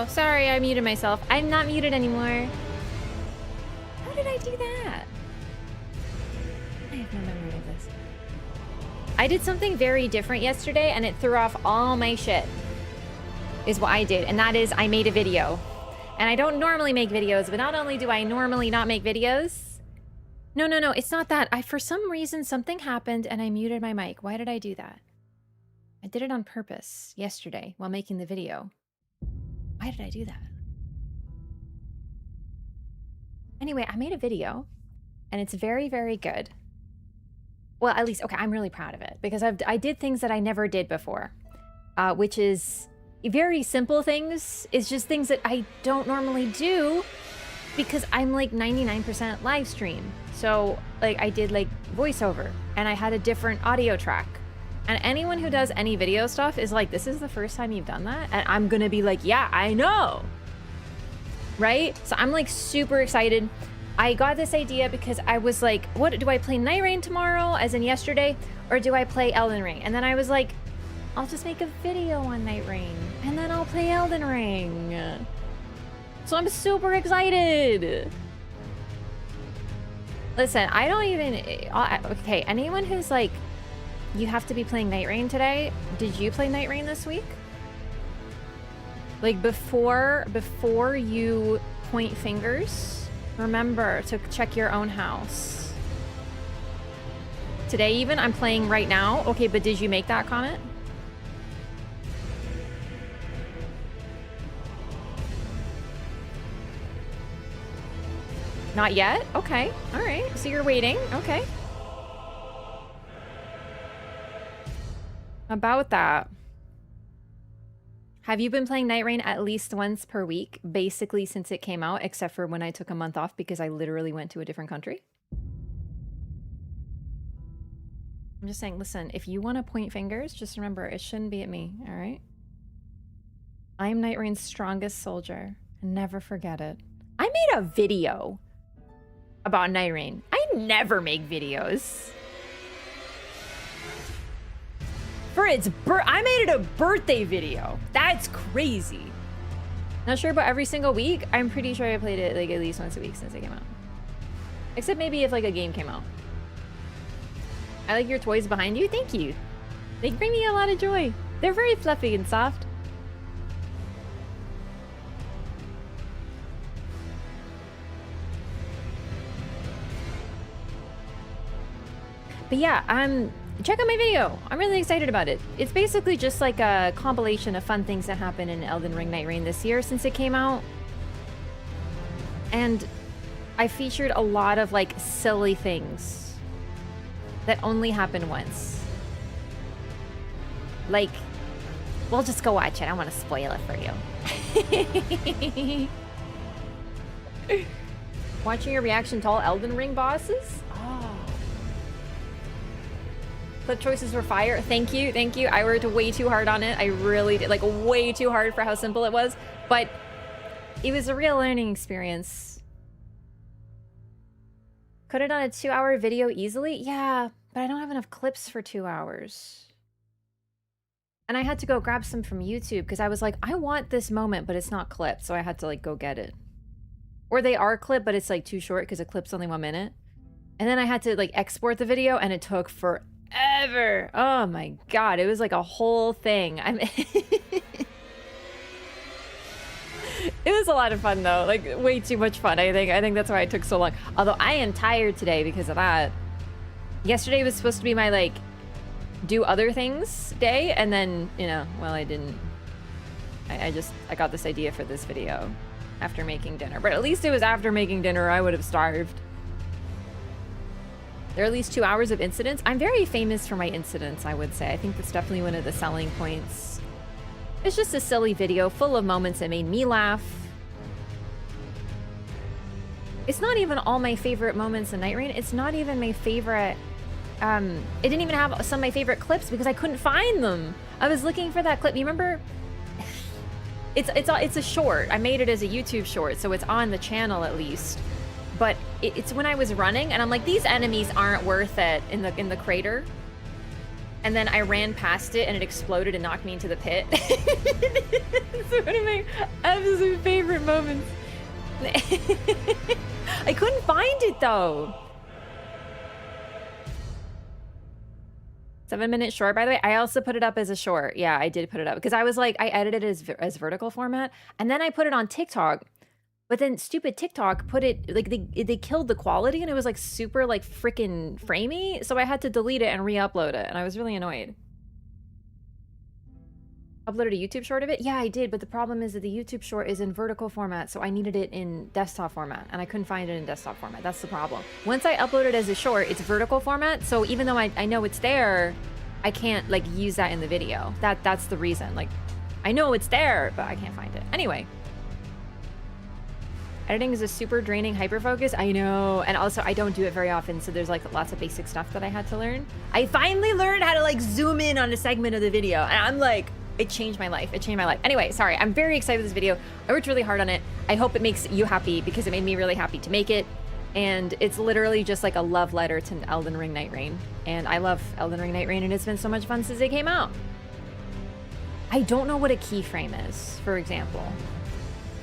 Oh, sorry, I muted myself. I'm not muted anymore. How did I do that? I have no memory of this. I did something very different yesterday and it threw off all my shit. Is what I did. And that is I made a video. And I don't normally make videos, but not only do I normally not make videos. No, it's not that. For some reason, something happened and I muted my mic. Why did I do that? I did it on purpose yesterday while making the video. Why did I do that? Anyway, I made a video and it's very, very good. Well, at least, okay, I'm really proud of it because I did things that I never did before, which is very simple things. It's just things that I don't normally do because I'm like 99% live stream. So like I did like voiceover and I had a different audio track. And anyone who does any video stuff is like, this is the first time you've done that? And I'm gonna be like, yeah, I know. Right? So I'm like super excited. I got this idea because I was like, what, do I play Night Rain tomorrow, as in yesterday? Or do I play Elden Ring? And then I was like, I'll just make a video on Night Rain and then I'll play Elden Ring. So I'm super excited. Listen, I don't even, okay, anyone who's like, you have to be playing Night Rain today. Did you play Night Rain this week? Like before you point fingers, remember to check your own house. Today even, I'm playing right now. Okay, but did you make that comment? Not yet? Okay, all right. So you're waiting, okay. About that. Have you been playing Night Rain at least once per week, basically since it came out, except for when I took a month off because I literally went to a different country? I'm just saying, listen, if you want to point fingers, just remember, it shouldn't be at me, all right? I am Night Rain's strongest soldier, and never forget it. I made a video about Night Rain. I never make videos. For its I made it a birthday video. That's crazy. Not sure about every single week. I'm pretty sure I played it like at least once a week since it came out. Except maybe if like a game came out. I like your toys behind you. Thank you. They bring me a lot of joy. They're very fluffy and soft. But yeah, check out my video. I'm really excited about it. It's basically just like a compilation of fun things that happened in Elden Ring Night Rain this year since it came out. And I featured a lot of like silly things that only happen once. Like, we'll just go watch it. I don't want to spoil it for you. Watching your reaction to all Elden Ring bosses? Oh. Clip choices were fire. Thank you, thank you. I worked way too hard on it. I really did, like way too hard for how simple it was. But it was a real learning experience. Could have done a 2-hour video easily? Yeah, but I don't have enough clips for 2 hours. And I had to go grab some from YouTube because I was like, I want this moment, but it's not clipped. So I had to like go get it. Or they are clipped, but it's like too short because a clip's only 1 minute. And then I had to like export the video and it took forever. Oh my God. It was like a whole thing. It was a lot of fun though. Like way too much fun. I think that's why it took so long. Although I am tired today because of that. Yesterday was supposed to be my like do other things day, and then, you know, well, I didn't. I got this idea for this video after making dinner, but at least it was after making dinner. I would have starved. There are at least 2 hours of incidents. I'm very famous for my incidents, I would say. I think that's definitely one of the selling points. It's just a silly video full of moments that made me laugh. It's not even all my favorite moments in Night Rain. It's not even my favorite. It didn't even have some of my favorite clips because I couldn't find them. I was looking for that clip. You remember? It's a short. I made it as a YouTube short, so it's on the channel at least. But it's when I was running, and I'm like, these enemies aren't worth it in the crater. and then I ran past it and it exploded and knocked me into the pit. It's one of my absolute favorite moments. I couldn't find it though. 7-minute short, by the way. I also put it up as a short. Yeah, I did put it up because I was like, I edited it as vertical format, and then I put it on TikTok. But then stupid TikTok put it like they killed the quality, and it was like super like freaking framey. So I had to delete it and re-upload it, and I was really annoyed. Uploaded a YouTube short of it? Yeah, I did, but the problem is that the YouTube short is in vertical format, so I needed it in desktop format, and I couldn't find it in desktop format. That's the problem. Once I upload it as a short, it's vertical format, so even though I know it's there, I can't like use that in the video. That's the reason. Like, I know it's there, but I can't find it. Anyway. Editing is a super draining hyperfocus. I know, and also I don't do it very often, so there's like lots of basic stuff that I had to learn. I finally learned how to like zoom in on a segment of the video, and I'm like, it changed my life. It changed my life. Anyway, sorry, I'm very excited with this video. I worked really hard on it. I hope it makes you happy because it made me really happy to make it. And it's literally just like a love letter to Elden Ring Night Rain. And I love Elden Ring Night Rain, and it's been so much fun since it came out. I don't know what a keyframe is, for example.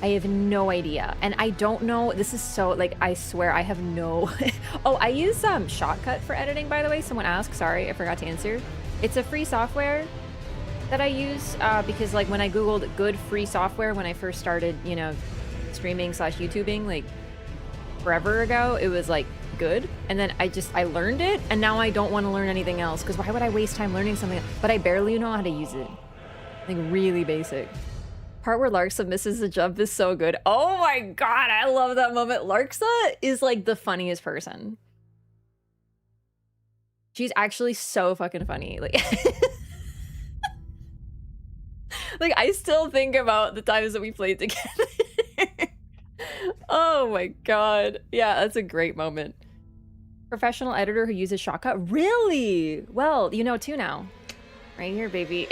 I have no idea. And I don't know, this is so, like, I swear I have no... Oh, I use Shotcut for editing, by the way. Someone asked, sorry, I forgot to answer. It's a free software that I use because, like, when I Googled good free software when I first started, you know, streaming / YouTubing, like, forever ago, it was, like, good. And then I learned it, and now I don't want to learn anything else, because why would I waste time learning something? But I barely know how to use it. Like, really basic. Part where Larksa misses the jump is so good. Oh my god, I love that moment. Larksa is like the funniest person. She's actually so fucking funny. Like, like I still think about the times that we played together. Oh my god. Yeah, that's a great moment. Professional editor who uses Shotcut. Really? Well, you know two now. Right here, baby.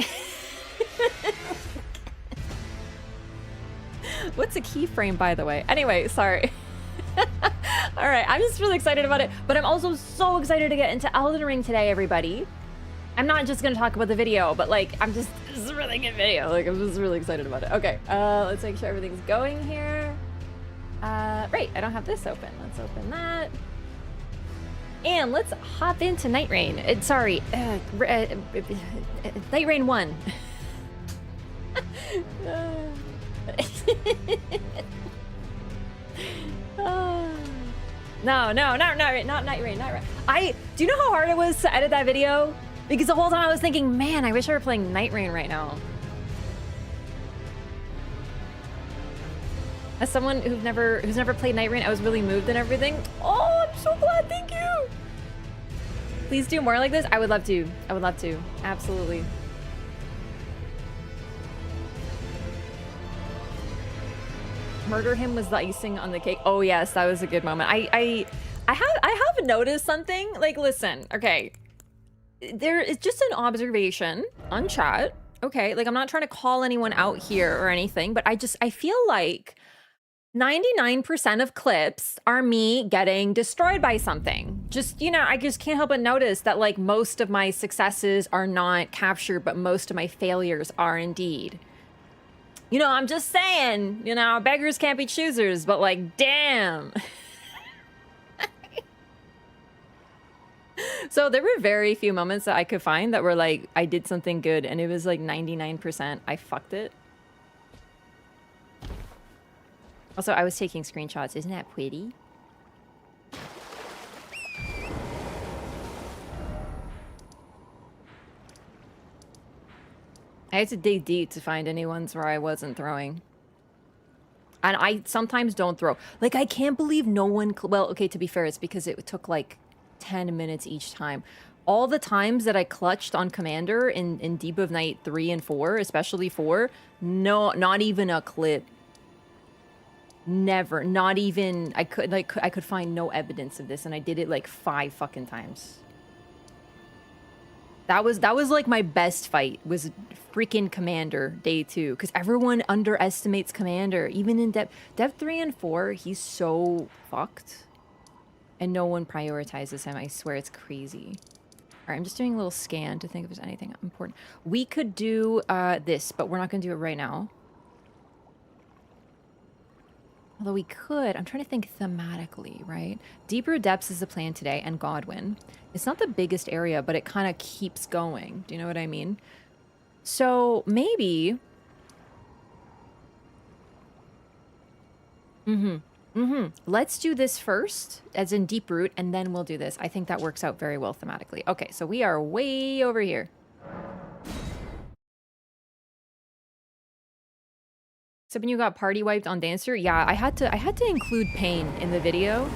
What's a keyframe, by the way? Anyway, sorry. All right, I'm just really excited about it, but I'm also so excited to get into Elden Ring today, everybody. I'm not just gonna talk about the video, but like, this is a really good video. Like, I'm just really excited about it. Okay, let's make sure everything's going here. Right, I don't have this open. Let's open that. And let's hop into Night Rain. Night Rain 1. No, not Night Rain, not Night Rain, not Rain. Do you know how hard it was to edit that video? Because the whole time I was thinking, man, I wish I were playing Night Rain right now. As someone who's never played Night Rain, I was really moved and everything. Oh, I'm so glad, thank you. Please do more like this. I would love to. I would love to. Absolutely. Murder him was the icing on the cake. Oh yes, that was a good moment. I have noticed something. Like, listen, okay. There is just an observation on chat. Okay, like I'm not trying to call anyone out here or anything, but I feel like 99% of clips are me getting destroyed by something. Just, you know, I just can't help but notice that like most of my successes are not captured, but most of my failures are indeed. You know, I'm just saying, you know, beggars can't be choosers, but like, damn. So there were very few moments that I could find that were like, I did something good, and it was like 99% I fucked it. Also, I was taking screenshots. Isn't that pretty? I had to dig deep to find any ones where I wasn't throwing. And I sometimes don't throw. Like, I can't believe no one... Well, okay, to be fair, it's because it took like 10 minutes each time. All the times that I clutched on Commander in Deep of Night 3 and 4, especially 4, no, not even a clip. Never. Not even... I could find no evidence of this, and I did it like 5 fucking times. That was like my best fight, was freaking Commander day 2, because everyone underestimates Commander. Even in Dev 3 and 4, he's so fucked, and no one prioritizes him. I swear, it's crazy. All right, I'm just doing a little scan to think if there's anything important. We could do this, but we're not going to do it right now. Although we could, I'm trying to think thematically, right? Deeproot Depths is the plan today, and Godwin. It's not the biggest area, but it kind of keeps going. Do you know what I mean? So maybe... Let's do this first, as in Deeproot, and then we'll do this. I think that works out very well thematically. Okay, so we are way over here. Except when you got party wiped on Dancer, yeah, I had to include pain in the video.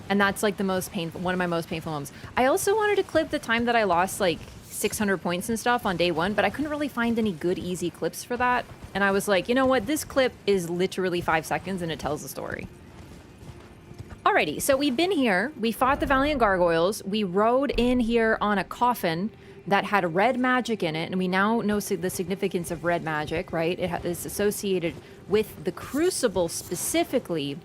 And that's like the most painful, one of my most painful moments. I also wanted to clip the time that I lost like 600 points and stuff on day one, but I couldn't really find any good, easy clips for that. And I was like, you know what? This clip is literally 5 seconds and it tells the story. Alrighty, so we've been here. We fought the Valiant Gargoyles. We rode in here on a coffin that had red magic in it, and we now know the significance of red magic, right? It is associated with the Crucible specifically,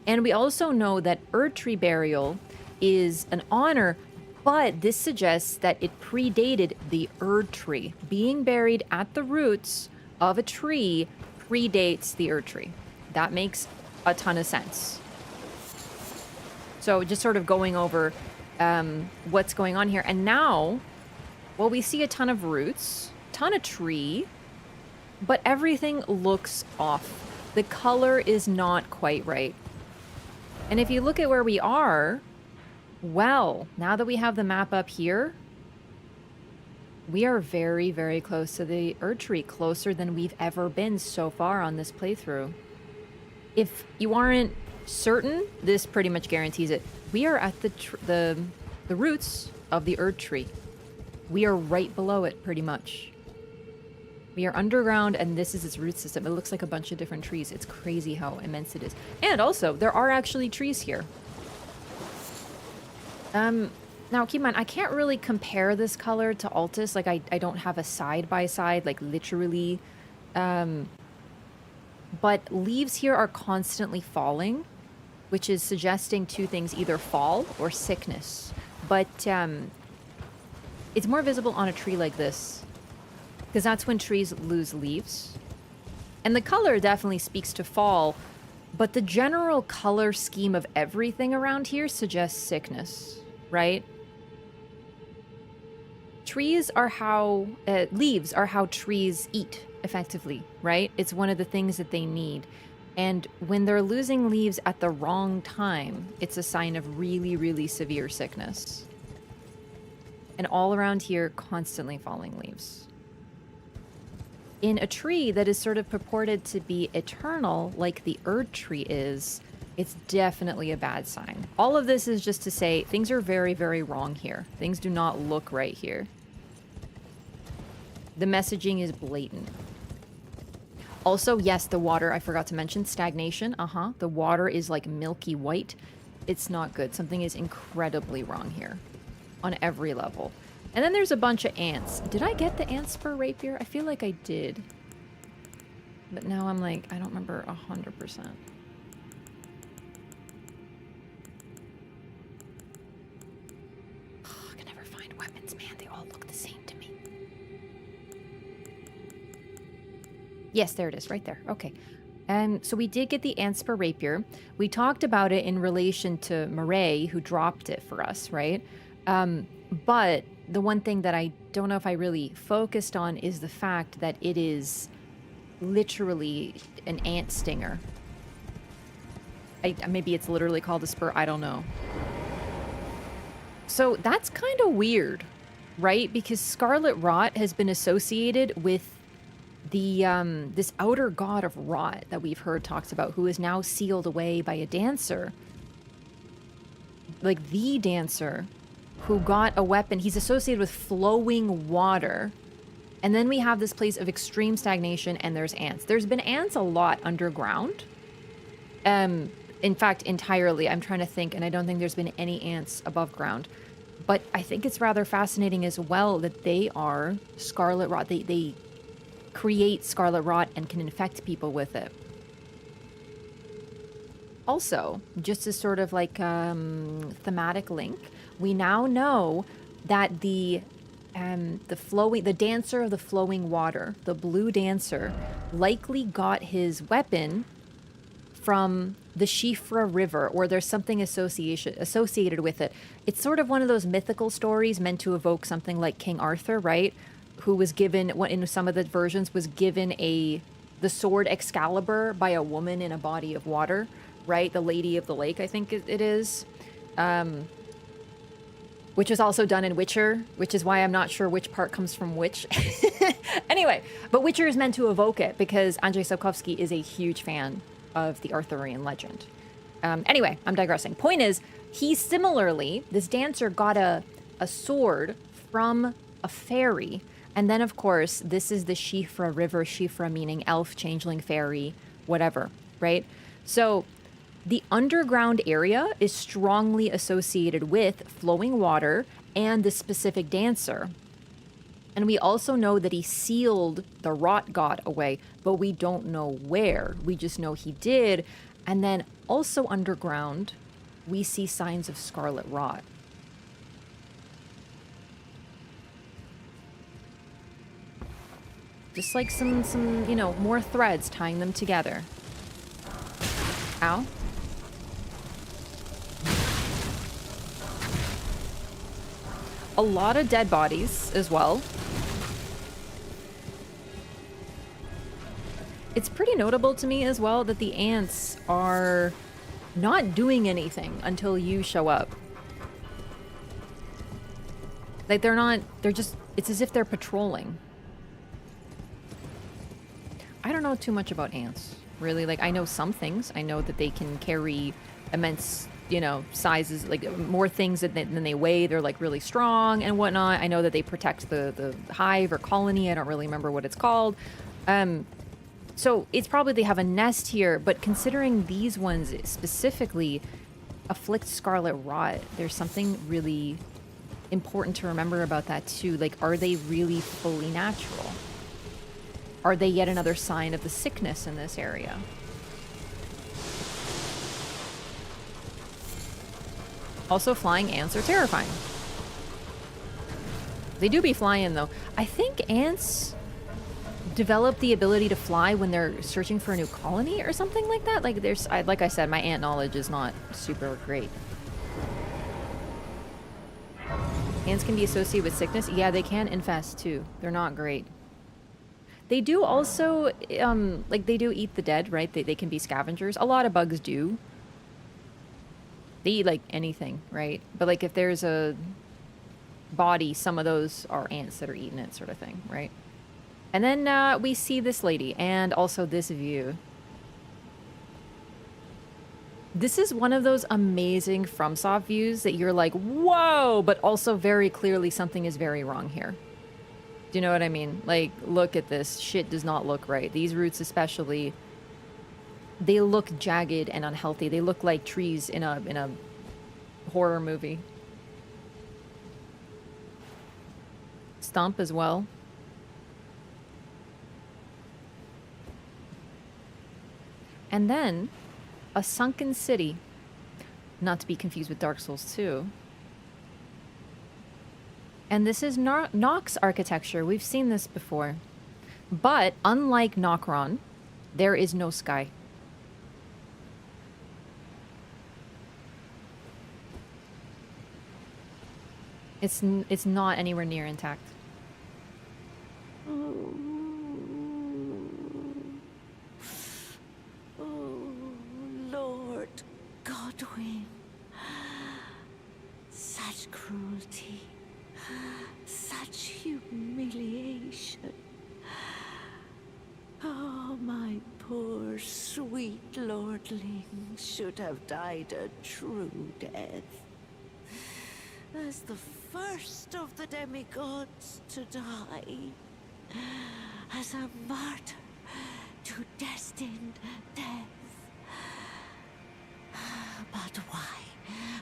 and we also know that Erdtree burial is an honor, but this suggests that it predated the Erdtree. Being buried at the roots of a tree predates the Erdtree. That makes a ton of sense. So just sort of going over what's going on here, and now... well, we see a ton of roots, ton of tree, but everything looks off. The color is not quite right. And if you look at where we are, well, now that we have the map up here, we are very, very close to the Erdtree, closer than we've ever been so far on this playthrough. If you aren't certain, this pretty much guarantees it. We are at the roots of the Erdtree. We are right below it, pretty much. We are underground, and this is its root system. It looks like a bunch of different trees. It's crazy how immense it is. And also, there are actually trees here. Now, keep in mind, I can't really compare this color to Altus. Like, I don't have a side-by-side, like, literally. But leaves here are constantly falling, which is suggesting two things, either fall or sickness. But, it's more visible on a tree like this, because that's when trees lose leaves. And the color definitely speaks to fall, but the general color scheme of everything around here suggests sickness, right? Trees are how, leaves are how trees eat, effectively, right? It's one of the things that they need. And when they're losing leaves at the wrong time, it's a sign of really, really severe sickness. And all around here, constantly falling leaves. In a tree that is sort of purported to be eternal, like the Erdtree is, it's definitely a bad sign. All of this is just to say things are very, very wrong here. Things do not look right here. The messaging is blatant. Also, yes, the water, I forgot to mention, stagnation. The water is like milky white. It's not good. Something is incredibly wrong here. On every level. And then there's a bunch of ants. Did I get the ant spur rapier? I feel like I did. But now I'm like, I don't remember 100%. I can never find weapons, man. They all look the same to me. Yes, there it is, right there. Okay. So we did get the ant spur rapier. We talked about it in relation to Murray, who dropped it for us, right? But the one thing that I don't know if I really focused on is the fact that it is literally an ant stinger. Maybe it's literally called a spur, I don't know. So that's kind of weird, right? Because Scarlet Rot has been associated with the this outer god of rot that we've heard talks about, who is now sealed away by a dancer. Like the dancer who got a weapon. He's associated with flowing water. And then we have this place of extreme stagnation, and there's ants. There's been ants a lot underground. In fact, entirely. I'm trying to think, and I don't think there's been any ants above ground. But I think it's rather fascinating as well that they are Scarlet Rot. They create Scarlet Rot and can infect people with it. Also, just as sort of like thematic link, we now know that the dancer of the flowing water, the blue dancer, likely got his weapon from the Shifra River, or there's something associated with it. It's sort of one of those mythical stories meant to evoke something like King Arthur, right? Who was given, in some of the versions, was given the sword Excalibur by a woman in a body of water, right? The Lady of the Lake, I think it is. Which is also done in Witcher, which is why I'm not sure which part comes from which. Anyway, but Witcher is meant to evoke it because Andrzej Sapkowski is a huge fan of the Arthurian legend. Anyway, I'm digressing. Point is, this dancer got a sword from a fairy. And then, of course, this is the Shifra River, Shifra meaning elf, changeling, fairy, whatever, right? So the underground area is strongly associated with flowing water and the specific dancer. And we also know that he sealed the rot god away, but we don't know where. We just know he did. And then also underground, we see signs of scarlet rot. Just like some, more threads tying them together. Ow. A lot of dead bodies as well. It's pretty notable to me as well that the ants are not doing anything until you show up. Like it's as if they're patrolling. I don't know too much about ants, really. Like, I know some things. I know that they can carry immense, sizes, like more things than they weigh. They're like really strong and whatnot. I know that they protect the hive or colony. I don't really remember what it's called. So it's probably they have a nest here, but considering these ones specifically afflict scarlet rot, there's something really important to remember about that too. Like, are they really fully natural? Are they yet another sign of the sickness in this area? Also, flying ants are terrifying. They do be flying though. I think ants develop the ability to fly when they're searching for a new colony or something like that. Like like I said, my ant knowledge is not super great. Ants can be associated with sickness. Yeah, they can infest too. They're not great. They do also, they do eat the dead, right? They can be scavengers. A lot of bugs do. They eat, like, anything, right? But, like, if there's a body, some of those are ants that are eating it, sort of thing, right? And then we see this lady, and also this view. This is one of those amazing FromSoft views that you're like, whoa, but also very clearly something is very wrong here. Do you know what I mean? Like, look at this. Shit does not look right. These roots especially, they look jagged and unhealthy. They look like trees in a horror movie. Stump as well. And then a sunken city, not to be confused with Dark Souls 2. And this is Nox architecture. We've seen this before. But unlike Nokron, there is no sky. It's not anywhere near intact. Lord Godwin, such cruelty, such humiliation. Oh, my poor sweet lordling should have died a true death. As the first of the demigods to die, as a martyr to destined death. But why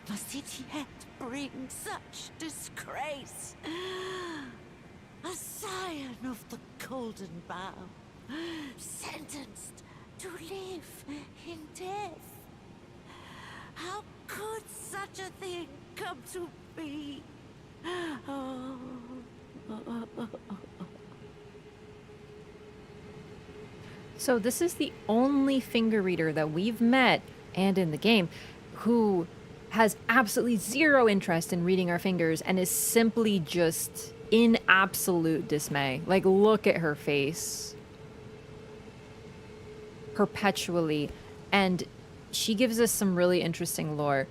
must it yet bring such disgrace? A scion of the Golden Bough, sentenced to live in death. How could such a thing come to be. Oh. So this is the only finger reader that we've met, and in the game, who has absolutely zero interest in reading our fingers and is simply just in absolute dismay. Like, look at her face. Perpetually. And she gives us some really interesting lore.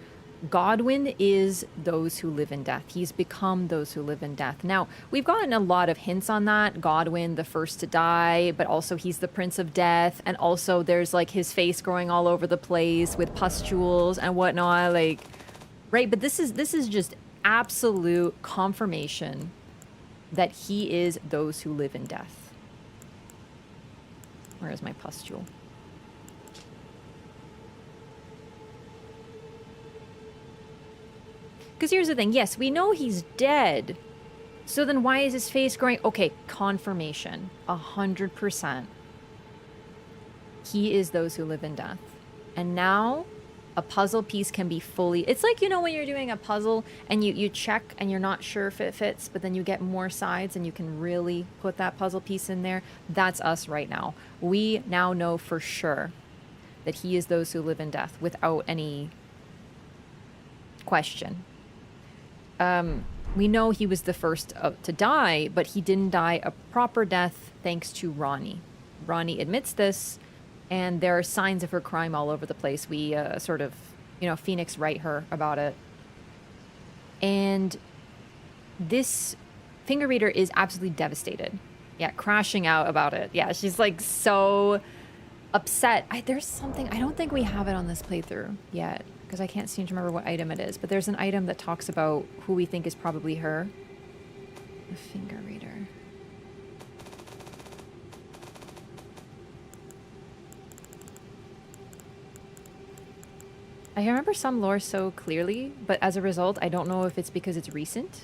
Godwyn is those who live in death. He's become those who live in death. Now, we've gotten a lot of hints on that. Godwyn, the first to die, but also he's the Prince of Death. And also there's like his face growing all over the place with pustules and whatnot. Like, right? But this is just absolute confirmation that he is those who live in death. Where is my pustule? Because here's the thing. Yes, we know he's dead. So then why is his face growing? Okay, confirmation. 100%. He is those who live in death. And now a puzzle piece can be fully... It's like, you know, when you're doing a puzzle and you check and you're not sure if it fits, but then you get more sides and you can really put that puzzle piece in there. That's us right now. We now know for sure that he is those who live in death without any question. We know he was the first to die, but he didn't die a proper death thanks to Ronnie. Ronnie admits this, and there are signs of her crime all over the place. We sort of, you know, Phoenix write her about it. And this finger reader is absolutely devastated. Yeah, crashing out about it. Yeah, she's like so upset. There's something, I don't think we have it on this playthrough yet, because I can't seem to remember what item it is, but there's an item that talks about who we think is probably her. The finger reader. I remember some lore so clearly, but as a result, I don't know if it's because it's recent.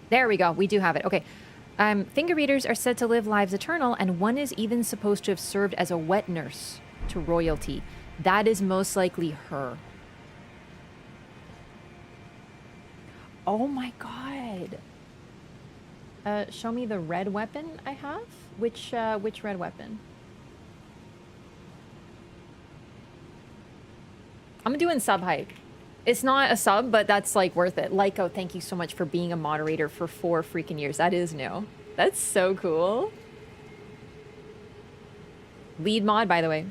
There we go. We do have it. Okay. Finger readers are said to live lives eternal, and one is even supposed to have served as a wet nurse to royalty. That is most likely her. Oh my god. Show me the red weapon I have? Which red weapon? I'm doing sub hype. It's not a sub, but that's like worth it. Lyco, thank you so much for being a moderator for 4 freaking years. That is new. That's so cool. Lead mod, by the way.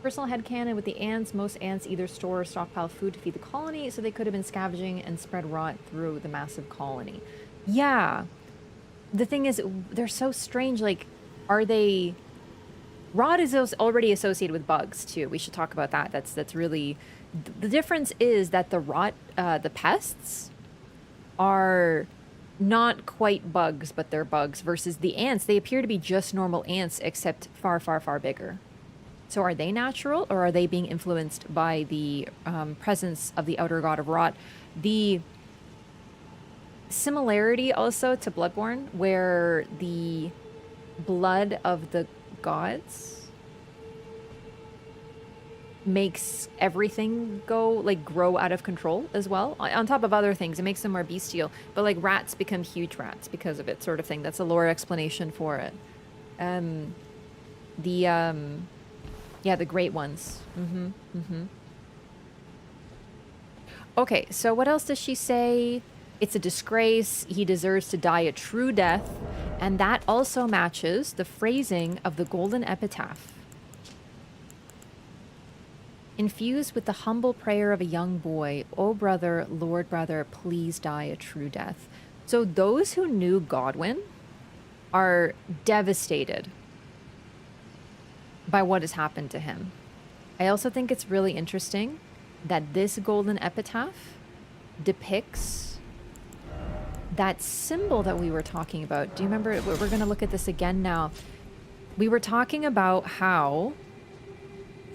Personal headcanon with the ants. Most ants either store or stockpile food to feed the colony, so they could have been scavenging and spread rot through the massive colony. Yeah. The thing is, they're so strange. Like, are they... Rot is already associated with bugs, too. We should talk about that. That's really... The difference is that the rot, the pests, are not quite bugs, but they're bugs, versus the ants. They appear to be just normal ants, except far, far, far bigger. So are they natural, or are they being influenced by the presence of the outer god of rot? The similarity also to Bloodborne, where the blood of the gods makes everything grow out of control as well. On top of other things, it makes them more bestial. But like rats become huge rats because of it, sort of thing. That's a lore explanation for it. Yeah, the great ones. Okay, so what else does she say? It's a disgrace. He deserves to die a true death. And that also matches the phrasing of the golden epitaph. Infused with the humble prayer of a young boy, "O brother, Lord brother, please die a true death." So those who knew Godwyn are devastated by what has happened to him. I also think it's really interesting that this golden epitaph depicts that symbol that we were talking about. Do you remember? We're going to look at this again now. We were talking about how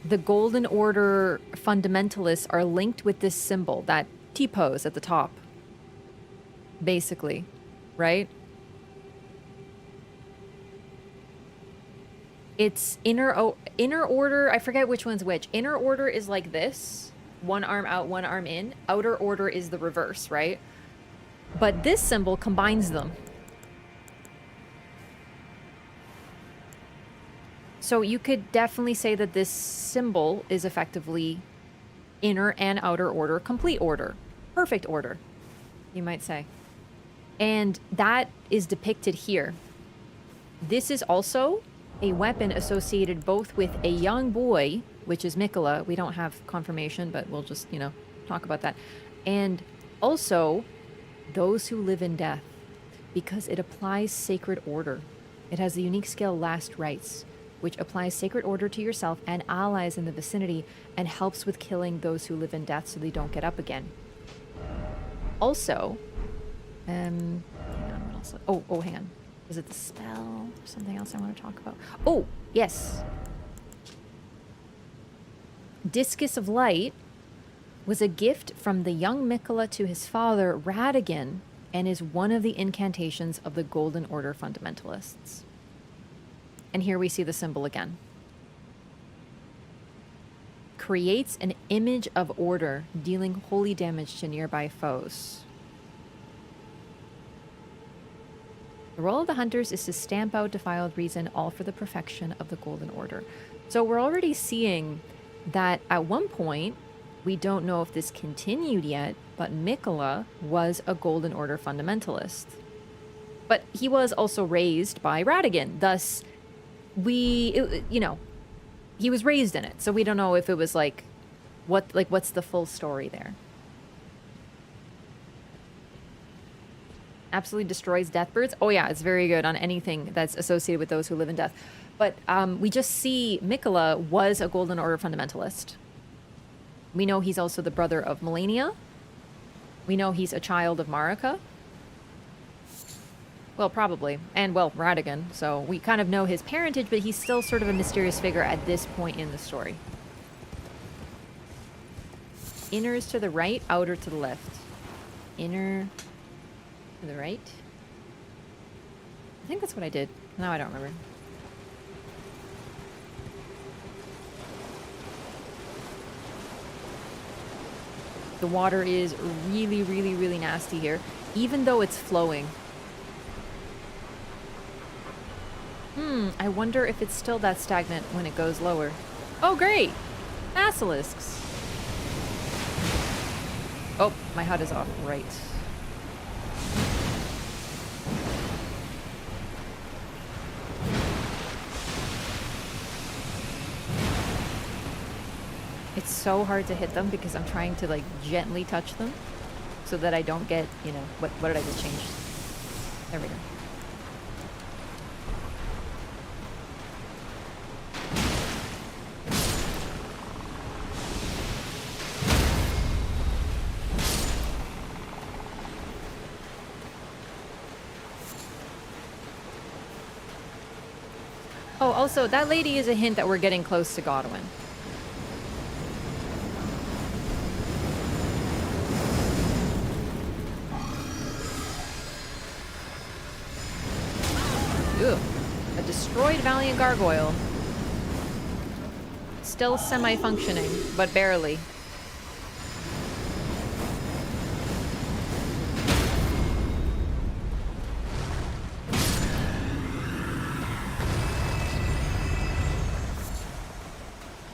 the Golden Order fundamentalists are linked with this symbol, that T-pose at the top. Basically, right? It's inner order, I forget which one's which. Inner order is like this, one arm out, one arm in. Outer order is the reverse, right? But this symbol combines them. So you could definitely say that this symbol is effectively inner and outer order, complete order, perfect order, you might say. And that is depicted here. This is also a weapon associated both with a young boy, which is Mikola. We don't have confirmation, but we'll just, talk about that. And also those who live in death, because it applies sacred order. It has the unique skill Last Rites, which applies sacred order to yourself and allies in the vicinity and helps with killing those who live in death so they don't get up again. Also, hang on, what else? Oh, hang on. Was it the spell or something else I want to talk about? Oh, yes. Discus of Light was a gift from the young Mikola to his father, Radigan, and is one of the incantations of the Golden Order fundamentalists. And here we see the symbol again. Creates an image of order, dealing holy damage to nearby foes. The role of the hunters is to stamp out defiled reason, all for the perfection of the Golden Order. So we're already seeing that at one point, we don't know if this continued yet, but Mikola was a Golden Order fundamentalist. But he was also raised by Radigan, thus he was raised in it, so we don't know if it was what's the full story there. Absolutely destroys death birds. Oh yeah, it's very good on anything that's associated with those who live in death. But we just see Mikola was a Golden Order fundamentalist. We know he's also the brother of Melania. We know he's a child of Marika. Well, probably. And, well, Radigan. So we kind of know his parentage, but he's still sort of a mysterious figure at this point in the story. Inner is to the right, outer to the left. Inner to the right. I think that's what I did. No, I don't remember. The water is really, really, really nasty here, even though it's flowing. I wonder if it's still that stagnant when it goes lower. Oh, great! Basilisks! Oh, my HUD is off. Right. It's so hard to hit them because I'm trying to, gently touch them so that I don't get, what did I just change? There we go. Oh, also, that lady is a hint that we're getting close to Godwin. Ooh, a destroyed Valiant Gargoyle. Still semi-functioning, but barely.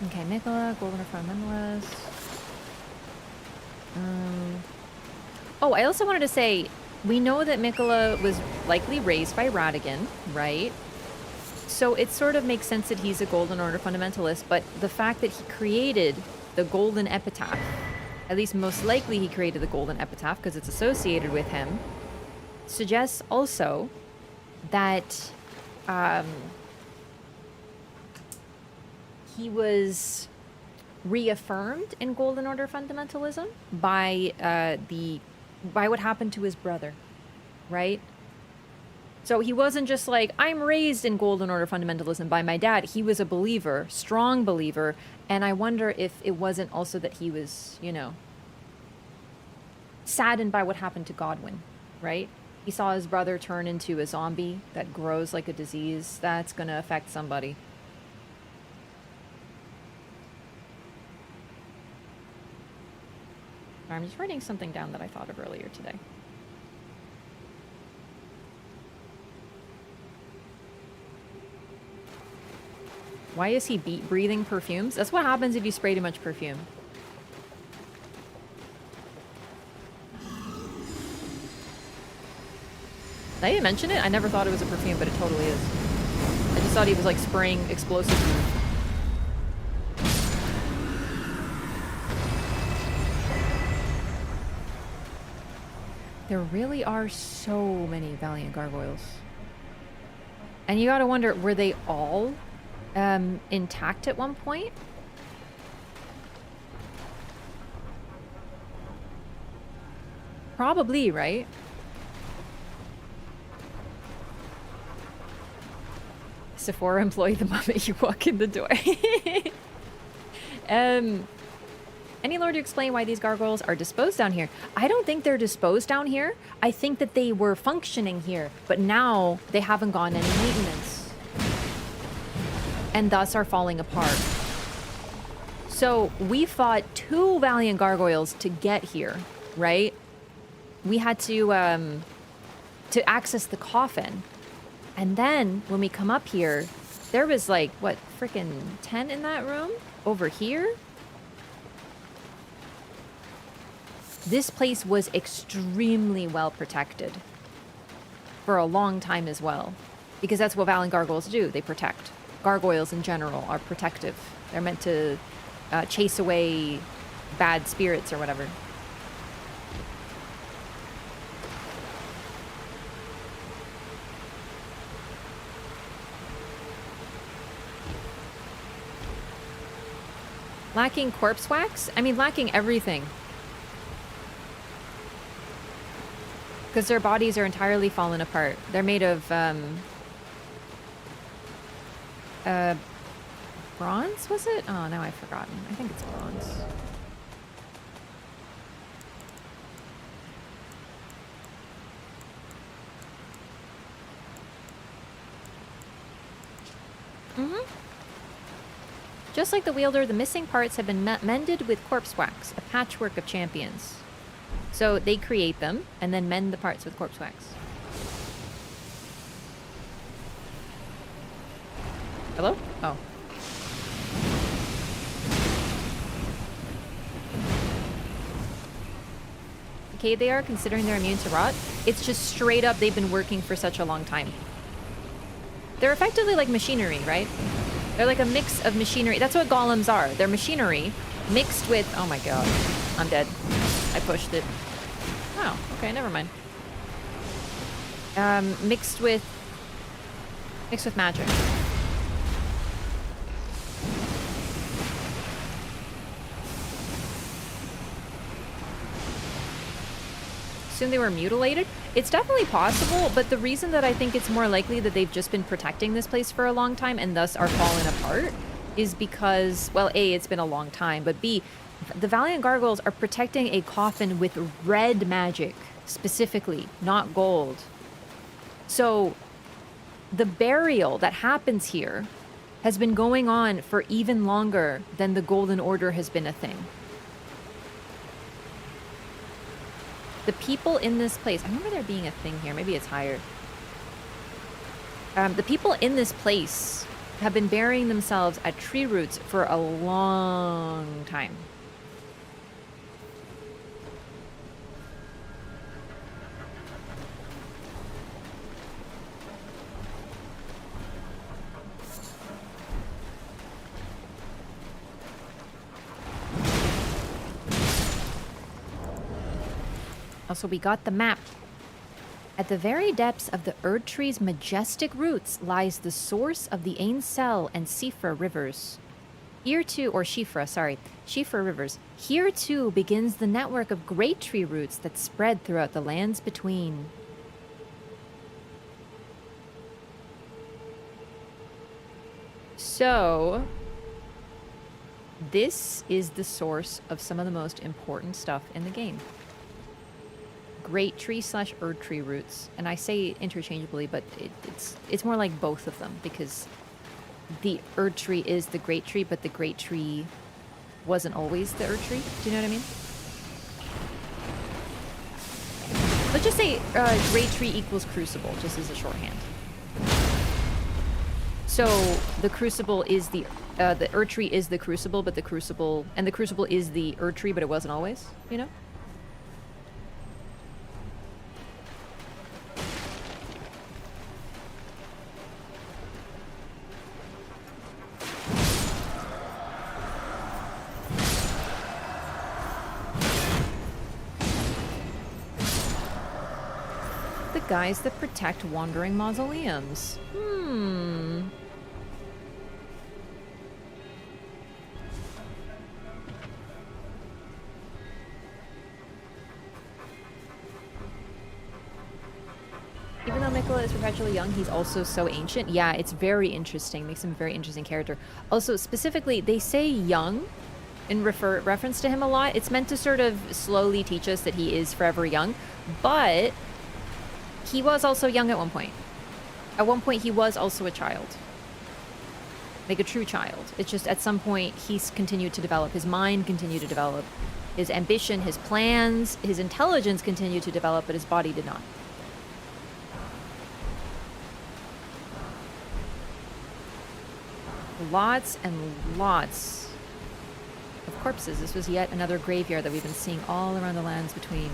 Okay, Mikola, Golden Fundamentalist. Oh, I also wanted to say, we know that Mikola was likely raised by Radigan, right? So it sort of makes sense that he's a Golden Order fundamentalist, but the fact that he created the Golden Epitaph, at least most likely he created the Golden Epitaph because it's associated with him, suggests also that he was reaffirmed in Golden Order fundamentalism by what happened to his brother, right? So he wasn't just like, I'm raised in Golden Order fundamentalism by my dad. He was a believer, strong believer, and I wonder if it wasn't also that he was, saddened by what happened to Godwin, right? He saw his brother turn into a zombie that grows like a disease. That's going to affect somebody. I'm just writing something down that I thought of earlier today. Why is he breathing perfumes? That's what happens if you spray too much perfume. Did I even mention it? I never thought it was a perfume, but it totally is. I just thought he was like spraying explosives. There really are so many Valiant Gargoyles. And you gotta wonder, were they all intact at one point? Probably, right? Sephora employee the moment you walk in the door. Any lore to explain why these gargoyles are disposed down here? I don't think they're disposed down here. I think that they were functioning here, but now they haven't gotten any maintenance. And thus are falling apart. So we fought 2 Valiant Gargoyles to get here, right? We had to access the coffin. And then when we come up here, there was like, what, freaking 10 in that room? Over here? This place was extremely well protected. For a long time as well. Because that's what Valiant Gargoyles do. They protect. Gargoyles in general are protective. They're meant to chase away bad spirits or whatever. Lacking corpse wax? I mean, lacking everything. Because their bodies are entirely fallen apart. They're made of, bronze, was it? Oh, now I've forgotten. I think it's bronze. Mm-hmm. Just like the wielder, the missing parts have been mended with corpse wax, a patchwork of champions. So they create them and then mend the parts with corpse wax. Hello? Oh. Okay, they are, considering they're immune to rot. It's just straight up they've been working for such a long time. They're effectively like machinery, right? They're like a mix of machinery. That's what golems are. They're machinery mixed with... Oh my god. I'm dead. I pushed it. Oh, okay, never mind. Mixed with magic. Assume they were mutilated? It's definitely possible, but the reason that I think it's more likely that they've just been protecting this place for a long time and thus are falling apart is because, well, A, it's been a long time, but B, the Valiant Gargoyles are protecting a coffin with red magic, specifically, not gold. So the burial that happens here has been going on for even longer than the Golden Order has been a thing. The people in this place... I remember there being a thing here. Maybe it's higher. The people in this place have been burying themselves at tree roots for a long time. Also, we got the map. At the very depths of the Erd Tree's majestic roots lies the source of the Ainsel and Sifra rivers. Here too, or Shifra, sorry, Shifra rivers. Here too begins the network of great tree roots that spread throughout the lands between. So, this is the source of some of the most important stuff in the game. Great tree / Erd tree roots, and I say interchangeably, but it's more like both of them because the Erd tree is the great tree, but the great tree wasn't always the Erd tree. Do you know what I mean? Let's just say Great Tree equals Crucible, just as a shorthand. So the Crucible is the Erdtree is the Crucible, but the Crucible is the Erdtree, but it wasn't always, you know? The guys that protect wandering mausoleums. Even though Mikola is perpetually young, he's also so ancient. Yeah, it's very interesting. Makes him a very interesting character. Also, specifically, they say young in reference to him a lot. It's meant to sort of slowly teach us that he is forever young, but he was also young at one point. At one point, he was also a child. Like a true child. It's just at some point, he's continued to develop. His mind continued to develop. His ambition, his plans, his intelligence continued to develop, but his body did not. Lots and lots of corpses. This was yet another graveyard that we've been seeing all around the lands between.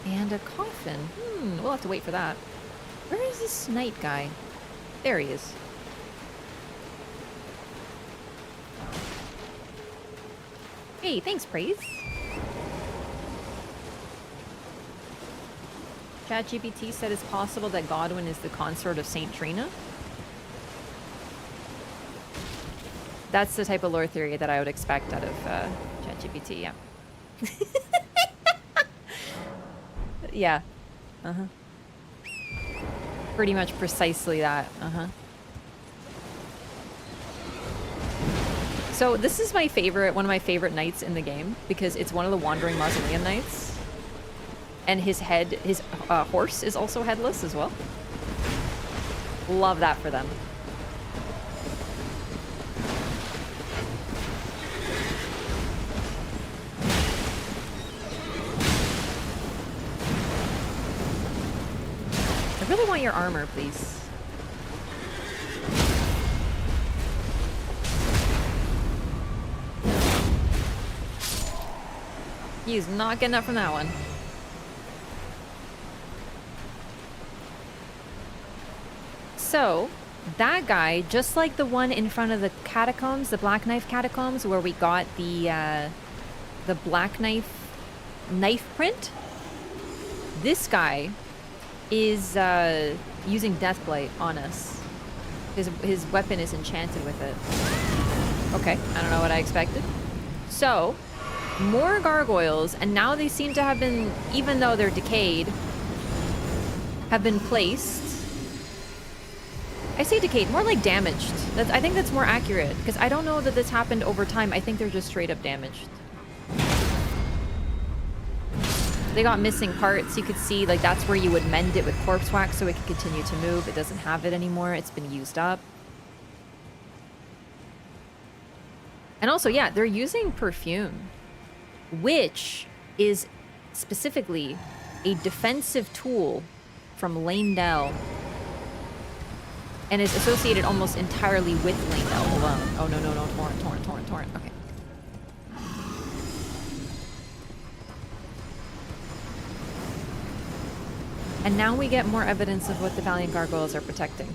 And a coffin. We'll have to wait for that. Where is this knight guy? There he is. Hey, thanks, Praise. ChatGPT said it's possible that Godwin is the consort of Saint Trina. That's the type of lore theory that I would expect out of ChatGPT, yeah. Yeah. Uh-huh. Pretty much precisely that. Uh-huh. So this is my favorite, one of my favorite knights in the game, because it's one of the Wandering Mausoleum Knights. And his head, his horse is also headless as well. Love that for them. I really want your armor, please. He's not getting up from that one. So, that guy, just like the one in front of the catacombs, the Black Knife catacombs, where we got the Black Knife print, this guy is using Deathblight on us. His weapon is enchanted with it. Okay, I don't know what I expected. So, more gargoyles, and now they seem to have been, even though they're decayed, have been placed. I say decayed, more like damaged. I think that's more accurate, because I don't know that this happened over time. I think they're just straight up damaged. They got missing parts. You could see, like, that's where you would mend it with corpse wax so it could continue to move. It doesn't have it anymore. It's been used up. And also, yeah, they're using perfume, which is specifically a defensive tool from Lanedell, and is associated almost entirely with Lanedell alone. Oh, no, torrent. Okay. And now we get more evidence of what the Valiant Gargoyles are protecting.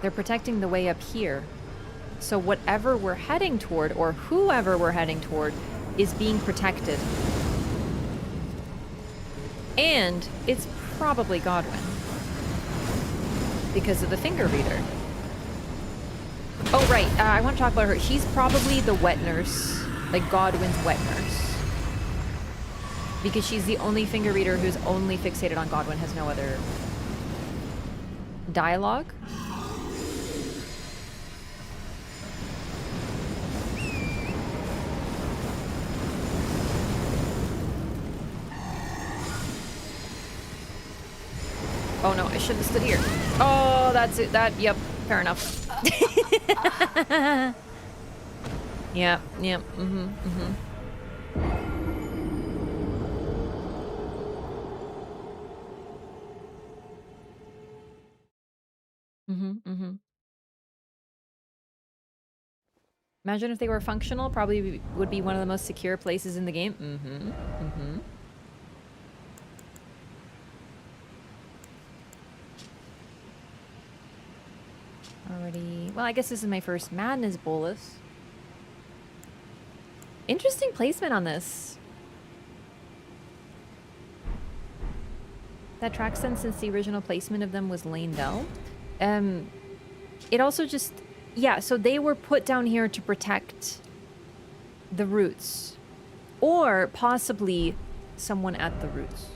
They're protecting the way up here. So whatever we're heading toward, or whoever we're heading toward, is being protected. And it's probably Godwin, because of the finger reader. Oh, right. I want to talk about her. She's probably the wet nurse, like Godwin's wet nurse. Because she's the only finger reader who's only fixated on Godwin, has no other dialogue. Oh no, I shouldn't have stood here. Oh, that's it. Yep, fair enough. Yep, mm-hmm. Imagine if they were functional, probably would be one of the most secure places in the game. Already, well, I guess this is my first Madness Bolus. Interesting placement on this. That tracks them since the original placement of them was Lane Dell. It also just, yeah, so they were put down here to protect the roots. Or possibly someone at the roots.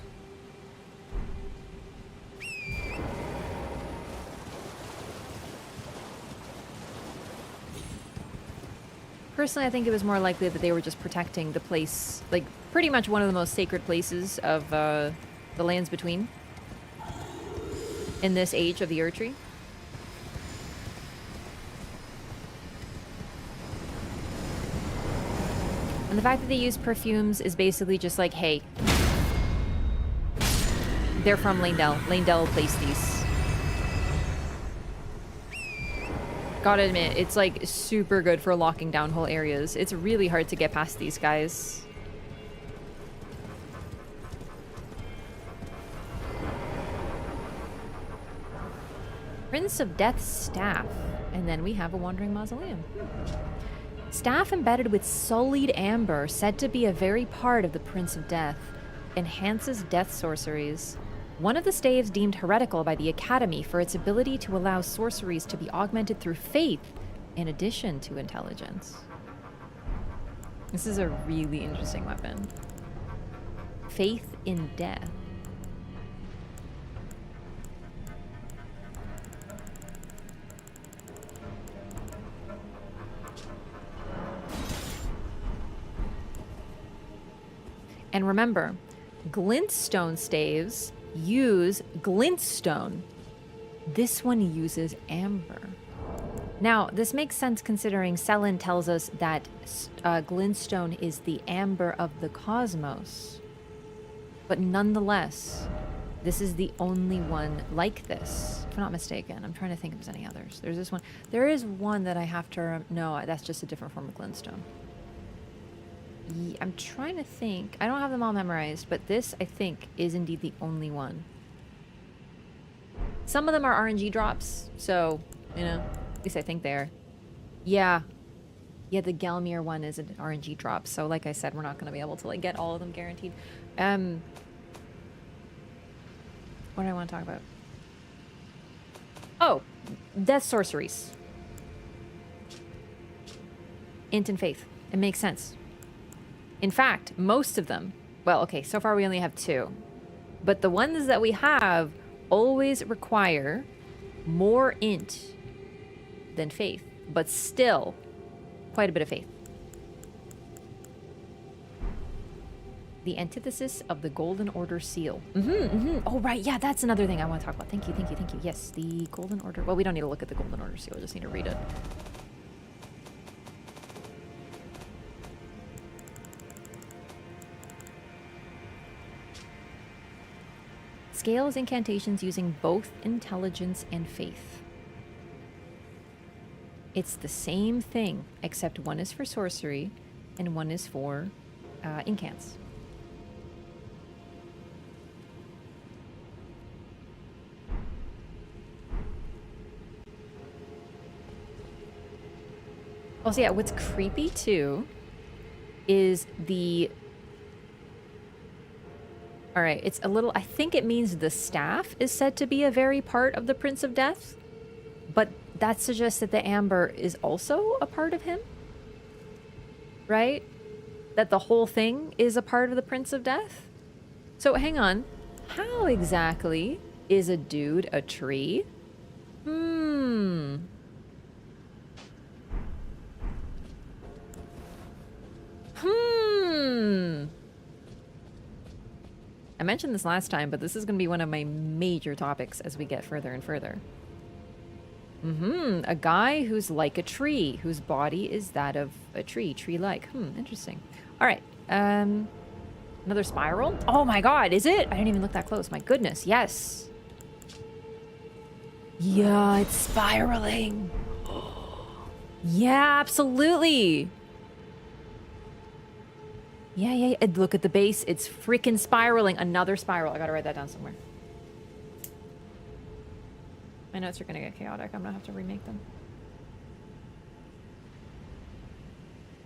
Personally, I think it was more likely that they were just protecting the place, like pretty much one of the most sacred places of the lands between in this age of the Erdtree. And the fact that they use perfumes is basically just like, hey, they're from Lanedell. Lanedell placed these. Gotta admit, it's like super good for locking down whole areas. It's really hard to get past these guys. Prince of Death's Staff. And then we have a Wandering Mausoleum. Staff embedded with sullied amber, said to be a very part of the Prince of Death, enhances death sorceries. One of the staves deemed heretical by the Academy for its ability to allow sorceries to be augmented through faith in addition to intelligence. This is a really interesting weapon. Faith in death. And remember, glintstone staves use glintstone. This one uses amber. Now, this makes sense considering Selin tells us that glintstone is the amber of the cosmos. But nonetheless, this is the only one like this, if I'm not mistaken. I'm trying to think if there's any others. There's this one. There is one that I have to... No, that's just a different form of glintstone. I'm trying to think. I don't have them all memorized, but this, I think, is indeed the only one. Some of them are RNG drops, so, you know, at least I think they are. Yeah. Yeah, the Gelmir one is an RNG drop, so like I said, we're not going to be able to, like, get all of them guaranteed. What do I want to talk about? Oh, death sorceries. Int and Faith. It makes sense. In fact, most of them, well, okay, so far we only have 2. But the ones that we have always require more int than faith, but still quite a bit of faith. The antithesis of the Golden Order seal. Oh, right, yeah, that's another thing I want to talk about. Thank you. Yes, the Golden Order. Well, we don't need to look at the Golden Order seal, we just need to read it. Scales incantations using both intelligence and faith. It's the same thing, except one is for sorcery and one is for incants. Also, yeah, what's creepy too is the... All right, it's a little... I think it means the staff is said to be a very part of the Prince of Death, but that suggests that the amber is also a part of him, right? That the whole thing is a part of the Prince of Death? So hang on. How exactly is a dude a tree? I mentioned this last time, but this is going to be one of my major topics as we get further and further. A guy who's like a tree, whose body is that of a tree, tree-like. Interesting. All right. Another spiral? Oh my god, is it? I didn't even look that close. My goodness, yes. Yeah, it's spiraling. Yeah, absolutely. Yeah. And look at the base. It's freaking spiraling. Another spiral. I gotta write that down somewhere. My notes are gonna get chaotic. I'm gonna have to remake them.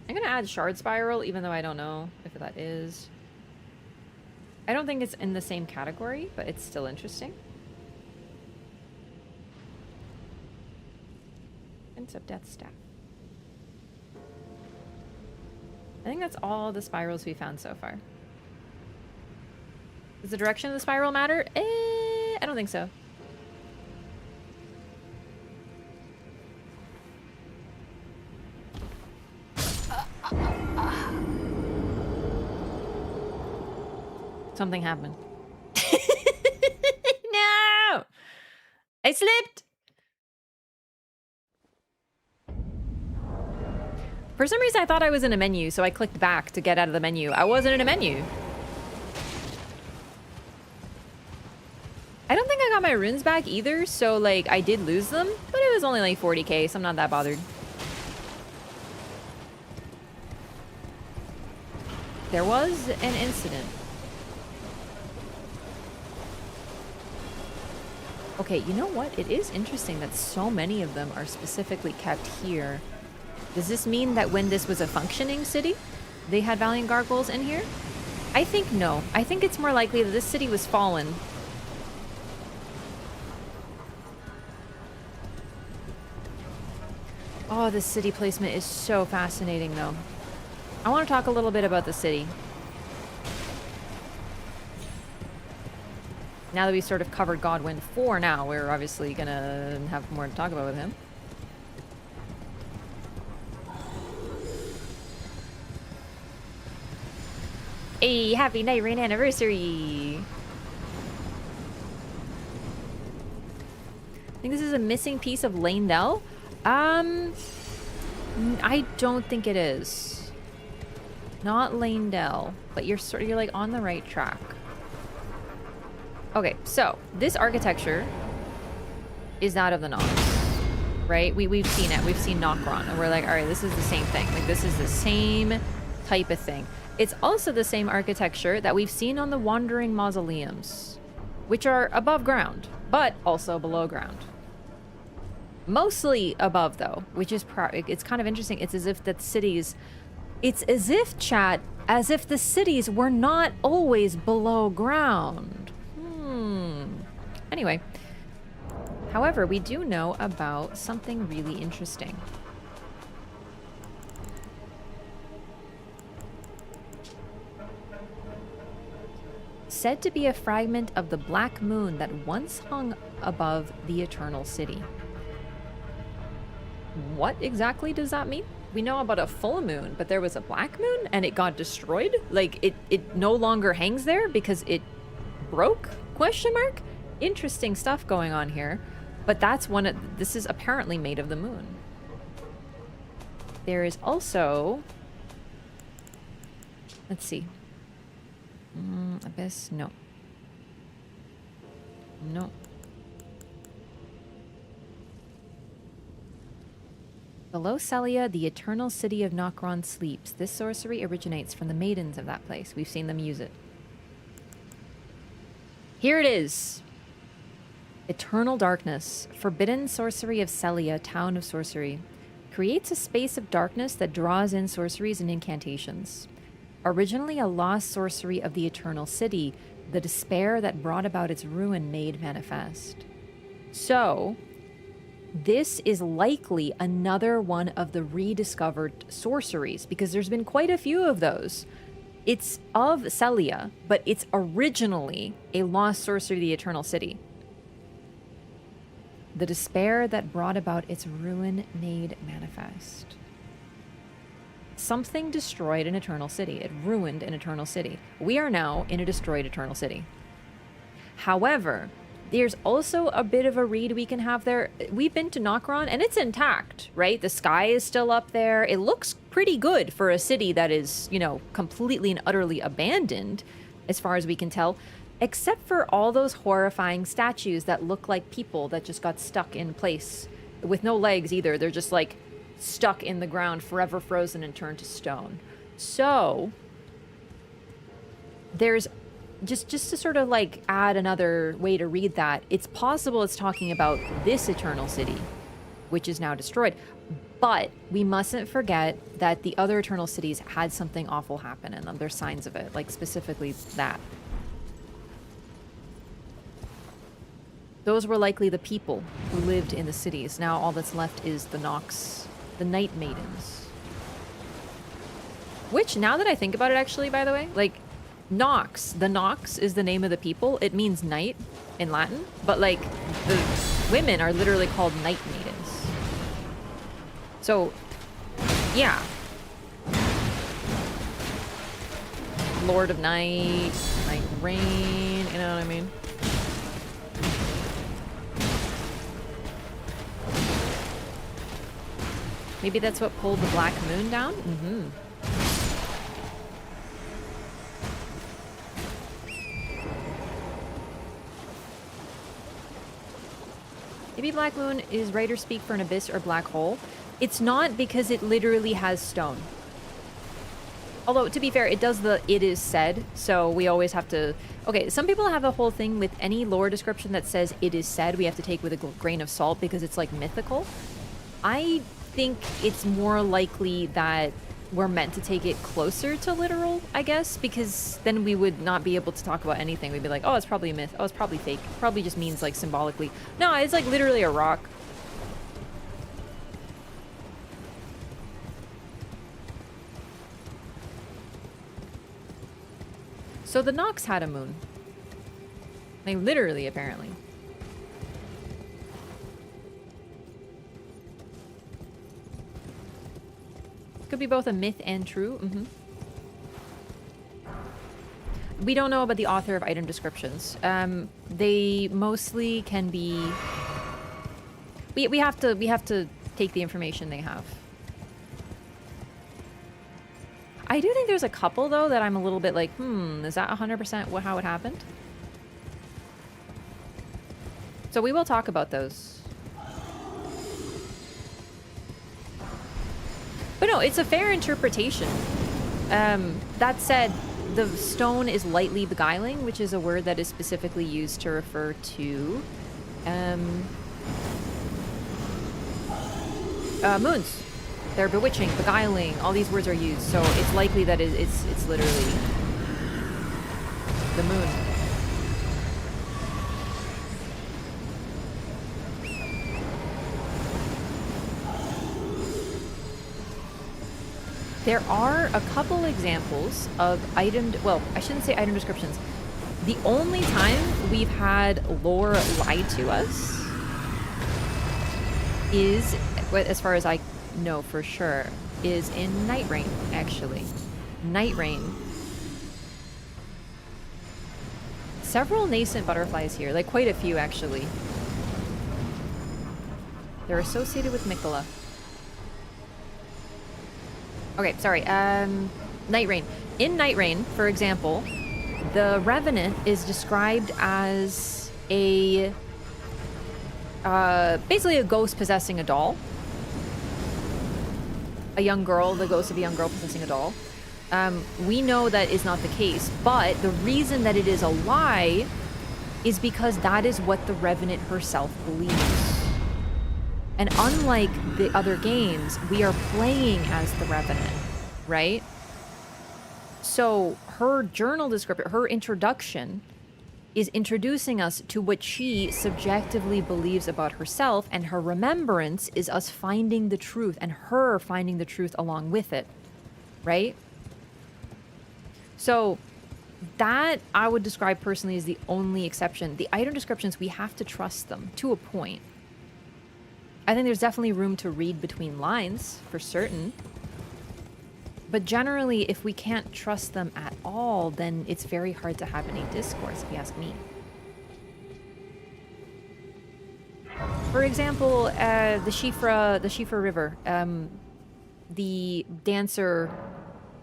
I'm gonna add shard spiral, even though I don't know if that is. I don't think it's in the same category, but it's still interesting. Prince of Death Staff. I think that's all the spirals we found so far. Does the direction of the spiral matter? I don't think so. Something happened. No! I slipped! For some reason, I thought I was in a menu, so I clicked back to get out of the menu. I wasn't in a menu. I don't think I got my runes back either, so, like, I did lose them, but it was only, like, 40k, so I'm not that bothered. There was an incident. Okay, you know what? It is interesting that so many of them are specifically kept here. Does this mean that when this was a functioning city, they had Valiant Gargoyles in here? I think no. I think it's more likely that this city was fallen. Oh, this city placement is so fascinating, though. I want to talk a little bit about the city. Now that we sort of covered Godwyn 4 now, we're obviously gonna have more to talk about with him. Hey, happy Night Rain anniversary! I think this is a missing piece of Lanedell. I don't think it is. Not Lanedell, but you're like on the right track. Okay, so this architecture is that of the Nox, right? We've seen it. We've seen Nokron, and we're like, all right, this is the same thing. Like, this is the same type of thing. It's also the same architecture that we've seen on the Wandering Mausoleums, which are above ground, but also below ground. Mostly above, though, which is it's kind of interesting. It's as if that cities... It's as if, chat, as if the cities were not always below ground. Anyway. However, we do know about something really interesting. Said to be a fragment of the black moon that once hung above the Eternal City. What exactly does that mean? We know about a full moon, but there was a black moon and it got destroyed? Like, it no longer hangs there because it broke? Question mark? Interesting stuff going on here. But that's one of... This is apparently made of the moon. There is also... Let's see. Abyss? No. No. Below Celia, the eternal city of Nokron sleeps. This sorcery originates from the maidens of that place. We've seen them use it. Here it is. Eternal darkness. Forbidden sorcery of Celia, town of sorcery. Creates a space of darkness that draws in sorceries and incantations. Originally a lost sorcery of the eternal city, the despair that brought about its ruin made manifest. So... this is likely another one of the rediscovered sorceries, because there's been quite a few of those. It's of Celia, but it's originally a lost sorcery of the Eternal City. The despair that brought about its ruin made manifest. Something destroyed an eternal city. It ruined an eternal city. We are now in a destroyed eternal city. However, there's also a bit of a read we can have there. We've been to Nokron, and it's intact, right? The sky is still up there. It looks pretty good for a city that is, you know, completely and utterly abandoned, as far as we can tell, except for all those horrifying statues that look like people that just got stuck in place, with no legs either. They're just, like, stuck in the ground, forever frozen and turned to stone. So, there's... Just to sort of like add another way to read that, it's possible it's talking about this eternal city, which is now destroyed. But we mustn't forget that the other eternal cities had something awful happen in them. There's signs of it, like specifically that. Those were likely the people who lived in the cities. Now all that's left is the Nox, the Night Maidens. Which, now that I think about it actually, by the way, like... Nox. The Nox is the name of the people. It means night in Latin, but like the women are literally called night maidens. So, yeah. Lord of Night, Night Rain, you know what I mean? Maybe that's what pulled the Black Moon down? Mm-hmm. Maybe Black Moon is writer speak for an abyss or black hole. It's not, because it literally has stone. Although, to be fair, it does the "it is said," so we always have to... Okay, some people have a whole thing with any lore description that says "it is said," we have to take with a grain of salt because it's, like, mythical. I think it's more likely that we're meant to take it closer to literal, I guess, because then we would not be able to talk about anything. We'd be like, oh, it's probably a myth. Oh, it's probably fake. Probably just means, like, symbolically. No, it's, like, literally a rock. So the Nox had a moon. Like, literally, apparently. Could be both a myth and true. Mm-hmm. We don't know about the author of item descriptions. They mostly can be... We have to take the information they have. I do think there's a couple, though, that I'm a little bit like, is that 100% how it happened? So we will talk about those. But no, it's a fair interpretation. That said, the stone is lightly beguiling, which is a word that is specifically used to refer to moons. They're bewitching, beguiling, all these words are used, so it's likely that it's literally the moon. There are a couple examples of well, I shouldn't say item descriptions. The only time we've had lore lied to us is, as far as I know for sure, is in Night Rain, actually. Night Rain. Several nascent butterflies here, like quite a few actually. They're associated with Mikola. Okay, sorry. Night Rain. In Night Rain, for example, the Revenant is described as a... basically a ghost possessing a doll. A young girl, the ghost of a young girl possessing a doll. We know that is not the case, but the reason that it is a lie is because that is what the Revenant herself believes. And unlike the other games, we are playing as the Revenant, right? So her journal description, her introduction, is introducing us to what she subjectively believes about herself, and her remembrance is us finding the truth, and her finding the truth along with it, right? So that I would describe personally as the only exception. The item descriptions, we have to trust them to a point. I think there's definitely room to read between lines, for certain. But generally, if we can't trust them at all, then it's very hard to have any discourse, if you ask me. For example, the Shifra River, the dancer,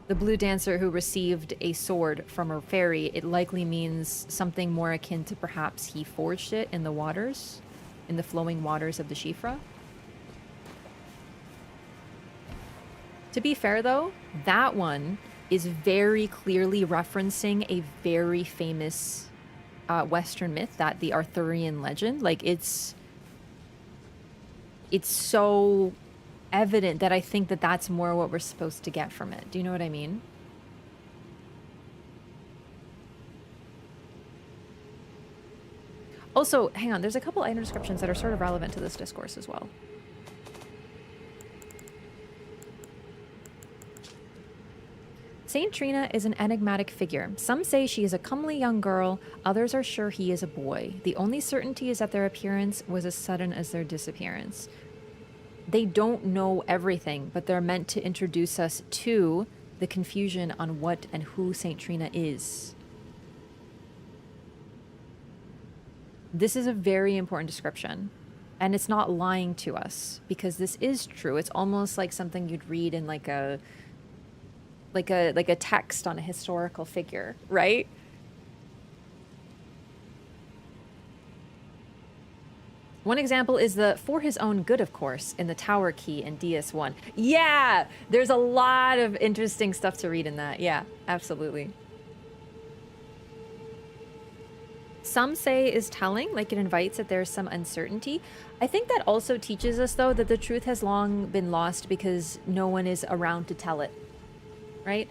the blue dancer who received a sword from a fairy, it likely means something more akin to perhaps he forged it in the waters, in the flowing waters of the Shifra. To be fair, though, that one is very clearly referencing a very famous Western myth, that the Arthurian legend. Like, it's so evident that I think that that's more what we're supposed to get from it. Do you know what I mean? Also, hang on, there's a couple item descriptions that are sort of relevant to this discourse as well. Saint Trina is an enigmatic figure. Some say she is a comely young girl, others are sure he is a boy. The only certainty is that their appearance was as sudden as their disappearance. They don't know everything, but they're meant to introduce us to the confusion on what and who Saint Trina is. This is a very important description, and it's not lying to us, because this is true. It's almost like something you'd read in like a text on a historical figure, right? One example is the "for his own good," of course, in the Tower Key in DS1. Yeah, there's a lot of interesting stuff to read in that. Yeah, absolutely. Some say is telling, like it invites that there's some uncertainty. I think that also teaches us, though, that the truth has long been lost because no one is around to tell it, right?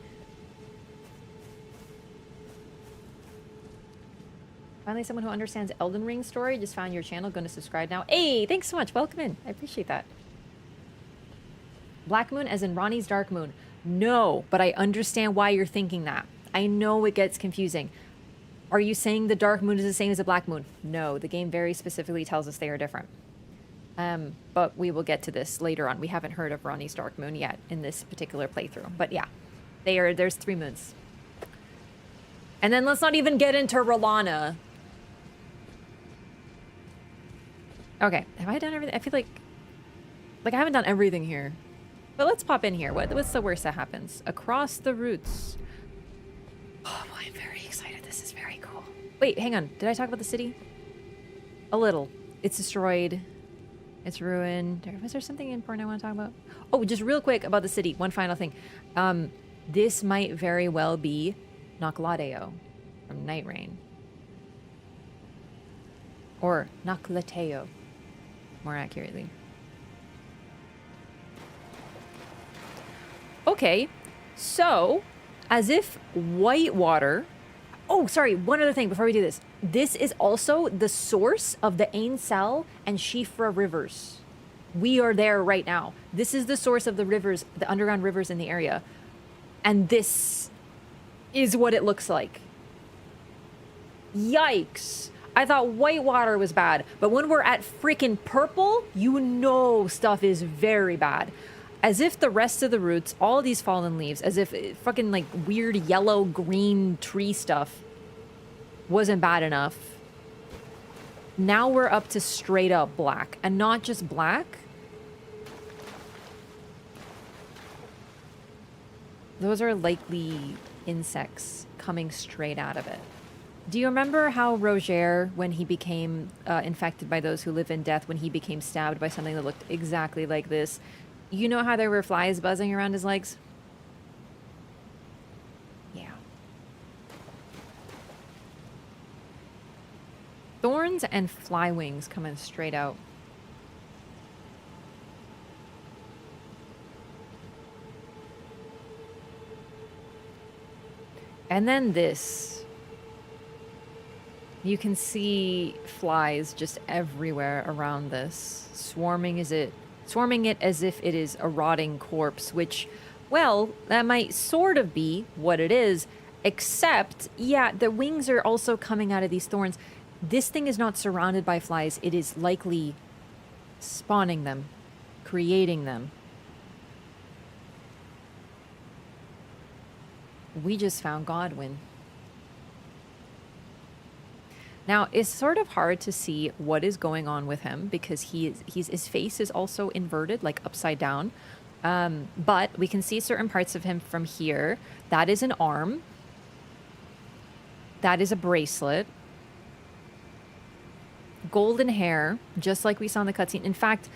Finally, someone who understands Elden Ring story. Just found your channel. Going to subscribe now. Hey, thanks so much. Welcome in. I appreciate that. Black Moon as in Ronnie's Dark Moon. No, but I understand why you're thinking that. I know it gets confusing. Are you saying the Dark Moon is the same as the Black Moon? No, the game very specifically tells us they are different. But we will get to this later on. We haven't heard of Ronnie's Dark Moon yet in this particular playthrough. But yeah, there's 3 moons. And then let's not even get into Rolana. Okay, have I done everything? I feel like I haven't done everything here. But let's pop in here. What's the worst that happens? Across the roots. Oh boy, I'm very excited. This is very cool. Wait, hang on. Did I talk about the city? A little. It's destroyed. It's ruined. Was there something important I want to talk about? Oh, just real quick about the city. One final thing. This might very well be Nocladeo from Night Rain. Or Noclateo, more accurately. Okay, so as if Whitewater... Oh, sorry, one other thing before we do this. This is also the source of the Ainsel and Shifra rivers. We are there right now. This is the source of the rivers, the underground rivers in the area. And this is what it looks like. Yikes. I thought Whitewater was bad, but when we're at freaking purple, you know stuff is very bad. As if the rest of the roots, all these fallen leaves, as if fucking like weird yellow green tree stuff wasn't bad enough. Now we're up to straight up black, and not just black. Those are likely insects coming straight out of it. Do you remember how Roger, when he became infected by those who live in death, when he became stabbed by something that looked exactly like this? You know how there were flies buzzing around his legs? Yeah. Thorns and fly wings coming straight out. And then this. You can see flies just everywhere around this, swarming it as if it is a rotting corpse, which, well, that might sort of be what it is, except, yeah, the wings are also coming out of these thorns. This thing is not surrounded by flies. It is likely spawning them, creating them. we just found Godwin. Now, it's sort of hard to see what is going on with him because his face is also inverted, like upside down. But we can see certain parts of him from here. That is an arm. That is a bracelet. Golden hair, just like we saw in the cutscene. In fact,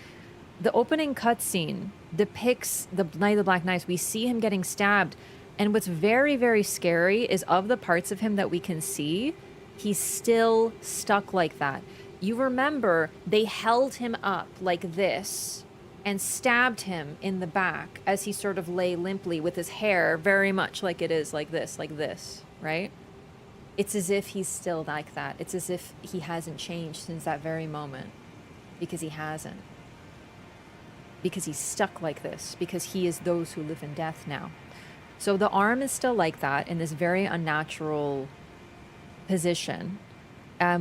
the opening cutscene depicts the Knight of the Black Knives. We see him getting stabbed. And what's very, very scary is of the parts of him that we can see, he's still stuck like that. You remember they held him up like this and stabbed him in the back as he sort of lay limply with his hair very much like it is like this, right? It's as if he's still like that. It's as if he hasn't changed since that very moment, because he hasn't. Because he's stuck like this, because he is those who live in death now. So the arm is still like that in this very unnatural position.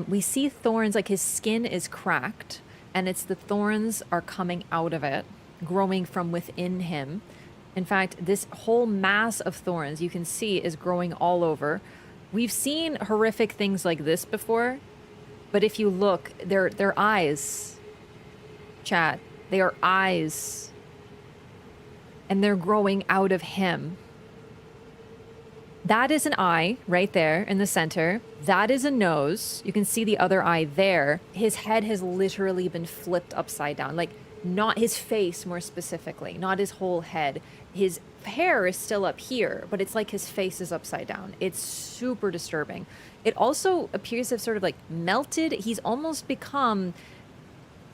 We see thorns, like his skin is cracked, and it's the thorns are coming out of it, growing from within him. In fact, this whole mass of thorns you can see is growing all over. We've seen horrific things like this before, but if you look, they're eyes, chat. They are eyes, and they're growing out of him. That is an eye right there in the center. That is a nose. You can see the other eye there. His head has literally been flipped upside down. Like, not his face more specifically, not his whole head. His hair is still up here, but it's like his face is upside down. It's super disturbing. It also appears to have sort of like melted. He's almost become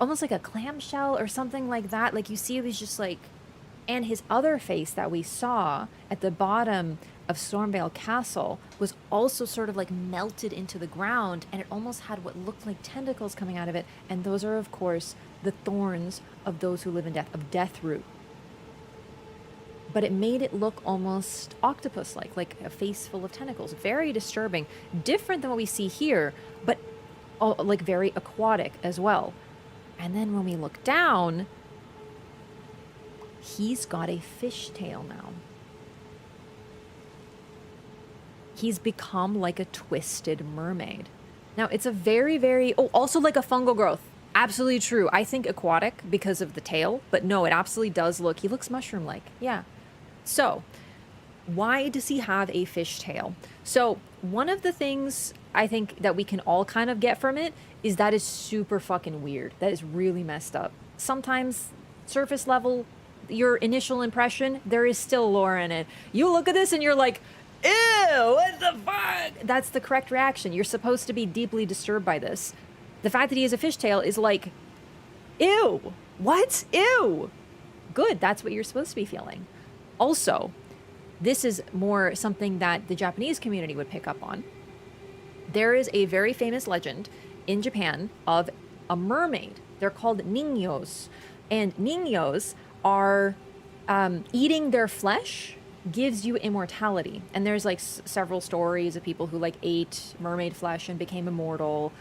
almost like a clamshell or something like that. Like you see, it was just like, and his other face that we saw at the bottom of Stormvale Castle was also sort of like melted into the ground, and it almost had what looked like tentacles coming out of it. And those are, of course, the thorns of those who live in death, of Deathroot. But it made it look almost octopus-like, like a face full of tentacles. Very disturbing. Different than what we see here, but like very aquatic as well. And then when we look down, he's got a fishtail now. He's become like a twisted mermaid. Now, it's a very, very... Oh, also like a fungal growth. Absolutely true. I think aquatic because of the tail, but no, it absolutely does look... He looks mushroom-like. Yeah. So, why does he have a fishtail? So, one of the things I think that we can all kind of get from it is that is super fucking weird. That is really messed up. Sometimes, surface level, your initial impression, there is still lore in it. You look at this and you're like... Ew, what the fuck? That's the correct reaction. You're supposed to be deeply disturbed by this. The fact that he has a fishtail is like, ew, what? Ew. Good, that's what you're supposed to be feeling. Also, this is more something that the Japanese community would pick up on. There is a very famous legend in Japan of a mermaid. They're called ningyos. And ningyos are eating their flesh gives you immortality. And there's like several stories of people who like ate mermaid flesh and became immortal,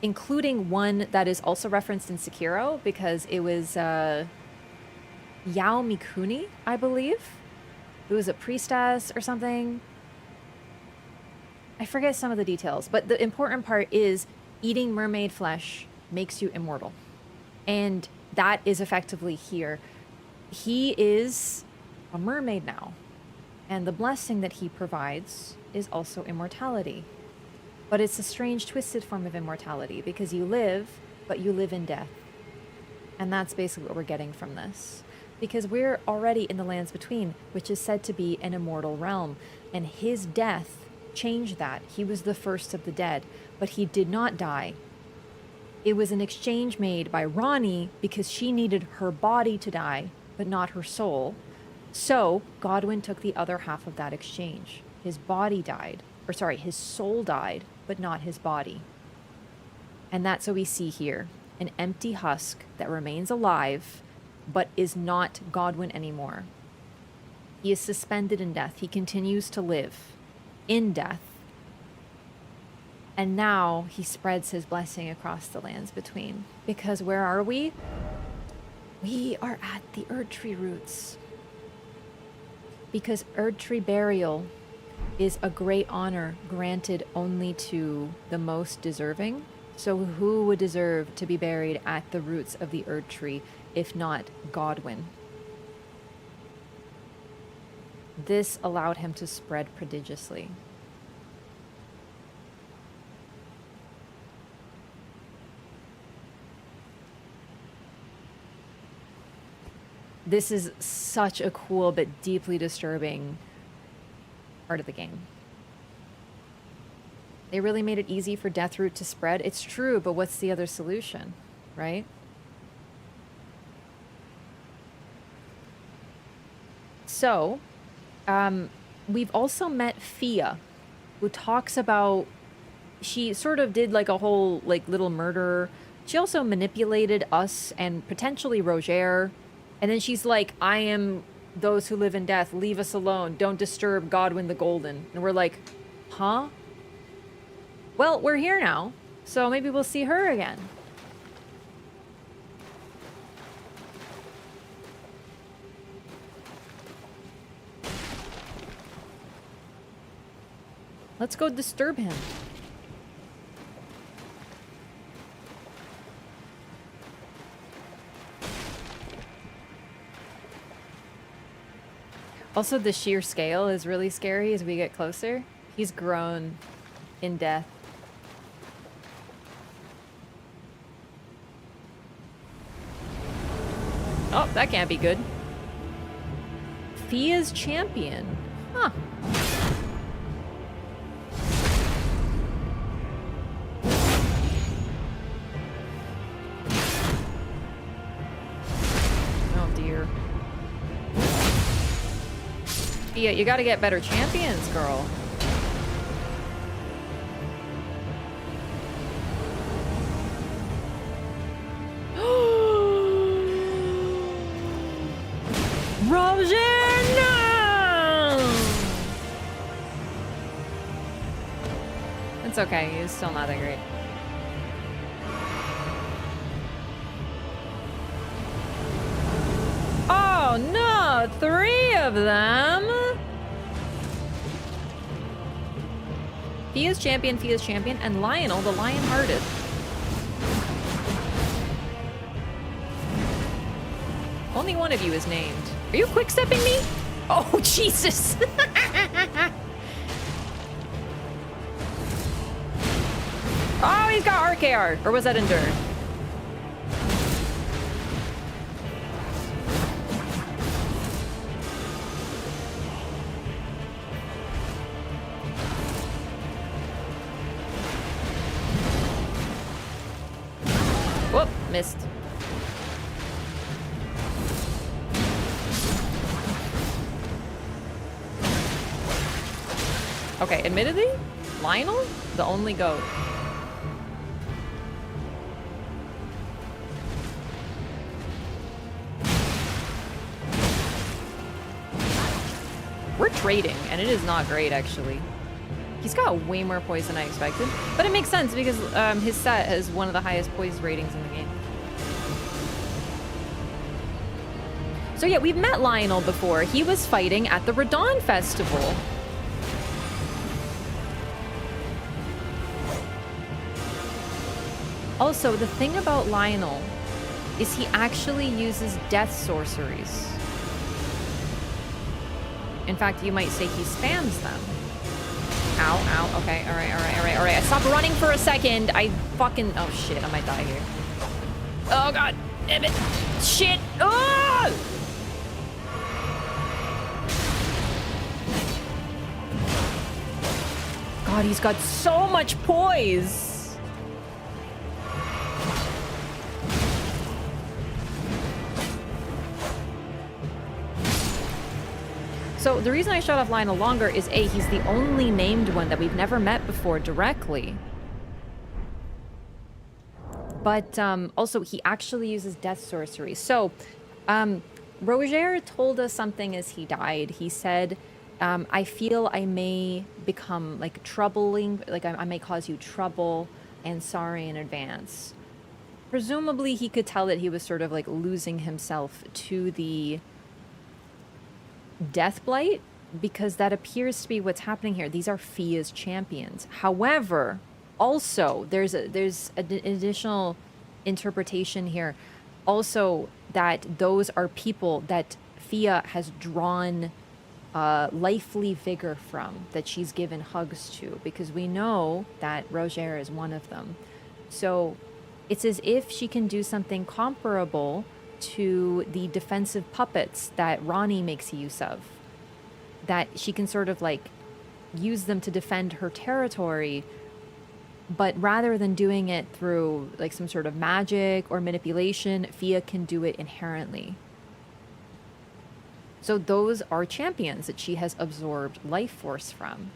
including one that is also referenced in Sekiro because it was Yao Mikuni, I believe. It was a priestess or something. I forget some of the details, but the important part is eating mermaid flesh makes you immortal. And that is effectively here. He is a mermaid now, and the blessing that he provides is also immortality. But it's a strange, twisted form of immortality because you live, but you live in death. And that's basically what we're getting from this. Because we're already in the Lands Between, which is said to be an immortal realm, and his death changed that. He was the first of the dead, but he did not die. It was an exchange made by Ronnie because she needed her body to die, but not her soul. So, Godwin took the other half of that exchange. His body died, or sorry, his soul died, but not his body. And that's what we see here. An empty husk that remains alive, but is not Godwin anymore. He is suspended in death. He continues to live in death. And now he spreads his blessing across the Lands Between. Because where are we? We are at the Erdtree roots. Because Erdtree burial is a great honor granted only to the most deserving. So who would deserve to be buried at the roots of the Erdtree if not Godwyn? This allowed him to spread prodigiously. This is such a cool but deeply disturbing part of the game. They really made it easy for Deathroot to spread. It's true, but what's the other solution, right? So, we've also met Fia, who talks about, she sort of did like a whole like little murder. She also manipulated us and potentially Roger. And then she's like, I am those who live in death. Leave us alone. Don't disturb Godwyn the Golden. And we're like, huh? Well, we're here now, so maybe we'll see her again. Let's go disturb him. Also, the sheer scale is really scary as we get closer. He's grown in death. Oh, that can't be good. Fia's champion. Huh. Oh dear. Fia, you gotta get better champions, girl. Roger, no! It's okay, he's still not that great. Oh no, 3 of them! Fia's champion, and Lionel, the Lion-Hearted. Only one of you is named. Are you quick-stepping me? Oh, Jesus! Oh, he's got RKR. Or was that Endure? Whoop, missed. Okay, admittedly, Lionel, the only goat. We're trading, and it is not great, actually. He's got way more poison than I expected. But it makes sense, because his set has one of the highest poison ratings in the game. So yeah, we've met Lionel before. He was fighting at the Radon Festival. Also, the thing about Lionel is he actually uses death sorceries. In fact, you might say he spams them. Ow, ow, okay, alright. I stopped running for a second. I fucking, oh shit, I might die here. Oh god, damn it. Shit, oh! God, he's got so much poise. So the reason I shut off Lionel longer is A, he's the only named one that we've never met before directly. But also he actually uses death sorcery. So Roger told us something as he died. He said, I feel I may become like troubling, like I may cause you trouble, and sorry in advance. Presumably he could tell that he was sort of like losing himself to the Deathblight, because that appears to be what's happening here. These are Fia's champions. However, also there's an additional interpretation here. Also, that those are people that Fia has drawn lively vigor from, that she's given hugs to, because we know that Roger is one of them. So it's as if she can do something comparable to the defensive puppets that Ronnie makes use of. That she can sort of like use them to defend her territory, but rather than doing it through like some sort of magic or manipulation, Fia can do it inherently. So those are champions that she has absorbed life force from.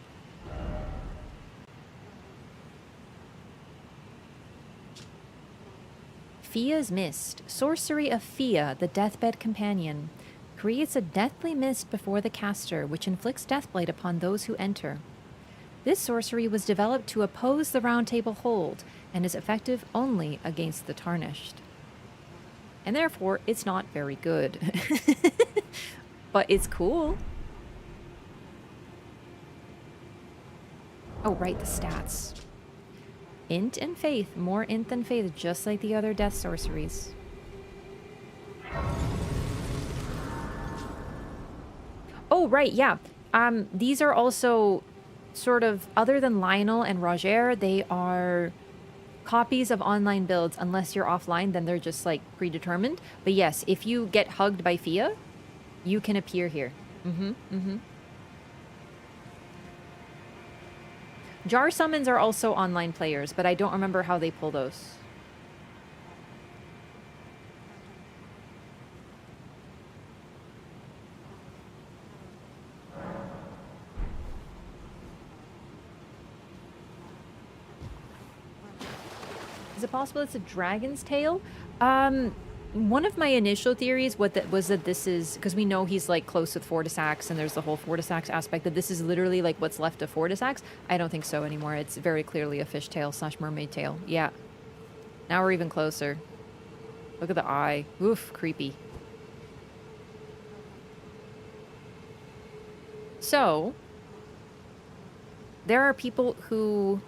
Fia's Mist. Sorcery of Fia, the Deathbed Companion. Creates a deathly mist before the caster, which inflicts deathblight upon those who enter. This sorcery was developed to oppose the Round Table Hold, and is effective only against the Tarnished. And therefore, it's not very good. But it's cool. Oh, right, the stats. Int and Faith. More Int than Faith, just like the other death sorceries. Oh, right, yeah. These are also sort of, other than Lionel and Roger, they are copies of online builds. Unless you're offline, then they're just like predetermined. But yes, if you get hugged by Fia, you can appear here. Jar summons are also online players, but I don't remember how they pull those. Is it possible it's a dragon's tail? One of my initial theories was that this is, because we know he's like close with Fortisax, and there's the whole Fortisax aspect, that this is literally like what's left of Fortisax. I don't think so anymore. It's very clearly a fishtail / mermaid tail. Yeah. Now we're even closer. Look at the eye. Oof, creepy. So, there are people who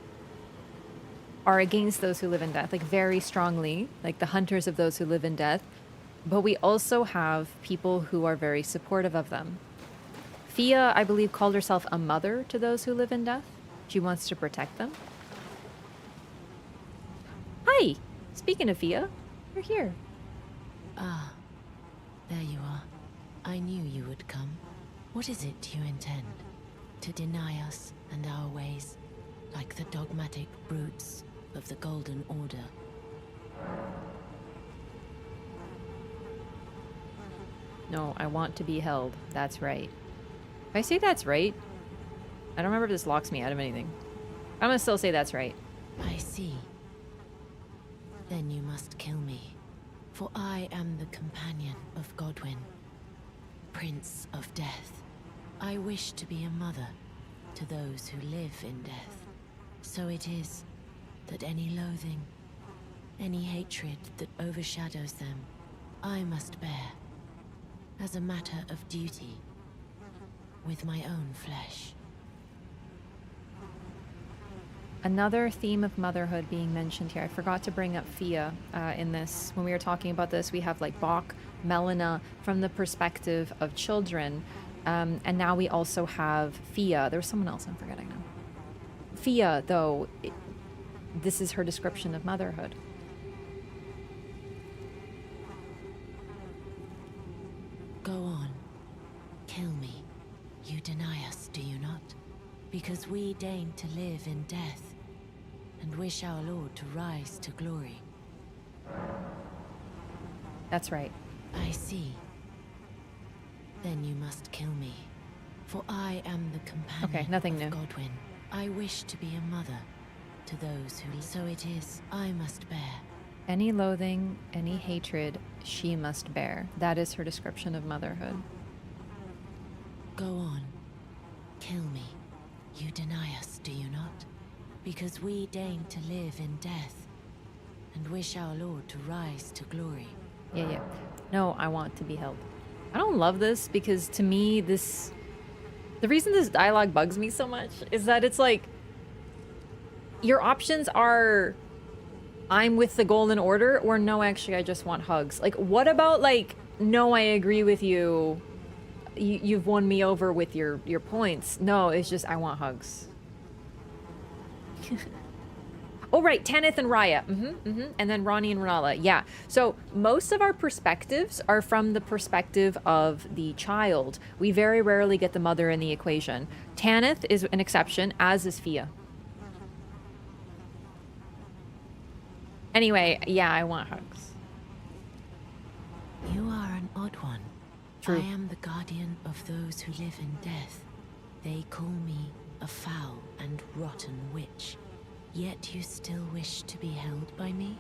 are against those who live in death, like very strongly, like the hunters of those who live in death. But we also have people who are very supportive of them. Fia, I believe, called herself a mother to those who live in death. She wants to protect them. Hi! Speaking of Fia, you're here. Ah, there you are. I knew you would come. What is it you intend? To deny us and our ways, like the dogmatic brutes of the Golden Order? No, I want to be held. That's right. If I say that's right, I don't remember if this locks me out of anything. I'm gonna still say that's right. I see. Then you must kill me, for I am the companion of Godwyn, Prince of Death. I wish to be a mother to those who live in death. So it is that any loathing, any hatred that overshadows them, I must bear, as a matter of duty, with my own flesh. Another theme of motherhood being mentioned here. I forgot to bring up Fia in this. When we were talking about this, we have like Bach, Melina from the perspective of children. And now we also have Fia. There's someone else I'm forgetting now. Fia, though, this is her description of motherhood. Go on. Kill me. You deny us, do you not? Because we deign to live in death, and wish our Lord to rise to glory. That's right. I see. Then you must kill me, for I am the companion nothing of new. Godwyn. I wish to be a mother to those who... So it is, I must bear. Any loathing, any hatred, she must bear. That is her description of motherhood. Go on. Kill me. You deny us, do you not? Because we deign to live in death, and wish our Lord to rise to glory. Yeah. No, I want to be held. I don't love this because to me, the reason this dialogue bugs me so much is that it's like, your options are, I'm with the Golden Order, or no, actually, I just want hugs. Like, what about, like, no, I agree with you. You've won me over with your points. No, it's just, I want hugs. Oh, right, Tanith and Raya. And then Ronnie and Renala. Yeah. So most of our perspectives are from the perspective of the child. We very rarely get the mother in the equation. Tanith is an exception, as is Fia. Anyway, yeah, I want hugs. You are an odd one. True. I am the guardian of those who live in death. They call me a foul and rotten witch. Yet you still wish to be held by me?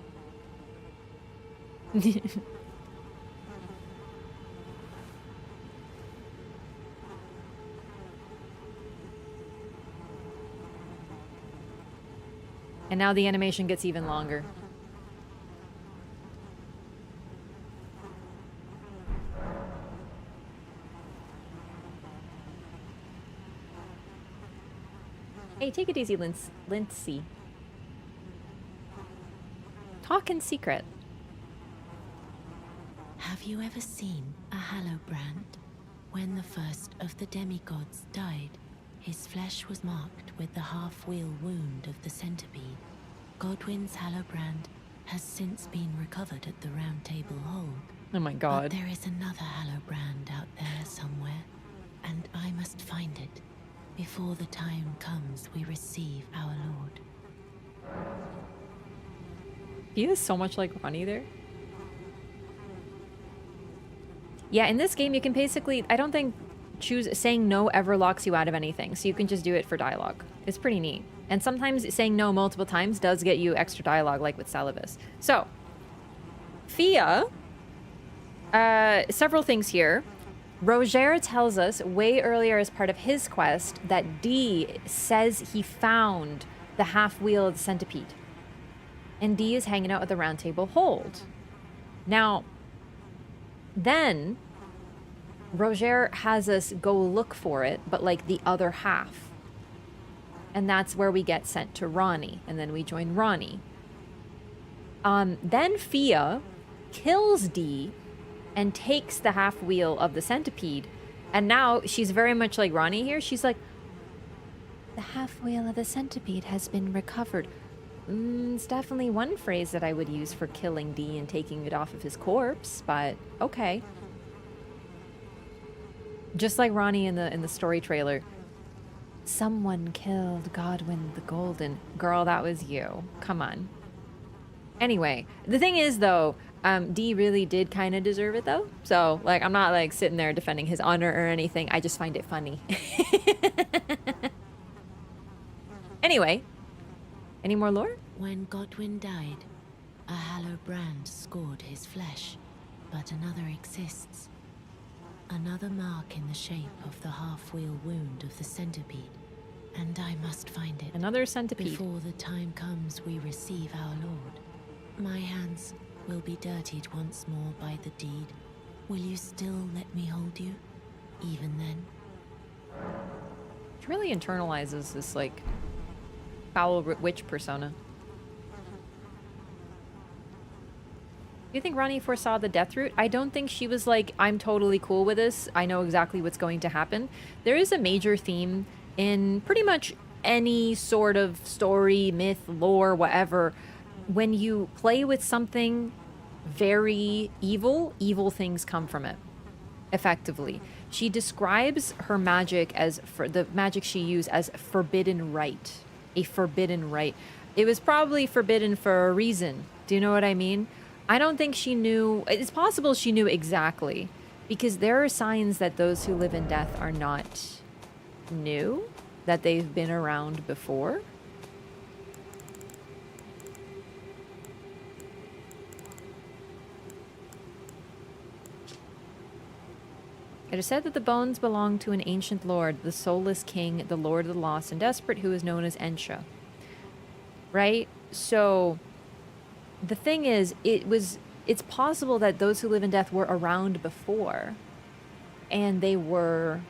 And now the animation gets even longer. Hey, take it easy, Lindsay. Talk in secret. Have you ever seen a Hallowbrand? When the first of the demigods died, his flesh was marked with the half-wheel wound of the centipede. Godwyn's Hallowbrand has since been recovered at the Round Table Hold. Oh my god. But there is another Hallowbrand out there somewhere, and I must find it before the time comes we receive our Lord. He is so much like Ronnie there. Yeah, in this game you can basically, I don't think saying no ever locks you out of anything, so you can just do it for dialogue. It's pretty neat. And sometimes saying no multiple times does get you extra dialogue, like with Salivus. So, Fia, several things here. Roger tells us way earlier as part of his quest that Dee says he found the half-wheeled centipede. And Dee is hanging out at the Round Table Hold. Now, then Roger has us go look for it, but like the other half. And that's where we get sent to Ronnie, and then we join Ronnie. Then Fia kills Dee and takes the half wheel of the centipede. And now she's very much like Ronnie here. She's like, the half wheel of the centipede has been recovered. It's definitely one phrase that I would use for killing Dee and taking it off of his corpse, but okay. Just like Ronnie in the story trailer. Someone killed Godwyn the Golden. Girl, that was you. Come on. Anyway, the thing is, though, Dee really did kind of deserve it, though. So, like, I'm not, like, sitting there defending his honor or anything. I just find it funny. Anyway, any more lore? When Godwyn died, a Hallowbrand scored his flesh, but another exists. Another mark in the shape of the half-wheel wound of the centipede, and I must find it. Another centipede. Before the time comes we receive our Lord. My hands will be dirtied once more by the deed. Will you still let me hold you, even then? It really internalizes this, like, foul witch persona. Do you think Ronnie foresaw the death route? I don't think she was like, I'm totally cool with this. I know exactly what's going to happen. There is a major theme in pretty much any sort of story, myth, lore, whatever. When you play with something very evil, evil things come from it, effectively. She describes her magic as, the magic she used as forbidden right. A forbidden right. It was probably forbidden for a reason. Do you know what I mean? I don't think she knew. It's possible she knew exactly, because there are signs that those who live in death are not new, that they've been around before. It is said that the bones belong to an ancient lord, the soulless king, the lord of the lost and desperate, who is known as Ensha. Right? So the thing is, it's possible that those who live in death were around before, and they were,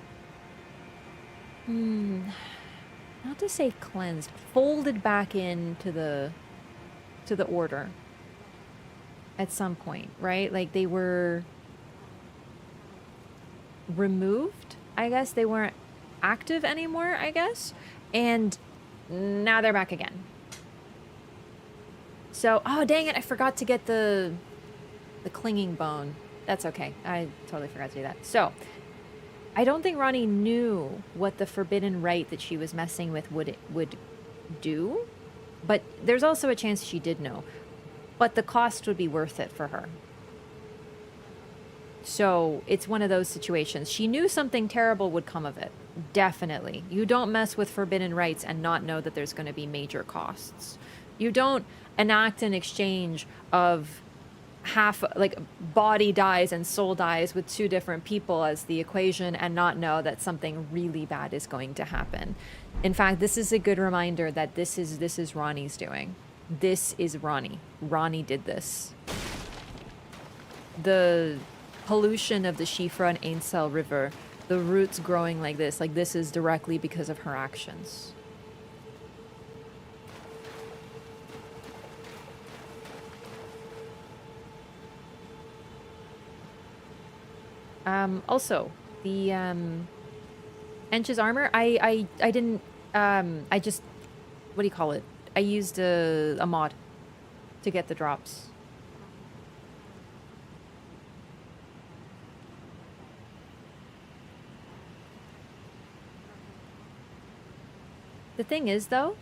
not to say cleansed, folded back into the order at some point, right? Like they were removed, I guess. They weren't active anymore, I guess. And now they're back again. So, oh dang it, I forgot to get the clinging bone. That's okay. I totally forgot to do that. So, I don't think Ronnie knew what the forbidden rite that she was messing with would do, but there's also a chance she did know. But the cost would be worth it for her. So it's one of those situations. She knew something terrible would come of it. Definitely. You don't mess with forbidden rites and not know that there's going to be major costs. You don't enact an exchange of half, like, body dies and soul dies with two different people as the equation and not know that something really bad is going to happen. In fact, this is a good reminder that this is Ronnie's doing. This is Ronnie. Ronnie did this. The pollution of the Shifra and Ainsel River, the roots growing like this is directly because of her actions. Also, the Ench's armor, I didn't, I just, what do you call it? I used a mod to get the drops. The thing is, though,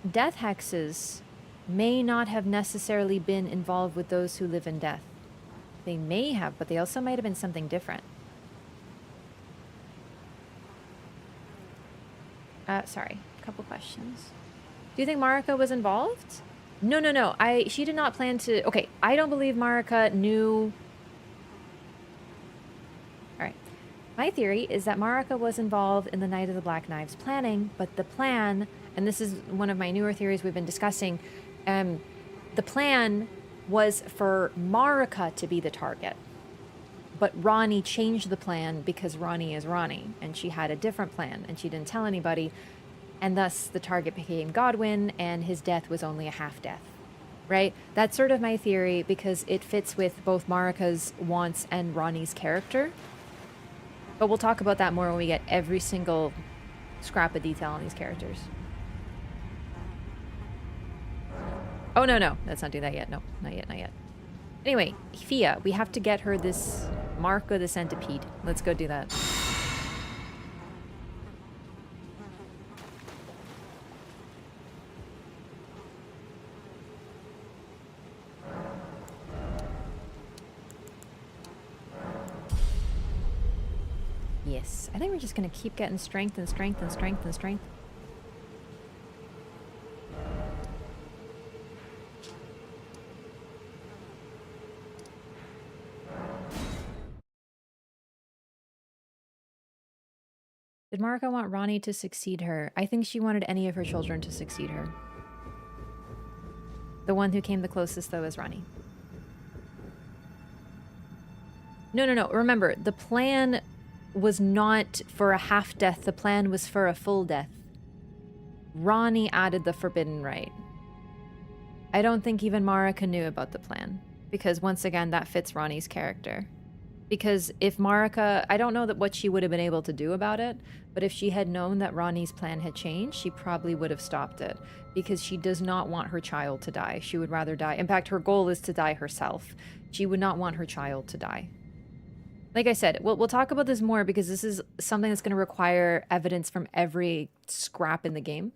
death hexes may not have necessarily been involved with those who live in death. They may have, but they also might have been something different. Sorry, a couple questions. Do you think Marika was involved? No. She did not plan to... Okay, I don't believe Marika knew... Alright. My theory is that Marika was involved in the Night of the Black Knives planning, but the plan, and this is one of my newer theories we've been discussing, the plan was for Marika to be the target. But Ronnie changed the plan because Ronnie is Ronnie, and she had a different plan, and she didn't tell anybody, and thus the target became Godwin, and his death was only a half-death, right? That's sort of my theory, because it fits with both Marika's wants and Ronnie's character. But we'll talk about that more when we get every single scrap of detail on these characters. Oh, no. Let's not do that yet. No, not yet. Anyway, Fia, we have to get her this Mark of the Centipede. Let's go do that. Yes, I think we're just gonna keep getting strength and strength and strength and strength. Did Marika want Ronnie to succeed her? I think she wanted any of her children to succeed her. The one who came the closest, though, is Ronnie. No. Remember, the plan was not for a half-death. The plan was for a full death. Ronnie added the forbidden rite. I don't think even Marika knew about the plan. Because, once again, that fits Ronnie's character. Because if Marika, I don't know what she would have been able to do about it, but if she had known that Ronnie's plan had changed, she probably would have stopped it. Because she does not want her child to die. She would rather die. In fact, her goal is to die herself. She would not want her child to die. Like I said, we'll talk about this more because this is something that's going to require evidence from every scrap in the game.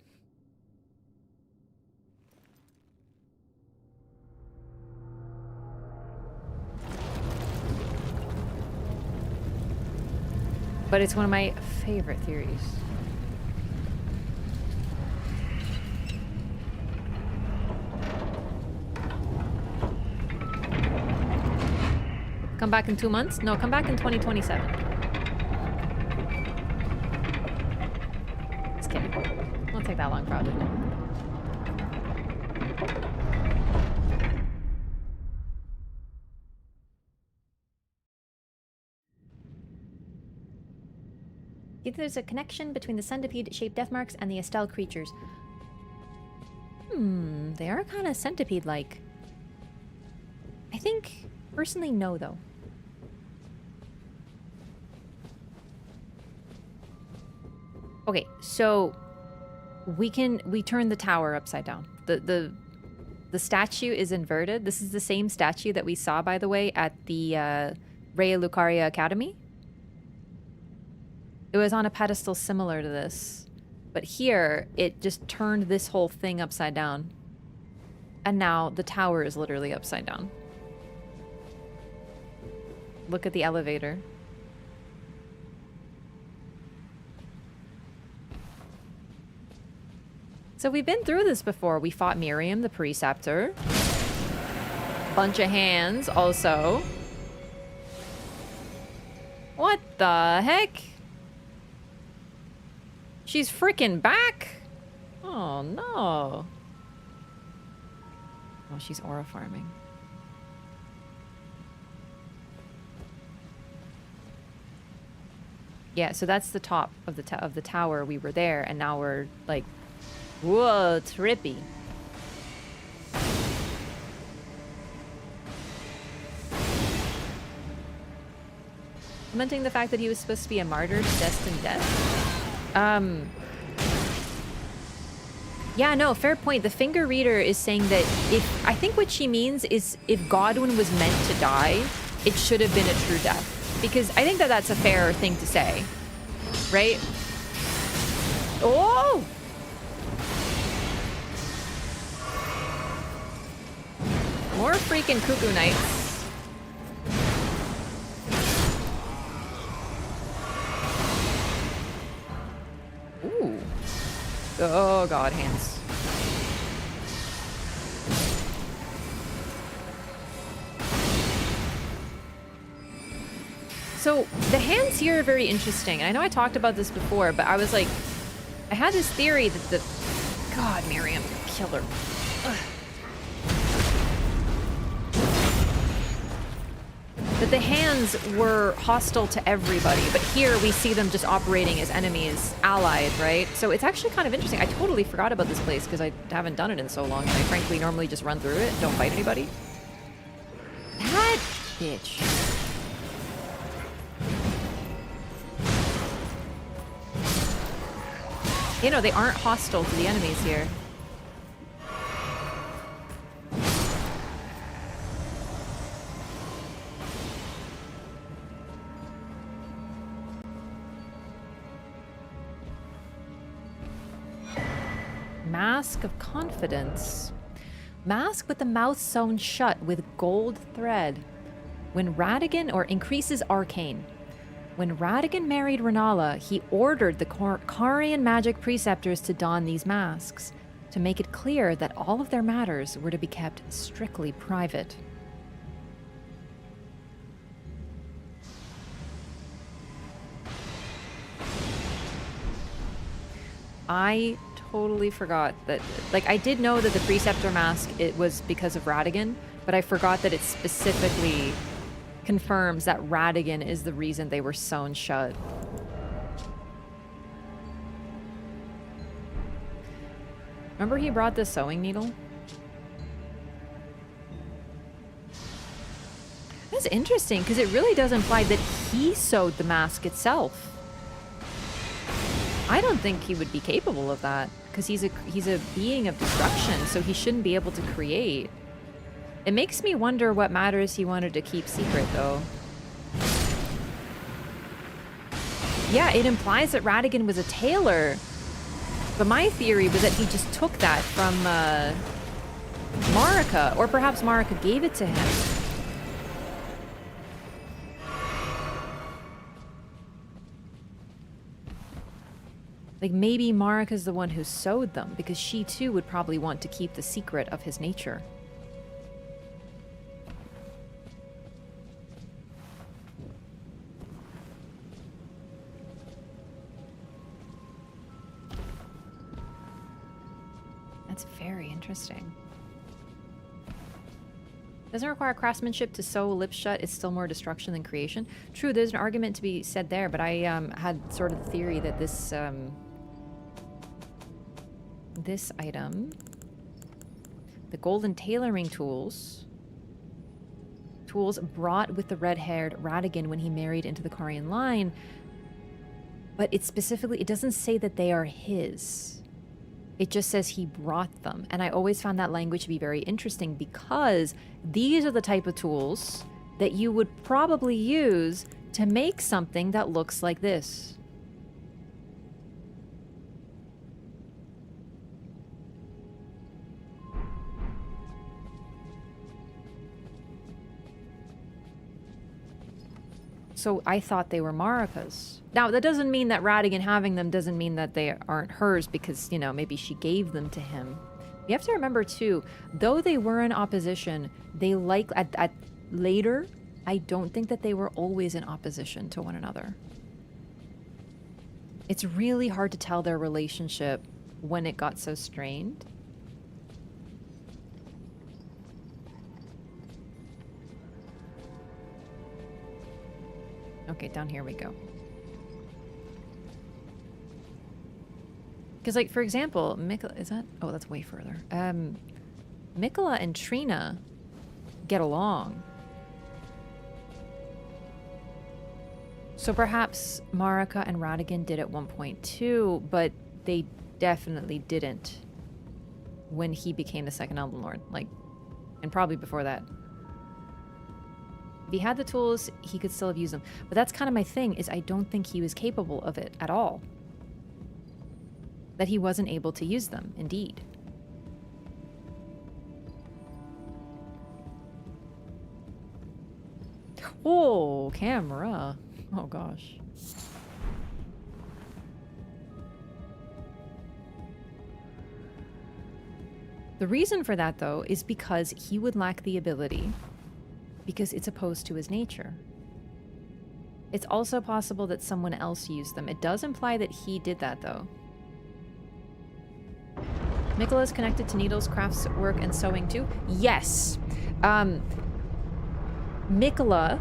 But it's one of my favorite theories. Come back in 2 months? No, come back in 2027. Just kidding. Won't take that long, probably. Do you think there's a connection between the centipede-shaped death marks and the Estelle creatures? They are kind of centipede-like. I think, personally, no, though. Okay, so we turn the tower upside down. The statue is inverted. This is the same statue that we saw, by the way, at the Raya Lucaria Academy. It was on a pedestal similar to this. But here, it just turned this whole thing upside down. And now the tower is literally upside down. Look at the elevator. So we've been through this before. We fought Miriam, the preceptor. Bunch of hands, also. What the heck? She's freaking back? Oh, no. Oh, she's aura farming. Yeah, so that's the top of the tower. We were there, and now we're like, whoa, trippy. Lamenting the fact that he was supposed to be a martyr to destined death. Yeah, no, fair point. The finger reader is saying that I think what she means is if Godwin was meant to die, it should have been a true death. Because I think that that's a fair thing to say. Right? Oh! More freaking cuckoo knights. Ooh. Oh god, hands. So the hands here are very interesting. And I know I talked about this before, but I was like, I had this theory that God, Miriam, killer. Ugh. That the hands were hostile to everybody, but here we see them just operating as enemies, allied, right? So it's actually kind of interesting. I totally forgot about this place because I haven't done it in so long, and I frankly normally just run through it and don't fight anybody. That bitch. You know, they aren't hostile to the enemies here. Mask of Confidence. Mask with the mouth sewn shut with gold thread. When Radigan, or increases arcane. When Radigan married Renala, he ordered the Karian magic preceptors to don these masks, to make it clear that all of their matters were to be kept strictly private. I totally forgot that, like, I did know that the preceptor mask, it was because of Radigan, but I forgot that it specifically confirms that Radigan is the reason they were sewn shut. Remember he brought the sewing needle? That's interesting, because it really does imply that he sewed the mask itself. I don't think he would be capable of that, because he's a being of destruction, so he shouldn't be able to create. It makes me wonder what matters he wanted to keep secret, though. Yeah, it implies that Radigan was a tailor, but my theory was that he just took that from Marika, or perhaps Marika gave it to him. Like, maybe Marika's the one who sewed them, because she too would probably want to keep the secret of his nature. That's very interesting. Doesn't require craftsmanship to sew lips shut. It's still more destruction than creation. True, there's an argument to be said there, but I had sort of the theory that this this item, the golden tailoring tools brought with the red-haired Radigan when he married into the Corian line, but it specifically, it doesn't say that they are his. It just says he brought them. And I always found that language to be very interesting because these are the type of tools that you would probably use to make something that looks like this. So I thought they were Marika's. Now, that doesn't mean that Radigan having them doesn't mean that they aren't hers because, you know, maybe she gave them to him. You have to remember, too, though they were in opposition, they at later, I don't think that they were always in opposition to one another. It's really hard to tell their relationship when it got so strained. Okay, down here we go. Because, like, for example, Mikola, is that? Oh, that's way further. Mikola and Trina get along. So perhaps Marika and Radigan did at one point too, but they definitely didn't when he became the second Elden Lord. Like, and probably before that. If he had the tools, he could still have used them. But that's kind of my thing, is I don't think he was capable of it at all. That he wasn't able to use them, indeed. Oh, camera. Oh, gosh. The reason for that, though, is because he would lack the ability, because it's opposed to his nature. It's also possible that someone else used them. It does imply that he did that, though. Mikola is connected to needles, crafts, work, and sewing, too? Yes. Mikola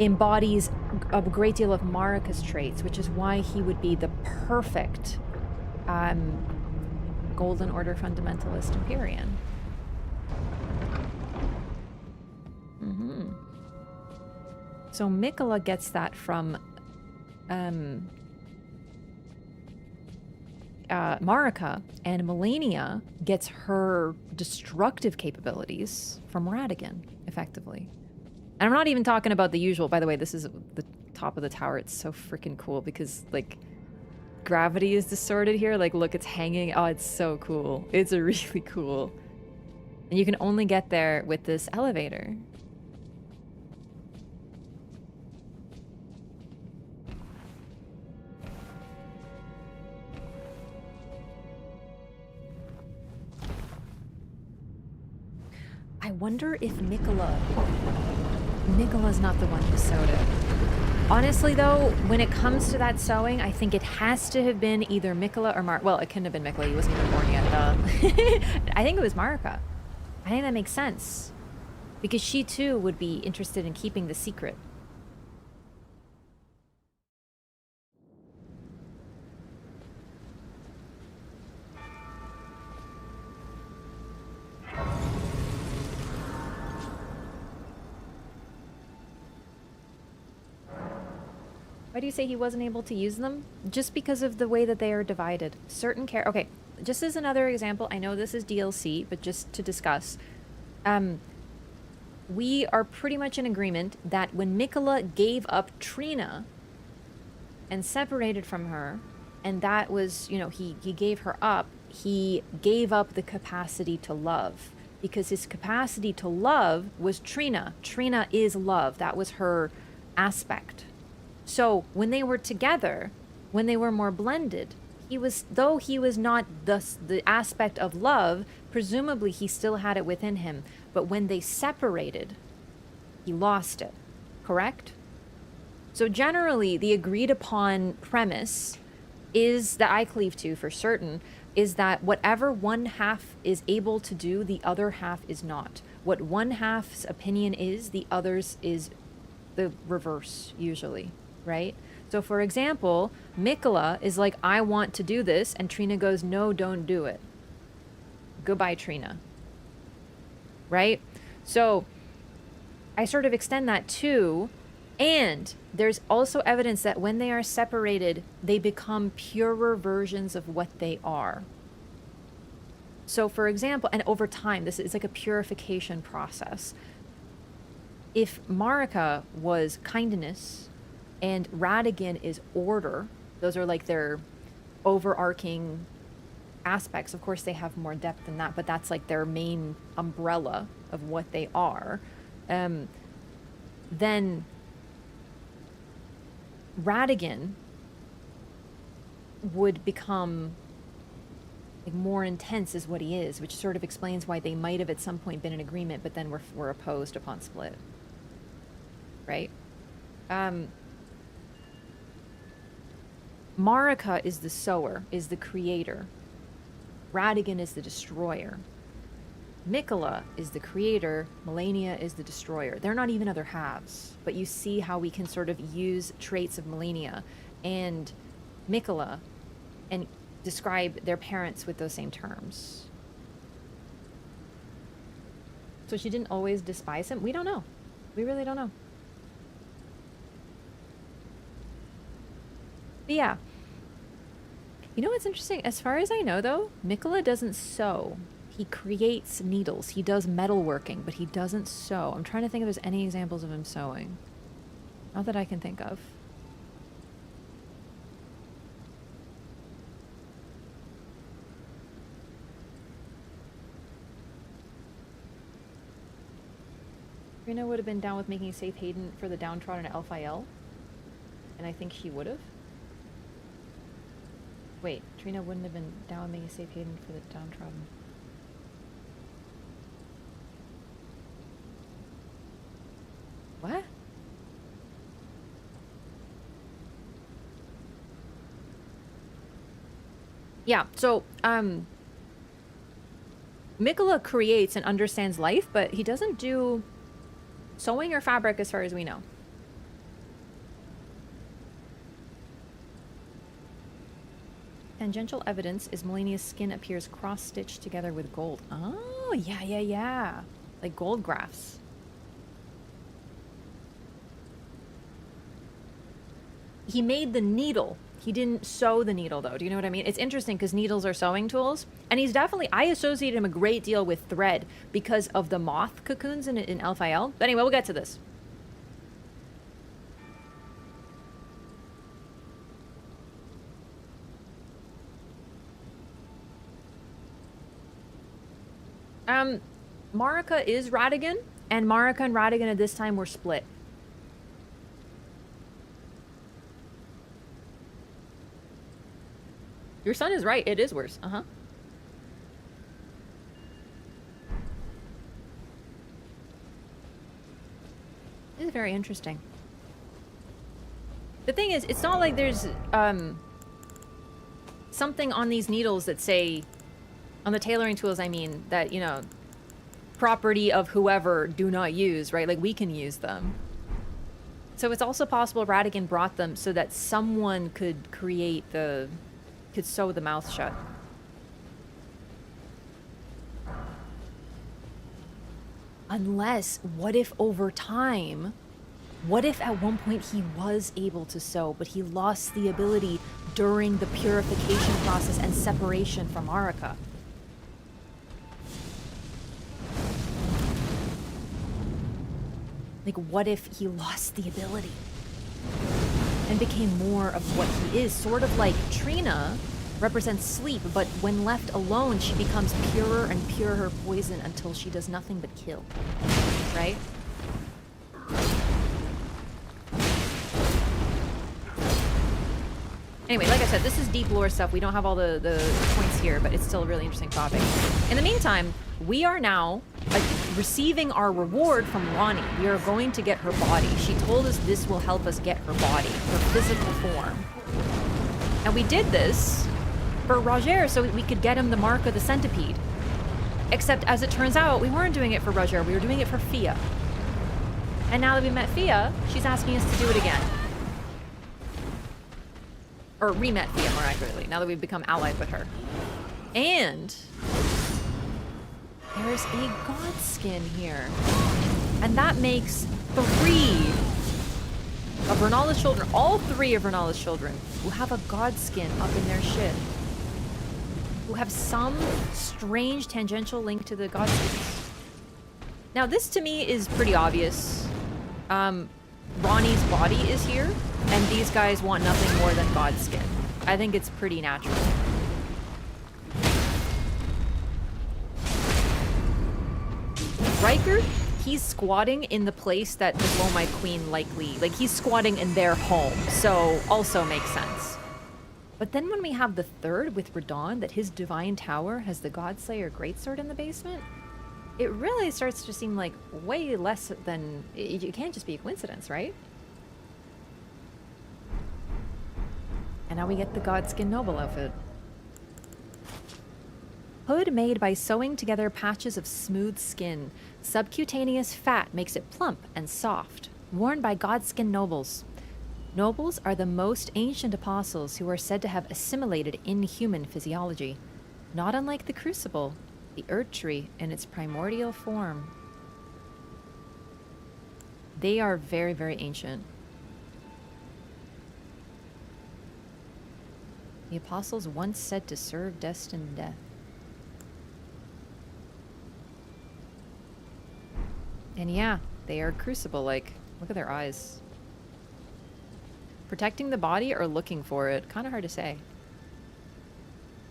embodies a great deal of Marika's traits, which is why he would be the perfect Golden Order fundamentalist Empyrean. So Mikola gets that from Marika, and Melania gets her destructive capabilities from Radigan, effectively. And I'm not even talking about the usual, by the way, this is the top of the tower. It's so freaking cool because, like, gravity is distorted here. Like, look, it's hanging. Oh, it's so cool. It's really cool. And you can only get there with this elevator. I wonder if Mikola's not the one who sewed it. Honestly, though, when it comes to that sewing, I think it has to have been either Mikola or well, it couldn't have been Mikola. He wasn't even born yet. I think it was Marika. I think that makes sense. Because she, too, would be interested in keeping the secret. Why do you say he wasn't able to use them? Just because of the way that they are divided. Certain okay, just as another example, I know this is DLC, but just to discuss. We are pretty much in agreement that when Mikola gave up Trina and separated from her, and that was, you know, he gave her up, he gave up the capacity to love. Because his capacity to love was Trina. Trina is love. That was her aspect. So when they were together, when they were more blended, though he was not the aspect of love, presumably he still had it within him. But when they separated, he lost it. Correct? So generally, the agreed upon premise is that I cleave to for certain is that whatever one half is able to do, the other half is not. what one half's opinion is, the other's is the reverse, usually, right? So for example, Mikola is like, I want to do this, and Trina goes, no, don't do it. Goodbye, Trina. Right? So I sort of extend that too, and there's also evidence that when they are separated, they become purer versions of what they are. So for example, and over time, this is like a purification process. If Marika was kindness and Radigan is order, those are like their overarching aspects. Of course, they have more depth than that, but that's like their main umbrella of what they are. Then Radigan would become like more intense is what he is, which sort of explains why they might have at some point been in agreement, but then were opposed upon split. Right? Marika is the sower, is the creator. Radigan is the destroyer. Mikola is the creator. Melania is the destroyer. They're not even other halves, but you see how we can sort of use traits of Melania and Mikola and describe their parents with those same terms. So she didn't always despise him? We don't know. We really don't know. But yeah. You know what's interesting? As far as I know, though, Mikola doesn't sew. He creates needles. He does metalworking, but he doesn't sew. I'm trying to think if there's any examples of him sewing. Not that I can think of. Trina would have been down with making a safe haven for the downtrodden at Elphael. And I think she would have. Wait, Trina wouldn't have been down with making a safe haven for the downtrodden. What? Yeah, so, Mikola creates and understands life, but he doesn't do sewing or fabric as far as we know. Tangential evidence is Melania's skin appears cross-stitched together with gold. Oh, yeah. Like gold graphs. He made the needle. He didn't sew the needle, though. Do you know what I mean? It's interesting because needles are sewing tools. And he's definitely... I associate him a great deal with thread because of the moth cocoons in Elphael. But anyway, we'll get to this. Marika is Radigan, and Marika and Radigan at this time were split. Your son is right. It is worse. Uh-huh. This is very interesting. The thing is, it's not like there's something on these needles that say, on the tailoring tools, I mean, that, you know, property of whoever do not use, right? Like, we can use them. So it's also possible Radigan brought them so that someone could create the... could sew the mouth shut. Unless, what if over time, what if at one point he was able to sew, but he lost the ability during the purification process and separation from Marika? Like, what if he lost the ability and became more of what he is? Sort of like Trina represents sleep, but when left alone, she becomes purer and purer poison until she does nothing but kill. Right? Anyway, like I said, this is deep lore stuff. We don't have all the points here, but it's still a really interesting topic. In the meantime, we are now receiving our reward from Ronnie. We are going to get her body. She told us this will help us get her body, her physical form. And we did this for Roger so we could get him the mark of the centipede. Except, as it turns out, we weren't doing it for Roger, we were doing it for Fia. And now that we met Fia, she's asking us to do it again. Or re-met Fia, more accurately, now that we've become allied with her. And there's a god skin here. And that makes 3 of Renala's children, all 3 of Renala's children, who have a god skin up in their shit. Who have some strange tangential link to the god skins. Now, this to me is pretty obvious. Ronnie's body is here, and these guys want nothing more than god skin. I think it's pretty natural. Riker, he's squatting in the place that the Blow My Queen likely... Like, he's squatting in their home, so also makes sense. But then when we have the 3rd with Radon, that his divine tower has the Godslayer greatsword in the basement, it really starts to seem like way less than... It can't just be a coincidence, right? And now we get the Godskin Noble outfit. Hood made by sewing together patches of smooth skin. Subcutaneous fat makes it plump and soft. Worn by Godskin Nobles. Nobles are the most ancient apostles who are said to have assimilated inhuman physiology. Not unlike the Crucible, the Earth Tree in its primordial form. They are very, very ancient. The apostles once said to serve destined death. And yeah, they are Crucible-like. Look at their eyes. Protecting the body or looking for it? Kind of hard to say.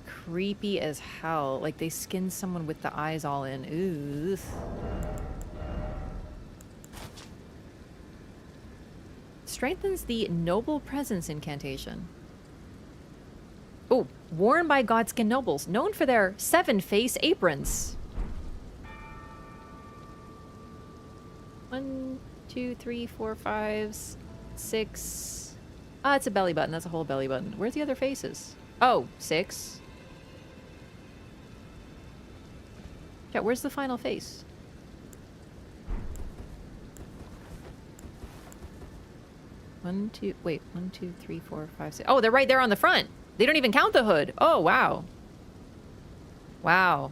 Creepy as hell. Like they skinned someone with the eyes all in. Ooh. Strengthens the Noble Presence incantation. Oh, worn by Godskin Nobles, known for their 7-face aprons. 1, 2, 3, 4, 5, 6. Ah, it's a belly button. That's a whole belly button. Where's the other faces? Oh, 6. Yeah, where's the final face? One, two, wait, 1, 2, 3, 4, 5, 6. Oh, they're right there on the front. They don't even count the hood. Oh, wow. Wow.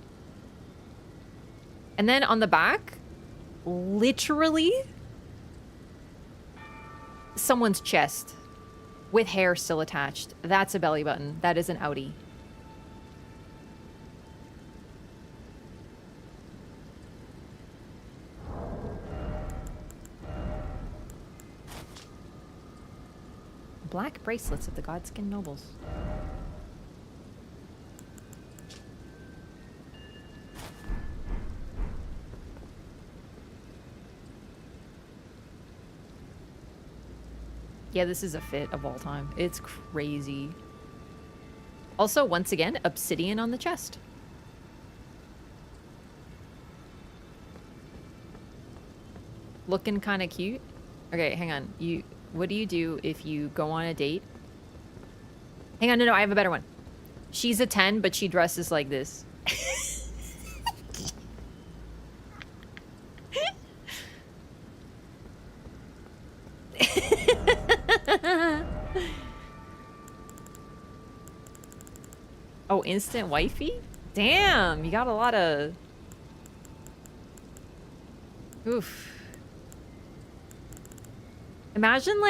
And then on the back, literally someone's chest with hair still attached. That's a belly button. That is an outie. Black bracelets of the Godskin Nobles. Yeah, this is a fit of all time. It's crazy. Also, once again, obsidian on the chest. Looking kind of cute. Okay, hang on. What do you do if you go on a date? Hang on, no, I have a better one. She's a 10, but she dresses like this. Oh, instant wifey? Damn, you got a lot of... Oof. Imagine,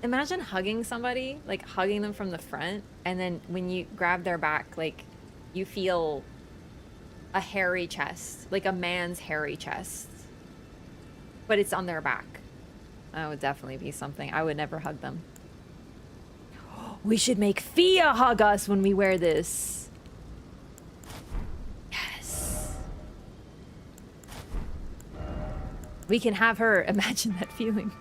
imagine hugging somebody, like, hugging them from the front, and then when you grab their back, like, you feel a hairy chest, like a man's hairy chest. But it's on their back. That would definitely be something. I would never hug them. We should make Fia hug us when we wear this. Yes. We can have her imagine that feeling.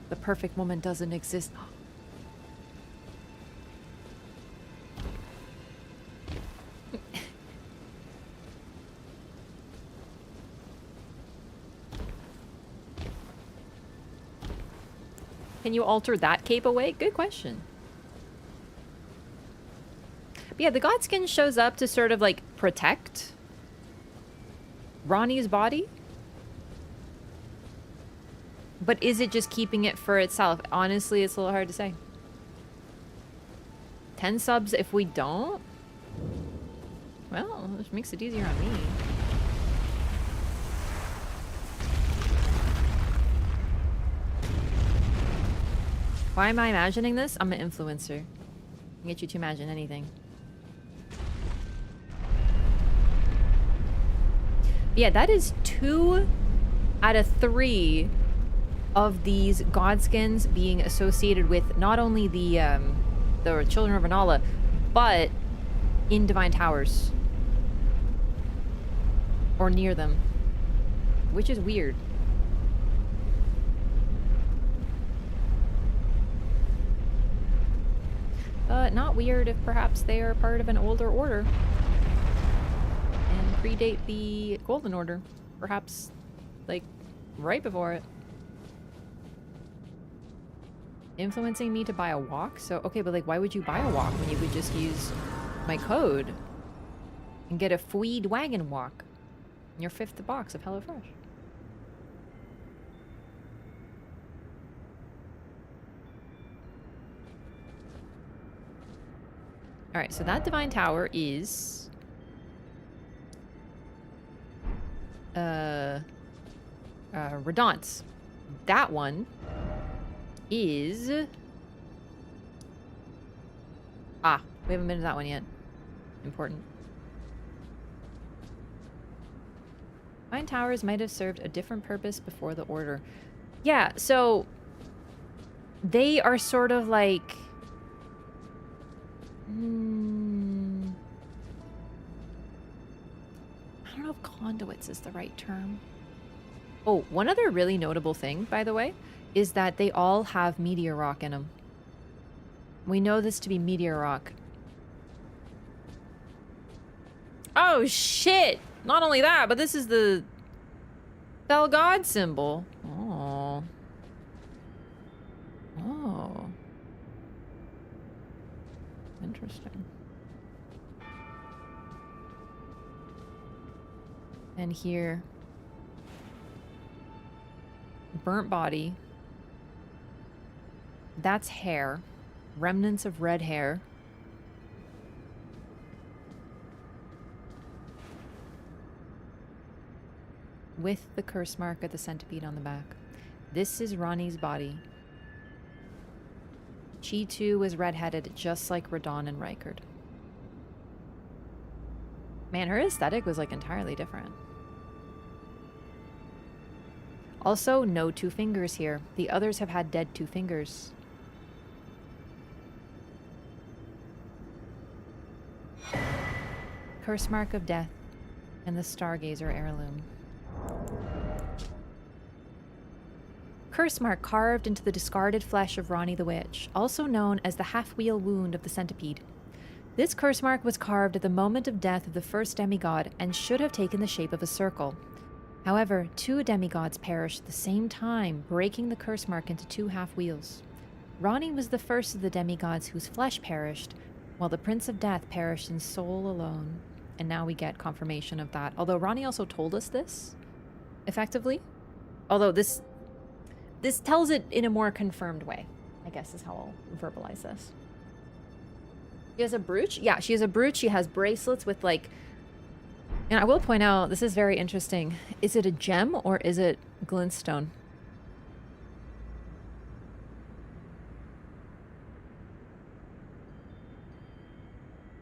The perfect woman doesn't exist. Can you alter that cape away? Good question. But yeah, the Godskin shows up to sort of like protect Ronnie's body. But is it just keeping it for itself? Honestly, it's a little hard to say. 10 subs if we don't? Well, it makes it easier on me. Why am I imagining this? I'm an influencer. I can get you to imagine anything. Yeah, that is 2 out of 3 of these Godskins being associated with not only the Children of Renala, but in Divine Towers. Or near them. Which is weird. Not weird if perhaps they are part of an older order. And predate the Golden Order. Perhaps, like, right before it. Influencing me to buy a walk? So, okay, but like, why would you buy a walk when you could just use my code and get a Fweed wagon walk in your 5th box of HelloFresh? Alright, so that Divine Tower is... Redance. That one is... Ah, we haven't been to that one yet. Important. Divine Towers might have served a different purpose before the Order. Yeah, so... They are sort of like... I don't know if conduits is the right term. Oh, one other really notable thing, by the way, is that they all have meteor rock in them. We know this to be meteor rock. Oh, shit! Not only that, but this is the Fell God symbol. Oh. Oh. Interesting. And here, burnt body. That's hair. Remnants of red hair. With the curse mark of the centipede on the back. This is Ronnie's body. She too was redheaded, just like Radon and Rykard. Man, her aesthetic was like entirely different. Also, no 2 fingers here. The others have had dead 2 fingers. Curse mark of death and the Stargazer heirloom. Curse mark carved into the discarded flesh of Ronnie the Witch, also known as the half-wheel wound of the centipede. This curse mark was carved at the moment of death of the first demigod and should have taken the shape of a circle. However, 2 demigods perished at the same time, breaking the curse mark into 2 half-wheels. Ronnie was the first of the demigods whose flesh perished, while the Prince of Death perished in soul alone. And now we get confirmation of that. Although Ronnie also told us this, effectively. Although this tells it in a more confirmed way, I guess is how I'll verbalize this. She has a brooch? Yeah, she has a brooch. She has bracelets with like... And I will point out, this is very interesting. Is it a gem or is it glintstone?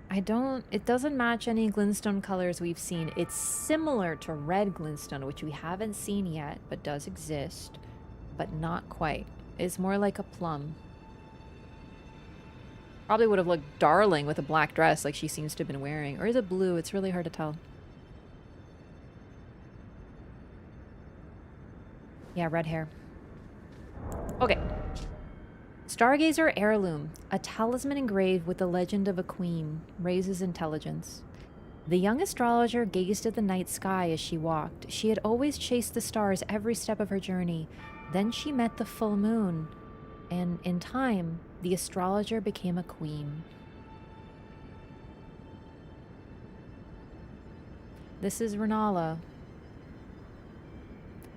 It doesn't match any glintstone colors we've seen. It's similar to red glintstone, which we haven't seen yet, but does exist. But not quite. It's more like a plum. Probably would have looked darling with a black dress like she seems to have been wearing. Or is it blue? It's really hard to tell. Yeah, red hair. Okay. Stargazer heirloom. A talisman engraved with the legend of a queen. Raises intelligence. The young astrologer gazed at the night sky as she walked. She had always chased the stars every step of her journey. Then she met the full moon. And in time, the astrologer became a queen. This is Renala.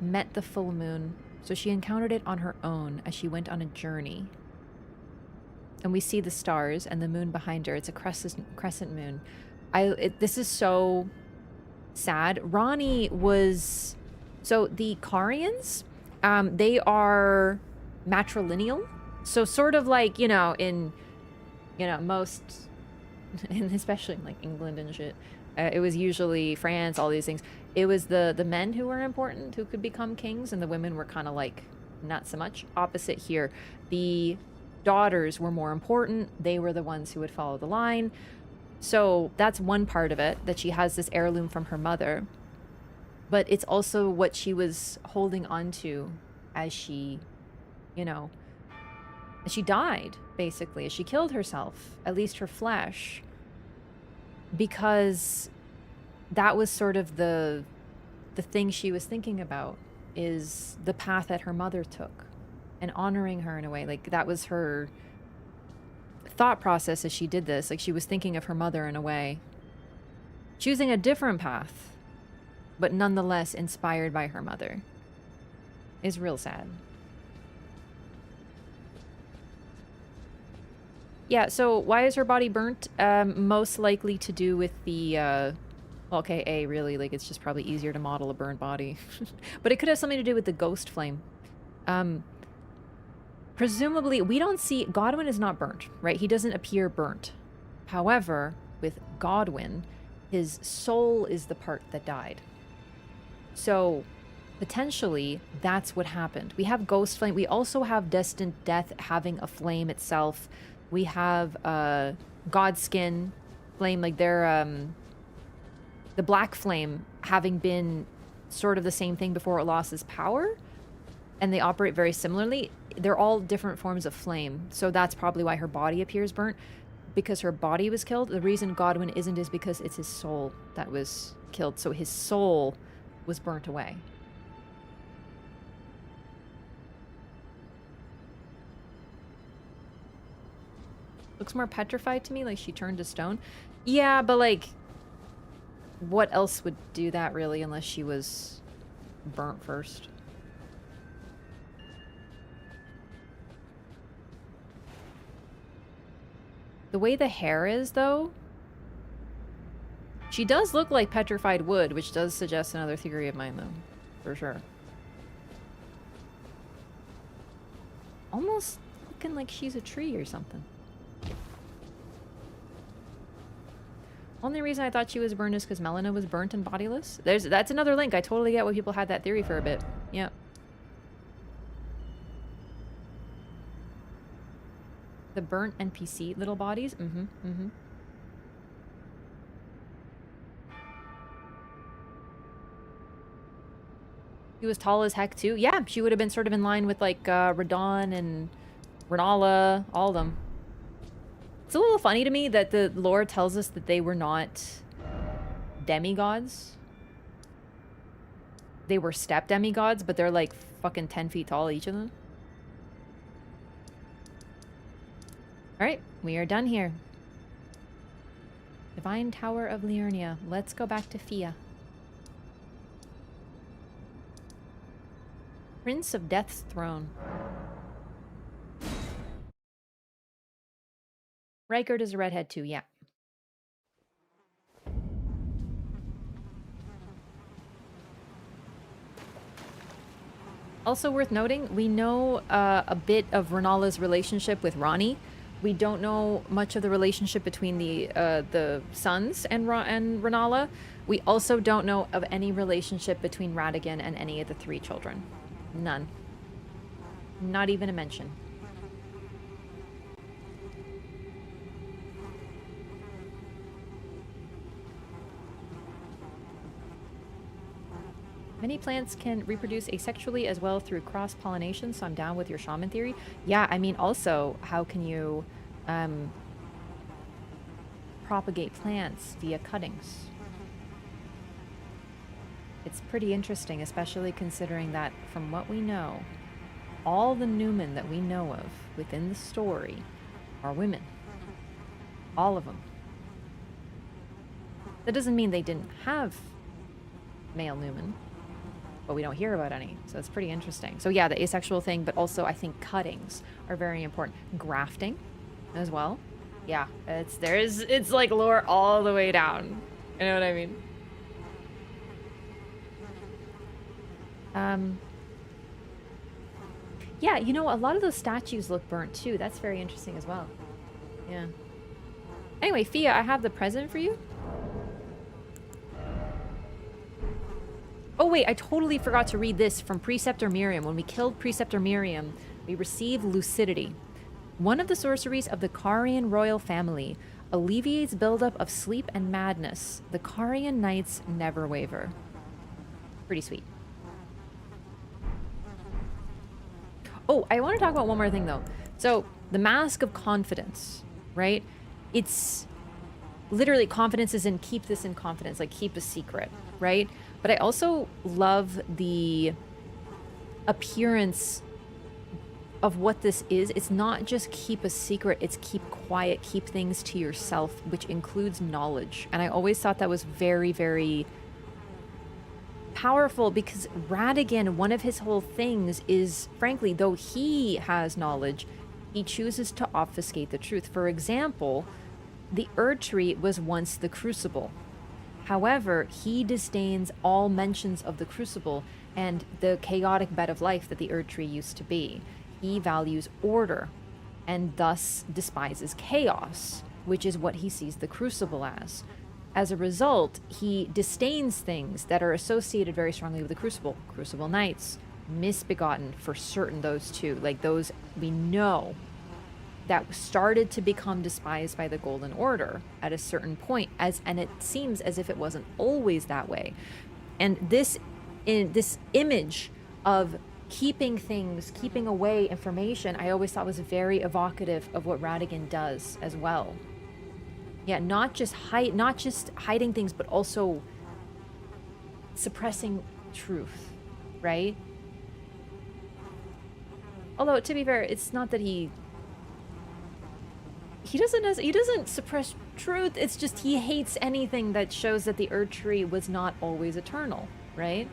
Met the full moon, so she encountered it on her own as she went on a journey. And we see the stars and the moon behind her. It's a crescent moon. This is so sad. Ronnie was... So the Carians, they are matrilineal. So sort of like, you know, in, you know, most, and especially in like England and shit, it was usually France, all these things. It was the men who were important, who could become kings, and the women were kind of like, not so much. Opposite here. The daughters were more important. They were the ones who would follow the line. So that's one part of it, that she has this heirloom from her mother. But it's also what she was holding on to as she, you know, as she died, basically, as she killed herself, at least her flesh. Because that was sort of the thing she was thinking about, is the path that her mother took. And honoring her in a way. Like, that was her thought process as she did this. Like, she was thinking of her mother in a way. Choosing a different path, but nonetheless inspired by her mother. Is real sad. Yeah, so why is her body burnt? Most likely to do with the, well, okay, really, like, it's just probably easier to model a burnt body. But it could have something to do with the ghost flame. Presumably, we don't see... Godwyn is not burnt, right? He doesn't appear burnt. However, with Godwyn, his soul is the part that died. So, potentially, that's what happened. We have ghost flame. We also have destined death having a flame itself. We have Godskin flame, like they're... the black flame having been sort of the same thing before it lost its power. And they operate very similarly. They're all different forms of flame. So that's probably why her body appears burnt. Because her body was killed. The reason Godwyn isn't is because it's his soul that was killed. So his soul was burnt away. Looks more petrified to me, like she turned to stone. Yeah, but like... what else would do that, really, unless she was burnt first? The way the hair is, though, she does look like petrified wood, which does suggest another theory of mine, though. For sure. Almost looking like she's a tree or something. Only reason I thought she was burned is because Melina was burnt and bodiless. That's another link. I totally get why people had that theory for a bit. Yep. The burnt NPC little bodies? She was tall as heck, too. Yeah, she would have been sort of in line with, like, Radon and Renala, all of them. It's a little funny to me that the lore tells us that they were not demigods. They were step demigods, but they're, like, fucking 10 feet tall, each of them. Alright, we are done here. Divine Tower of Liurnia. Let's go back to Fia. Prince of Death's Throne. Rykard is a redhead too, yeah. Also worth noting, we know a bit of Renala's relationship with Ranni. We don't know much of the relationship between the sons and Renala. We also don't know of any relationship between Radagon and any of the 3 children. None. Not even a mention. Many plants can reproduce asexually as well through cross-pollination, so I'm down with your shaman theory. Yeah, I mean, also, how can you propagate plants via cuttings? It's pretty interesting, especially considering that, from what we know, all the Newmen that we know of within the story are women. All of them. That doesn't mean they didn't have male Newmen, but we don't hear about any, so it's pretty interesting. So yeah, the asexual thing, but also I think cuttings are very important. Grafting as well. Yeah, it's like lore all the way down. You know what I mean? Yeah, you know, a lot of those statues look burnt too. That's very interesting as well. Yeah. Anyway, Fia, I have the present for you. Oh wait, I totally forgot to read this from Preceptor Miriam. When we killed Preceptor Miriam, we received lucidity. One of the sorceries of the Carian royal family alleviates buildup of sleep and madness. The Carian knights never waver. Pretty sweet. Oh, I want to talk about one more thing though. So, the Mask of Confidence, right? It's literally confidence is in keep this in confidence, like keep a secret, right? But I also love the appearance of what this is. It's not just keep a secret, it's keep quiet, keep things to yourself, which includes knowledge. And I always thought that was very, very powerful because Radigan, one of his whole things is, frankly, though he has knowledge, he chooses to obfuscate the truth. For example, the Erdtree was once the Crucible. However, he disdains all mentions of the Crucible and the chaotic bed of life that the Erdtree used to be. He values order and thus despises chaos, which is what he sees the Crucible as. As a result, he disdains things that are associated very strongly with the Crucible. Crucible Knights, Misbegotten, for certain those two. Like those we know that started to become despised by the Golden Order at a certain point, and it seems as if it wasn't always that way. And this image of keeping things, keeping away information, I always thought was very evocative of what Radigan does as well. Yeah, not just hiding things, but also suppressing truth, right? Although to be fair, it's not that he doesn't suppress truth. It's just he hates anything that shows that the Erdtree was not always eternal, right?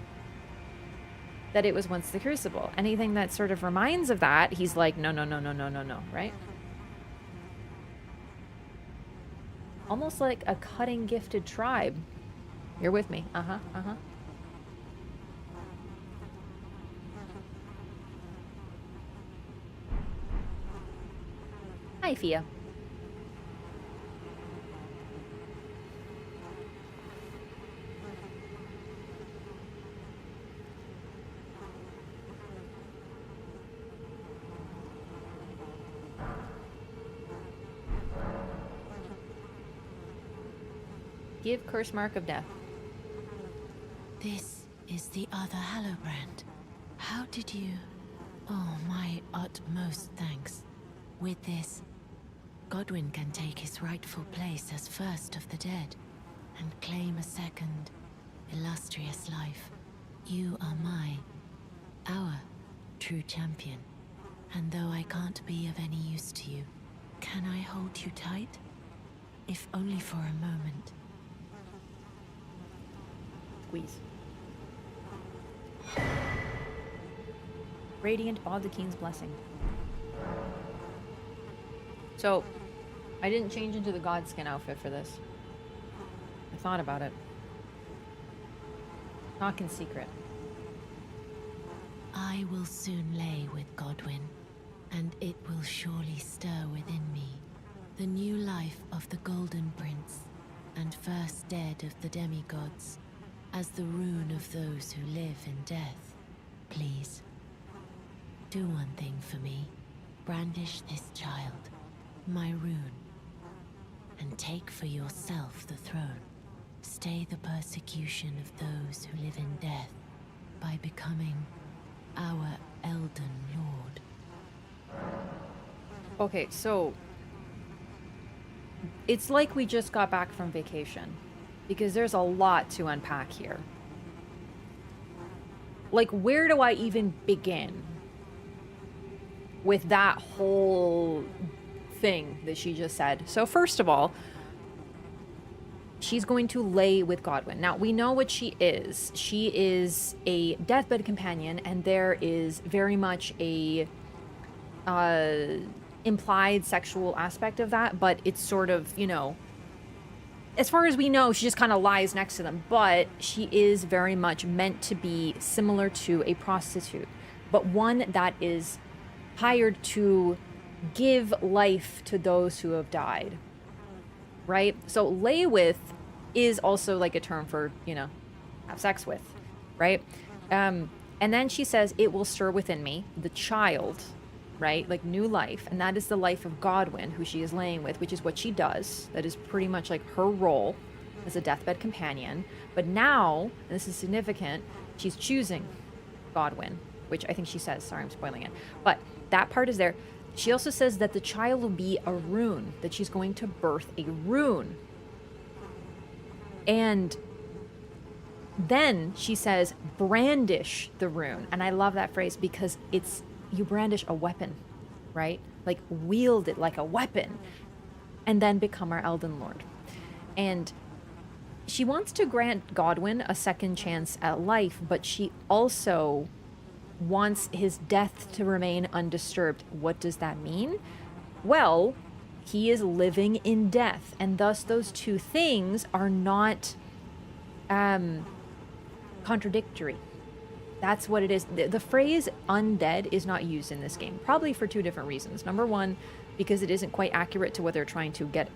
That it was once the Crucible. Anything that sort of reminds of that, he's like, no, no, no, no, no, no, no, right? Almost like a cutting gifted tribe. You're with me. Uh-huh, uh-huh. Hi, Fia. Give curse mark of death. This is the other Hallowbrand. How did you... Oh, my utmost thanks. With this, Godwyn can take his rightful place as first of the dead, and claim a second, illustrious life. You are our true champion. And though I can't be of any use to you, can I hold you tight? If only for a moment. Squeeze. Radiant Baldachin's blessing. So, I didn't change into the Godskin outfit for this. I thought about it. Talk in secret. I will soon lay with Godwyn, and it will surely stir within me the new life of the Golden Prince, and first dead of the demigods, as the rune of those who live in death. Please, do one thing for me. Brandish this child, my rune, and take for yourself the throne. Stay the persecution of those who live in death by becoming our Elden Lord. Okay, so it's like we just got back from vacation, because there's a lot to unpack here. Like, where do I even begin? with that whole thing that she just said. So first of all, she's going to lay with Godwyn. Now, we know what she is. She is a deathbed companion, and there is very much a implied sexual aspect of that, but it's sort of, you know, as far as we know, she just kind of lies next to them, but she is very much meant to be similar to a prostitute, but one that is hired to give life to those who have died, right? So lay with is also like a term for, you know, have sex with, right? And then she says, it will stir within me, the child, right? Like new life. And that is the life of Godwyn, who she is laying with, which is what she does. That is pretty much like her role as a deathbed companion. But now, and this is significant, she's choosing Godwyn, which I think she says, sorry, I'm spoiling it. But that part is there. She also says that the child will be a rune, that she's going to birth a rune. And then she says, brandish the rune. And I love that phrase because it's, you brandish a weapon, right? Like wield it like a weapon and then become our Elden Lord. And she wants to grant Godwyn a second chance at life, but she also wants his death to remain undisturbed. What does that mean? Well, he is living in death, and thus those two things are not contradictory. That's what it is. The phrase undead is not used in this game, probably for two different reasons. Number one, because it isn't quite accurate to what they're trying to get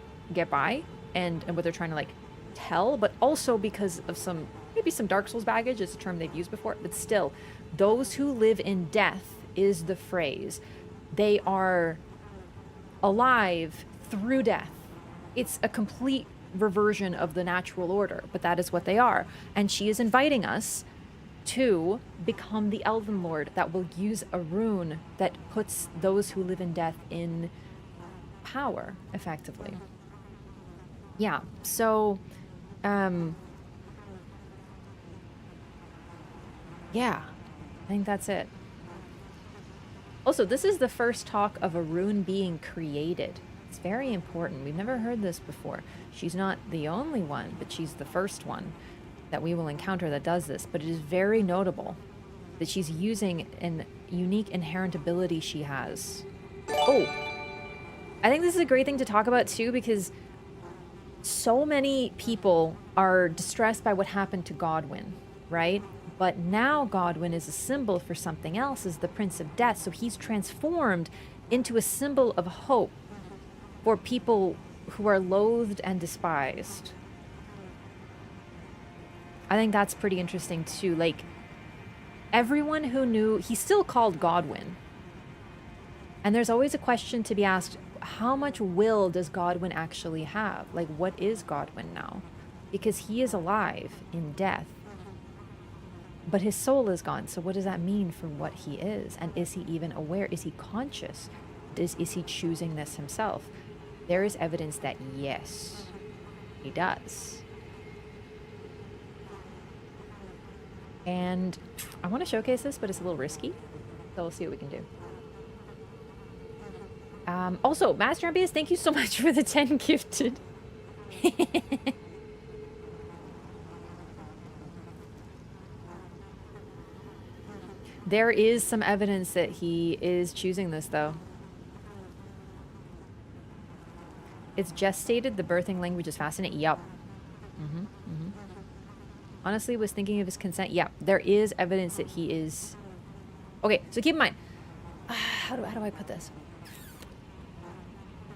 by and what they're trying to like tell, but also because of maybe some Dark Souls baggage. It's a term they've used before, but still, those who live in death is the phrase. They are alive through death. It's a complete reversion of the natural order, but that is what they are. And she is inviting us to become the Elden Lord that will use a rune that puts those who live in death in power, effectively. Yeah, so, yeah, I think that's it. Also, this is the first talk of a rune being created. It's very important. We've never heard this before. She's not the only one, but she's the first one that we will encounter that does this. But it is very notable that she's using an unique inherent ability she has. Oh, I think this is a great thing to talk about too, because so many people are distressed by what happened to Godwyn, right? But now Godwyn is a symbol for something else, as the Prince of Death. So he's transformed into a symbol of hope for people who are loathed and despised. I think that's pretty interesting too. Like, everyone who knew, he's still called Godwyn. And there's always a question to be asked, how much will does Godwyn actually have? Like, what is Godwyn now? Because he is alive in death. But his soul is gone. So what does that mean for what he is? And is he even aware? Is he conscious? Is he choosing this himself? There is evidence that yes, he does. And I want to showcase this, but it's a little risky. So we'll see what we can do. Also, Master Ambius, thank you so much for the 10 gifted. There is some evidence that he is choosing this, though. It's just stated the birthing language is fascinating. Yup. Honestly, was thinking of his consent. Yeah, there is evidence that he is... Okay, so keep in mind. How do I put this?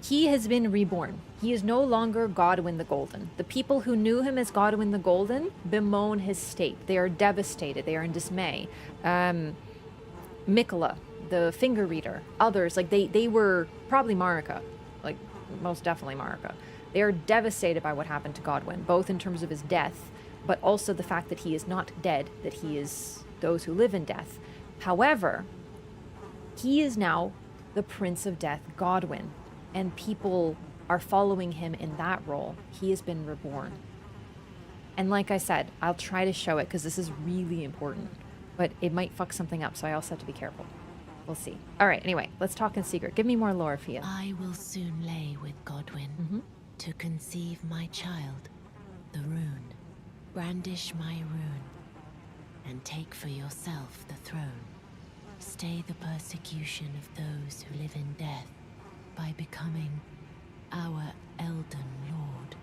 He has been reborn. He is no longer Godwyn the Golden. The people who knew him as Godwyn the Golden bemoan his state. They are devastated. They are in dismay. Mikola, the finger reader, others, like they were probably Marika. Like, most definitely Marika. They are devastated by what happened to Godwyn, both in terms of his death, but also the fact that he is not dead, that he is those who live in death. However, he is now the Prince of Death, Godwyn, and people are following him in that role. He has been reborn. And like I said, I'll try to show it because this is really important, but it might fuck something up, so I also have to be careful. We'll see. All right, anyway, let's talk in secret. Give me more lore, Fia. I will soon lay with Godwin to conceive my child, the rune. Brandish my rune and take for yourself the throne. Stay the persecution of those who live in death by becoming our Elden Lord.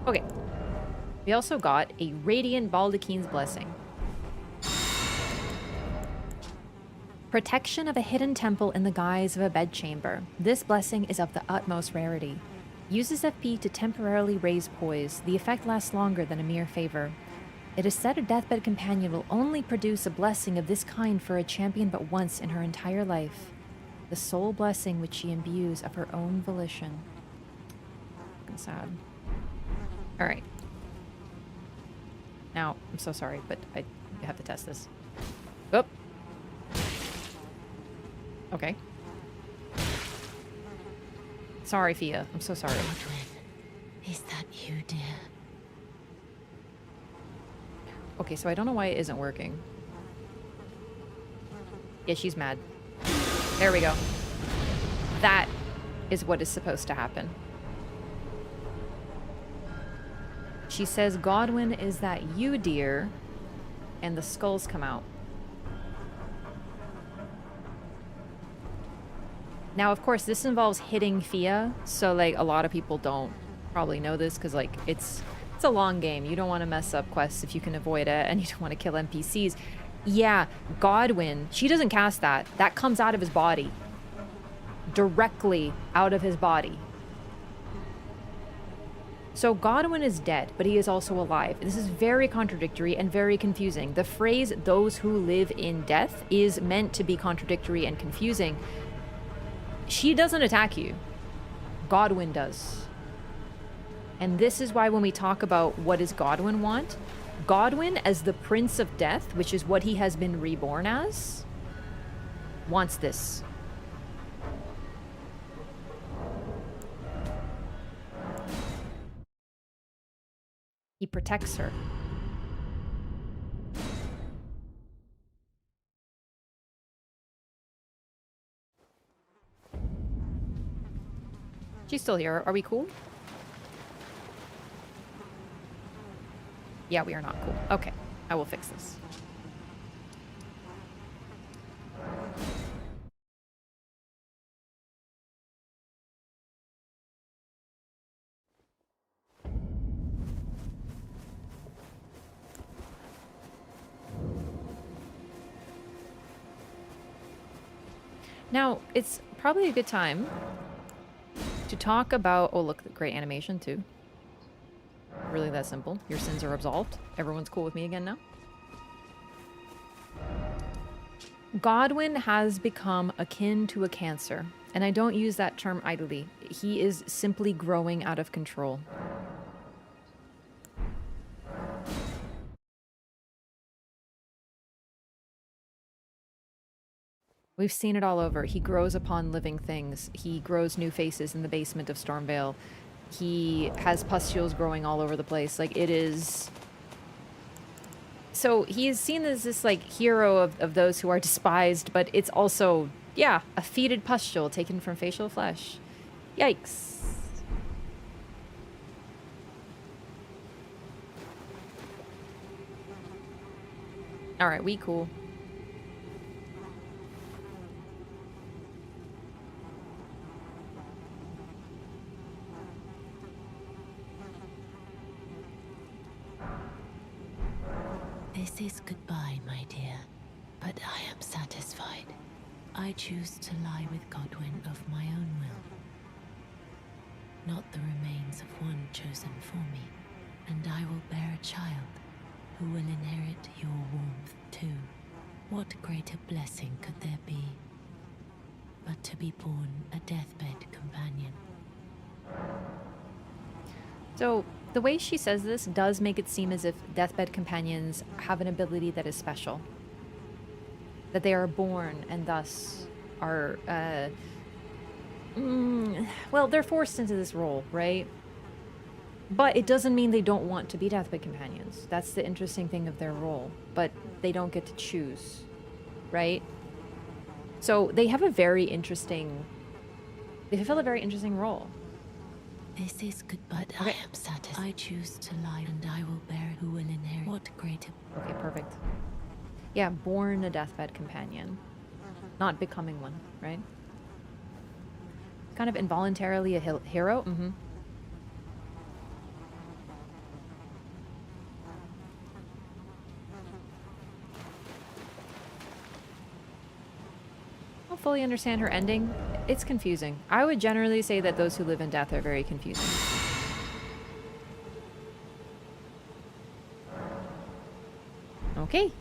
Okay. We also got a Radiant Baldaquine's Blessing. Protection of a hidden temple in the guise of a bedchamber. This blessing is of the utmost rarity. Uses FP to temporarily raise poise. The effect lasts longer than a mere favor. It is said a deathbed companion will only produce a blessing of this kind for a champion but once in her entire life. The sole blessing which she imbues of her own volition. Fucking sad. Alright. Now, I'm so sorry, but I have to test this. Oop. Okay. Sorry, Fia. I'm so sorry. Godwin, is that you, dear? Okay, so I don't know why it isn't working. Yeah, she's mad. There we go. That is what is supposed to happen. She says, Godwin, is that you, dear? And the skulls come out. Now, of course, this involves hitting Fia, so, like, a lot of people don't probably know this, because, like, it's a long game. You don't want to mess up quests if you can avoid it, and you don't want to kill NPCs. Yeah, Godwin, she doesn't cast that. That comes out of his body. Directly out of his body. So Godwin is dead, but he is also alive. This is very contradictory and very confusing. The phrase, those who live in death, is meant to be contradictory and confusing. She doesn't attack you. Godwin does. And this is why when we talk about what does Godwin want, Godwin, as the Prince of Death, which is what he has been reborn as, wants this. He protects her. She's still here. Are we cool? Yeah, we are not cool. Okay, I will fix this. Now, it's probably a good time to talk about... Oh, look, great animation, too. Really that simple. Your sins are absolved. Everyone's cool with me again now. Godwin has become akin to a cancer, and I don't use that term idly. He is simply growing out of control. We've seen it all over. He grows upon living things. He grows new faces in the basement of Stormvale. He has pustules growing all over the place. Like, it is... So he is seen as this, like, hero of those who are despised, but it's also, yeah, a fetid pustule taken from facial flesh. Yikes. Alright, we cool. This is goodbye, my dear, but I am satisfied. I choose to lie with Godwin of my own will, not the remains of one chosen for me, and I will bear a child who will inherit your warmth too. What greater blessing could there be but to be born a deathbed companion? So, the way she says this does make it seem as if deathbed companions have an ability that is special. that they are born and thus are, well, they're forced into this role, right? But it doesn't mean they don't want to be deathbed companions. That's the interesting thing of their role. But they don't get to choose, right? So they have a very interesting... They fulfill a very interesting role. This is good, but I am satisfied. I choose to lie, and I will bear who will inherit. What greater... Okay, perfect. Yeah, born a deathbed companion. Not becoming one, right? Kind of involuntarily a hero? Mm-hmm. I don't fully understand her ending. It's confusing. I would generally say that those who live in death are very confusing. Okay.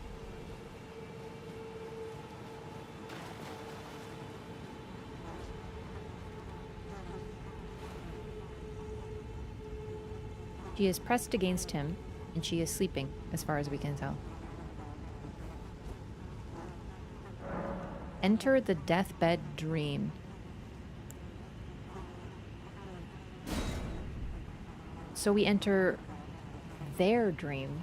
She is pressed against him, and she is sleeping, as far as we can tell. Enter the deathbed dream. So we enter their dream.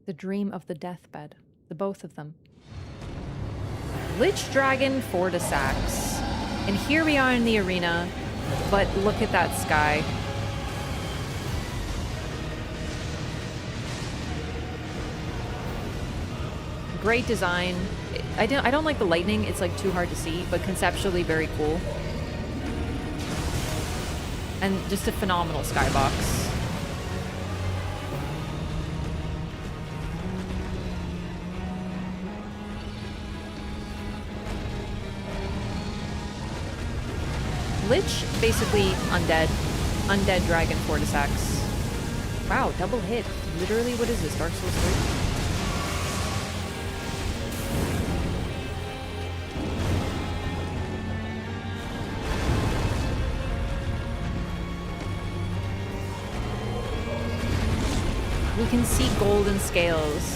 The dream of the deathbed. The both of them. Lich Dragon Fortisax. And here we are in the arena, but look at that sky. Great design. I don't like the lightning, it's like too hard to see, but conceptually very cool. And just a phenomenal skybox. Lich, basically undead. Undead Dragon Fortisax. Wow, double hit. Literally, what is this, Dark Souls 3? We can see golden scales.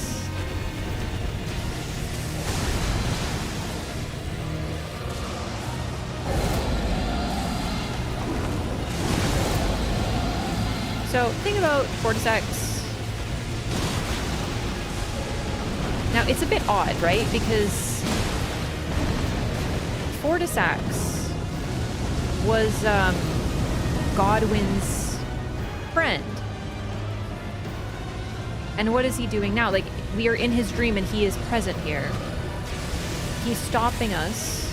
So, thing about Fortisax. Now, it's a bit odd, right? Because Fortisax was Godwyn's friend. And what is he doing now? Like, we are in his dream and he is present here. He's stopping us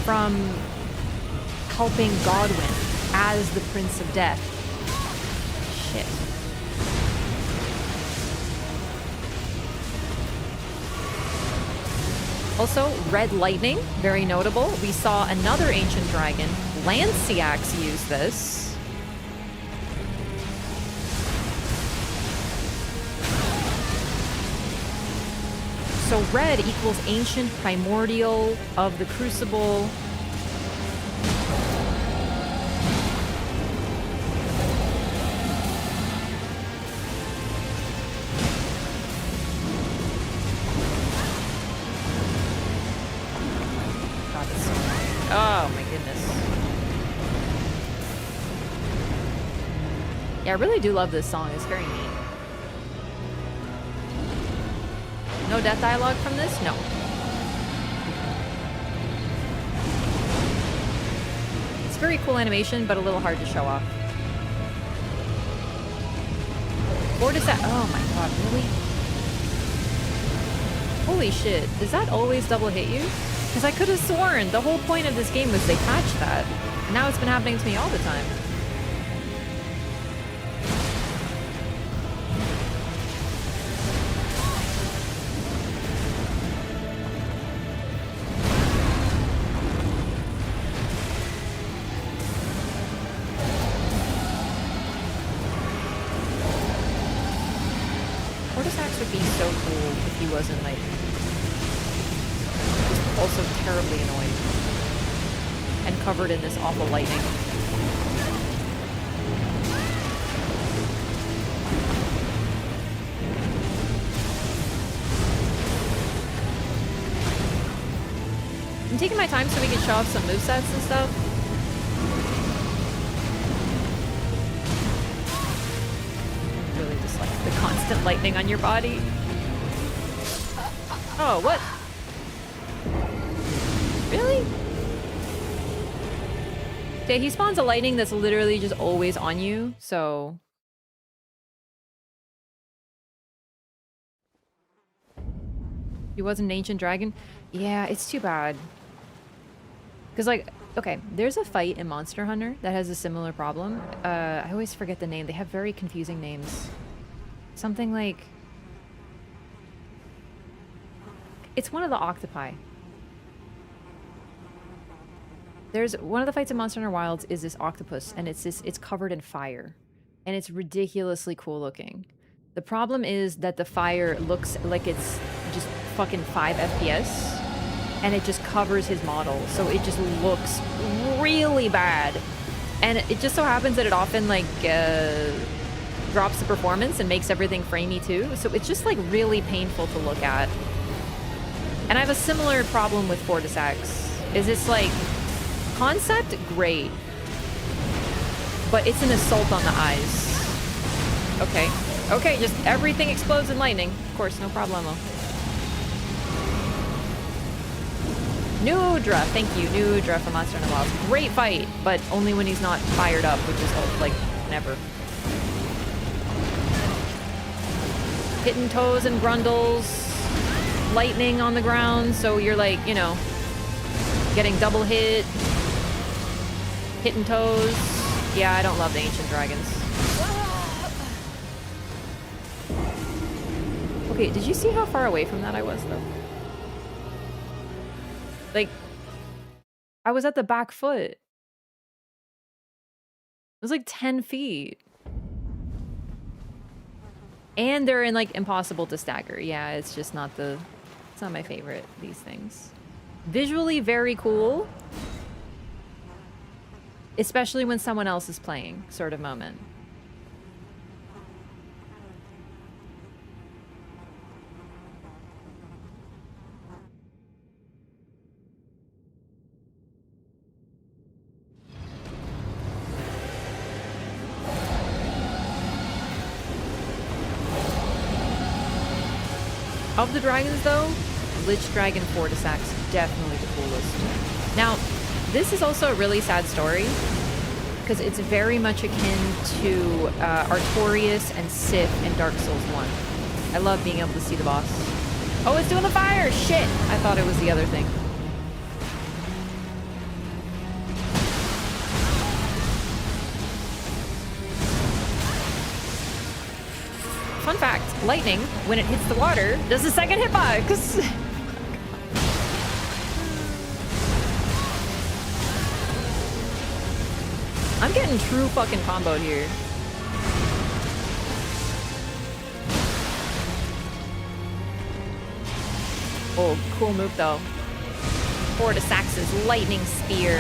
from helping Godwyn as the Prince of Death. Shit. Also, red lightning, very notable. We saw another ancient dragon, Lanciax, use this. So red equals ancient, primordial, of the crucible. God, that's so nice. Oh my goodness. Yeah, I really do love this song. It's very neat. No death dialogue from this? No. It's very cool animation, but a little hard to show off. Fortisax. Oh my god, really? Holy shit. Does that always double hit you? Because I could have sworn the whole point of this game was they patched that. And now it's been happening to me all the time. Fortisax would be so cool if he wasn't, like, also terribly annoying. and covered in this awful lightning. I'm taking my time so we can show off some movesets and stuff. Really just like the constant lightning on your body. Oh, what? Really? Okay, he spawns a lightning that's literally just always on you, so... He wasn't an ancient dragon? Yeah, it's too bad. Because, like, okay, there's a fight in Monster Hunter that has a similar problem. I always forget the name. They have very confusing names. Something like... It's one of the octopi. There's one of the fights in Monster Hunter Wilds is this octopus, and it's covered in fire. And it's ridiculously cool looking. The problem is that the fire looks like it's just fucking 5 FPS. And it just covers his model, so it just looks really bad. And it just so happens that it often, like, drops the performance and makes everything framey too, so it's just, like, really painful to look at. And I have a similar problem with Fortis X. Is it's, like, concept, great. But it's an assault on the eyes. Okay. Okay, just everything explodes in lightning. Of course, no problemo. Nudra, thank you, Nudra from Monster Hunter Wilds. Great fight, but only when he's not fired up, which is like never. Hitting toes and grundles, lightning on the ground, so you're like, you know, getting double hit, hitting toes. Yeah, I don't love the ancient dragons. Okay, did you see how far away from that I was though? Like, I was at the back foot. It was like 10 feet. And they're in, like, impossible to stagger. Yeah, it's just not the... It's not my favorite, these things. Visually very cool. Especially when someone else is playing, sort of moment. Of the dragons, though, Lich Dragon Fortis X, definitely the coolest. Now, this is also a really sad story, because it's very much akin to Artorias and Sith in Dark Souls 1. I love being able to see the boss. Oh, it's doing the fire! Shit! I thought it was the other thing. Fun fact, lightning, when it hits the water, does a second hitbox. I'm getting true fucking comboed here. Oh, cool move though. Fortis Ax's lightning spear.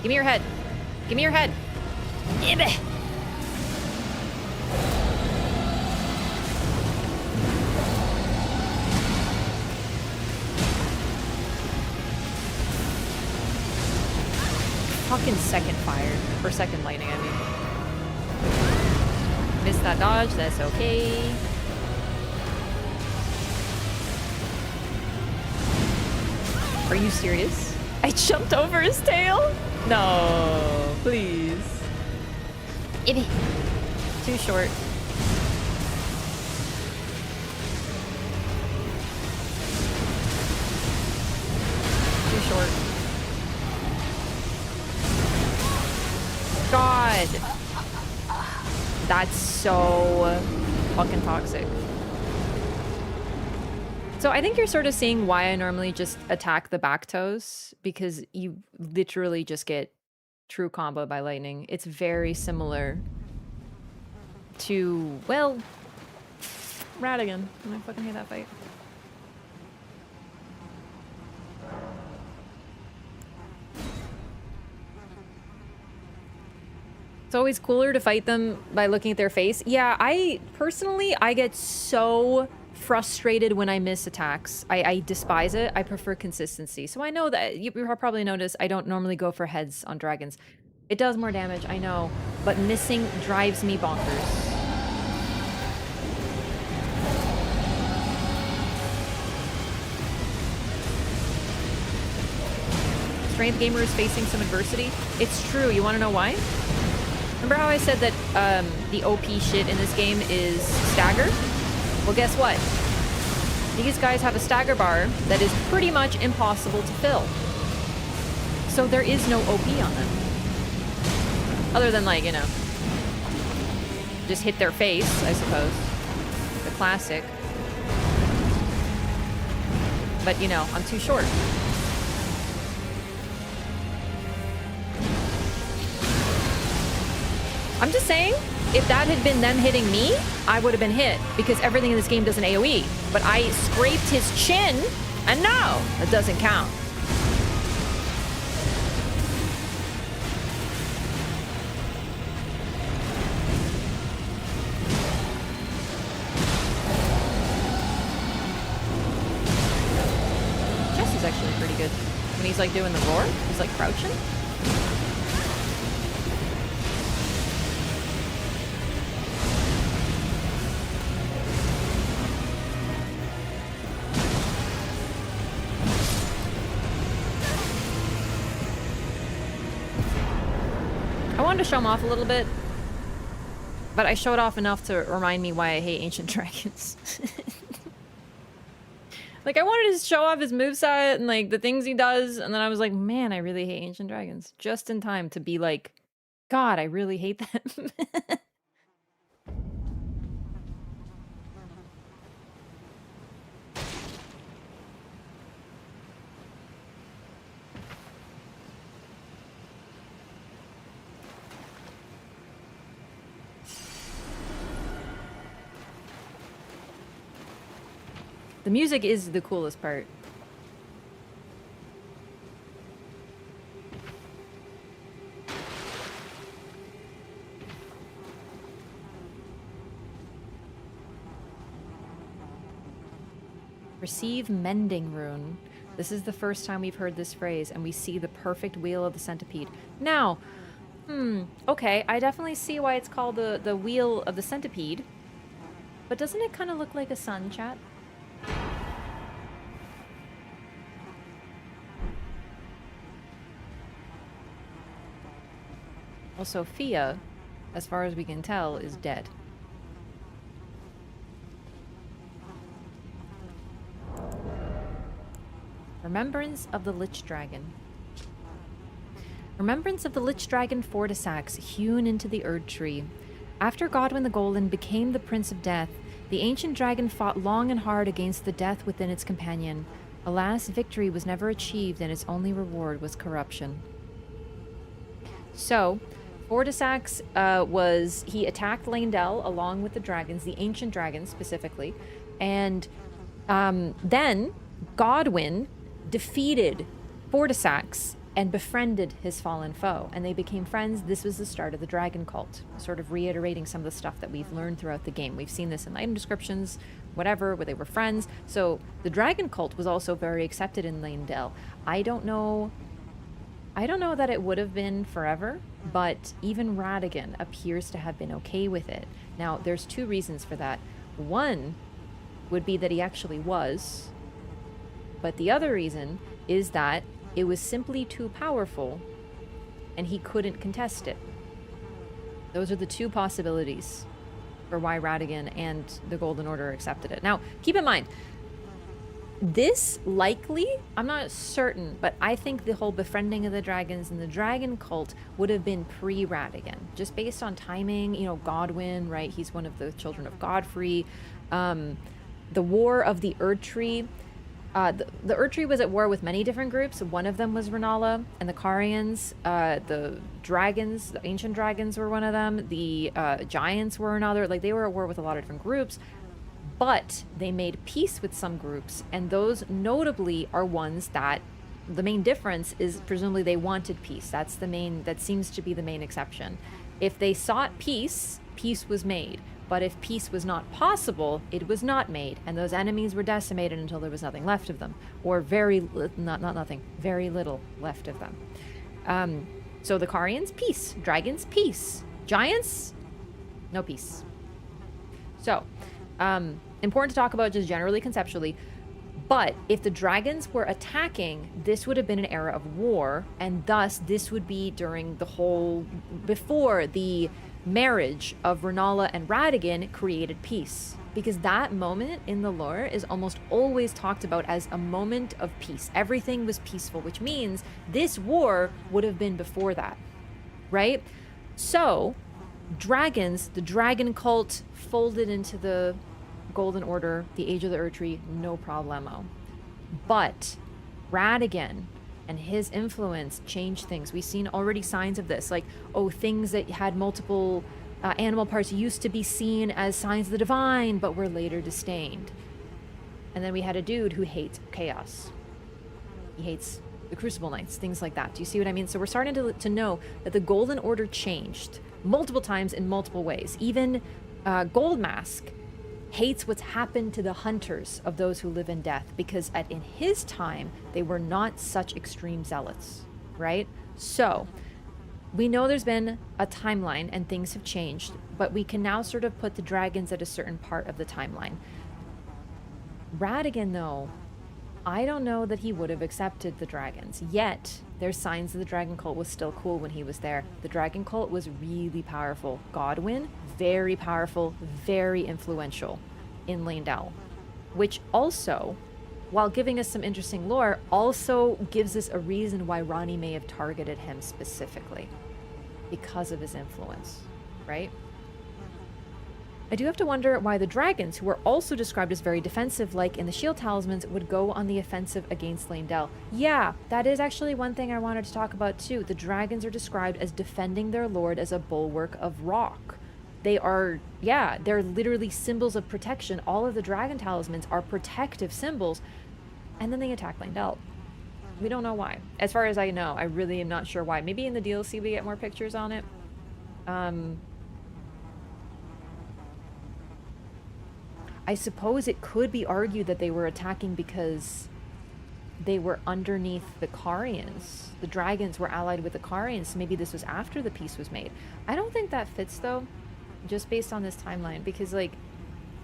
Give me your head. Give me your head. Ibeh. Fucking second fire. Or second lightning, I mean. Missed that dodge, that's okay. Are you serious? I jumped over his tail? No, please. Itty. Too short. Too short. God. That's so fucking toxic. So I think you're sort of seeing why I normally just attack the back toes, because you literally just get true combo by lightning. It's very similar to, well, Radigan. I fucking hate that fight. It's always cooler to fight them by looking at their face. Yeah, I get so frustrated when I miss attacks. I despise it. I prefer consistency. So I know that you probably noticed I don't normally go for heads on dragons. It does more damage, I know, but missing drives me bonkers. Strength Gamer is facing some adversity. It's true. You want to know why? Remember how I said that the OP shit in this game is stagger? Well, guess what? These guys have a stagger bar that is pretty much impossible to fill. So there is no OP on them. Other than, like, you know, just hit their face, I suppose. The classic. But, you know, I'm too short. I'm just saying, if that had been them hitting me, I would have been hit, because everything in this game does an AoE. But I scraped his chin, and no, that doesn't count. Chess is actually pretty good. When he's like doing the roar, he's like crouching. To show him off a little bit, but I showed off enough to remind me why I hate ancient dragons. Like, I wanted to show off his moveset and like the things he does, and then I was like, man, I really hate ancient dragons. Just in time to be like, God, I really hate them. The music is the coolest part. Receive Mending Rune. This is the first time we've heard this phrase, and we see the perfect wheel of the centipede. Now, okay, I definitely see why it's called the wheel of the centipede. But doesn't it kind of look like a sun, chat? Well, Sophia, as far as we can tell, is dead. Remembrance of the Lich Dragon. Remembrance of the Lich Dragon Fortisax, hewn into the Erd Tree. After Godwyn the Golden became the Prince of Death, the ancient dragon fought long and hard against the death within its companion. Alas, victory was never achieved, and its only reward was corruption. So, Fortisax he attacked Leyndell along with the dragons, the ancient dragons specifically, and then Godwyn defeated Fortisax and befriended his fallen foe, and they became friends. This was the start of the dragon cult, sort of reiterating some of the stuff that we've learned throughout the game. We've seen this in item descriptions, whatever, where they were friends. So the dragon cult was also very accepted in Leyndell. I don't know that it would have been forever, but even Radagon appears to have been okay with it. Now, there's two reasons for that. One would be that he actually was, but the other reason is that it was simply too powerful and he couldn't contest it. Those are the two possibilities for why Radagon and the Golden Order accepted it. Now, keep in mind, this likely, I'm not certain, but I think the whole befriending of the dragons and the dragon cult would have been pre-Radagon, just based on timing. You know, Godwyn, right? He's one of the children of Godfrey. The War of the Erd Tree. The Erd Tree was at war with many different groups. One of them was Renala and the Carians. The dragons, the ancient dragons were one of them. The giants were another. Like, they were at war with a lot of different groups. But they made peace with some groups, and those notably are ones that the main difference is presumably they wanted peace. That seems to be the main exception. If they sought peace, peace was made. But if peace was not possible, it was not made, and those enemies were decimated until there was nothing left of them, or not nothing, very little left of them. So the Carians, peace. Dragons, peace. Giants, no peace. So, important to talk about just generally conceptually. But if the dragons were attacking, this would have been an era of war, and thus this would be during the whole, before the marriage of Renala and Radagon created peace. Because that moment in the lore is almost always talked about as a moment of peace. Everything was peaceful, which means this war would have been before that, right? So, dragons, the dragon cult folded into the Golden Order, the Age of the Erdtree, no problemo. But Radagon and his influence changed things. We've seen already signs of this, like, oh, things that had multiple animal parts used to be seen as signs of the divine, but were later disdained. And then we had a dude who hates chaos. He hates the Crucible Knights, things like that. Do you see what I mean? So we're starting to know that the Golden Order changed multiple times in multiple ways. Even Goldmask hates what's happened to the hunters of those who live in death, because in his time they were not such extreme zealots, right? So we know there's been a timeline and things have changed, but we can now sort of put the dragons at a certain part of the timeline. Radagon, though, I don't know that he would have accepted the dragons, yet there's signs that the dragon cult was still cool when he was there. The dragon cult was really powerful. Godwyn, very powerful, very influential in Leyndell, which also, while giving us some interesting lore, also gives us a reason why Ronnie may have targeted him specifically, because of his influence, right? I do have to wonder why the dragons, who were also described as very defensive, like in the Shield Talismans, would go on the offensive against Leyndell. Yeah, that is actually one thing I wanted to talk about too. The dragons are described as defending their lord as a bulwark of rock. They are, yeah, they're literally symbols of protection. All of the dragon talismans are protective symbols, and then they attack Leyndell. We don't know why. As far as I know, I really am not sure why. Maybe in the DLC we get more pictures on it. I suppose it could be argued that they were attacking because they were underneath the Carians. The dragons were allied with the Carians, so maybe this was after the peace was made. I don't think that fits, though, just based on this timeline, because, like,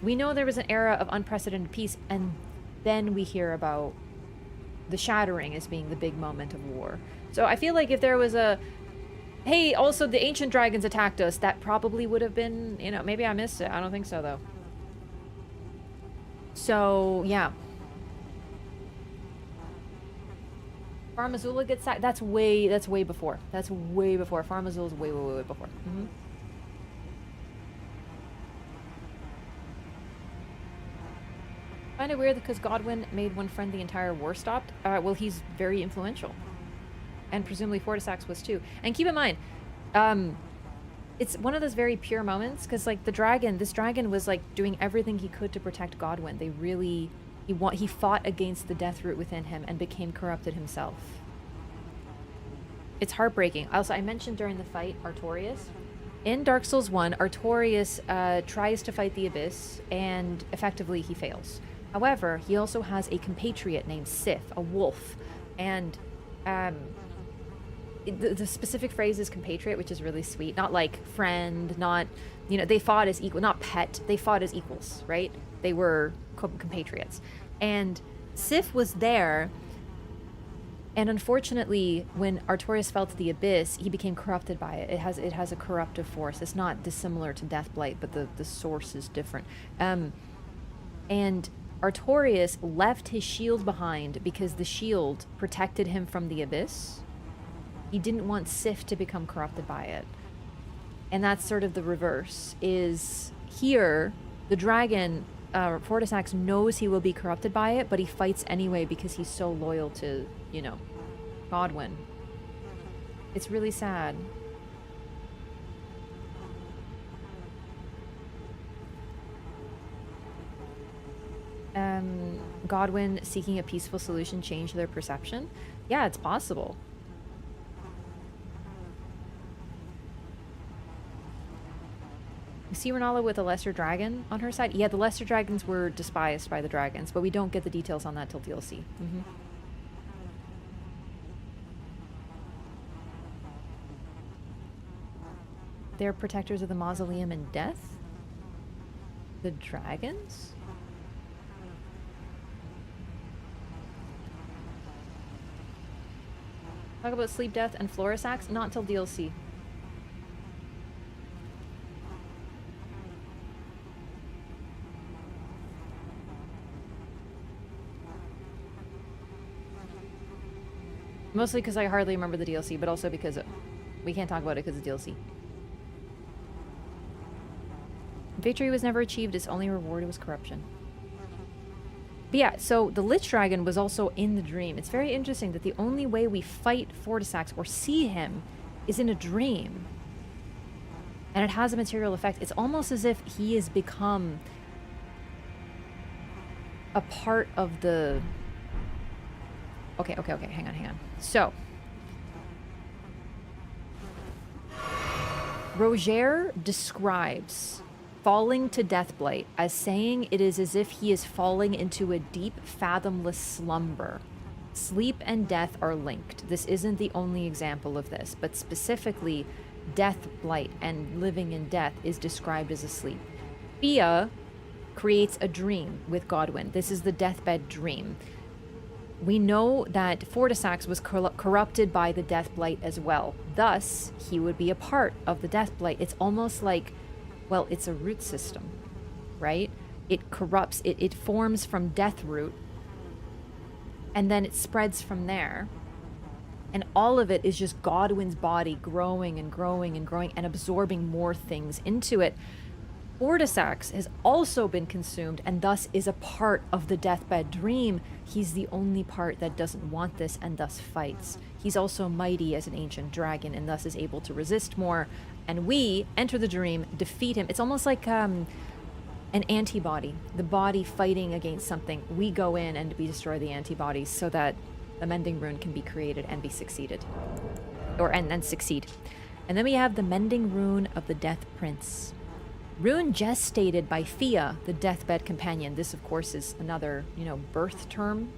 we know there was an era of unprecedented peace, and then we hear about the Shattering as being the big moment of war. So I feel like if there was a, hey, also the ancient dragons attacked us, that probably would have been, you know, maybe I missed it. I don't think so, though. So, yeah. Farum Azula gets sacked. That's way before. That's way before. Farum Azula's way before. Mm-hmm. Kind of weird because Godwyn made one friend the entire war stopped. Well, he's very influential. And presumably Fortisax was too. And keep in mind, it's one of those very pure moments, because, like, this dragon was, like, doing everything he could to protect Godwyn. They really, he fought against the death root within him and became corrupted himself. It's heartbreaking. Also, I mentioned during the fight Artorias. In Dark Souls 1, Artorias tries to fight the Abyss, and effectively he fails. However, he also has a compatriot named Sif, a wolf, and the specific phrase is compatriot, which is really sweet. Not like friend, not, you know, they fought as equal, not pet. They fought as equals, right? They were compatriots. And Sif was there, and unfortunately, when Artorias fell to the Abyss, he became corrupted by it. It has a corruptive force. It's not dissimilar to Deathblight, but the source is different. And Artorias left his shield behind because the shield protected him from the Abyss. He didn't want Sif to become corrupted by it. And that's sort of the reverse, is here, the dragon, Fortisax, knows he will be corrupted by it, but he fights anyway because he's so loyal to, you know, Godwyn. It's really sad. Godwyn seeking a peaceful solution changed their perception? Yeah, it's possible. see Renala with a lesser dragon on her side? Yeah, the lesser dragons were despised by the dragons, but we don't get the details on that till DLC. They're protectors of the mausoleum and death? The dragons? Talk about sleep, death, and Florisax? Not until DLC. Mostly because I hardly remember the DLC, but also because we can't talk about it because it's DLC. Victory was never achieved, its only reward was corruption. But yeah, so the Lich Dragon was also in the dream. It's very interesting that the only way we fight Fortisax or see him is in a dream. And it has a material effect. It's almost as if he has become a part of the... Okay, hang on. So, Roger describes falling to Deathblight as saying it is as if he is falling into a deep, fathomless slumber. Sleep and death are linked. This isn't the only example of this, but specifically, Deathblight and living in death is described as a sleep. Fia creates a dream with Godwyn. This is the deathbed dream. We know that Fortisax was corrupted by the Deathblight as well. Thus, he would be a part of the Deathblight. It's almost like, well, it's a root system, right? It corrupts, it forms from Deathroot, and then it spreads from there. And all of it is just Godwyn's body growing and growing and growing and absorbing more things into it. Fortisax has also been consumed and thus is a part of the deathbed dream. He's the only part that doesn't want this and thus fights. He's also mighty as an ancient dragon and thus is able to resist more. And we enter the dream, defeat him. It's almost like an antibody. The body fighting against something. We go in and we destroy the antibodies so that a mending rune can be created and be succeeded. And succeed. And then we have the mending rune of the Death Prince. Rune gestated by Fia, the deathbed companion. This, of course, is another, birth term.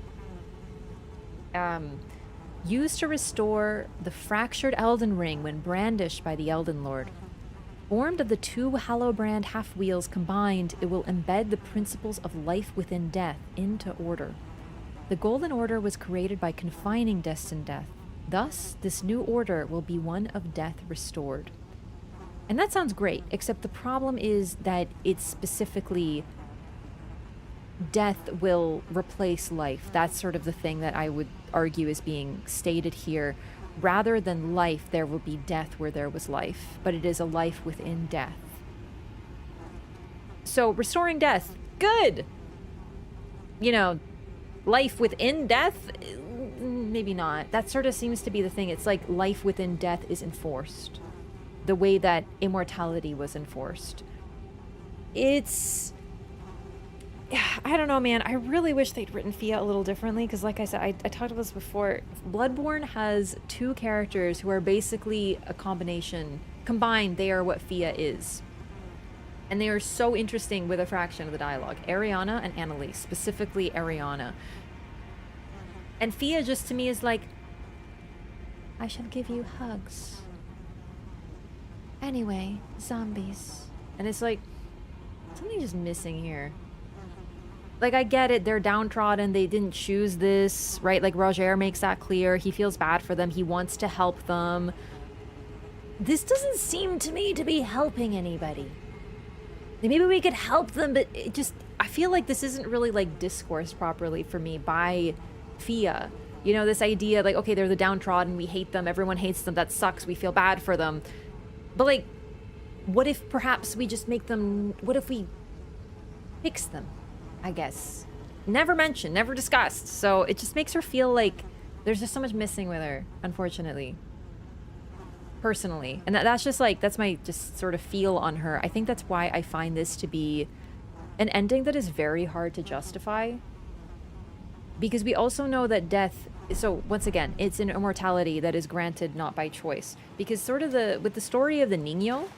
Used to restore the fractured Elden ring when brandished by the Elden Lord. Formed of the two Hallowbrand half-wheels combined, it will embed the principles of life within death into order. The Golden Order was created by confining destined death. Thus, this new order will be one of death restored. And that sounds great, except the problem is that it's specifically death will replace life. That's sort of the thing that I would argue is being stated here. Rather than life, there will be death where there was life, but it is a life within death. So restoring death, good! Life within death, maybe not. That sort of seems to be the thing. It's like life within death is enforced. The way that immortality was enforced. It's... I don't know, man. I really wish they'd written Fia a little differently, because like I said, I talked about this before. Bloodborne has two characters who are basically a combination. Combined, they are what Fia is. And they are so interesting with a fraction of the dialogue. Ariana and Annalise, specifically Ariana. And Fia just to me is like, I shall give you hugs. Anyway, zombies. And it's like, something just missing here. Like, I get it, they're downtrodden, they didn't choose this, right? Like, Roger makes that clear. He feels bad for them, he wants to help them. This doesn't seem to me to be helping anybody. Maybe we could help them, but it just... I feel like this isn't really, like, discoursed properly for me by Fia. This idea, like, okay, they're the downtrodden, we hate them, everyone hates them, that sucks, we feel bad for them. But, like, what if perhaps we just make them... What if we fix them, I guess? Never mentioned, never discussed. So it just makes her feel like there's just so much missing with her, unfortunately. Personally. And that's just, like, that's my just sort of feel on her. I think that's why I find this to be an ending that is very hard to justify. Because we also know that death... So, once again, it's an immortality that is granted not by choice. Because sort of with the story of the Niño,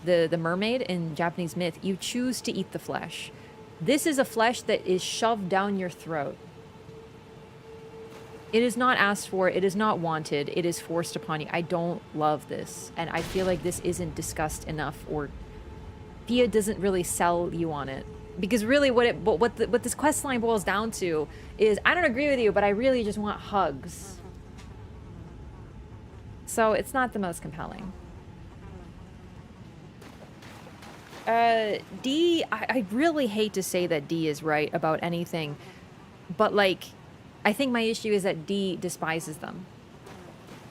the mermaid in Japanese myth, you choose to eat the flesh. This is a flesh that is shoved down your throat. It is not asked for, it is not wanted, it is forced upon you. I don't love this, and I feel like this isn't discussed enough, or Fia doesn't really sell you on it. Because really what this quest line boils down to is, I don't agree with you, but I really just want hugs. So it's not the most compelling. D, I really hate to say that D is right about anything, but like, I think my issue is that D despises them.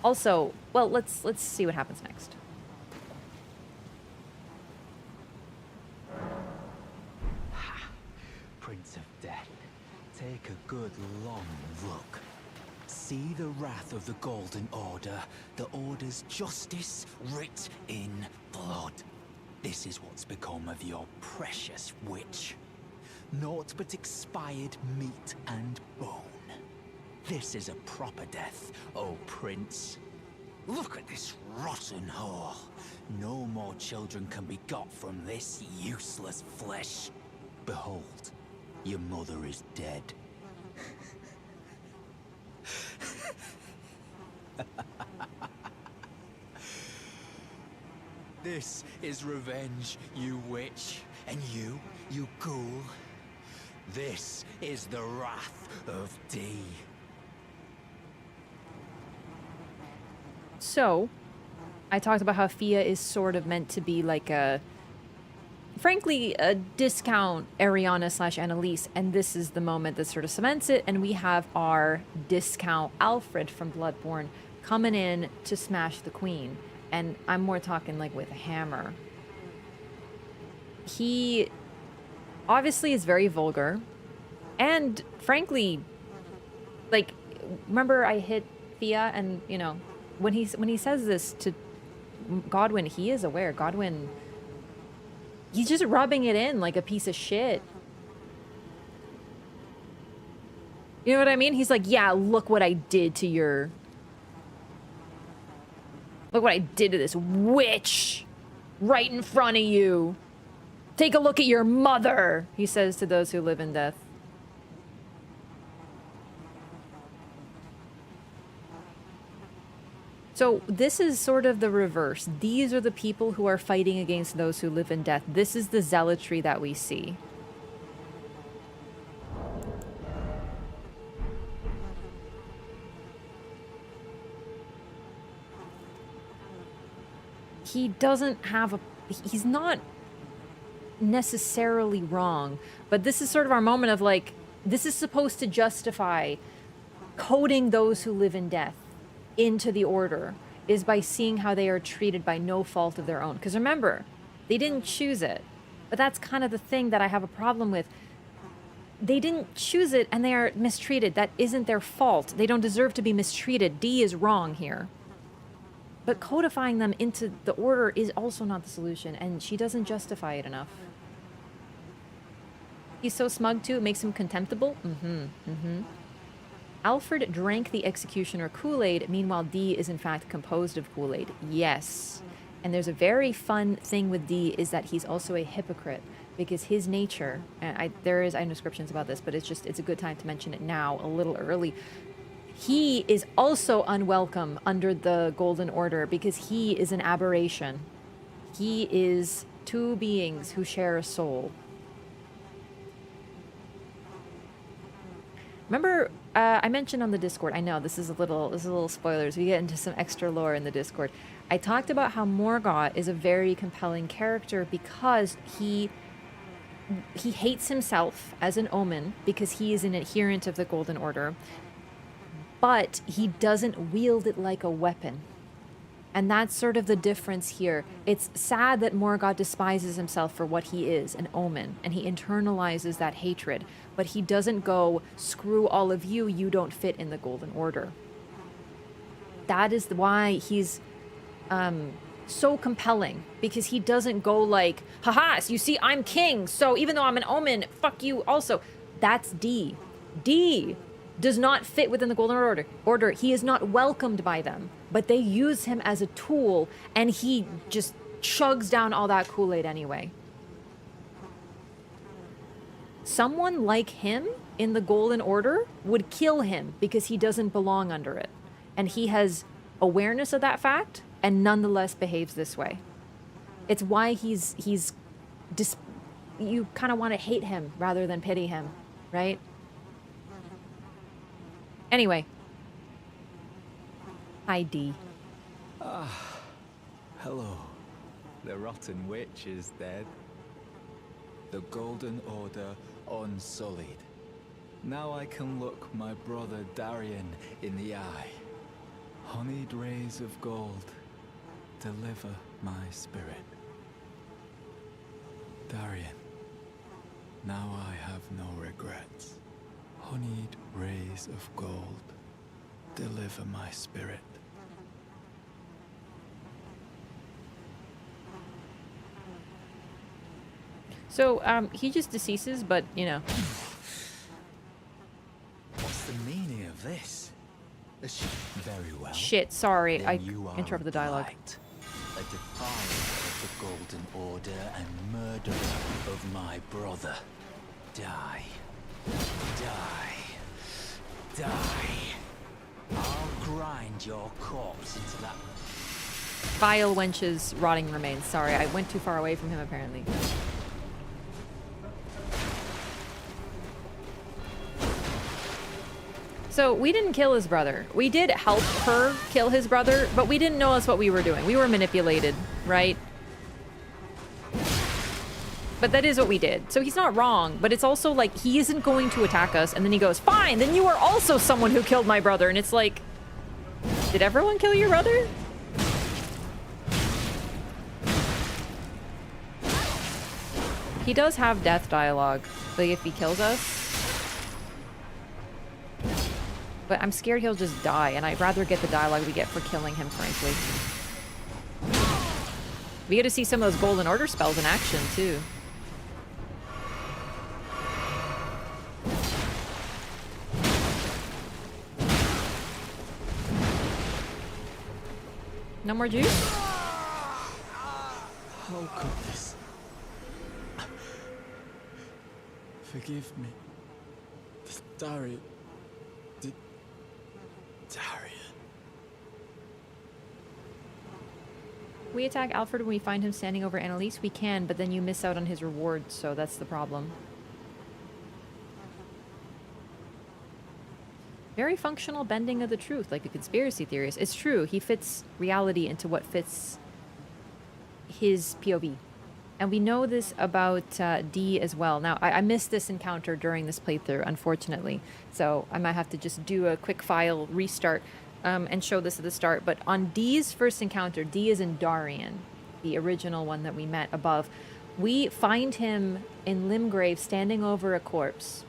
Also, well, let's see what happens next. Prince of Death, take a good long look. See the wrath of the Golden Order, the Order's justice writ in blood. This is what's become of your precious witch. Naught but expired meat and bone. This is a proper death, O Prince. Look at this rotten whore. No more children can be got from this useless flesh. Behold, your mother is dead. This is revenge, you witch, and you ghoul. This is the wrath of D. So, I talked about how Fia is sort of meant to be like a, frankly, a discount Ariana / Annalise, and this is the moment that sort of cements it, and we have our discount Alfred from Bloodborne coming in to smash the queen. And I'm more talking like with a hammer. He obviously is very vulgar. And frankly, like, remember I hit Fia, and you know, when he says this to Godwyn, he is aware. Godwyn, he's just rubbing it in like a piece of shit. You know what I mean? He's like, yeah, look what I did to your... Look what I did to this witch right in front of you. Take a look at your mother, he says to those who live in death. So this is sort of the reverse. These are the people who are fighting against those who live in death. This is the zealotry that we see. He doesn't have a... He's not necessarily wrong, but this is sort of our moment of like, this is supposed to justify coding those who live in death into the order, is by seeing how they are treated by no fault of their own. Because remember, they didn't choose it. But that's kind of the thing that I have a problem with. They didn't choose it and they are mistreated. That isn't their fault. They don't deserve to be mistreated. D is wrong here. But codifying them into the order is also not the solution, and she doesn't justify it enough. He's so smug too, it makes him contemptible? Alfred drank the executioner Kool-Aid, meanwhile D is in fact composed of Kool-Aid. Yes. And there's a very fun thing with D, is that he's also a hypocrite, because his nature, and I have descriptions about this, but it's a good time to mention it now, a little early. He is also unwelcome under the Golden Order because he is an aberration. He is two beings who share a soul. Remember, I mentioned on the Discord, I know this is a little spoilers, we get into some extra lore in the Discord. I talked about how Morgoth is a very compelling character because he hates himself as an omen because he is an adherent of the Golden Order. But he doesn't wield it like a weapon. And that's sort of the difference here. It's sad that Morgoth despises himself for what he is, an omen, and he internalizes that hatred. But he doesn't go, screw all of you, you don't fit in the Golden Order. That is why he's so compelling, because he doesn't go like, haha, so you see, I'm king, so even though I'm an omen, fuck you also. That's D. D does not fit within the Golden Order. He is not welcomed by them, but they use him as a tool, and he just chugs down all that Kool-Aid anyway. Someone like him in the Golden Order would kill him because he doesn't belong under it. And he has awareness of that fact and nonetheless behaves this way. It's why you kind of want to hate him rather than pity him, right? Anyway. Hi, D. Hello. The rotten witch is dead. The Golden Order unsullied. Now I can look my brother Darian in the eye. Honeyed rays of gold, deliver my spirit. Darian, now I have no regrets. Honeyed rays of gold, deliver my spirit. So, he just deceases, but, you know. What's the meaning of this? Very well. Shit, sorry, Then I you are interrupted the dialogue. blight, a defiler of the Golden Order and murderer of my brother. Die. Die. Die. I'll grind your corpse into that. Vile wench's rotting remains. Sorry, I went too far away from him, apparently. So, we didn't kill his brother. We did help her kill his brother, but we didn't know that's what we were doing. We were manipulated, right? But that is what we did. So he's not wrong, but it's also like, he isn't going to attack us, and then he goes, fine, then you are also someone who killed my brother. And it's like, did everyone kill your brother? He does have death dialogue, like if he kills us. But I'm scared he'll just die, and I'd rather get the dialogue we get for killing him, frankly. We get to see some of those Golden Order spells in action, too. No more juice? How could this? Forgive me. Darian. Darian. We attack Alfred when we find him standing over Annalise. We can, but then you miss out on his reward, so that's the problem. Very functional bending of the truth, like a conspiracy theorist. It's true, he fits reality into what fits his POV. And we know this about D as well. Now, I missed this encounter during this playthrough, unfortunately. So I might have to just do a quick file restart and show this at the start. But on D's first encounter, D is in Darian, the original one that we met above. We find him in Limgrave standing over a corpse.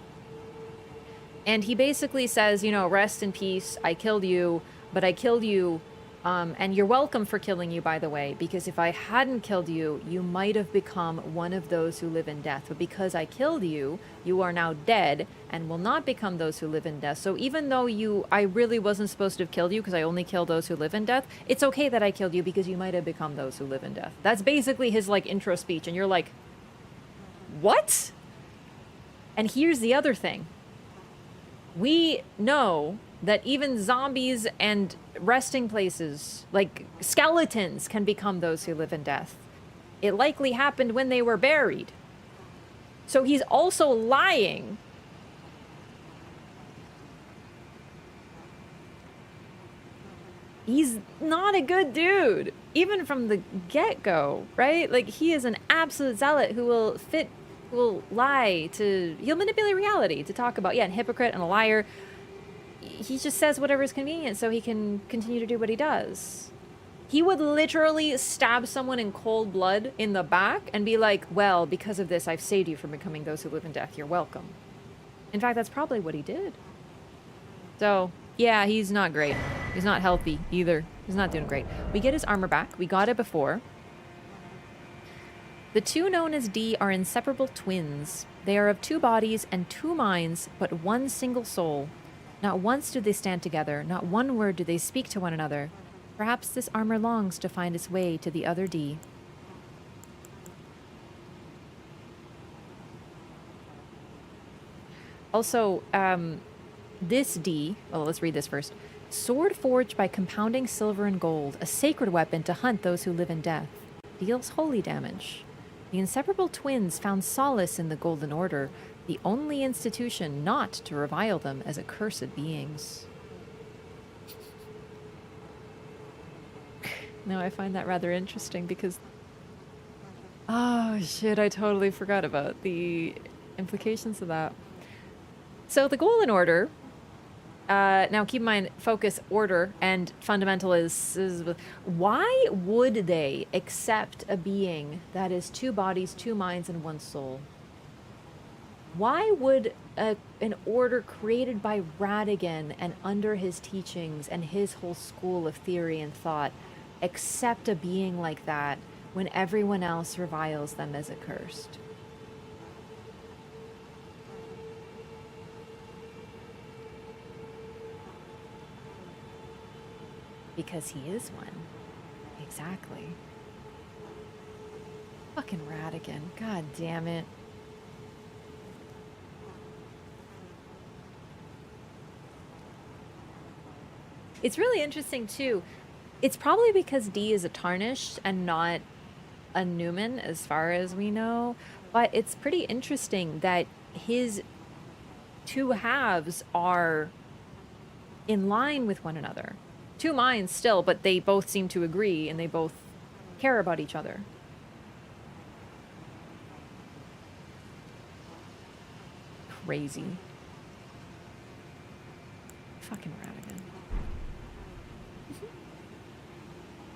And he basically says, you know, rest in peace, I killed you, but I killed you. And you're welcome for killing you, by the way, because if I hadn't killed you, you might have become one of those who live in death. But because I killed you, you are now dead and will not become those who live in death. So even though I really wasn't supposed to have killed you because I only kill those who live in death, it's okay that I killed you because you might have become those who live in death. That's basically his, like, intro speech. And you're like, what? And here's the other thing. We know that even zombies and resting places, like skeletons, can become those who live in death. It likely happened when they were buried. So he's also lying. He's not a good dude, even from the get-go, right? Like, he is an absolute zealot who will lie he'll manipulate reality to talk about, an hypocrite and a liar. He just says whatever is convenient so he can continue to do what he does. He would literally stab someone in cold blood in the back and be like, well, because of this, I've saved you from becoming those who live in death. You're welcome. In fact, that's probably what he did. So, yeah, he's not great. He's not healthy either. He's not doing great. We get his armor back. We got it before. The two known as D are inseparable twins. They are of two bodies and two minds, but one single soul. Not once do they stand together, not one word do they speak to one another. Perhaps this armor longs to find its way to the other D. Also, this D, well, let's read this first. Sword forged by compounding silver and gold, a sacred weapon to hunt those who live in death. Deals holy damage. The inseparable twins found solace in the Golden Order, the only institution not to revile them as accursed beings. Now I find that rather interesting because... Oh shit, I totally forgot about the implications of that. So the Golden Order... now keep in mind, focus, order, and fundamental is... Why would they accept a being that is 2 bodies, 2 minds, and 1 soul? Why would an order created by Radigan and under his teachings and his whole school of theory and thought accept a being like that when everyone else reviles them as accursed? Because he is one. Exactly. Fucking Radigan. God damn it. It's really interesting, too. It's probably because D is a Tarnished and not a Newman, as far as we know. But it's pretty interesting that his 2 halves are in line with one another. 2 minds still, but they both seem to agree and they both care about each other. Crazy. Fucking Radigan.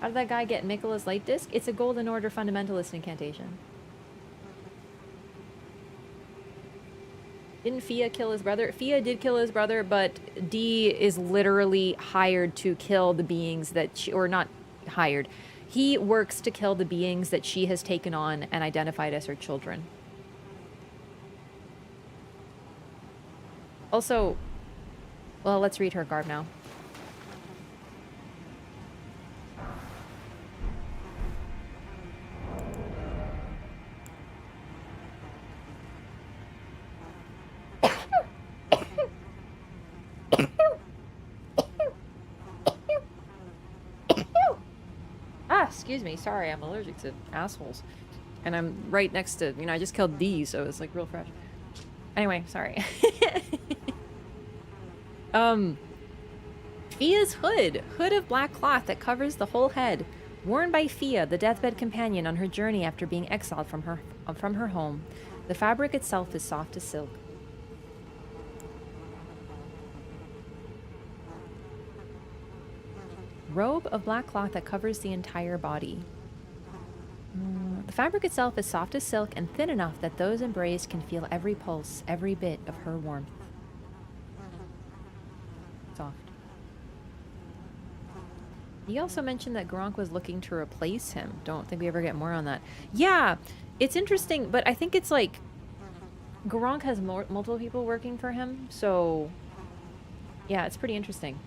How did that guy get Miquella's light disc? It's a Golden Order fundamentalist incantation. Didn't Fia kill his brother? Fia did kill his brother, but D is literally hired to kill the beings that she, or not hired. He works to kill the beings that she has taken on and identified as her children. Also, well, let's read her garb now. Excuse me, sorry, I'm allergic to assholes. And I'm right next to, I just killed D, so it's like real fresh. Anyway, sorry. Fia's hood. Hood of black cloth that covers the whole head. Worn by Fia, the deathbed companion on her journey after being exiled from her home. The fabric itself is soft as silk. Robe of black cloth that covers the entire body. The fabric itself is soft as silk and thin enough that those embraced can feel every pulse, every bit of her warmth. Soft. He also mentioned that Gronk was looking to replace him. Don't think we ever get more on that. Yeah, it's interesting, but I think it's like Gronk has multiple people working for him, so yeah, it's pretty interesting.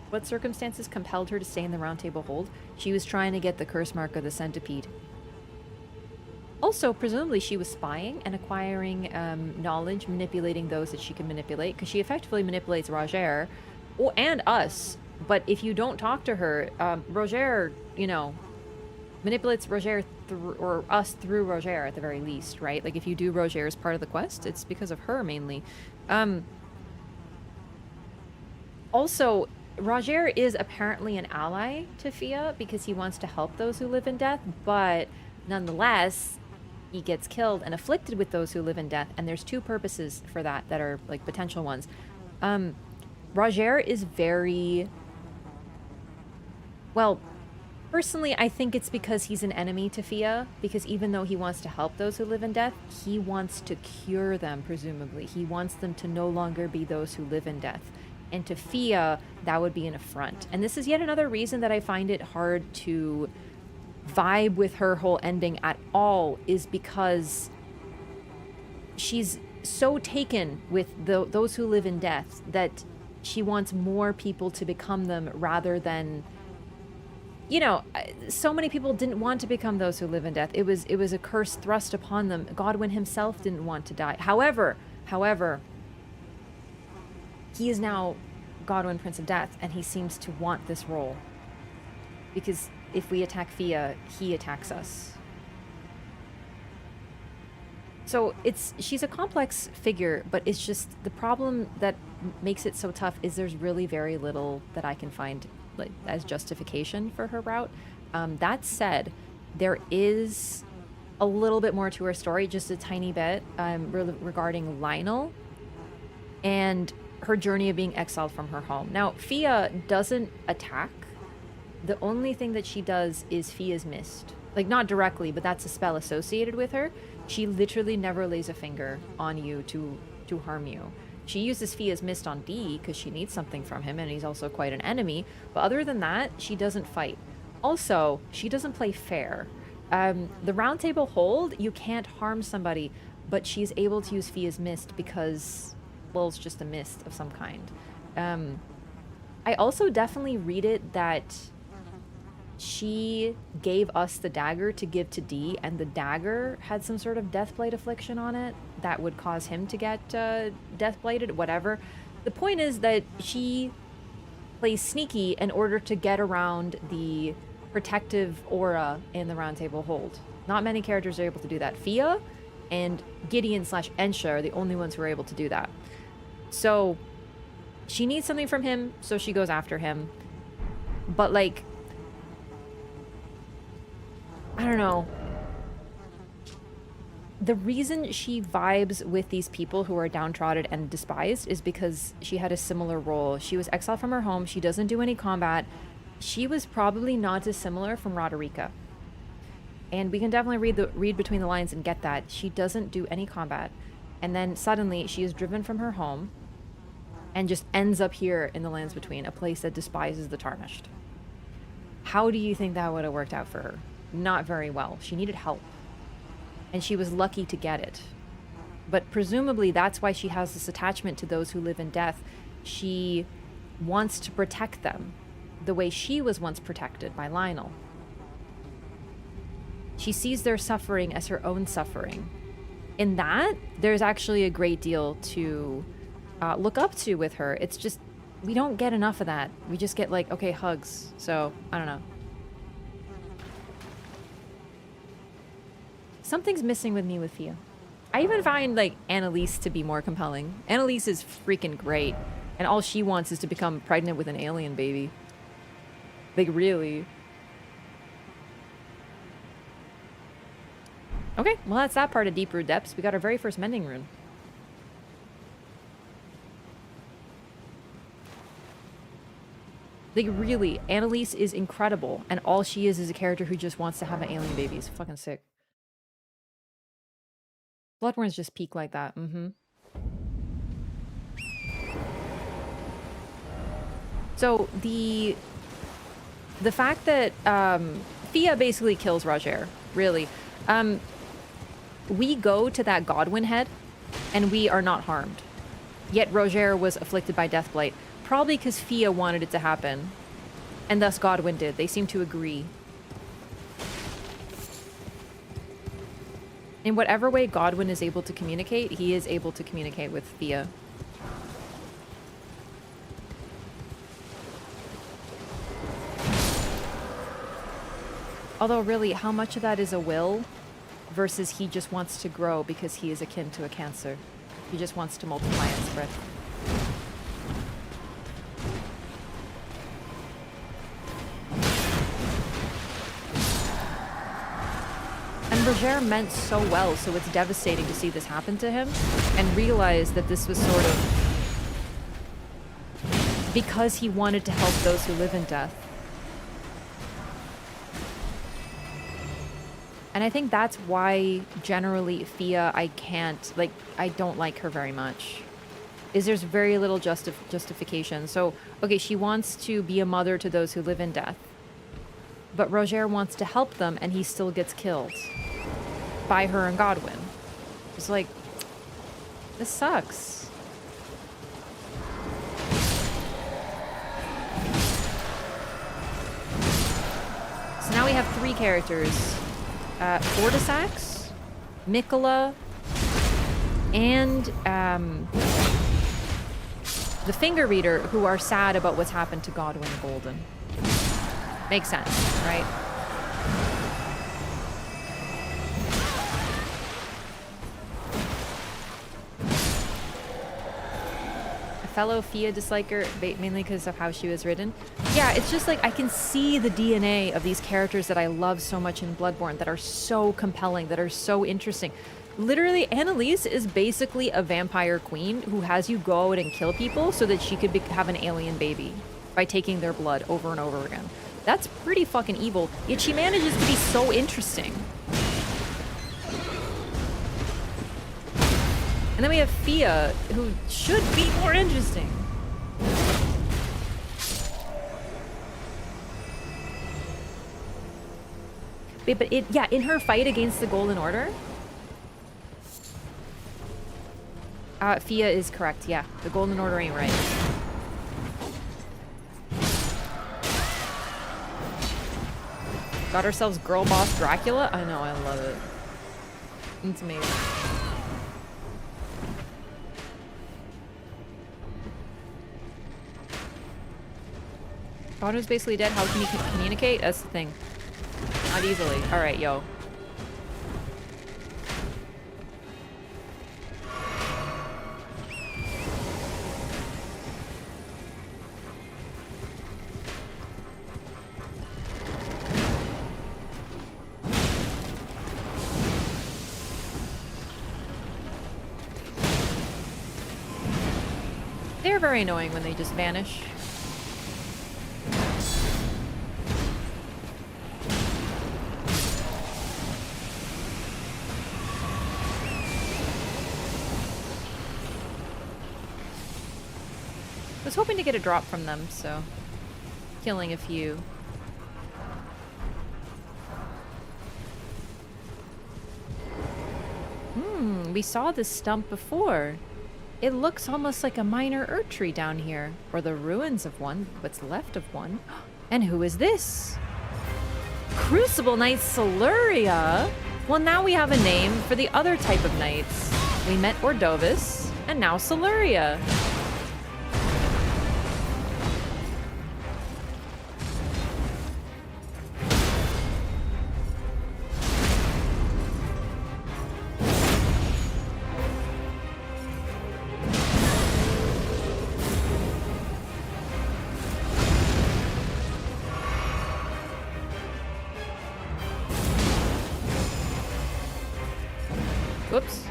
What circumstances compelled her to stay in the Round Table Hold? She was trying to get the curse mark of the centipede. Also, presumably she was spying and acquiring knowledge, manipulating those that she can manipulate, because she effectively manipulates Roger, and us. But if you don't talk to her, Roger, manipulates Roger or us through Roger at the very least, right? Like if you do Roger as part of the quest, it's because of her mainly. Also, Roger is apparently an ally to Fia because he wants to help those who live in death, but nonetheless, he gets killed and afflicted with those who live in death, and there's 2 purposes for that are like potential ones. Roger is very... Well, personally, I think it's because he's an enemy to Fia, because even though he wants to help those who live in death, he wants to cure them, presumably. He wants them to no longer be those who live in death. And to Fia, that would be an affront. And this is yet another reason that I find it hard to vibe with her whole ending at all, is because she's so taken with those who live in death that she wants more people to become them rather than... you know, so many people didn't want to become those who live in death. It was a curse thrust upon them. Godwyn himself didn't want to die. However, he is now Godwyn, Prince of Death, and he seems to want this role. Because if we attack Fia, he attacks us. So she's a complex figure, but it's just the problem that makes it so tough is there's really very little that I can find like as justification for her route. That said, there is a little bit more to her story, just a tiny bit, regarding Lionel and her journey of being exiled from her home. Now, Fia doesn't attack. The only thing that she does is Fia's Mist. Like, not directly, but that's a spell associated with her. She literally never lays a finger on you to harm you. She uses Fia's Mist on Dee because she needs something from him, and he's also quite an enemy. But other than that, she doesn't fight. Also, she doesn't play fair. The Round Table Hold, you can't harm somebody, but she's able to use Fia's Mist because, well, it's just a mist of some kind. I also definitely read it that she gave us the dagger to give to Dee, and the dagger had some sort of Deathblade affliction on it that would cause him to get Deathbladed, whatever. The point is that she plays sneaky in order to get around the protective aura in the Round Table Hold. Not many characters are able to do that. Fia and Gideon/Ensha are the only ones who are able to do that. So she needs something from him, so she goes after him. But, like, I don't know. The reason she vibes with these people who are downtrodden and despised is because she had a similar role. She was exiled from her home. She doesn't do any combat. She was probably not dissimilar from Roderica. And we can definitely read between the lines and get that. She doesn't do any combat. And then suddenly she is driven from her home and just ends up here in the Lands Between, a place that despises the Tarnished. How do you think that would have worked out for her? Not very well. She needed help. And she was lucky to get it. But presumably that's why she has this attachment to those who live in death. She wants to protect them the way she was once protected by Lionel. She sees their suffering as her own suffering. In that, there's actually a great deal to look up to with her. It's just, we don't get enough of that. We just get like, okay, hugs. So, I don't know. Something's missing with me with Fia. I even find, like, Annalise to be more compelling. Annalise is freaking great. And all she wants is to become pregnant with an alien baby. Like, really. Okay, well, that's that part of Deeproot Depths. We got our very first mending rune. Like, really, Annalise is incredible. And all she is a character who just wants to have an alien baby. It's fucking sick. Bloodborne's just peak like that. So the fact that Fia basically kills Roger, really. We go to that Godwyn head and we are not harmed. Yet Roger was afflicted by Deathblight. Probably because Fia wanted it to happen. And thus Godwyn did. They seem to agree. In whatever way Godwyn is able to communicate, he is able to communicate with Fia. Although really, how much of that is a will versus he just wants to grow because he is akin to a cancer. He just wants to multiply and spread. And Roger meant so well, so it's devastating to see this happen to him and realize that this was sort of because he wanted to help those who live in death. And I think that's why generally Fia, I don't like her very much. Is there's very little justification. So, okay, she wants to be a mother to those who live in death. But Roger wants to help them and he still gets killed by her and Godwyn. It's like, this sucks. now we have 3 characters. Fortisax, Mikola, and the Finger Reader, who are sad about what's happened to Godwyn the Golden. Makes sense, right? Fellow Fia disliker, mainly because of how she was written. Yeah, it's just like I can see the DNA of these characters that I love so much in Bloodborne, that are so compelling, that are so interesting. Literally, Annalise is basically a vampire queen who has you go out and kill people so that she could have an alien baby by taking their blood over and over again. That's pretty fucking evil, yet she manages to be so interesting. And then we have Fia, who should be more interesting. But yeah, in her fight against the Golden Order, Fia is correct, yeah. The Golden Order ain't right. Got ourselves girl boss Dracula? I know, I love it. It's amazing. Bono's basically dead. How can you communicate? That's the thing. Not easily. Alright, yo. They're very annoying when they just vanish. I was hoping to get a drop from them, so killing a few. We saw this stump before. It looks almost like a minor Erd tree down here, or the ruins of one, what's left of one. And who is this? Crucible Knight Siluria? Well, now we have a name for the other type of knights. We met Ordovis, and now Siluria. Whoops.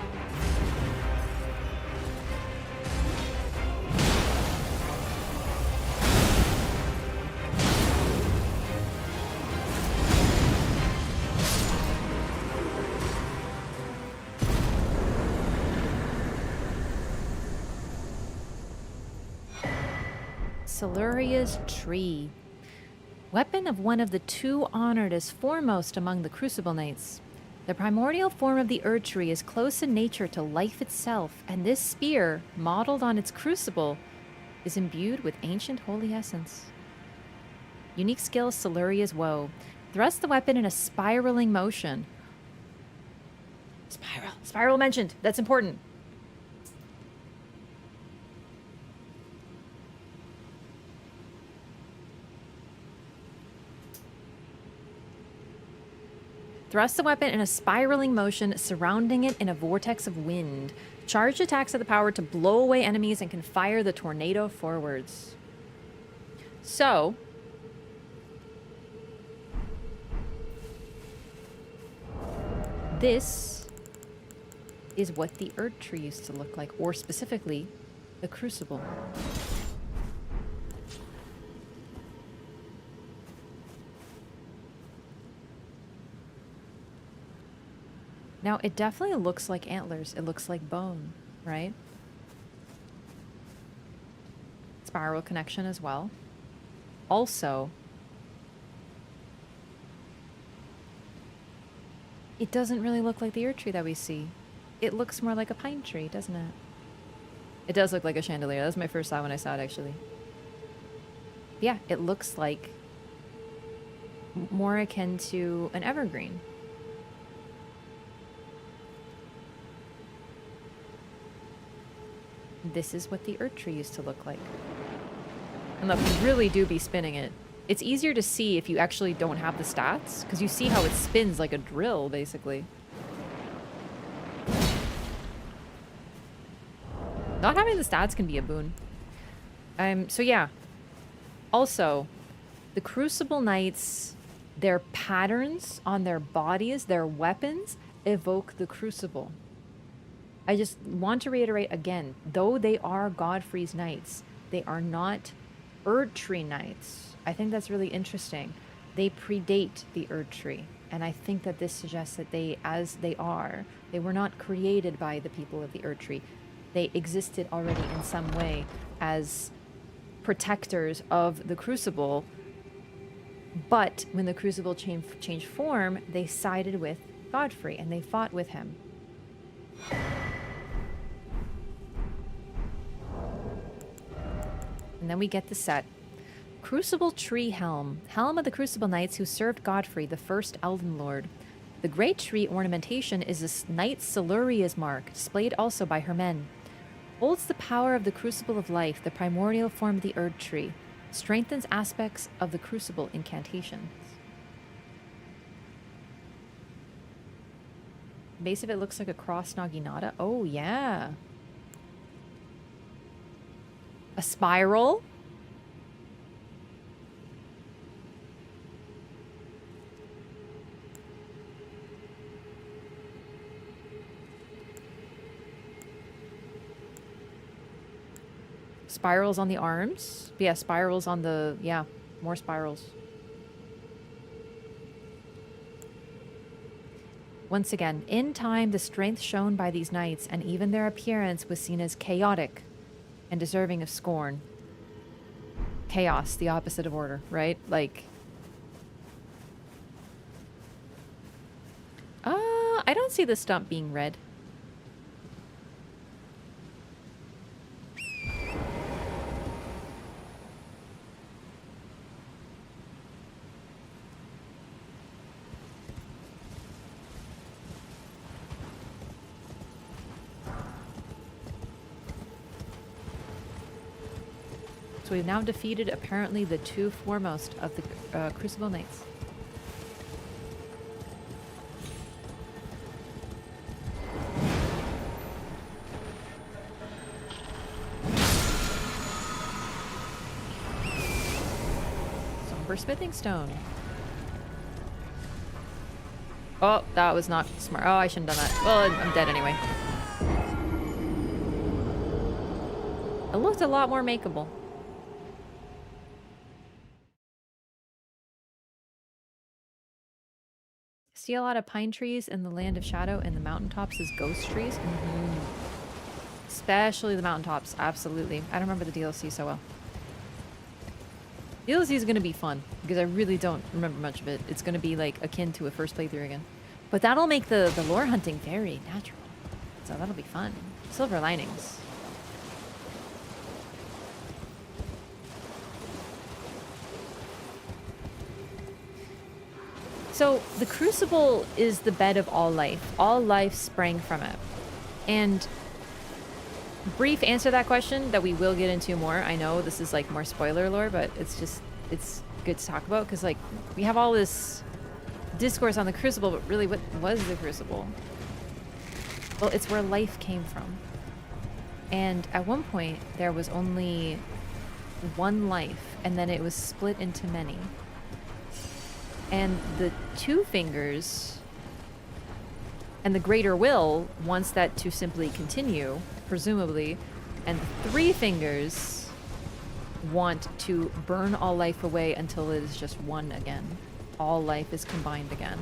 Siluria's Tree. Weapon of one of the 2 honored as foremost among the Crucible Knights. The primordial form of the Erd Tree is close in nature to life itself, and this spear, modeled on its crucible, is imbued with ancient holy essence. Unique skill, Siluria's Woe. Thrust the weapon in a spiraling motion. Spiral mentioned. That's important. Thrust the weapon in a spiraling motion, surrounding it in a vortex of wind. Charged attacks have the power to blow away enemies and can fire the tornado forwards. So, this is what the Erd Tree used to look like, or specifically, the Crucible. Now, it definitely looks like antlers. It looks like bone, right? Spiral connection as well. Also, it doesn't really look like the Erd Tree that we see. It looks more like a pine tree, doesn't it? It does look like a chandelier. That was my first thought when I saw it, actually. Yeah, it looks like more akin to an evergreen. This is what the Earth Tree used to look like. And look, you really do be spinning it. It's easier to see if you actually don't have the stats, because you see how it spins like a drill, basically. Not having the stats can be a boon. So yeah. Also, the Crucible Knights, their patterns on their bodies, their weapons, evoke the Crucible. I just want to reiterate again, though they are Godfrey's knights, they are not Erd Tree knights. I think that's really interesting. They predate the Erd Tree, and I think that this suggests that they were not created by the people of the Erd Tree. They existed already in some way as protectors of the Crucible, but when the Crucible changed form, they sided with Godfrey, and they fought with him. And then we get the set. Crucible Tree Helm. Helm of the Crucible Knights who served Godfrey, the first Elden Lord. The great tree ornamentation is a knight's Siluria's mark, displayed also by her men. Holds the power of the Crucible of Life, the primordial form of the Erd Tree. Strengthens aspects of the Crucible incantations. Base of it looks like a cross Naginata. Oh, yeah. A spiral? Spirals on the arms? Yeah, spirals on the... Yeah, more spirals. Once again, in time, the strength shown by these knights and even their appearance was seen as chaotic and deserving of scorn. Chaos, the opposite of order, right? Like... I don't see the stump being red. So we've now defeated apparently the two foremost of the Crucible Knights. Somber Smithing Stone. Oh, that was not smart. Oh, I shouldn't have done that. Well, I'm dead anyway. It looked a lot more makeable. See a lot of pine trees in the Land of Shadow and the mountaintops as ghost trees. Especially the mountaintops, absolutely. I don't remember the DLC so well. DLC is going to be fun because I really don't remember much of it. It's going to be like akin to a first playthrough again. But that'll make the lore hunting very natural. So that'll be fun. Silver linings. So the Crucible is the bed of all life. All life sprang from it. And brief answer to that question that we will get into more. I know this is like more spoiler lore, but it's good to talk about because like we have all this discourse on the Crucible, but really what was the Crucible? Well, it's where life came from. And at one point there was only one life, and then it was split into many. And the two fingers and the greater will wants that to simply continue, presumably, and the three fingers want to burn all life away until it is just one again. All life is combined again.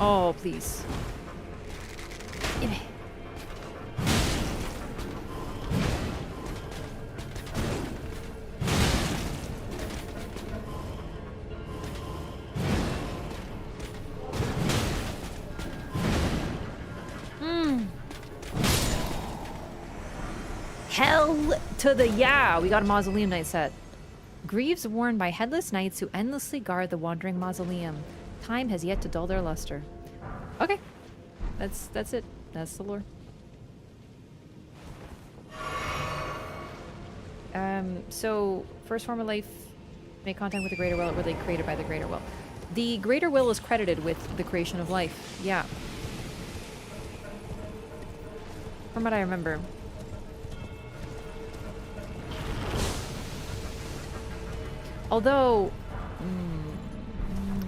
Oh, please. Give me. Hell to the yeah! We got a Mausoleum Knight set. Greaves worn by headless knights who endlessly guard the wandering mausoleum. Time has yet to dull their luster. Okay. That's it. That's the lore. So, first form of life, make contact with the Greater Will, were they created by the Greater Will? The Greater Will is credited with the creation of life. Yeah. From what I remember. Although,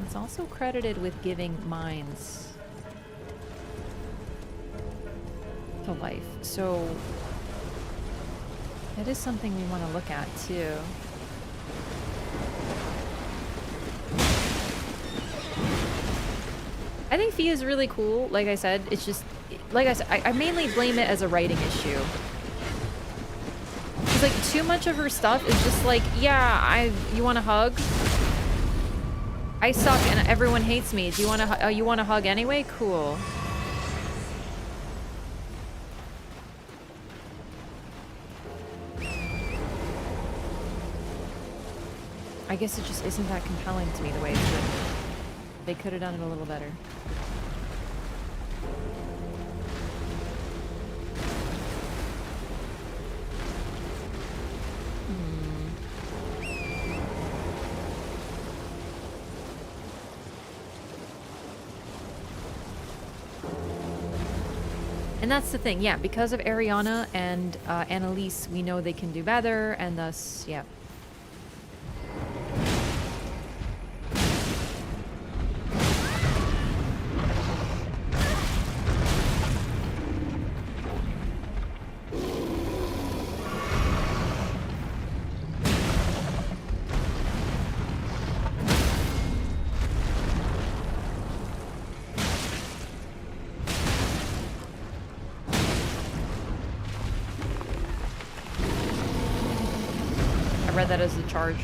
it's also credited with giving minds to life. So, that is something we want to look at, too. I think Fia is really cool, like I said. It's just, like I said, I mainly blame it as a writing issue. Because, like, too much of her stuff is just like, yeah, you want a hug? I suck and everyone hates me. Do you want to, you want a hug anyway? Cool. I guess it just isn't that compelling to me the way it's written. They could have done it a little better. And that's the thing, yeah, because of Ariana and Annalise, we know they can do better, and thus, yeah. I read that as a charge.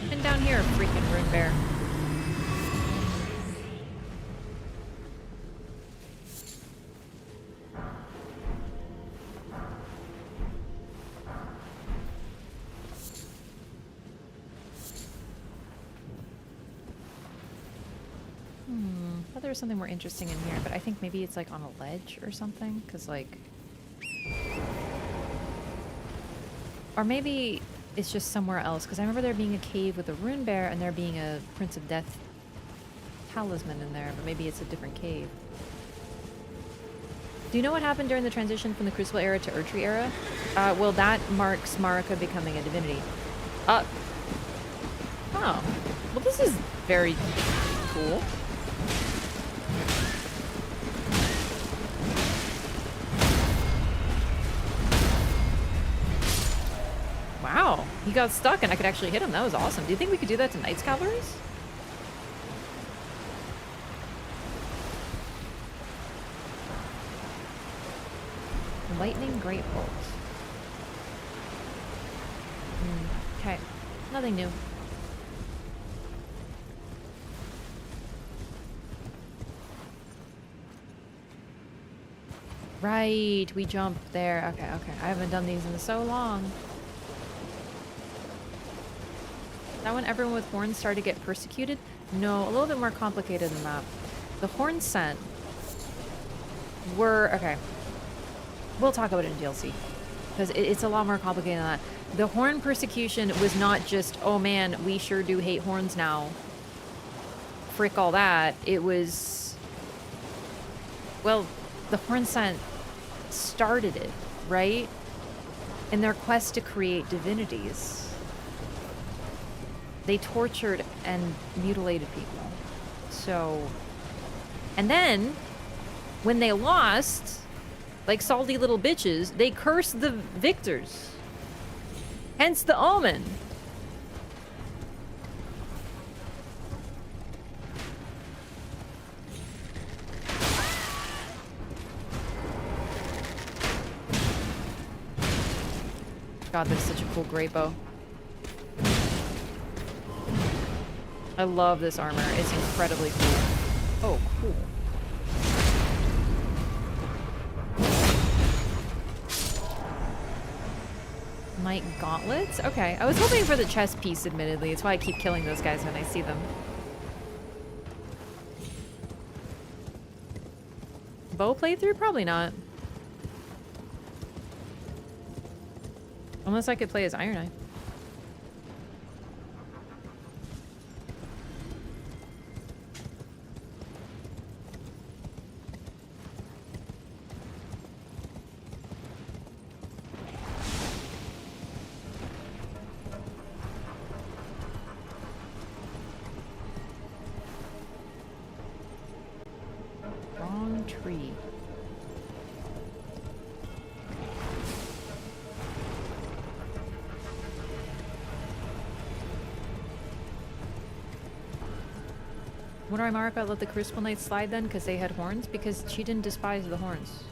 Been down here, freaking rune bear. I thought there was something more interesting in here, but I think maybe it's like on a ledge or something, because like... Or maybe it's just somewhere else, because I remember there being a cave with a rune bear and there being a Prince of Death talisman in there, but maybe it's a different cave. Do you know what happened during the transition from the Crucible era to Erdtree era? Well, that marks Marika becoming a divinity. Oh. Well, this is very cool. Wow, he got stuck and I could actually hit him. That was awesome. Do you think we could do that to Knights Cavalries? Lightning Great Bolt. Okay, nothing new. Right, we jumped there. Okay, okay. I haven't done these in so long. Is that when everyone with horns started to get persecuted? No, a little bit more complicated than that. The horn scent were... Okay. We'll talk about it in DLC. Because it's a lot more complicated than that. The horn persecution was not just, oh man, we sure do hate horns now. Frick all that. It was... Well, the horn scent started it, right? In their quest to create divinities. They tortured and mutilated people. So... And then, when they lost... Like salty little bitches, they curse the victors. Hence the omen. God, that's such a cool great bow. I love this armor. It's incredibly cool. Oh, cool. Knight gauntlets? Okay. I was hoping for the chest piece, admittedly. It's why I keep killing those guys when I see them. Bow playthrough? Probably not. Unless I could play as Iron Eye. Wrong tree. What do I mark? I let the Crucible Knights slide then because they had horns? Because she didn't despise the horns.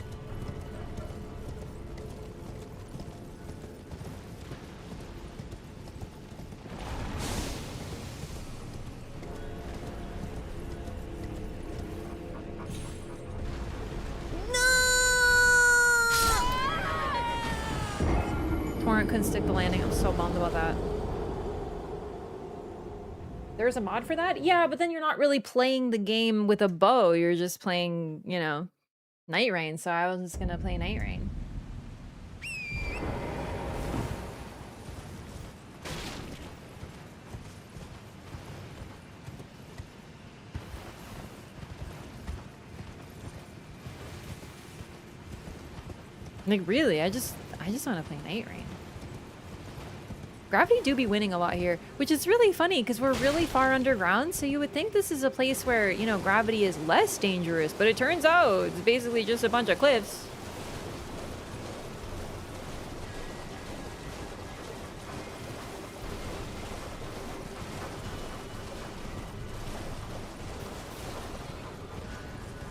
Torrent couldn't stick the landing. I'm so bummed about that. There's a mod for that? Yeah, but then you're not really playing the game with a bow. You're just playing, you know, Night Rain. So I was just gonna play Night Rain. Like, really, I just want to play Night Rain. Gravity do be winning a lot here, which is really funny because we're really far underground, so you would think this is a place where, you know, gravity is less dangerous, but it turns out it's basically just a bunch of cliffs.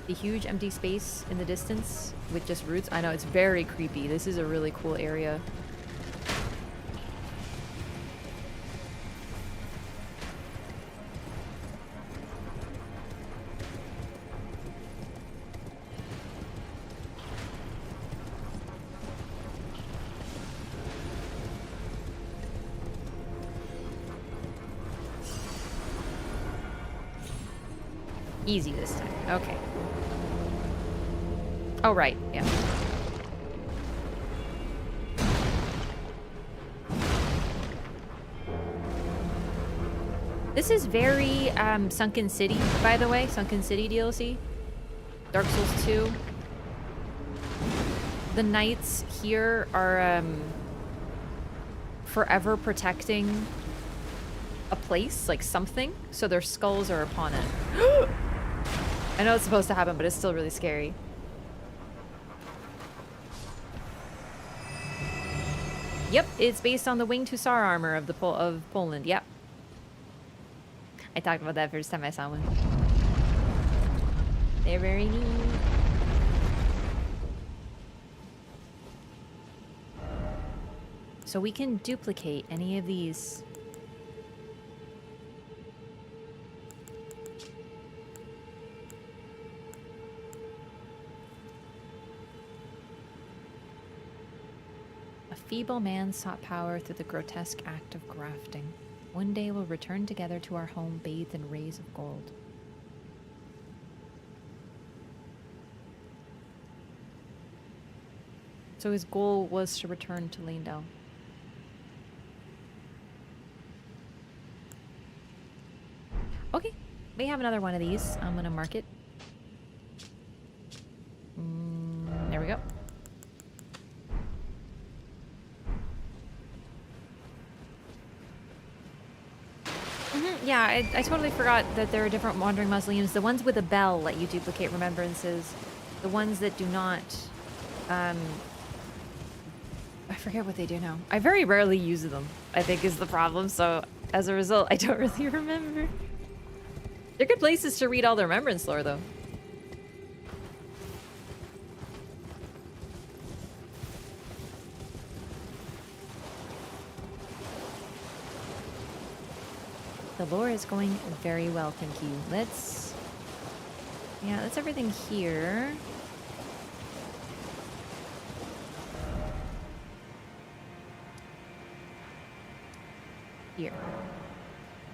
The huge empty space in the distance with just roots. I know, it's very creepy. This is a really cool area. Easy this time. Okay. Oh, right. Yeah. This is very Sunken City, by the way. Sunken City DLC. Dark Souls 2. The knights here are forever protecting a place, like something, so their skulls are upon it. I know it's supposed to happen, but it's still really scary. Yep, it's based on the winged hussar armor of Poland. Yep. I talked about that first time I saw one. They're very neat. So we can duplicate any of these. Feeble man sought power through the grotesque act of grafting. One day we'll return together to our home bathed in rays of gold. So his goal was to return to Leyndell. Okay, we have another one of these. I'm gonna mark it. There we go. Yeah, I totally forgot that there are different wandering mausoleums. The ones with a bell let you duplicate remembrances. The ones that do not, I forget what they do now. I very rarely use them, I think is the problem. So as a result, I don't really remember. They're good places to read all the remembrance lore, though. The lore is going very well, thank you. Let's... Yeah, that's everything here. Here.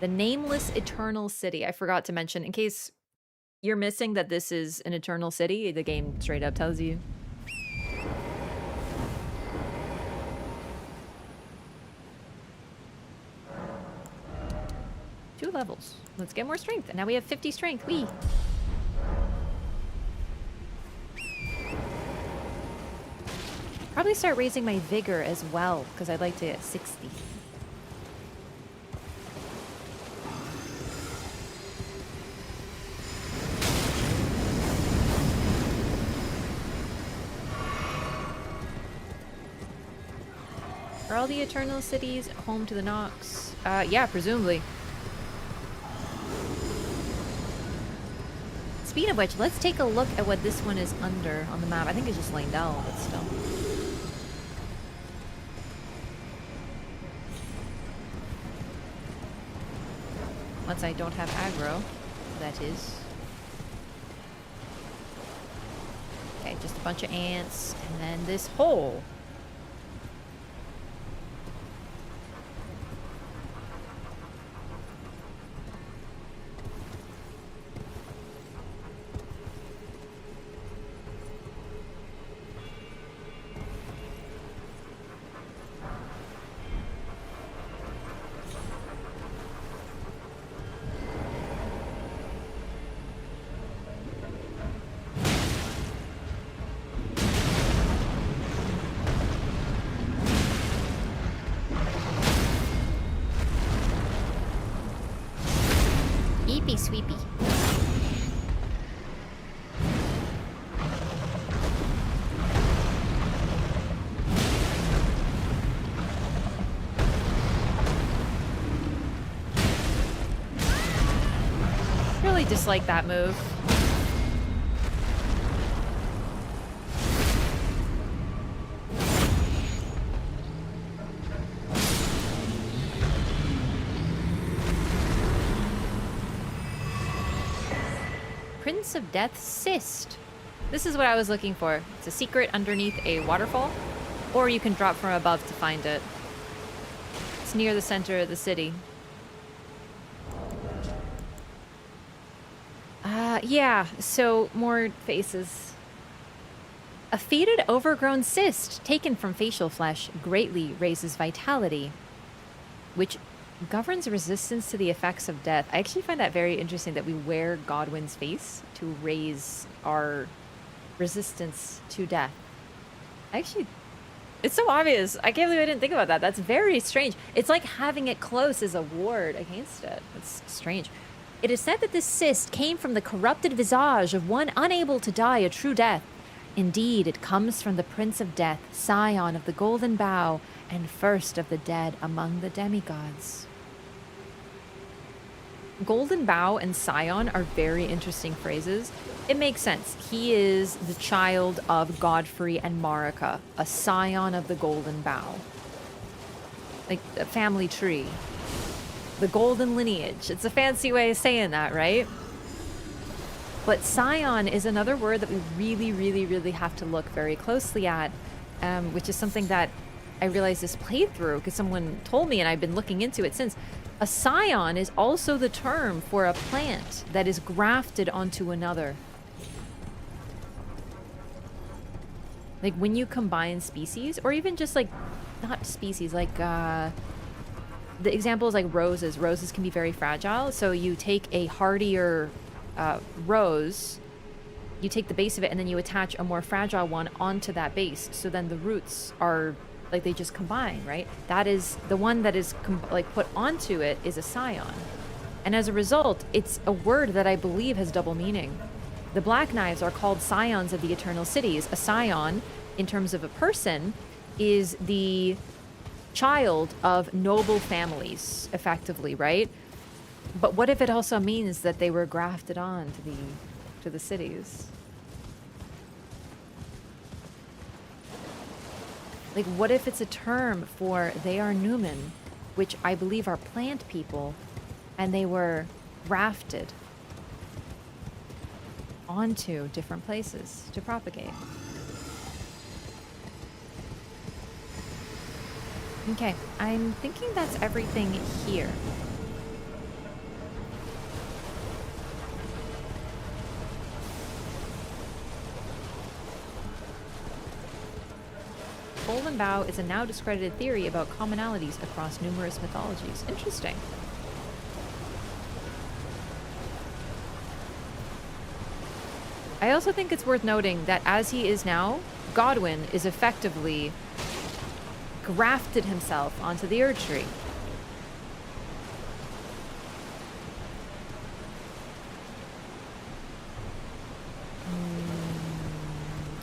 The Nameless Eternal City. I forgot to mention, in case you're missing that this is an eternal city, the game straight up tells you. 2 levels. Let's get more strength. And now we have 50 strength. Whee! Probably start raising my vigor as well, because I'd like to get 60. Are all the Eternal Cities home to the Nox? Yeah, presumably. Speaking of which, let's take a look at what this one is under on the map. I think it's just Lindell, but still. Once I don't have aggro, that is. Okay, just a bunch of ants, and then this hole. Eepy sweepy. Really dislike that move. Prince of Death's Cyst. This is what I was looking for. It's a secret underneath a waterfall, or you can drop from above to find it. It's near the center of the city. Yeah, so more faces. A fetid, overgrown cyst taken from facial flesh greatly raises vitality, which governs resistance to the effects of death. I actually find that very interesting that we wear Godwyn's face to raise our resistance to death. Actually, it's so obvious. I can't believe I didn't think about that. That's very strange. It's like having it close as a ward against it. It's strange. It is said that this cyst came from the corrupted visage of one unable to die a true death. Indeed, it comes from the Prince of Death, scion of the Golden Bough, and first of the dead among the demigods. Golden Bough and Scion are very interesting phrases. It makes sense. He is the child of Godfrey and Marika, a scion of the Golden Bough. Like a family tree. The golden lineage. It's a fancy way of saying that, right? But scion is another word that we really have to look very closely at, which is something that I realized this playthrough because someone told me and I've been looking into it since. A scion is also the term for a plant that is grafted onto another. Like when you combine species, or even just like, not species, like the example is like roses. Roses can be very fragile, so you take a hardier rose, you take the base of it, and then you attach a more fragile one onto that base, so then the roots are like they just combine, right? That is the one that is like put onto it is a scion, and as a result, it's a word that I believe has double meaning. The Black Knives are called scions of the Eternal Cities. A scion, in terms of a person, is the child of noble families, effectively, right? But what if it also means that they were grafted on to the cities? Like, what if it's a term for they are Numen, which I believe are plant people, and they were grafted onto different places to propagate. Okay, I'm thinking that's everything here. Golden Bough is a now discredited theory about commonalities across numerous mythologies. Interesting. I also think it's worth noting that as he is now, Godwyn is effectively grafted himself onto the Erd Tree.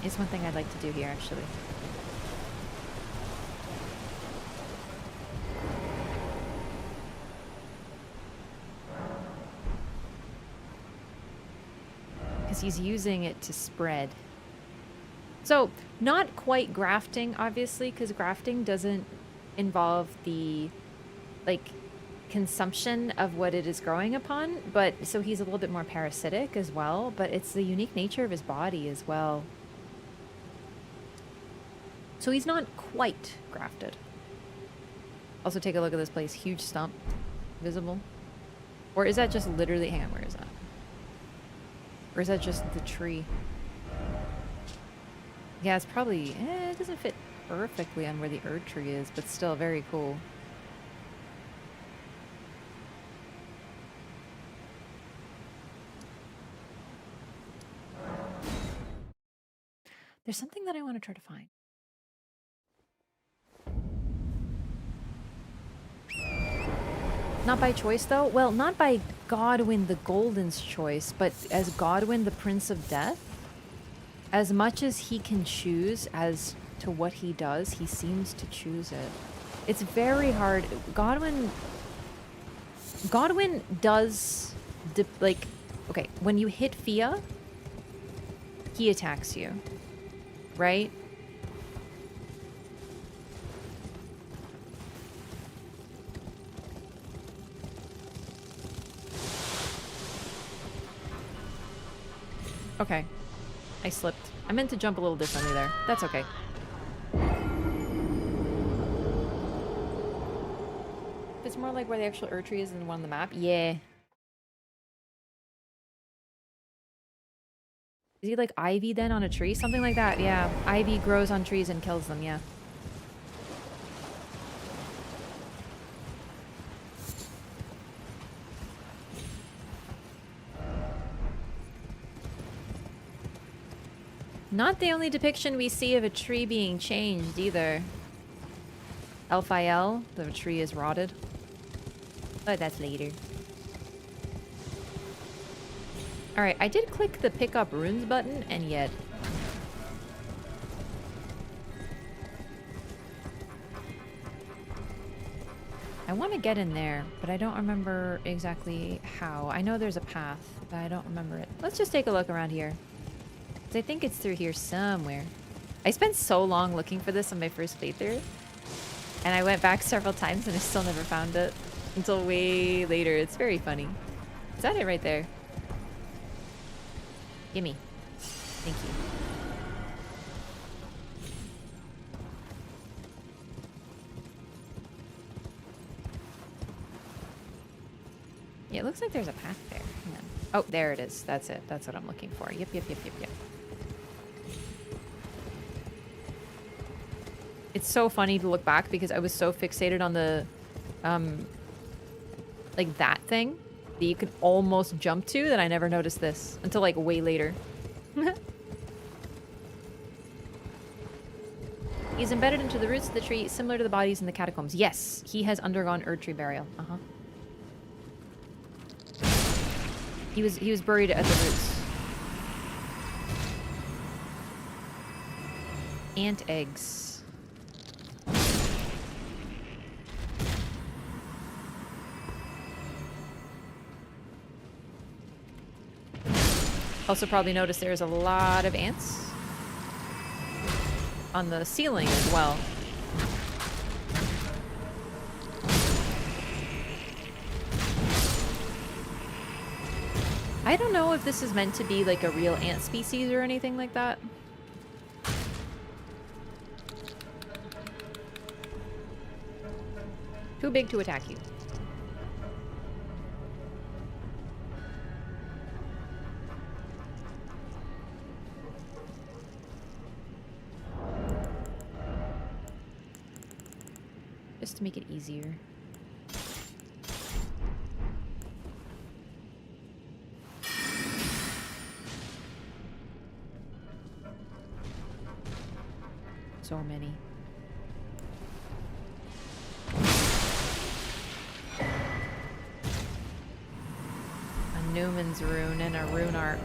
Is one thing I'd like to do here, actually. Because he's using it to spread. So, not quite grafting, obviously, because grafting doesn't involve the, like, consumption of what it is growing upon, but so he's a little bit more parasitic as well, but it's the unique nature of his body as well. So he's not quite grafted. Also, take a look at this place. Huge stump. Visible. Or is that just literally... Hang on, where is that? Or is that just the tree? Yeah, it's probably... it doesn't fit perfectly on where the Erd tree is, but still very cool. There's something that I want to try to find. Not by choice, though? Well, not by Godwyn the Golden's choice, but as Godwyn the Prince of Death. As much as he can choose as to what he does, he seems to choose it. It's very hard. Godwyn does... like, okay, when you hit Fia, he attacks you. Right? Okay. I slipped. I meant to jump a little differently there. That's okay. If it's more like where the actual Erd tree is than the one on the map, yeah. Is he like ivy then on a tree? Something like that, yeah. Ivy grows on trees and kills them, yeah. Not the only depiction we see of a tree being changed either. Elphiel, the tree is rotted. But that's later. Alright, I did click the pick up runes button, and yet... I want to get in there, but I don't remember exactly how. I know there's a path, but I don't remember it. Let's just take a look around here. I think it's through here somewhere. I spent so long looking for this on my first playthrough. And I went back several times and I still never found it. Until way later. It's very funny. Is that it right there? Gimme. Thank you. Yeah, it looks like there's a path there. Hang on. Oh, there it is. That's it. That's what I'm looking for. Yep. It's so funny to look back because I was so fixated on the, like that thing that you could almost jump to that I never noticed this until like way later. He's embedded into the roots of the tree, similar to the bodies in the catacombs. Yes, he has undergone Erd tree burial. He was buried at the roots. Ant eggs. Also probably noticed there's a lot of ants on the ceiling as well. I don't know if this is meant to be like a real ant species or anything like that. Too big to attack you. Just to make it easier. So many. A Newman's rune and a rune arc.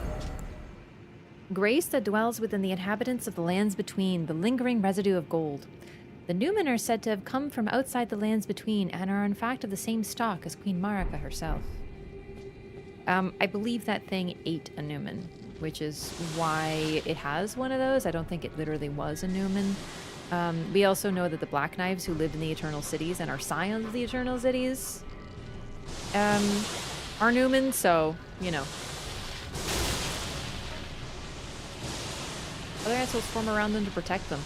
Grace that dwells within the inhabitants of the lands between, the lingering residue of gold. The Newmen are said to have come from outside the lands between and are in fact of the same stock as Queen Marika herself. I believe that thing ate a Newman, which is why it has one of those. I don't think it literally was a Newman. We also know that the Black Knives who lived in the Eternal Cities and are scions of the Eternal Cities are Newmen, so, you know. Other assholes form around them to protect them.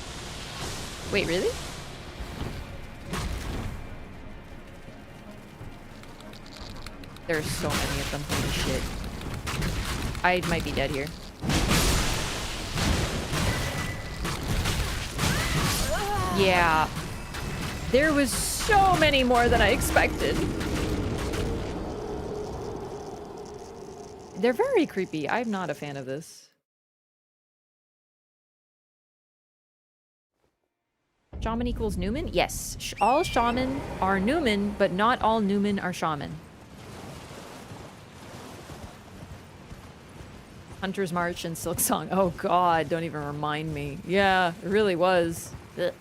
Wait, really? There's so many of them. Holy shit. I might be dead here. Yeah. There was so many more than I expected. They're very creepy. I'm not a fan of this. Shaman equals Newman? Yes. All shaman are Newman, but not all Newman are shaman. Hunter's March and Silk Song. Oh god, don't even remind me. Yeah, it really was. Ugh.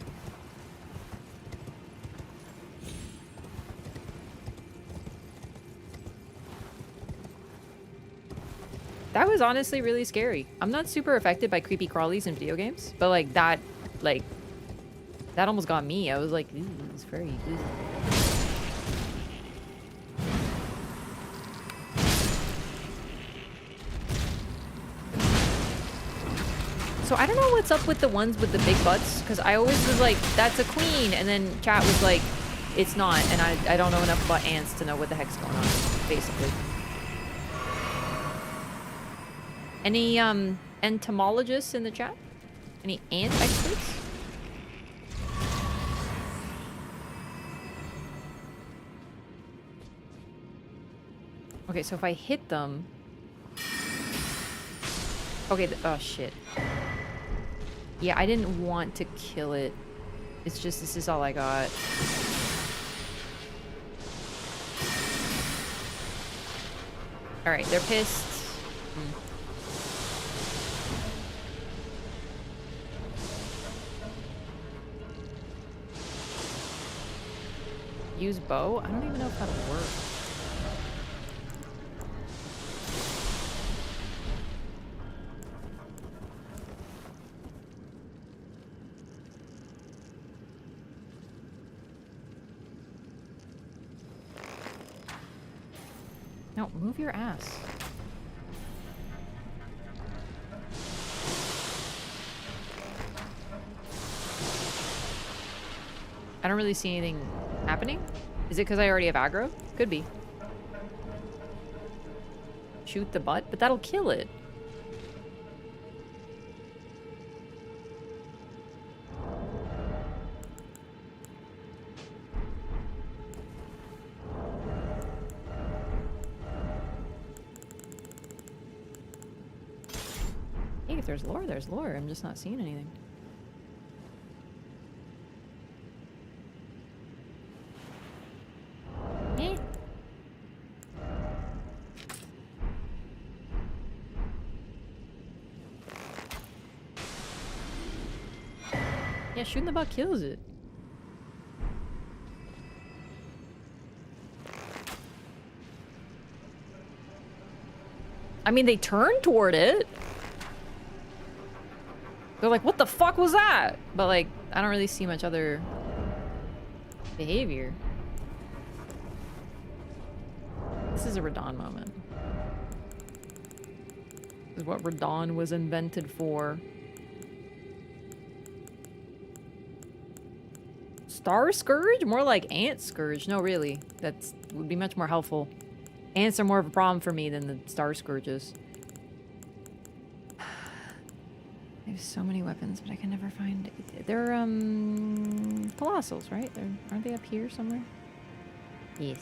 That was honestly really scary. I'm not super affected by creepy crawlies in video games, but like that almost got me. I was like, ooh, it's very good. So I don't know what's up with the ones with the big butts, because I always was like, that's a queen, and then chat was like, it's not, and I don't know enough about ants to know what the heck's going on, basically. Any entomologists in the chat? Any ant experts? Okay, so if I hit them... Okay, oh shit. Yeah, I didn't want to kill it. It's just, this is all I got. Alright, they're pissed. Use bow? I don't even know if that'll work. No, move your ass. I don't really see anything happening. Is it because I already have aggro? Could be. Shoot the butt, but that'll kill it. Hey, if there's lore, there's lore. I'm just not seeing anything. Yeah, shooting the butt kills it. I mean, they turn toward it. They're like, what the fuck was that? But like, I don't really see much other behavior. This is a Radon moment. is what Radon was invented for. Star Scourge? More like Ant Scourge. No, really. That would be much more helpful. Ants are more of a problem for me than the Star Scourges. I have so many weapons, but I can never find... They're, Colossals, right? Aren't they up here somewhere? Yes.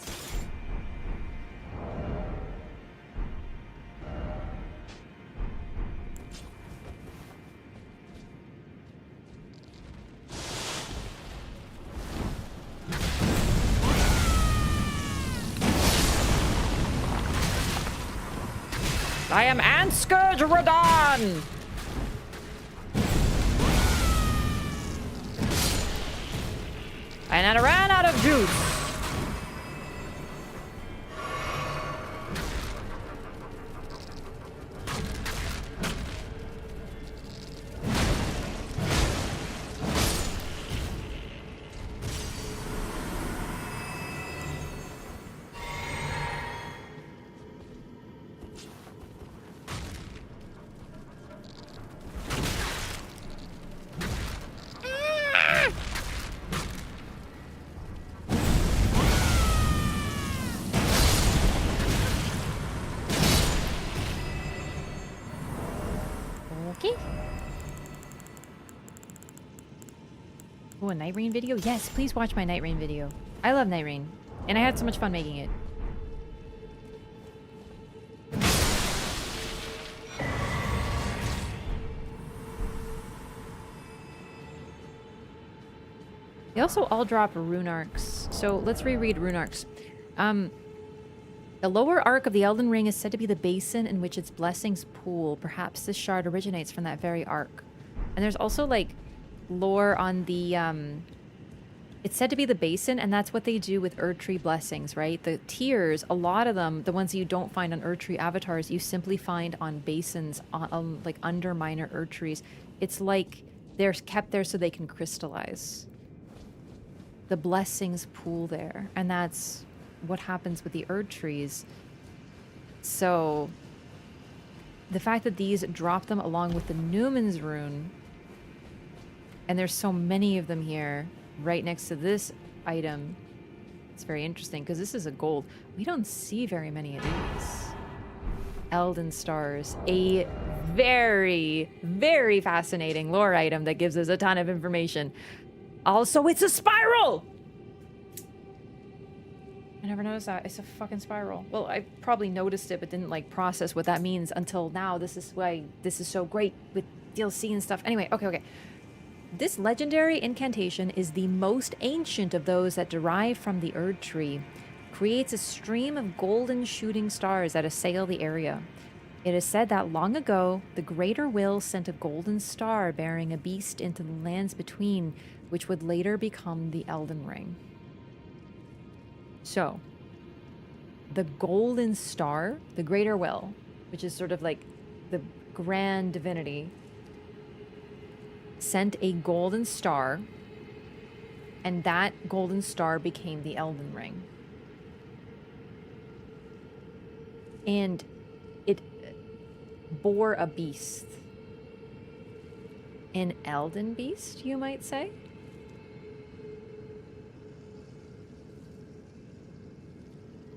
I am Ant Scourge Radon! And I ran out of juice. Oh, a Night Rain video? Yes, please watch my Night Rain video. I love Night Rain. And I had so much fun making it. They also all drop rune arcs. So let's reread rune arcs. The lower arc of the Elden Ring is said to be the basin in which its blessings pool. Perhaps this shard originates from that very arc. And there's also like lore on the it's said to be the basin, and that's what they do with Erdtree blessings, right? The tears, a lot of them, the ones you don't find on Erdtree avatars, you simply find on basins, on like under minor Erdtrees. It's like they're kept there so they can crystallize. The blessings pool there, and that's what happens with the Erdtrees. So the fact that these drop them along with the Newman's rune, and there's so many of them here right next to this item, it's very interesting because this is a gold. We don't see very many of these. Elden stars, a very, very fascinating lore item that gives us a ton of information. Also, it's a spiral! I never noticed that. It's a fucking spiral. Well, I probably noticed it, but didn't like process what that means until now. This is why this is so great with DLC and stuff. Anyway, okay. This legendary incantation is the most ancient of those that derive from the Erdtree. Creates a stream of golden shooting stars that assail the area. It is said that long ago, the Greater Will sent a golden star bearing a beast into the lands between, which would later become the Elden Ring. So, the golden star, the Greater Will, which is sort of like the grand divinity, sent a golden star, and that golden star became the Elden Ring. And it bore a beast. An Elden beast, you might say?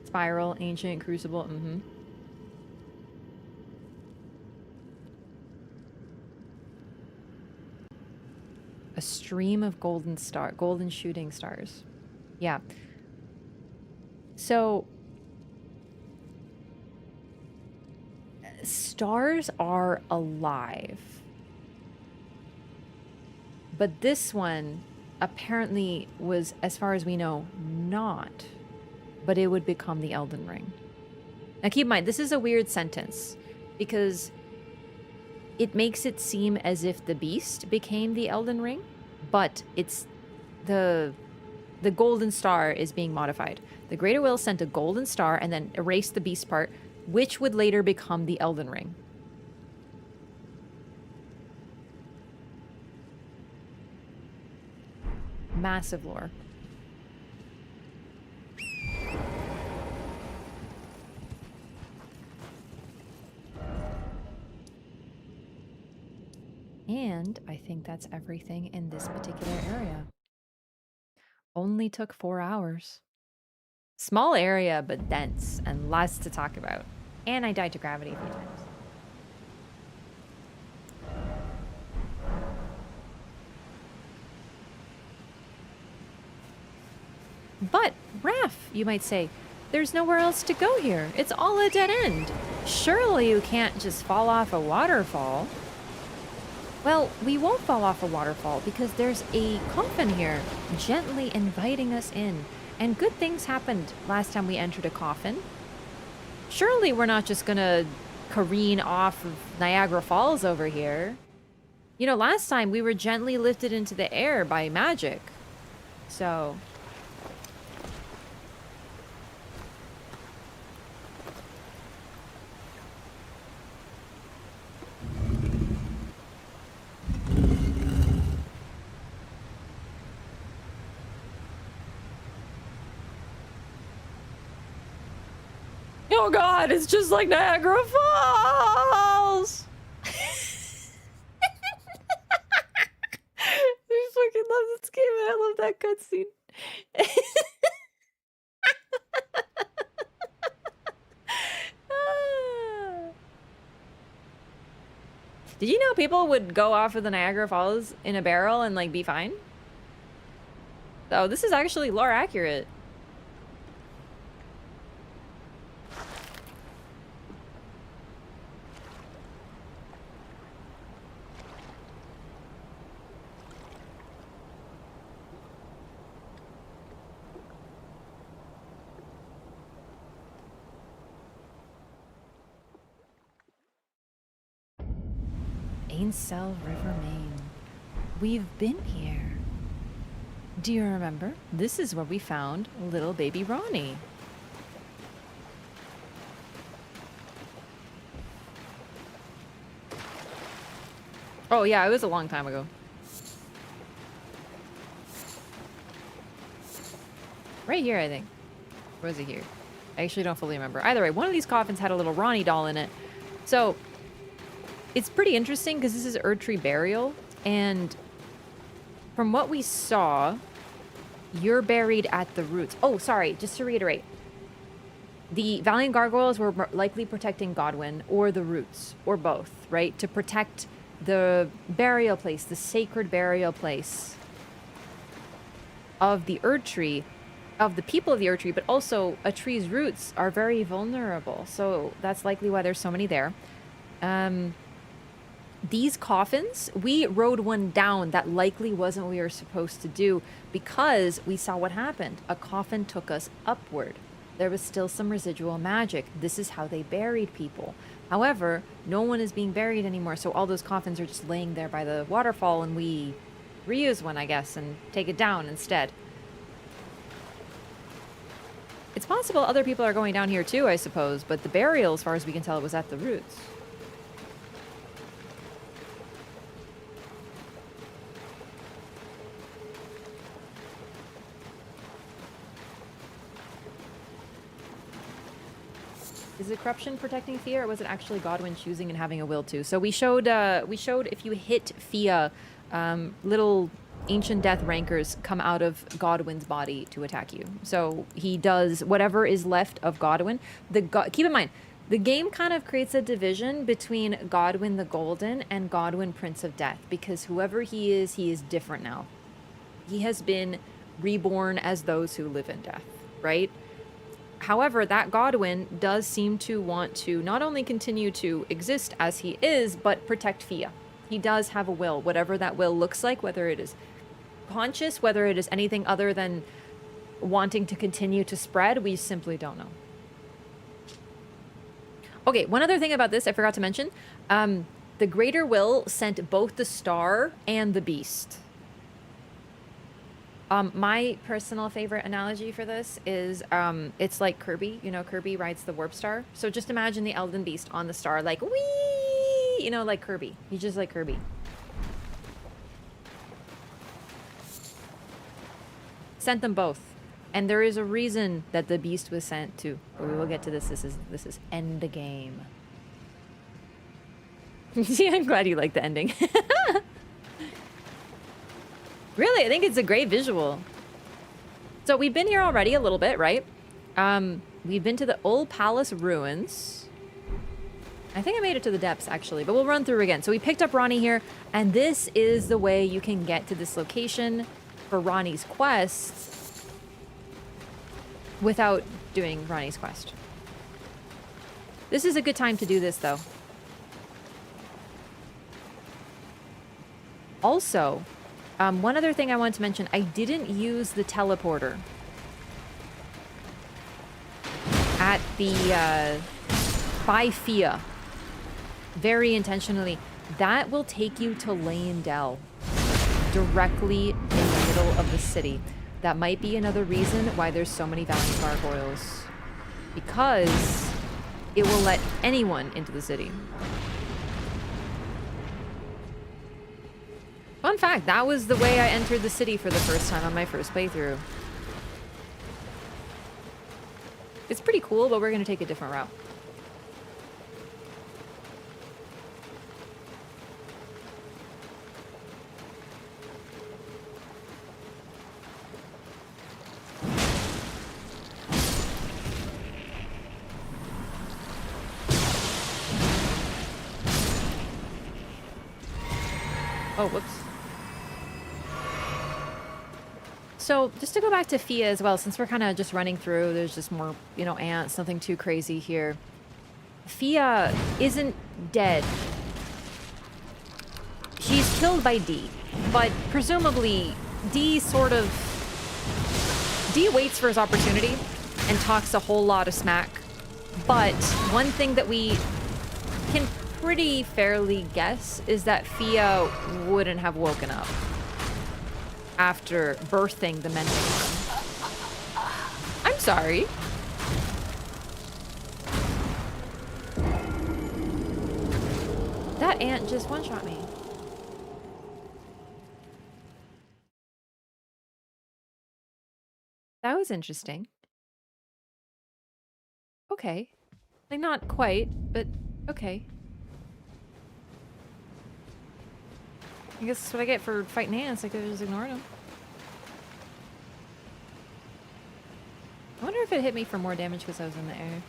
Spiral, ancient, crucible, A stream of golden shooting stars. Yeah. So stars are alive. But this one apparently was, as far as we know, not. But it would become the Elden Ring. Now keep in mind, this is a weird sentence because it makes it seem as if the beast became the Elden Ring, but it's the golden star is being modified. The Greater Will sent a golden star and then erased the beast part, which would later become the Elden Ring. Massive lore. And I think that's everything in this particular area. Only took 4 hours. Small area, but dense, and lots to talk about. And I died to gravity a few times. But, Wraff, you might say, there's nowhere else to go here. It's all a dead end. Surely you can't just fall off a waterfall. Well, we won't fall off a waterfall because there's a coffin here, gently inviting us in. And good things happened last time we entered a coffin. Surely we're not just gonna careen off of Niagara Falls over here. You know, last time we were gently lifted into the air by magic. So... Oh god, it's just like Niagara Falls! I fucking love this game and I love that cutscene. Did you know people would go off of the Niagara Falls in a barrel and like be fine? Oh, this is actually lore accurate. Ainsel River, Maine. We've been here. Do you remember? This is where we found little baby Ronnie. Oh yeah, it was a long time ago. Right here, I think. Or was it here? I actually don't fully remember. Either way, one of these coffins had a little Ronnie doll in it. So... it's pretty interesting because this is Erdtree Burial, and from what we saw, you're buried at the roots. Oh, sorry, just to reiterate. The Valiant Gargoyles were likely protecting Godwyn, or the roots, or both, right? To protect the burial place, the sacred burial place of the Erdtree, of the people of the Erdtree, but also a tree's roots are very vulnerable. So that's likely why there's so many there. These coffins, we rode one down that likely wasn't what we were supposed to do because we saw what happened. A coffin took us upward. There was still some residual magic. This is how they buried people. However, no one is being buried anymore, so all those coffins are just laying there by the waterfall, and we reuse one, I guess, and take it down instead. It's possible other people are going down here too, I suppose, but the burial, as far as we can tell, was at the roots. Is it corruption protecting Fia, or was it actually Godwyn choosing and having a will to? So we showed if you hit Fia, little ancient death rankers come out of Godwyn's body to attack you. So he does whatever is left of Godwyn. Keep in mind, the game kind of creates a division between Godwyn the Golden and Godwyn Prince of Death, because whoever he is different now. He has been reborn as those who live in death, right? However, that Godwyn does seem to want to not only continue to exist as he is, but protect Fia. He does have a will, whatever that will looks like, whether it is conscious, whether it is anything other than wanting to continue to spread, we simply don't know. Okay, one other thing about this I forgot to mention. The Greater Will sent both the star and the beast. My personal favorite analogy for this is it's like Kirby. You know, Kirby rides the warp star. So just imagine the Elden Beast on the star, like, whee! You know, like Kirby. He's just like Kirby. Sent them both. And there is a reason that the beast was sent to. But we will get to this. This is end game. Yeah, I'm glad you like the ending. Really, I think it's a great visual. So we've been here already a little bit, right? We've been to the old palace ruins. I think I made it to the depths, actually, but we'll run through again. So we picked up Ronnie here, and this is the way you can get to this location for Ronnie's quest without doing Ronnie's quest. This is a good time to do this, though. Also, one other thing I want to mention, I didn't use the teleporter at the, by Fia. Very intentionally. That will take you to Leyndell, directly in the middle of the city. That might be another reason why there's so many valiant gargoyles. Because it will let anyone into the city. Fun fact, that was the way I entered the city for the first time on my first playthrough. It's pretty cool, but we're going to take a different route. Oh, whoops. So, just to go back to Fia as well, since we're kind of just running through, there's just more, you know, ants, nothing too crazy here. Fia isn't dead. She's killed by D, but presumably D waits for his opportunity and talks a whole lot of smack. But one thing that we can pretty fairly guess is that Fia wouldn't have woken up after birthing the mending one. I'm sorry. That ant just one-shot me. That was interesting. Okay. Like, not quite, but okay. I guess that's what I get for fighting ants. I could have just ignored them. I wonder if it hit me for more damage because I was in the air.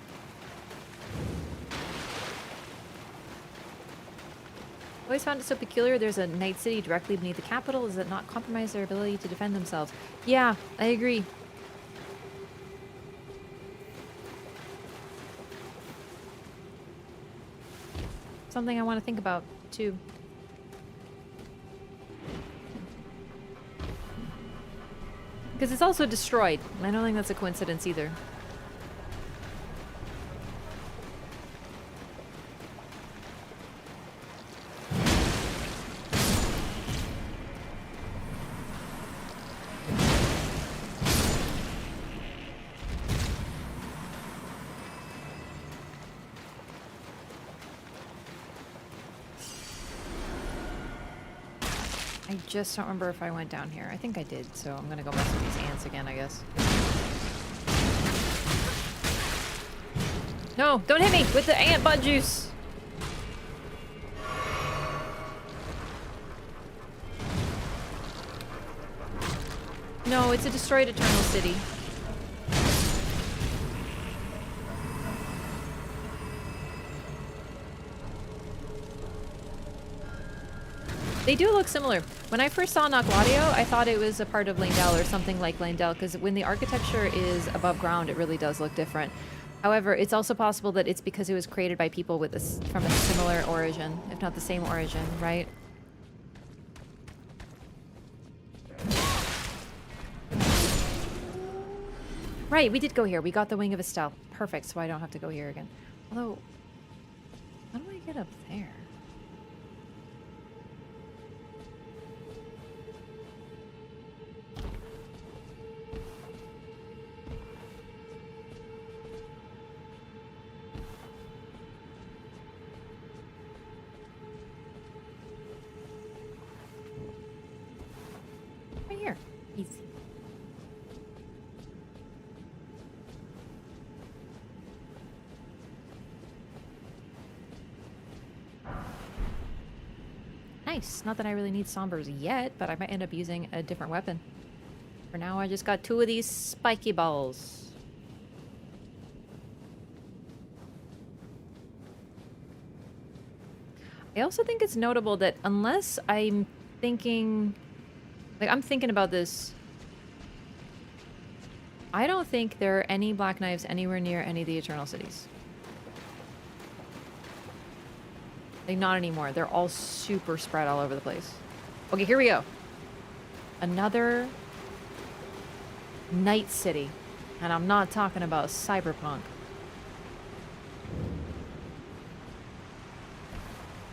Always found it so peculiar. There's a night city directly beneath the capital. Does it not compromise their ability to defend themselves? Yeah, I agree. Something I want to think about, too. Because it's also destroyed. I don't think that's a coincidence either. I just don't remember if I went down here. I think I did, so I'm gonna go mess with these ants again, I guess. No, don't hit me with the ant butt juice! No, it's a destroyed Eternal City. They do look similar. When I first saw Nocladio, I thought it was a part of Leyndell or something like Leyndell, because when the architecture is above ground, it really does look different. However, it's also possible that it's because it was created by people with from a similar origin, if not the same origin, right? Right, we did go here. We got the Wing of Estelle. Perfect, so I don't have to go here again. Although, how do I get up there? Right here. Easy. Nice. Not that I really need sombers yet, but I might end up using a different weapon. For now, I just got 2 of these spiky balls. I also think it's notable that unless I'm thinking... Like, I'm thinking about this... I don't think there are any black knives anywhere near any of the Eternal Cities. Like, not anymore. They're all super spread all over the place. Okay, here we go. Another night city. And I'm not talking about cyberpunk.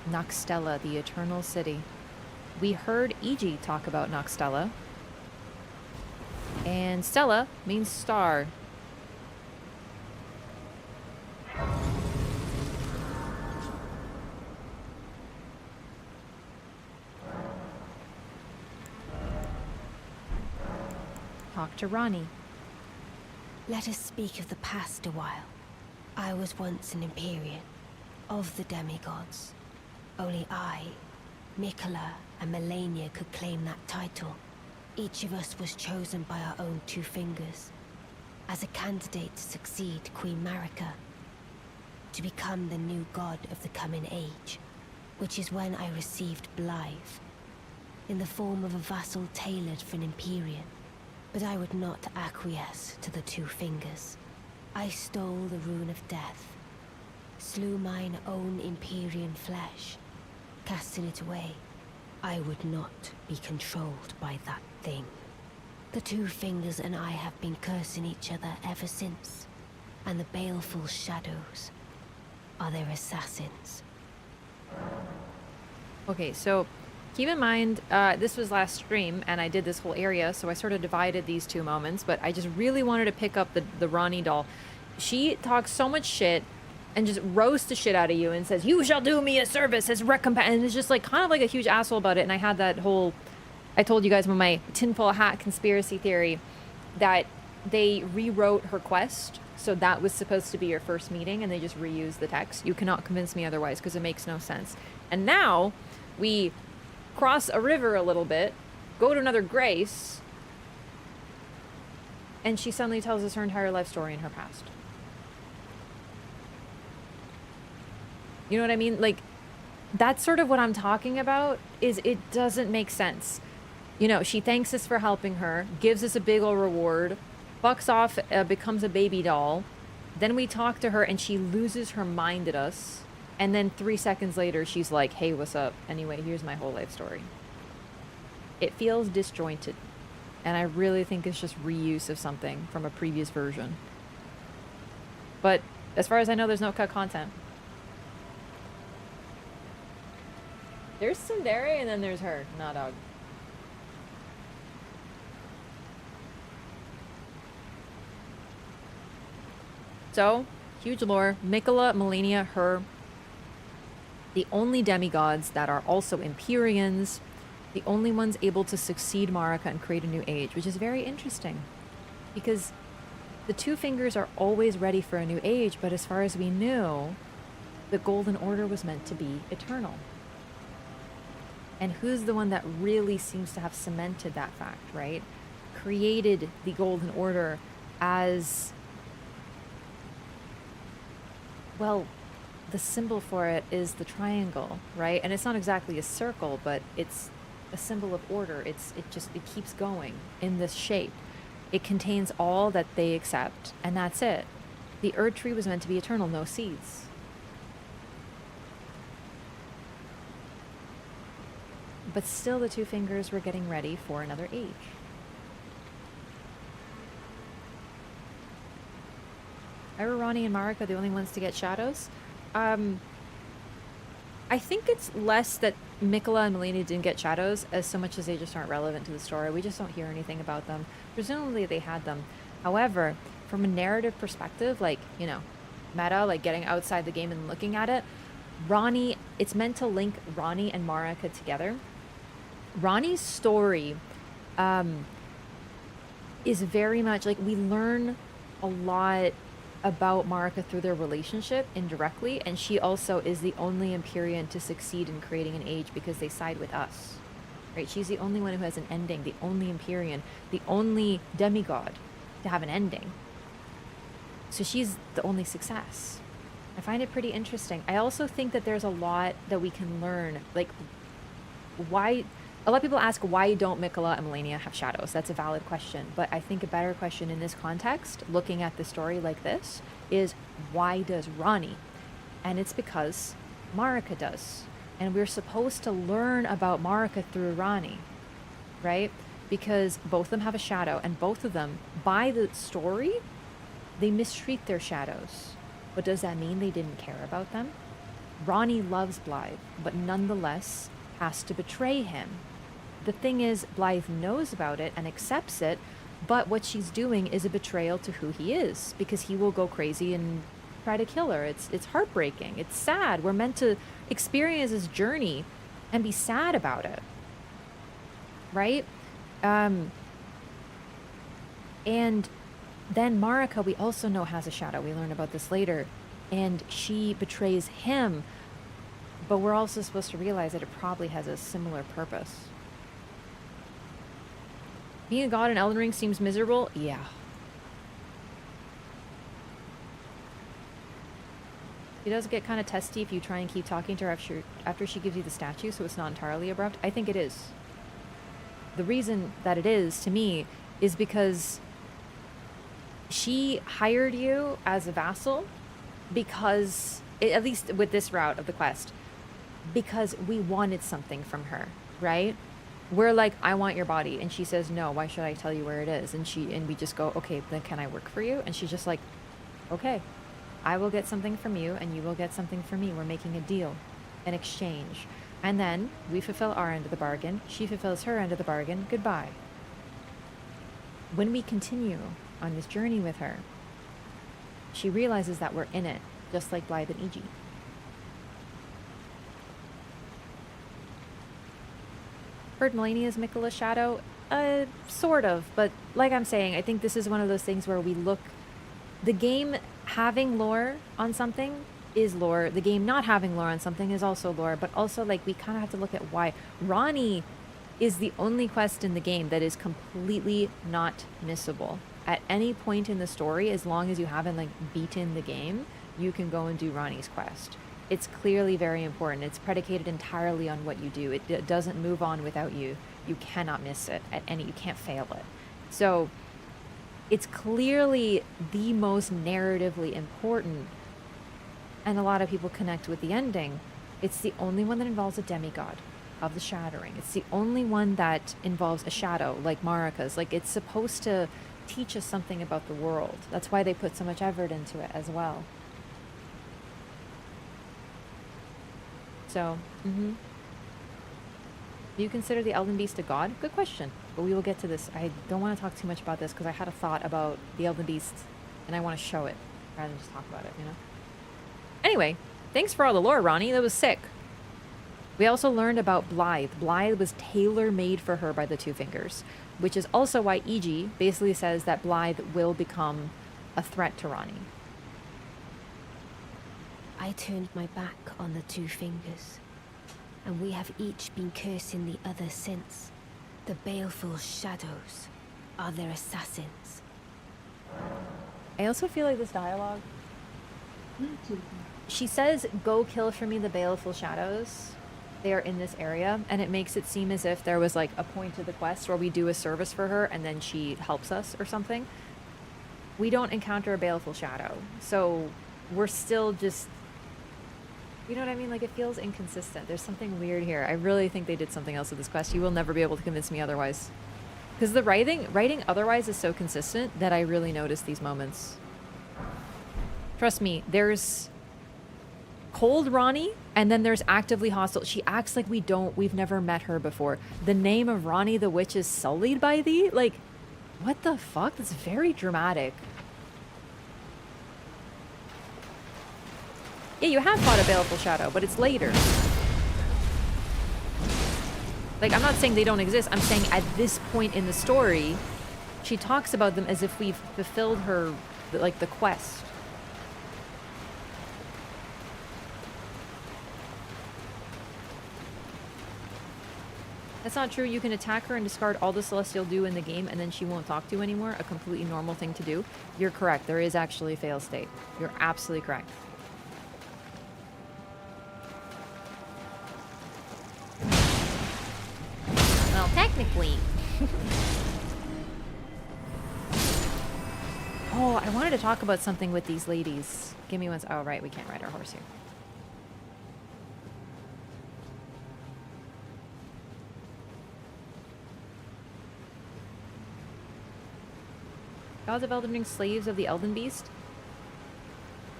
Noxtella, the Eternal City. We heard Iji talk about Noxtella. And Stella means star. Talk to Ronnie. Let us speak of the past a while. I was once an Empyrean, of the demigods. Only I, Mikola, and Melania could claim that title. Each of us was chosen by our own 2 fingers, as a candidate to succeed Queen Marika, to become the new god of the coming age, which is when I received Blythe, in the form of a vassal tailored for an Empyrean. But I would not acquiesce to the 2 fingers. I stole the rune of death, slew mine own Empyrean flesh, casting it away. I would not be controlled by that thing. The 2 fingers and I have been cursing each other ever since, and the baleful shadows are their assassins. Okay, so keep in mind, this was last stream, and I did this whole area, so I sort of divided these 2 moments, but I just really wanted to pick up the Ronnie doll. She talks so much shit and just roasts the shit out of you and says, "You shall do me a service as recompense," and it's just like kind of like a huge asshole about it. And I had that whole, I told you guys about my tinfoil hat conspiracy theory that they rewrote her quest, so that was supposed to be your first meeting, and they just reused the text. You cannot convince me otherwise, because it makes no sense. And now we cross a river a little bit, go to another Grace, and she suddenly tells us her entire life story in her past. You know what I mean? Like, that's sort of what I'm talking about, is it doesn't make sense. You know, she thanks us for helping her, gives us a big ol' reward, fucks off, becomes a baby doll. Then we talk to her and she loses her mind at us. And then 3 seconds later, she's like, "Hey, what's up? Anyway, here's my whole life story." It feels disjointed. And I really think it's just reuse of something from a previous version. But as far as I know, there's no cut content. There's Sundari and then there's her. Nah, dog. So, huge lore. Mikola, Melania, her. The only demigods that are also Empyreans. The only ones able to succeed Marika and create a new age, which is very interesting. Because the 2 fingers are always ready for a new age, but as far as we knew, the Golden Order was meant to be eternal. And who's the one that really seems to have cemented that fact, right? Created the Golden Order as... well, the symbol for it is the triangle, right? And it's not exactly a circle, but it's a symbol of order. It keeps going in this shape. It contains all that they accept, and that's it. The Erd Tree was meant to be eternal, no seeds. But still, the 2 fingers were getting ready for another age. Ronnie and Marika the only ones to get shadows? I think it's less that Mikola and Melania didn't get shadows as so much as they just aren't relevant to the story. We just don't hear anything about them. Presumably they had them. However, from a narrative perspective, like, you know, meta, like getting outside the game and looking at it, Ronnie, it's meant to link Ronnie and Marika together. Ronnie's story is very much like we learn a lot about Marika through their relationship indirectly, and she also is the only Empyrean to succeed in creating an age because they side with us. Right? She's the only one who has an ending, the only Empyrean, the only demigod to have an ending. So she's the only success. I find it pretty interesting. I also think that there's a lot that we can learn. Like, why... A lot of people ask, why don't Mikola and Melania have shadows? That's a valid question. But I think a better question in this context, looking at the story like this, is why does Ranni? And it's because Marika does. And we're supposed to learn about Marika through Ranni, right? Because both of them have a shadow, and both of them, by the story, they mistreat their shadows. But does that mean they didn't care about them? Ranni loves Blythe, but nonetheless has to betray him. The thing is, Blythe knows about it and accepts it, but what she's doing is a betrayal to who he is, because he will go crazy and try to kill her. It's heartbreaking. It's sad. We're meant to experience this journey and be sad about it. Right? And then Marika, we also know, has a shadow. We learn about this later. And she betrays him. But we're also supposed to realize that it probably has a similar purpose. Being a god in Elden Ring seems miserable? Yeah. She does get kind of testy if you try and keep talking to her after she gives you the statue, so it's not entirely abrupt. I think it is. The reason that it is, to me, is because she hired you as a vassal because, at least with this route of the quest, because we wanted something from her, right? We're like, I want your body. And she says, no, why should I tell you where it is? And we just go, okay, then can I work for you? And she's just like, okay, I will get something from you and you will get something from me. We're making a deal, an exchange. And then we fulfill our end of the bargain. She fulfills her end of the bargain. Goodbye. When we continue on this journey with her, she realizes that we're in it, just like Blythe and Iji. Heard Melania's Mikola's shadow? Sort of, but like I'm saying, I think this is one of those things where we look... The game having lore on something is lore. The game not having lore on something is also lore, but also, like, we kind of have to look at why. Ranni is the only quest in the game that is completely not missable. At any point in the story, as long as you haven't, like, beaten the game, you can go and do Ranni's quest. It's clearly very important. It's predicated entirely on what you do. It doesn't move on without you. You cannot miss it at any, you can't fail it. So it's clearly the most narratively important, and a lot of people connect with the ending. It's the only one that involves a demigod of the shattering. It's the only one that involves a shadow, like Marika's. Like, it's supposed to teach us something about the world. That's why they put so much effort into it as well. So, do you consider the Elden Beast a god? Good question, but we will get to this. I don't want to talk too much about this because I had a thought about the Elden Beast and I want to show it rather than just talk about it, you know? Anyway, thanks for all the lore, Ranni. That was sick. We also learned about Blythe. Blythe was tailor-made for her by the Two Fingers, which is also why Iji basically says that Blythe will become a threat to Ranni. I turned my back on the Two Fingers, and we have each been cursing the other since. The baleful shadows are their assassins. I also feel like this dialogue... She says, go kill for me the baleful shadows. They are in this area, and it makes it seem as if there was like a point to the quest where we do a service for her and then she helps us or something. We don't encounter a baleful shadow, so we're still just... You know what I mean? Like, it feels inconsistent. There's something weird here. I really think they did something else with this quest. You will never be able to convince me otherwise. Because the writing otherwise is so consistent that I really notice these moments. Trust me, there's cold Ranni, and then there's actively hostile. She acts like we've never met her before. The name of Ranni the Witch is sullied by thee? Like, what the fuck? That's very dramatic. Yeah, you have fought a baleful shadow, but it's later. Like, I'm not saying they don't exist. I'm saying at this point in the story, she talks about them as if we've fulfilled her, like, the quest. That's not true. You can attack her and discard all the Celestial do in the game, and then she won't talk to you anymore. A completely normal thing to do. You're correct. There is actually a fail state. You're absolutely correct. Well, technically. Oh, I wanted to talk about something with these ladies. Give me one. Oh, right. We can't ride our horse here. Gods of Elden Ring, slaves of the Elden Beast.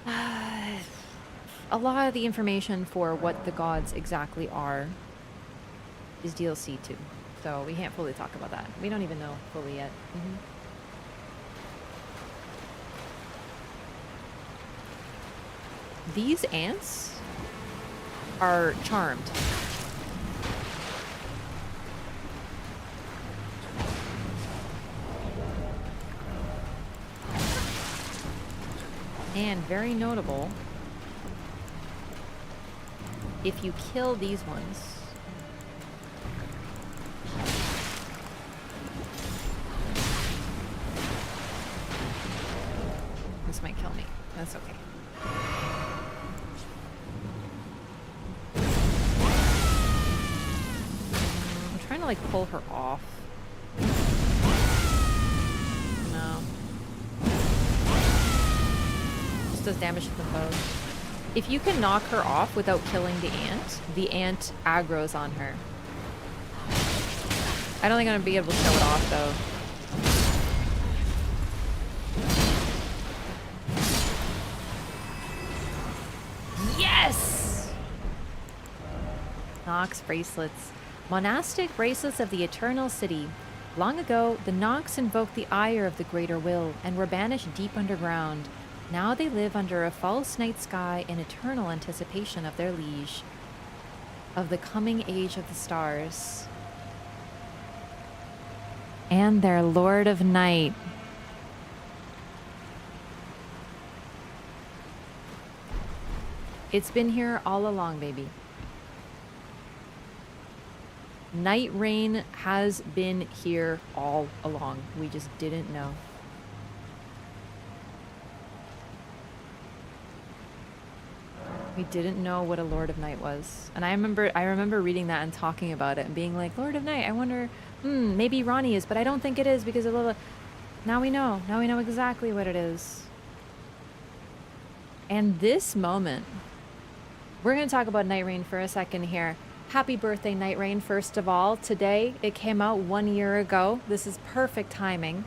A lot of the information for what the gods exactly are is DLC too. So we can't fully talk about that. We don't even know fully yet. These ants are charmed. And very notable, if you kill these ones, this might kill me. That's okay. I'm trying to like pull her off. No. Does damage to them both. If you can knock her off without killing the ant aggroes on her. I don't think I'm gonna be able to kill it off though. Yes! Nox bracelets. Monastic bracelets of the Eternal City. Long ago, the Nox invoked the ire of the Greater Will and were banished deep underground. Now they live under a false night sky in eternal anticipation of their liege, of the coming age of the stars, and their Lord of Night. It's been here all along, baby. Night Rain has been here all along. We just didn't know. We didn't know what a Lord of Night was. And I remember reading that and talking about it and being like, Lord of Night, I wonder, maybe Ronnie is, but I don't think it is because of little. Now we know. Now we know exactly what it is. And this moment, we're going to talk about Night Rain for a second here. Happy birthday, Night Rain, first of all. Today, it came out 1 year ago. This is perfect timing.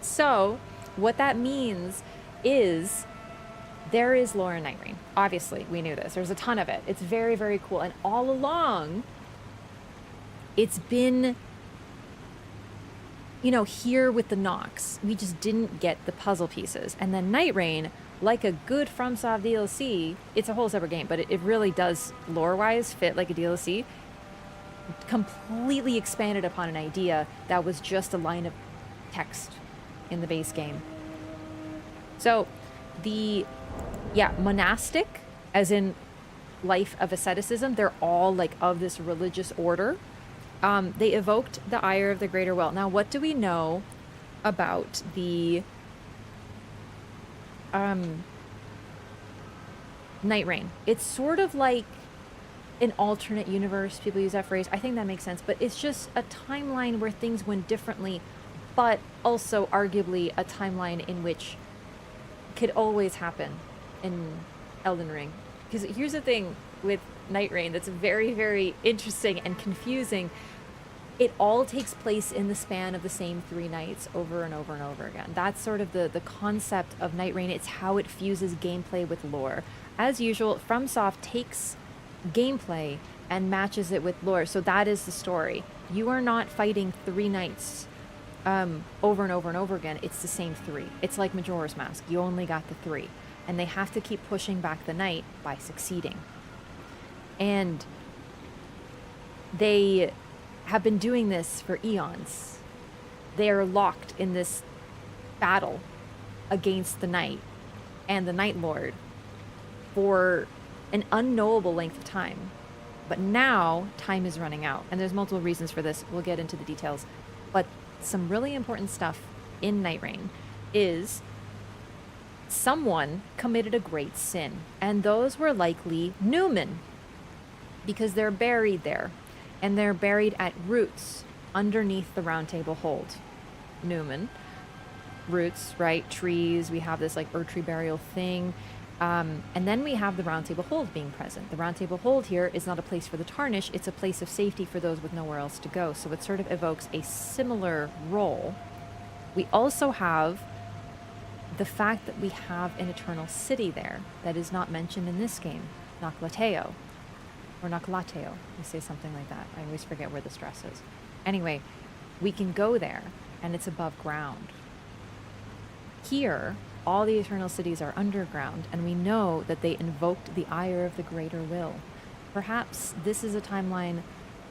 So, what that means is there is lore in Night Rain. Obviously, we knew this. There's a ton of it. It's very, very cool. And all along, it's been, you know, here with the Nox. We just didn't get the puzzle pieces. And then Night Rain, like a good FromSoft DLC, it's a whole separate game, but it really does, lore-wise, fit like a DLC. Completely expanded upon an idea that was just a line of text in the base game. So, monastic, as in life of asceticism, they're all like of this religious order. They evoked the ire of the Greater Will. Now, what do we know about the Night Rain? It's sort of like an alternate universe. People use that phrase. I think that makes sense, but it's just a timeline where things went differently, but also arguably a timeline in which could always happen in Elden Ring. Because here's the thing with Night Rain that's very, very interesting and confusing. It all takes place in the span of the same 3 nights over and over and over again. That's sort of the concept of Night Rain. It's how it fuses gameplay with lore. As usual, FromSoft takes gameplay and matches it with lore. So that is the story. You are not fighting 3 nights over and over and over again. It's the same 3. It's like Majora's Mask. You only got the 3. And they have to keep pushing back the night by succeeding. And they have been doing this for eons. They are locked in this battle against the night and the Night Lord for an unknowable length of time. But now time is running out, and there's multiple reasons for this. We'll get into the details. But some really important stuff in Night Rain is someone committed a great sin, and those were likely Newmen, because they're buried there, and they're buried at roots underneath the Round Table Hold. Newman, roots, right? Trees. We have this like tree burial thing. And then we have the Round Table Hold being present. The Round Table Hold here is not a place for the Tarnish, it's a place of safety for those with nowhere else to go. So it sort of evokes a similar role. We also have the fact that we have an eternal city there that is not mentioned in this game, Naklateo. Or Naklateo, we say something like that. I always forget where the stress is. Anyway, we can go there, and it's above ground. Here, all the eternal cities are underground, and we know that they invoked the ire of the greater will. Perhaps this is a timeline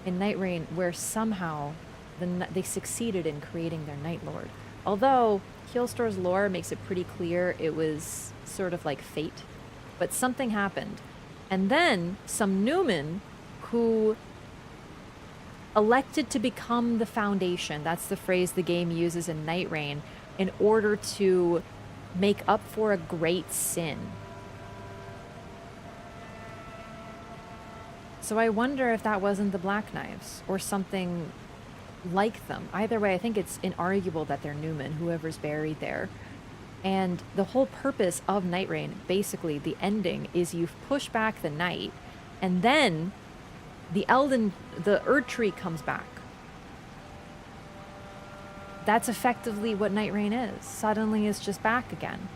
in Night Rain where somehow they succeeded in creating their Night Lord. Although Healstor's lore makes it pretty clear it was sort of like fate, but something happened. And then some Newmen who elected to become the Foundation, that's the phrase the game uses in Night Rain, in order to make up for a great sin. So I wonder if that wasn't the Black Knives or something like them. Either way, I think it's inarguable that they're Newman, whoever's buried there. And the whole purpose of Night Rain, basically the ending, is you push back the night, and then the Elden, the Erd Tree comes back. That's effectively what Night Rain is. Suddenly it's just back again.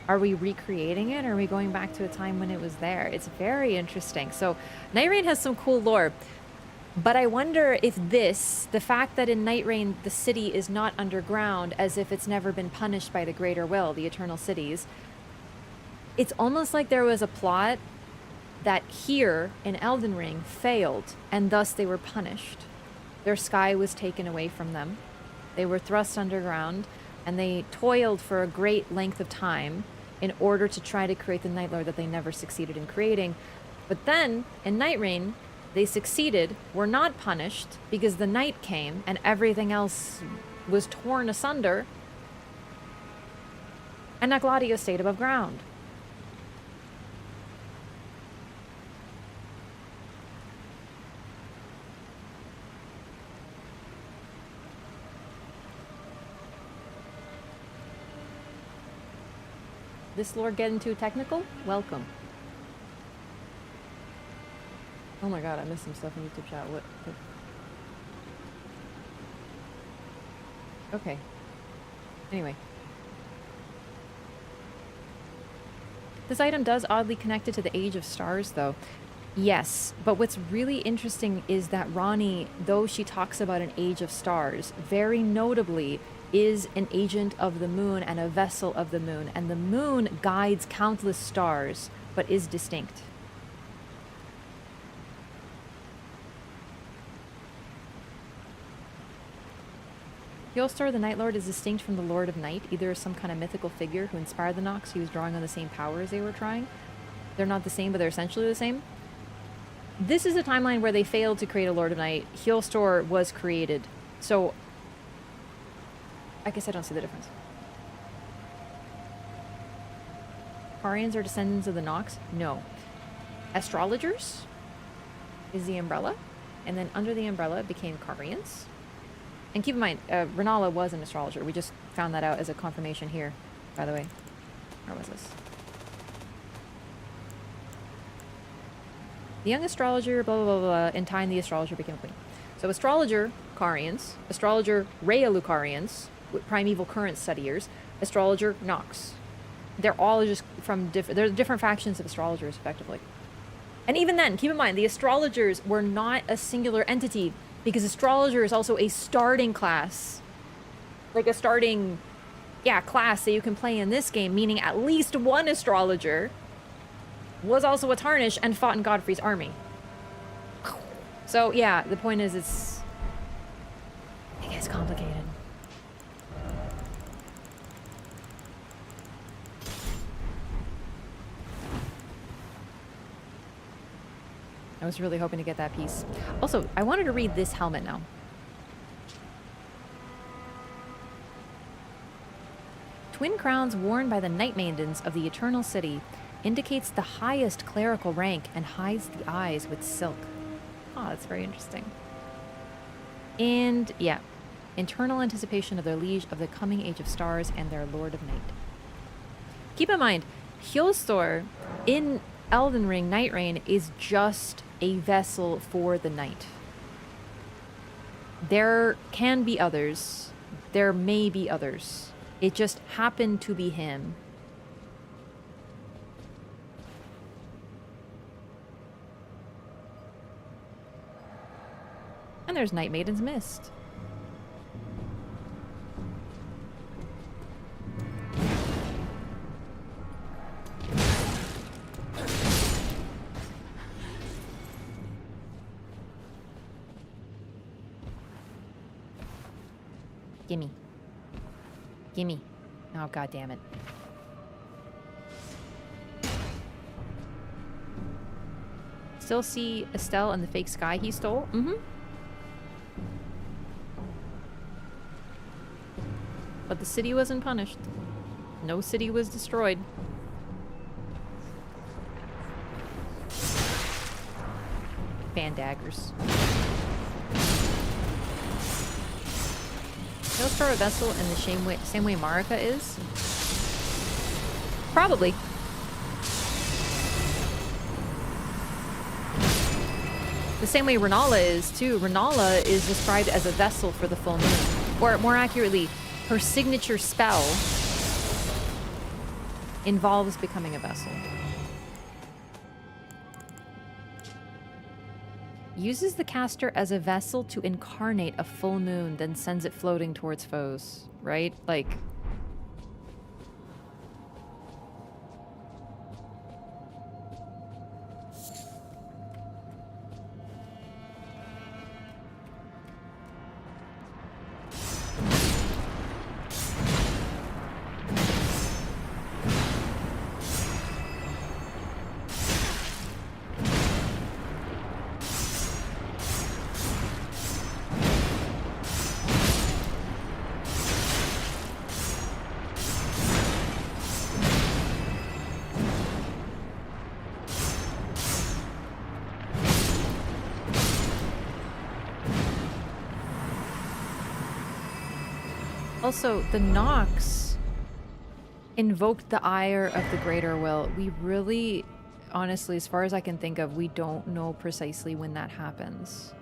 Are we recreating it, or are we going back to a time when it was there? It's very interesting. So Night Rain has some cool lore. But I wonder if the fact that in Night Rain the city is not underground, as if it's never been punished by the Greater Will, the Eternal Cities, it's almost like there was a plot that here in Elden Ring failed, and thus they were punished. Their sky was taken away from them. They were thrust underground, and they toiled for a great length of time in order to try to create the Night Lord that they never succeeded in creating. But then, in Night Rain, they succeeded, were not punished, because the night came and everything else was torn asunder, and Naklateo stayed above ground. This lore getting too technical? Welcome. Oh my god, I missed some stuff in YouTube chat. What? Okay. Anyway. This item does oddly connect it to the Age of Stars, though. Yes, but what's really interesting is that Ranni, though she talks about an Age of Stars, very notably is an agent of the moon and a vessel of the moon, and the moon guides countless stars, but is distinct. Healstor, the Night Lord, is distinct from the Lord of Night, either as some kind of mythical figure who inspired the Nox, he was drawing on the same powers they were trying. They're not the same, but they're essentially the same. This is a timeline where they failed to create a Lord of Night. Healstor was created. So, I guess I don't see the difference. Carians are descendants of the Nox? No. Astrologers is the umbrella, and then under the umbrella became Carians. And keep in mind, Renala was an astrologer. We just found that out as a confirmation here, by the way. Where was this? The young astrologer, blah, blah, blah, blah. In time, the astrologer became a queen. So astrologer, Carians. Astrologer, Rhea Lucarians, primeval current studiers. Astrologer, Nox. They're all just from they're different factions of astrologers, effectively. And even then, keep in mind, the astrologers were not a singular entity, because astrologer is also a starting class. Like a starting, class that you can play in this game, meaning at least one astrologer was also a Tarnish and fought in Godfrey's army. So, yeah, the point is it gets complicated. I was really hoping to get that piece. Also, I wanted to read this helmet now. Twin crowns worn by the Night Maidens of the Eternal City indicates the highest clerical rank and hides the eyes with silk. Oh, that's very interesting. And yeah, internal anticipation of their liege of the coming age of stars and their Lord of Night. Keep in mind, Hjosthor in Elden Ring Night Rain is just a vessel for the night. There can be others. There may be others. It just happened to be him. And there's Night Maiden's Mist. Gimme. Gimme. Oh, god damn it. Still see Estelle and the fake sky he stole? Mm-hmm. But the city wasn't punished. No city was destroyed. Fan daggers. He'll throw a vessel in the same way Marika is? Probably. The same way Renala is, too. Renala is described as a vessel for the full moon. Or, more accurately, her signature spell involves becoming a vessel. Uses the caster as a vessel to incarnate a full moon, then sends it floating towards foes, right? Like... Also, the Nox invoked the ire of the Greater Will. We really, honestly, as far as I can think of, we don't know precisely when that happens.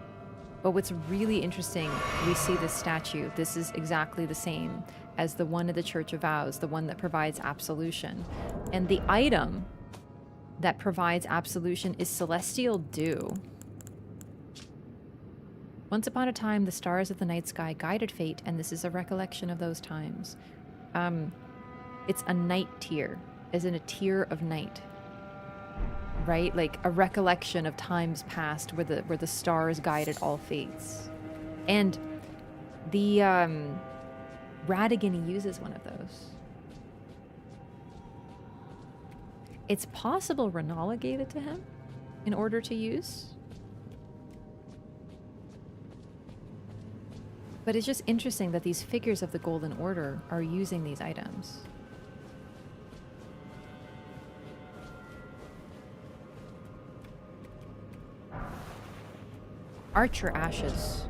But what's really interesting, we see this statue. This is exactly the same as the one at the Church of Vows, the one that provides absolution. And the item that provides absolution is Celestial Dew. Once upon a time, the stars of the night sky guided fate, and this is a recollection of those times. It's a night tier, as in a tier of night, right? Like a recollection of times past where the stars guided all fates. And the Radigan uses one of those. It's possible Renala gave it to him in order to use. But it's just interesting that these figures of the Golden Order are using these items. Archer Ashes.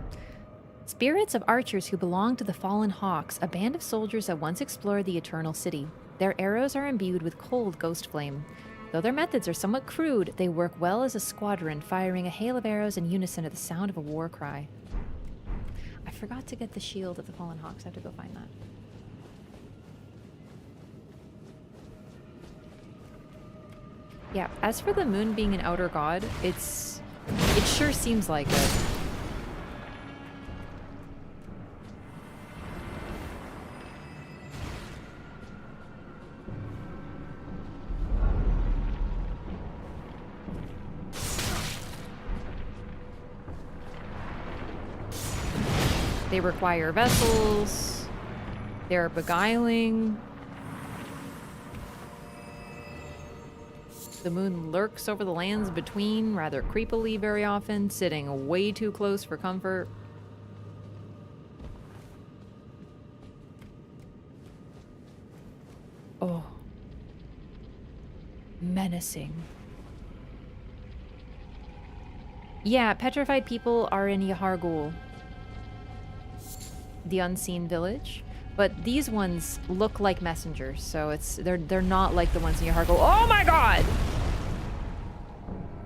Spirits of archers who belong to the Fallen Hawks, a band of soldiers that once explored the Eternal City. Their arrows are imbued with cold ghost flame. Though their methods are somewhat crude, they work well as a squadron, firing a hail of arrows in unison at the sound of a war cry. I forgot to get the shield of the Fallen Hawks. I have to go find that. Yeah, as for the moon being an outer god, it sure seems like it. They require vessels. They're beguiling. The moon lurks over the lands between rather creepily very often, sitting way too close for comfort. Oh. Menacing. Yeah, petrified people are in Yahar'gul, the unseen village. But these ones look like messengers, so they're not like the ones in Yahar'gul. Oh my god!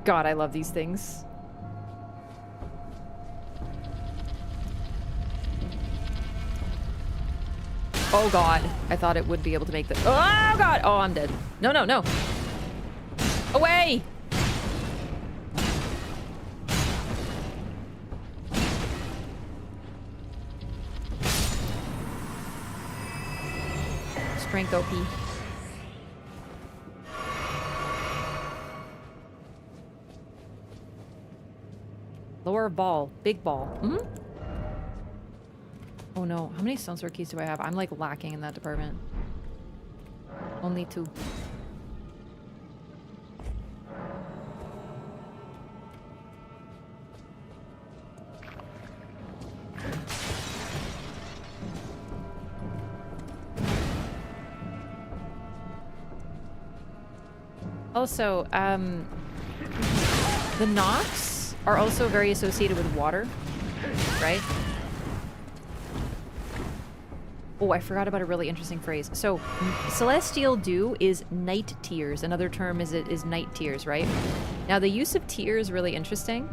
God, I love these things. Oh god, I thought it would be able to make the— oh god! Oh, I'm dead. No, no, no. Away! Strength OP. Lower ball. Big ball. Hmm? Oh no. How many stone sword keys do I have? I'm like lacking in that department. Only 2. Also, the Nox are also very associated with water, right? Oh, I forgot about a really interesting phrase. So, Celestial Dew is night tears. Another term is night tears, right? Now, the use of tear is really interesting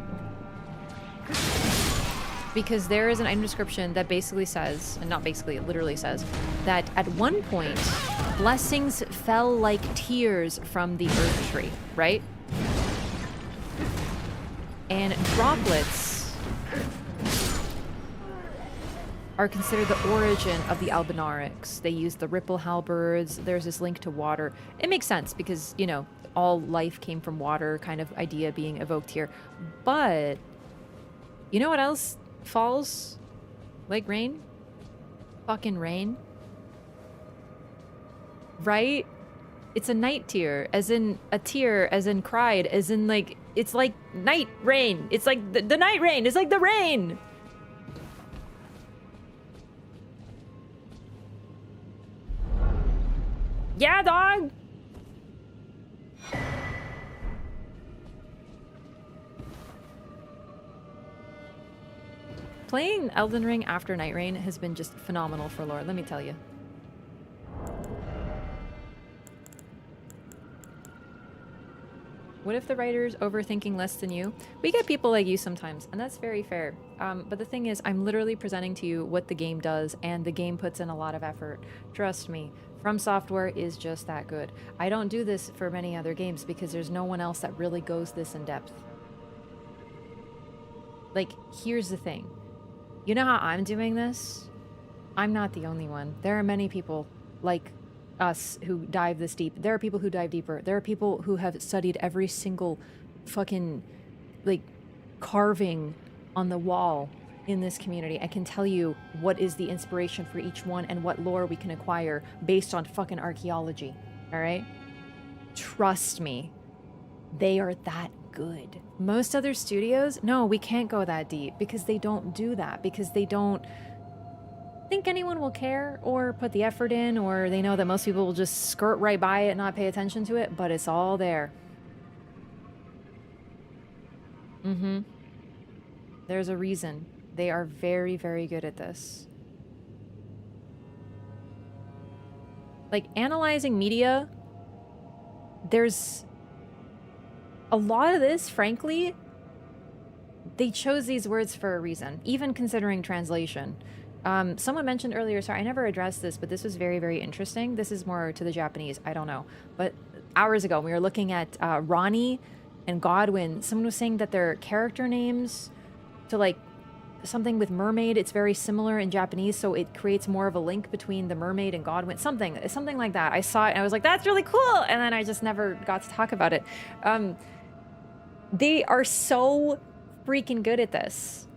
because there is an item description that basically says, and not basically, it literally says, that at one point, blessings fell like tears from the earth tree, right? And droplets are considered the origin of the Albinarics. They use the ripple halberds. There's this link to water. It makes sense because, you know, all life came from water kind of idea being evoked here. But you know what else falls like rain? Fucking rain. Right? It's a night tear, as in a tear, as in cried, as in like, it's like night rain. It's like the night rain. It's like the rain. Yeah, dog. Playing Elden Ring after Night Rain has been just phenomenal for lore, let me tell you. What if the writer's overthinking less than you? We get people like you sometimes, and that's very fair. But the thing is, I'm literally presenting to you what the game does, and the game puts in a lot of effort. Trust me, From Software is just that good. I don't do this for many other games because there's no one else that really goes this in depth. Like, here's the thing. You know how I'm doing this? I'm not the only one. There are many people like us who dive this deep. There are people who dive deeper. There are people who have studied every single fucking, like, carving on the wall in this community. I can tell you what is the inspiration for each one and what lore we can acquire based on fucking archaeology. All right? Trust me. They are that good. Most other studios, no, we can't go that deep because they don't do that, because they don't think anyone will care or put the effort in, or they know that most people will just skirt right by it and not pay attention to it, but it's all there. There's a reason. They are very, very good at this. Like, analyzing media, there's a lot of this, frankly, they chose these words for a reason, even considering translation. Someone mentioned earlier, sorry, I never addressed this, but this was very, very interesting. This is more to the Japanese, I don't know. But hours ago, we were looking at Ronnie and Godwin. Someone was saying that their character names to, like, something with mermaid, it's very similar in Japanese, so it creates more of a link between the mermaid and Godwin. Something like that. I saw it and I was like, that's really cool! And then I just never got to talk about it. They are so freaking good at this.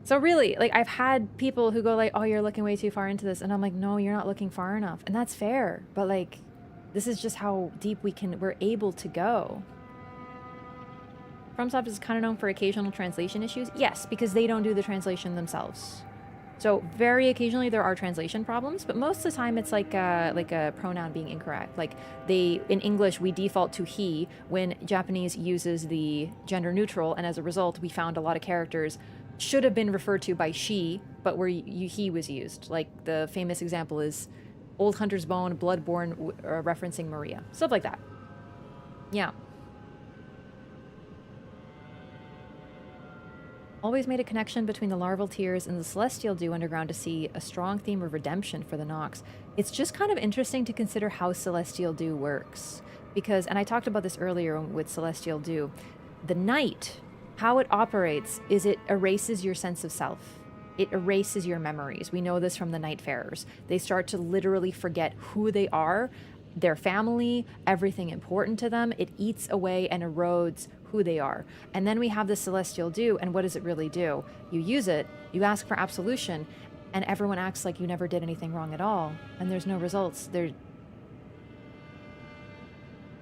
So really, like, I've had people who go like, oh, you're looking way too far into this. And I'm like, no, you're not looking far enough. And that's fair. But, like, This is just how deep we're able to go. FromSoft is kind of known for occasional translation issues. Yes, because they don't do the translation themselves. So very occasionally there are translation problems, but most of the time it's like a pronoun being incorrect. Like in English, we default to he when Japanese uses the gender neutral, and as a result, we found a lot of characters should have been referred to by she, but where he was used. Like the famous example is Old Hunter's Bone, Bloodborne, referencing Maria. Stuff like that. Yeah. Always made a connection between the larval tears and the celestial dew underground to see a strong theme of redemption for the Nox. It's just kind of interesting to consider how celestial dew works. Because, and I talked about this earlier with celestial dew, the night, how it operates is it erases your sense of self. It erases your memories. We know this from the Nightfarers. They start to literally forget who they are, their family, everything important to them. It eats away and erodes who they are. And then we have the celestial dew, and what does it really do? You use it, you ask for absolution, and everyone acts like you never did anything wrong at all, and there's no results.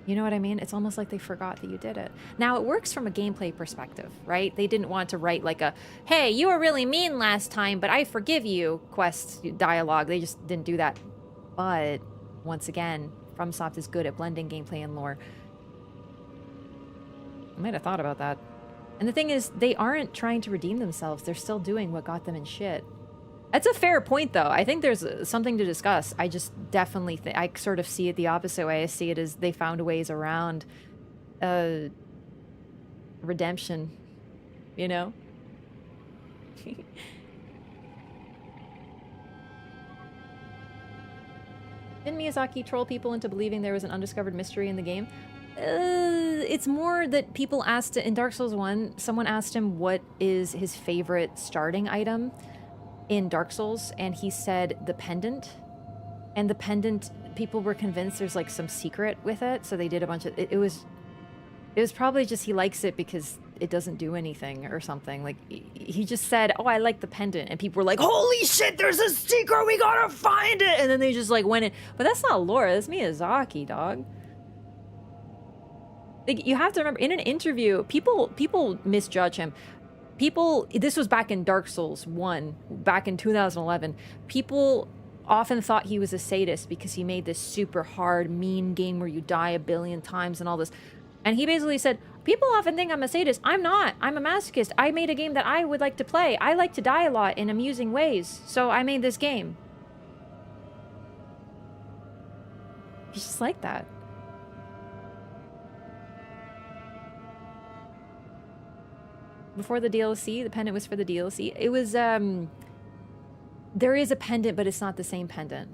You know what I mean? It's almost like they forgot that you did it. Now, it works from a gameplay perspective, right? They didn't want to write like a, hey, you were really mean last time, but I forgive you quest dialogue. They just didn't do that. But, once again, FromSoft is good at blending gameplay and lore. I might have thought about that. And the thing is, they aren't trying to redeem themselves. They're still doing what got them in shit. That's a fair point, though. I think there's something to discuss. I just definitely think... I sort of see it the opposite way. I see it as they found ways around redemption, you know? Didn't Miyazaki troll people into believing there was an undiscovered mystery in the game? It's more that people asked... In Dark Souls 1, someone asked him what is his favorite starting item in Dark Souls, and he said the pendant. And the pendant, people were convinced there's like some secret with it, so they did a bunch of... It was probably just he likes it because it doesn't do anything or something. Like, he just said, oh, I like the pendant, and people were like, holy shit, there's a secret, we gotta find it! And then they just like went in. But that's not lore, that's Miyazaki, dog. Like, you have to remember, in an interview, people misjudge him. This was back in Dark Souls 1, back in 2011. People often thought he was a sadist because he made this super hard, mean game where you die 1 billion times and all this. And he basically said, people often think I'm a sadist. I'm not. I'm a masochist. I made a game that I would like to play. I like to die a lot in amusing ways, so I made this game. He's just like that. Before the DLC, the pendant was for the DLC. It was, there is a pendant, but it's not the same pendant.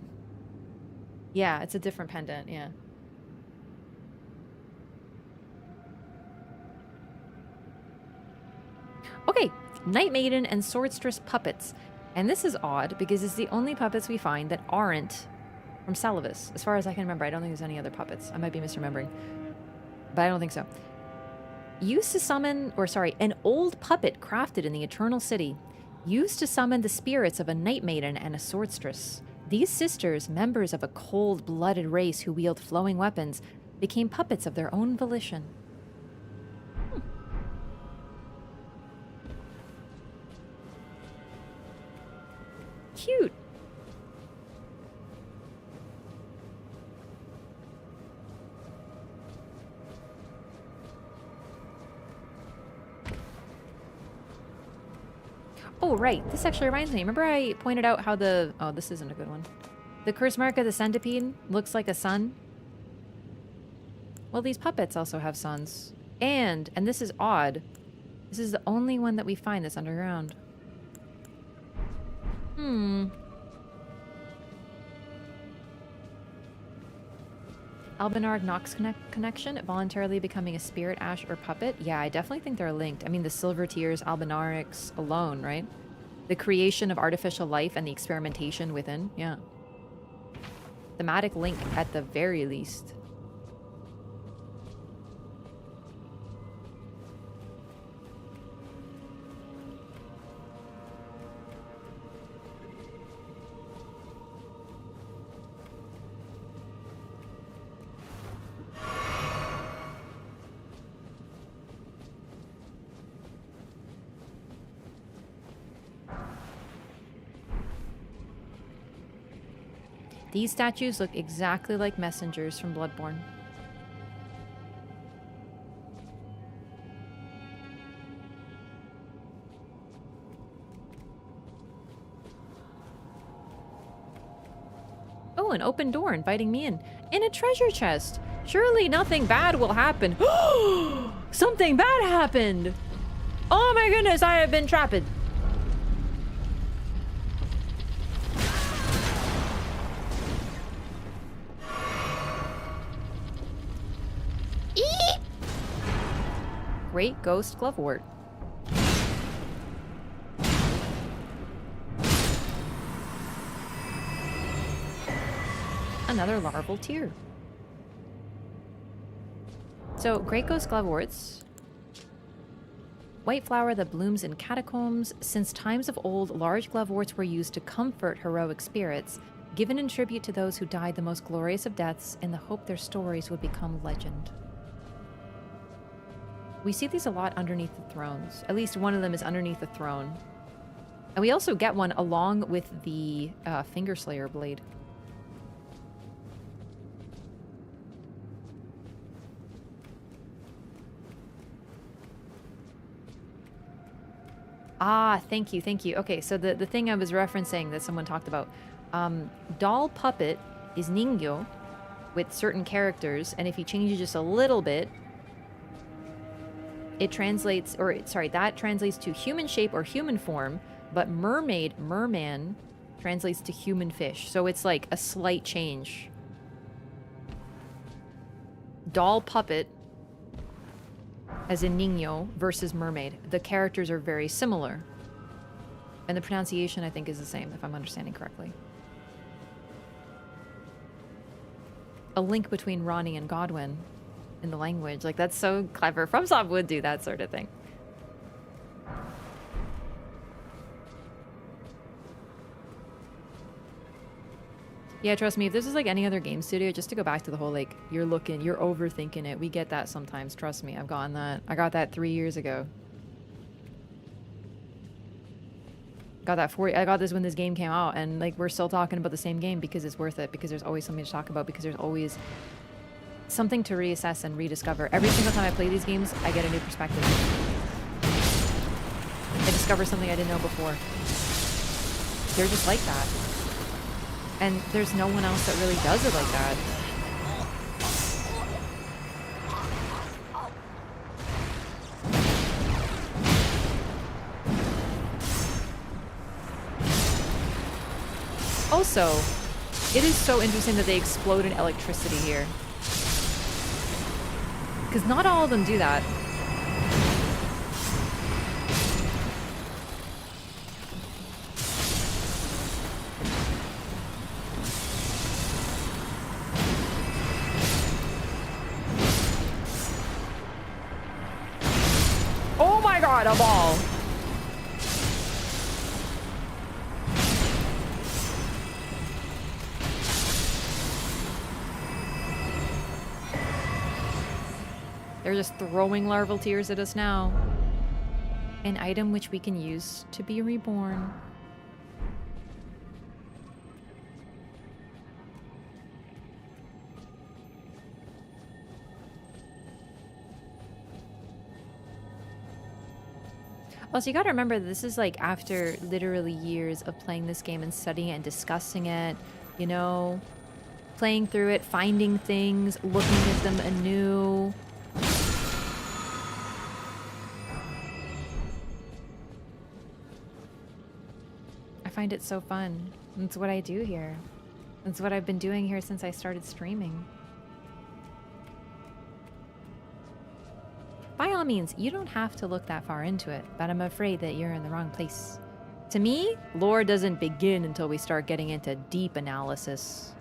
Yeah, it's a different pendant, yeah. Okay, Night Maiden and Swordstress puppets. And this is odd, because it's the only puppets we find that aren't from Salavus. As far as I can remember, I don't think there's any other puppets. I might be misremembering. But I don't think so. Used to summon, an old puppet crafted in the Eternal City, used to summon the spirits of a Night Maiden and a Swordstress. These sisters, members of a cold-blooded race who wield flowing weapons, became puppets of their own volition. Cute. Oh, right. This actually reminds me. Remember I pointed out how the... Oh, this isn't a good one. The curse mark of the centipede looks like a sun? Well, these puppets also have suns. And this is odd, this is the only one that we find that's underground. Albanarg Nox connection, voluntarily becoming a spirit, ash, or puppet? Yeah, I definitely think they're linked. I mean, the Silver Tears, Albanarix alone, right? The creation of artificial life and the experimentation within, yeah. Thematic link at the very least. These statues look exactly like messengers from Bloodborne. Oh, an open door inviting me in. In a treasure chest. Surely nothing bad will happen. Something bad happened! Oh my goodness, I have been trapped. Great Ghost Glovewort. Another larval tear. So, Great Ghost Gloveworts. White flower that blooms in catacombs. Since times of old, large gloveworts were used to comfort heroic spirits, given in tribute to those who died the most glorious of deaths in the hope their stories would become legend. We see these a lot underneath the thrones. At least one of them is underneath the throne. And we also get one along with the Finger Slayer blade. Ah, thank you, thank you. Okay, so the thing I was referencing that someone talked about. Doll Puppet is Ningyo with certain characters, and if you change it just a little bit, it translates, or sorry, that translates to human shape or human form, but mermaid, merman, translates to human fish. So it's like a slight change. Doll Puppet, as in Ningyo, versus mermaid. The characters are very similar. And the pronunciation, I think, is the same, if I'm understanding correctly. A link between Ronnie and Godwin in the language. Like, that's so clever. FromSoft would do that sort of thing. Yeah, trust me, if this is like any other game studio, just to go back to the whole, like, you're overthinking it. We get that sometimes, trust me. I've gotten that. I got that 3 years ago. I got this when this game came out, and, like, we're still talking about the same game because it's worth it, because there's always something to talk about, because there's always something to reassess and rediscover. Every single time I play these games, I get a new perspective. I discover something I didn't know before. They're just like that. And there's no one else that really does it like that. Also, it is so interesting that they explode in electricity here. Because not all of them do that. Oh my god, a ball! They're just throwing larval tears at us now. An item which we can use to be reborn. Also, you gotta remember that this is like after literally years of playing this game and studying it and discussing it, you know, playing through it, finding things, looking at them anew. I find it so fun. That's what I do here. That's what I've been doing here since I started streaming. By all means, you don't have to look that far into it, but I'm afraid that you're in the wrong place. To me, lore doesn't begin until we start getting into deep analysis.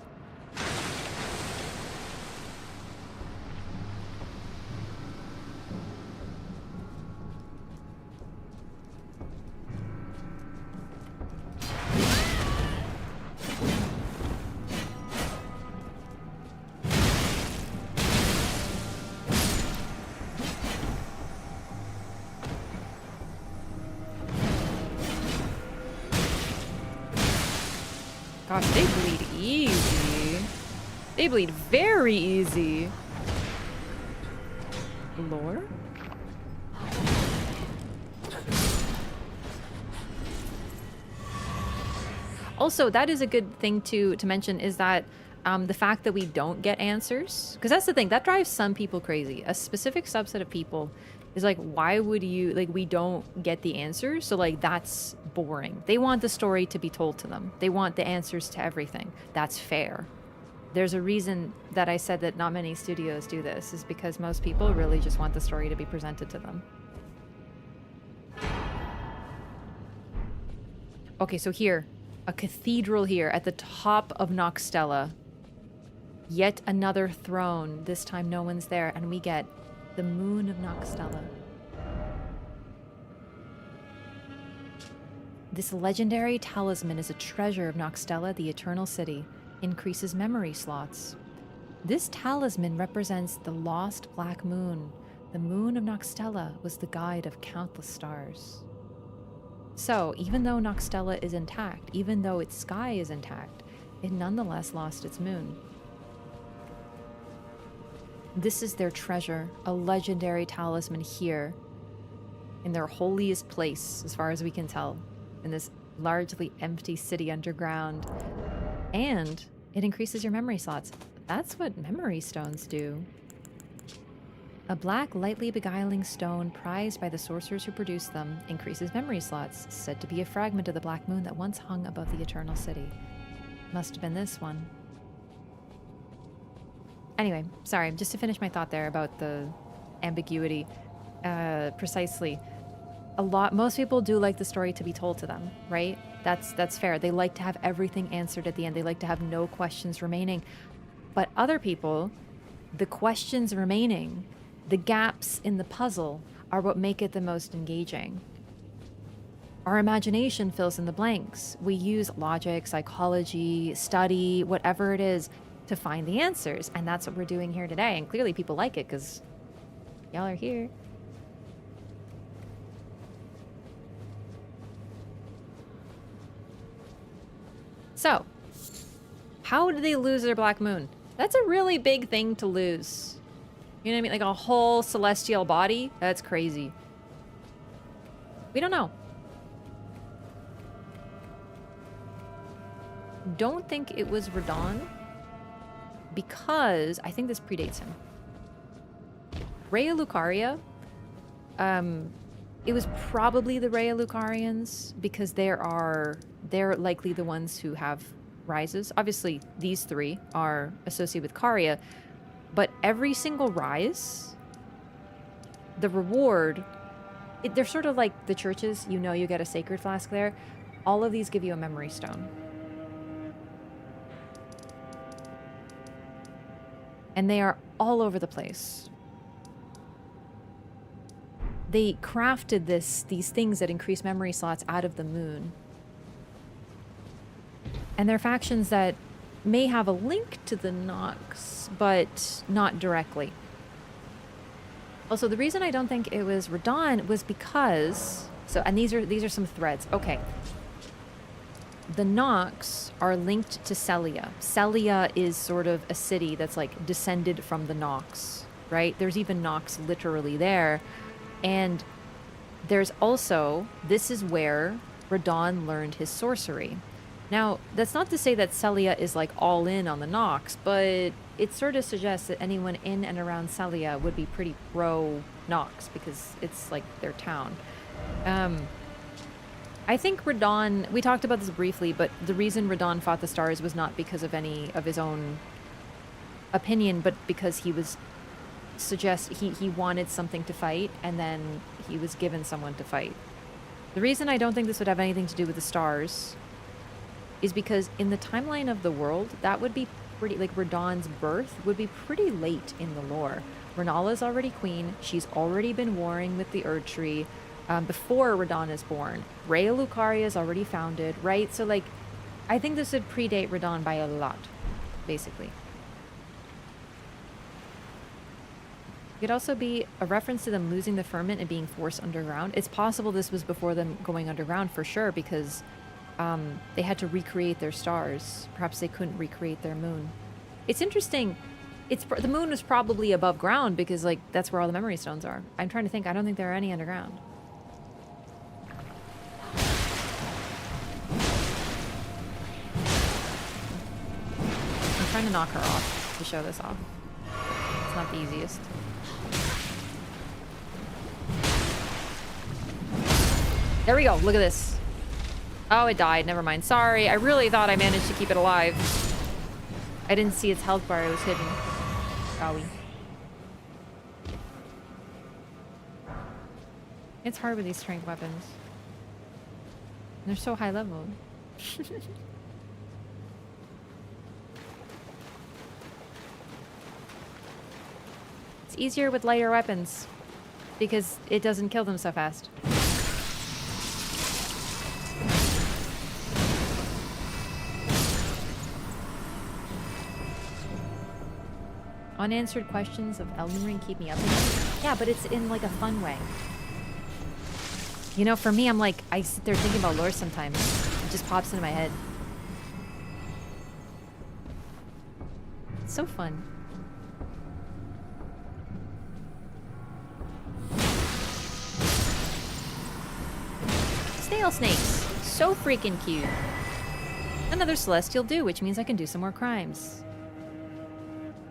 Gosh, they bleed easy. They bleed very easy. Lore? Also, that is a good thing to mention, is that the fact that we don't get answers, because that's the thing that drives some people crazy. A specific subset of people is like, why would you, like, we don't get the answers, so like that's boring. They want the story to be told to them. They want the answers to everything. That's fair. There's a reason that I said that not many studios do this, is because most people really just want the story to be presented to them. Okay, so here, a cathedral here at the top of Noxtella. Yet another throne. This time no one's there, and we get the moon of Noxtella. This legendary talisman is a treasure of Noxtella, the Eternal City. Increases memory slots. This talisman represents the lost black moon. The moon of Noxtella was the guide of countless stars. So, even though Noxtella is intact, even though its sky is intact, it nonetheless lost its moon. This is their treasure, a legendary talisman here, in their holiest place, as far as we can tell, in this largely empty city underground. And it increases your memory slots. That's what memory stones do. A black, lightly beguiling stone prized by the sorcerers who produce them increases memory slots, said to be a fragment of the black moon that once hung above the Eternal City. Must have been this one. Anyway, sorry, just to finish my thought there about the ambiguity. Precisely. Most people do like the story to be told to them, right? That's fair. They like to have everything answered at the end. They like to have no questions remaining. But other people, the questions remaining, the gaps in the puzzle, are what make it the most engaging. Our imagination fills in the blanks. We use logic, psychology, study, whatever it is, to find the answers. And that's what we're doing here today. And clearly people like it because y'all are here. So, how did they lose their black moon? That's a really big thing to lose. You know what I mean? Like a whole celestial body? That's crazy. We don't know. Don't think it was Radon, because I think this predates him. Rhea Lucaria, it was probably the Rhea Lucarians, because they're likely the ones who have rises. Obviously, these three are associated with Caria, but every single rise, the reward, they're sort of like the churches. You know, you get a sacred flask there. All of these give you a memory stone. And they are all over the place. They crafted these things that increase memory slots out of the moon. And they're factions that may have a link to the Nox, but not directly. Also, the reason I don't think it was Radon was because... and these are some threads. Okay. The Nox are linked to Celia. Celia is sort of a city that's like descended from the Nox, right? There's even Nox literally there. And there's also, this is where Radon learned his sorcery. Now, that's not to say that Celia is like all in on the Nox, but it sort of suggests that anyone in and around Celia would be pretty pro-Nox because it's like their town. I think Radon, we talked about this briefly, but the reason Radon fought the stars was not because of any of his own opinion, but because he wanted something to fight, and then he was given someone to fight. The reason I don't think this would have anything to do with the stars is because in the timeline of the world, that would be pretty, like Radon's birth would be pretty late in the lore. Renala's already queen. She's already been warring with the Erd Tree before Radon is born. Rhea Lucaria is already founded, right? So, like, I think this would predate Radon by a lot, basically. It could also be a reference to them losing the ferment and being forced underground. It's possible this was before them going underground for sure, because they had to recreate their stars. Perhaps they couldn't recreate their moon. It's interesting. The moon was probably above ground because, like, that's where all the memory stones are. I'm trying to think. I don't think there are any underground. I'm trying to knock her off to show this off. It's not the easiest. There we go. Look at this. Oh, it died. Never mind. Sorry. I really thought I managed to keep it alive. I didn't see its health bar. It was hidden. Golly. It's hard with these strength weapons. They're so high level. It's easier with lighter weapons because it doesn't kill them so fast. Unanswered questions of Elden Ring keep me up at night. Yeah, but it's in like a fun way. You know, for me, I'm like, I sit there thinking about lore sometimes. It just pops into my head. It's so fun. Snail snakes. So freaking cute. Another celestial dew, which means I can do some more crimes.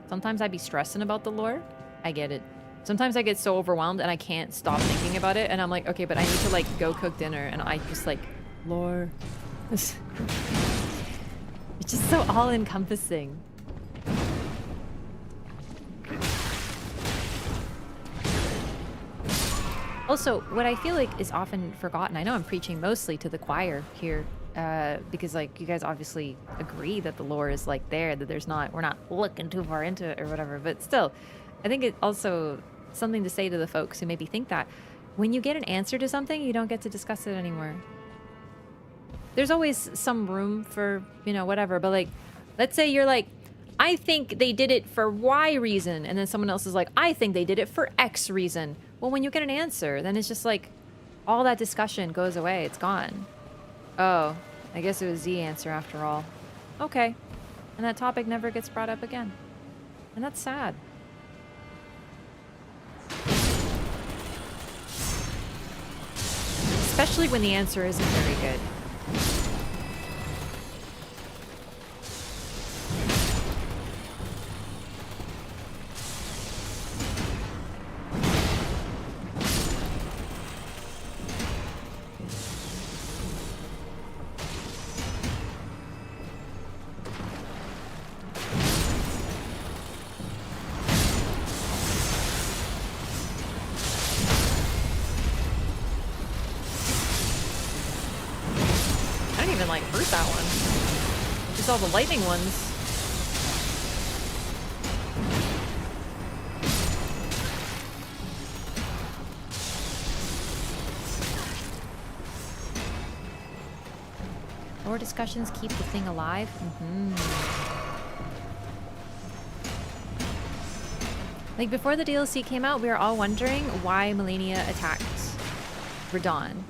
Sometimes I'd be stressing about the lore. I get it. Sometimes I get so overwhelmed and I can't stop thinking about it. And I'm like, okay, but I need to like go cook dinner. And I just like, lore. It's just so all encompassing. Also, what I feel like is often forgotten, I know I'm preaching mostly to the choir here, because like you guys obviously agree that the lore is like there, that we're not looking too far into it or whatever, but still, I think it's also something to say to the folks who maybe think that when you get an answer to something, you don't get to discuss it anymore. There's always some room for, you know, whatever, but like, let's say you're like, I think they did it for Y reason, and then someone else is like, I think they did it for X reason. Well, when you get an answer, then it's just like, all that discussion goes away. It's gone. Oh, I guess it was the answer after all. Okay. And that topic never gets brought up again. And that's sad. Especially when the answer isn't very good. All the lightning ones. Lore discussions keep the thing alive. Like before the DLC came out, we were all wondering why Melania attacked Radahn,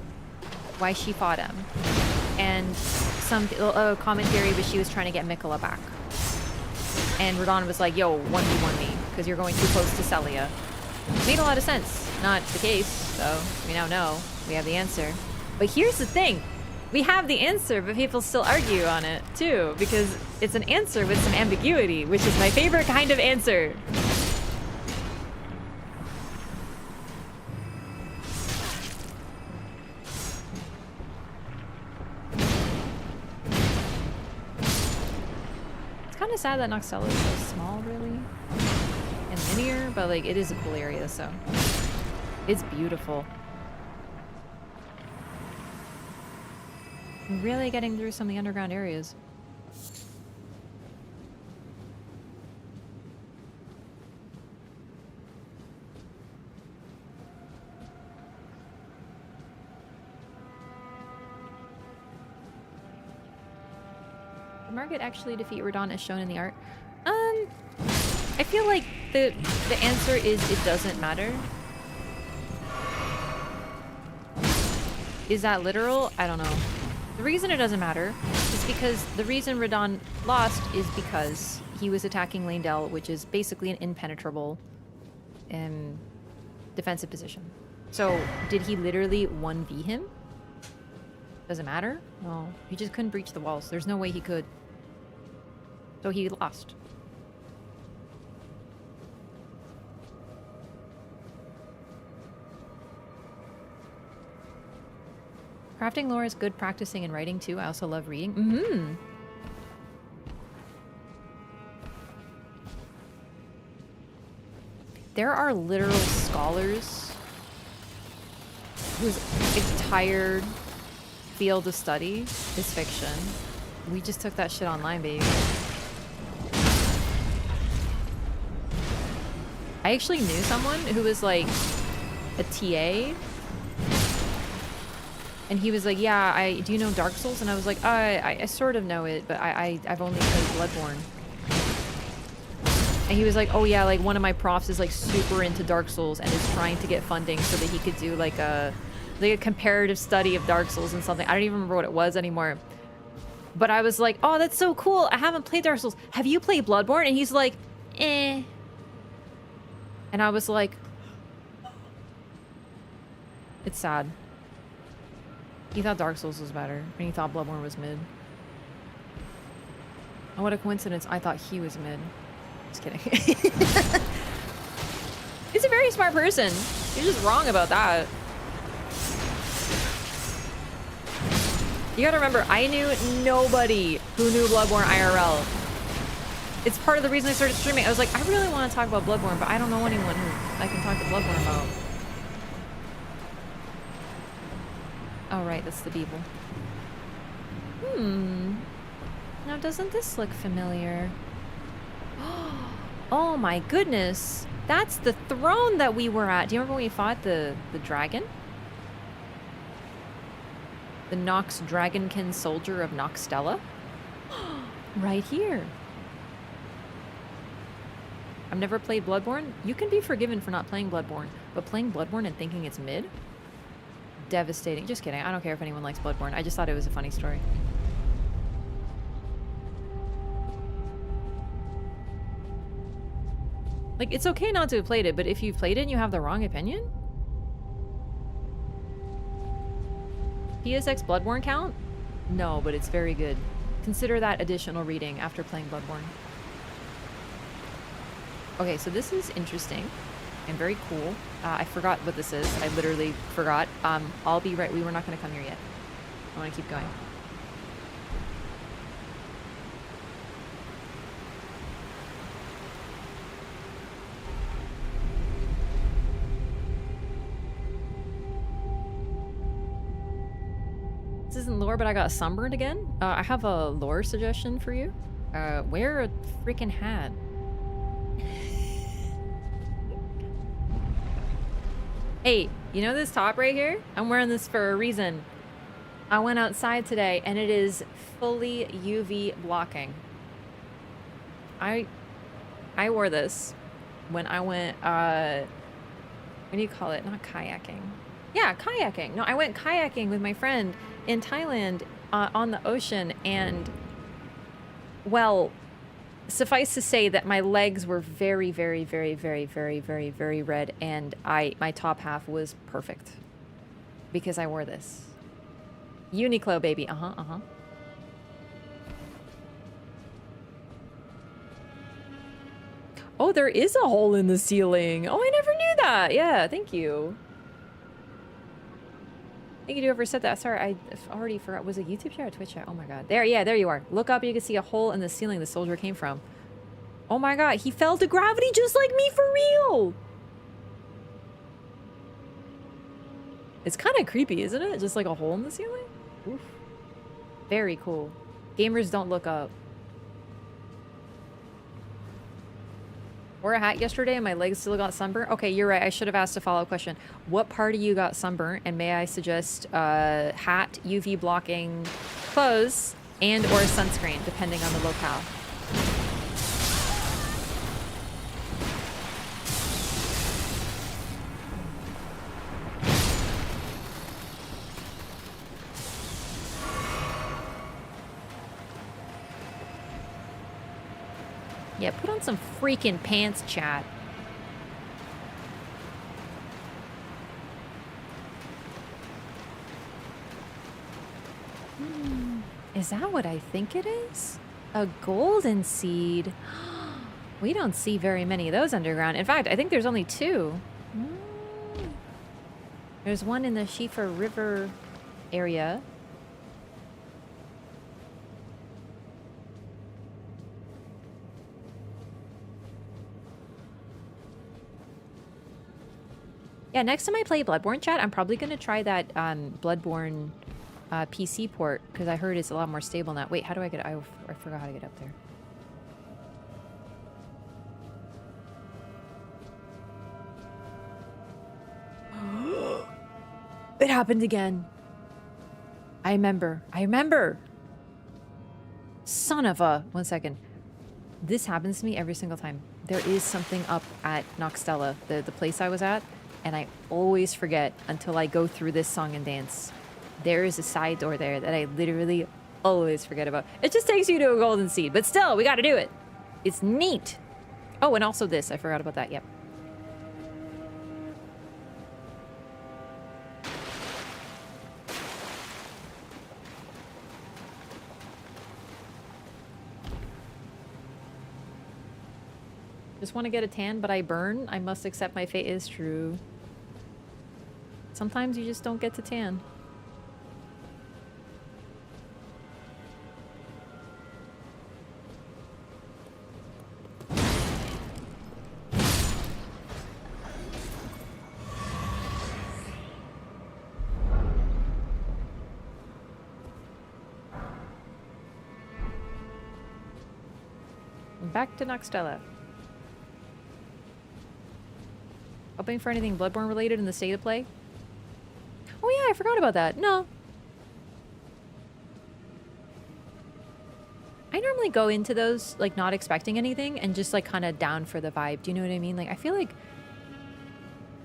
why she fought him, and some common theory was she was trying to get Mikola back. And Radahn was like, yo, 1v1 me, because you're going too close to Celia. Made a lot of sense. Not the case, so we now know. We have the answer. But here's the thing. We have the answer, but people still argue on it, too, because it's an answer with some ambiguity, which is my favorite kind of answer. Kind of sad that Noxella is so small, really, and linear, but like it is a cool area, so it's beautiful. I'm really getting through some of the underground areas. Did Margit actually defeat Radahn as shown in the art? I feel like the answer is it doesn't matter. Is that literal? I don't know. The reason it doesn't matter is because the reason Radon lost is because he was attacking Leyndell, which is basically an impenetrable defensive position. So, did he literally 1v him? Does it matter? No. He just couldn't breach the walls. There's no way he could. So he lost. Crafting lore is good practicing and writing too. I also love reading. Mm-hmm. There are literal scholars whose entire field of study is fiction. We just took that shit online, baby. I actually knew someone who was like a TA. And he was like, yeah, do you know Dark Souls? And I was like, I sort of know it, but I've only played Bloodborne. And he was like, oh yeah, like one of my profs is like super into Dark Souls and is trying to get funding so that he could do like a comparative study of Dark Souls and something. I don't even remember what it was anymore. But I was like, oh, that's so cool. I haven't played Dark Souls. Have you played Bloodborne? And he's like, eh. And I was like, it's sad. He thought Dark Souls was better, and he thought Bloodborne was mid. Oh, what a coincidence. I thought he was mid. Just kidding. He's a very smart person. You're just wrong about that. You gotta remember, I knew nobody who knew Bloodborne IRL. It's part of the reason I started streaming. I was like, I really want to talk about Bloodborne, but I don't know anyone who I can talk to Bloodborne about. Oh, right, that's the Beeble. Now, doesn't this look familiar? Oh my goodness! That's the throne that we were at. Do you remember when we fought the dragon? The Nox Dragonkin soldier of Noxtella? Right here. I've never played Bloodborne. You can be forgiven for not playing Bloodborne, but playing Bloodborne and thinking it's mid? Devastating. Just kidding. I don't care if anyone likes Bloodborne. I just thought it was a funny story. Like, it's okay not to have played it, but if you've played it and you have the wrong opinion? PSX Bloodborne count? No, but it's very good. Consider that additional reading after playing Bloodborne. Okay, so this is interesting. And very cool. I forgot what this is. I literally forgot. I'll be right. We were not going to come here yet. I want to keep going. This isn't lore, but I got sunburned again. I have a lore suggestion for you. Wear a freaking hat. Hey, you know this top right here? I'm wearing this for a reason. I went outside today and it is fully UV blocking. I wore this when I went, what do you call it? Not kayaking. Yeah, kayaking. No, I went kayaking with my friend in Thailand on the ocean, and, well, suffice to say that my legs were very, very, very, very, very, very, very red, and my top half was perfect because I wore this. Uniqlo, baby. Oh, there is a hole in the ceiling. Oh, I never knew that. Yeah, thank you. Thank you, whoever said that. Sorry, I already forgot. Was it YouTube chat or Twitch chat? Oh my god. There, yeah, there you are. Look up, you can see a hole in the ceiling the soldier came from. Oh my god, he fell to gravity just like me for real! It's kind of creepy, isn't it? Just like a hole in the ceiling? Oof. Very cool. Gamers don't look up. Wore a hat yesterday and my legs still got sunburnt. Okay, you're right. I should have asked a follow-up question. What part of you got sunburnt? And may I suggest hat, UV blocking clothes, and or sunscreen, depending on the locale. Yeah, put on some freaking pants, chat. Is that what I think it is? A golden seed. We don't see very many of those underground. In fact, I think there's only 2. There's one in the Shifa River area. Yeah, next time I play Bloodborne, chat, I'm probably going to try that Bloodborne PC port, because I heard it's a lot more stable now. Wait, how do I get... I forgot how to get up there. It happened again. I remember. I remember. Son of a... One second. This happens to me every single time. There is something up at Noxtella, the place I was at, and I always forget until I go through this song and dance. There is a side door there that I literally always forget about. It just takes you to a golden seed, but still, we gotta do it. It's neat. Oh, and also this. I forgot about that. Yep. Just want to get a tan, but I burn. I must accept my fate is true. Sometimes you just don't get to tan. Back to Noxtella. Hoping for anything Bloodborne related in the state of play? Oh yeah, I forgot about that. No. I normally go into those, like, not expecting anything and just, like, kind of down for the vibe. Do you know what I mean? Like, I feel like...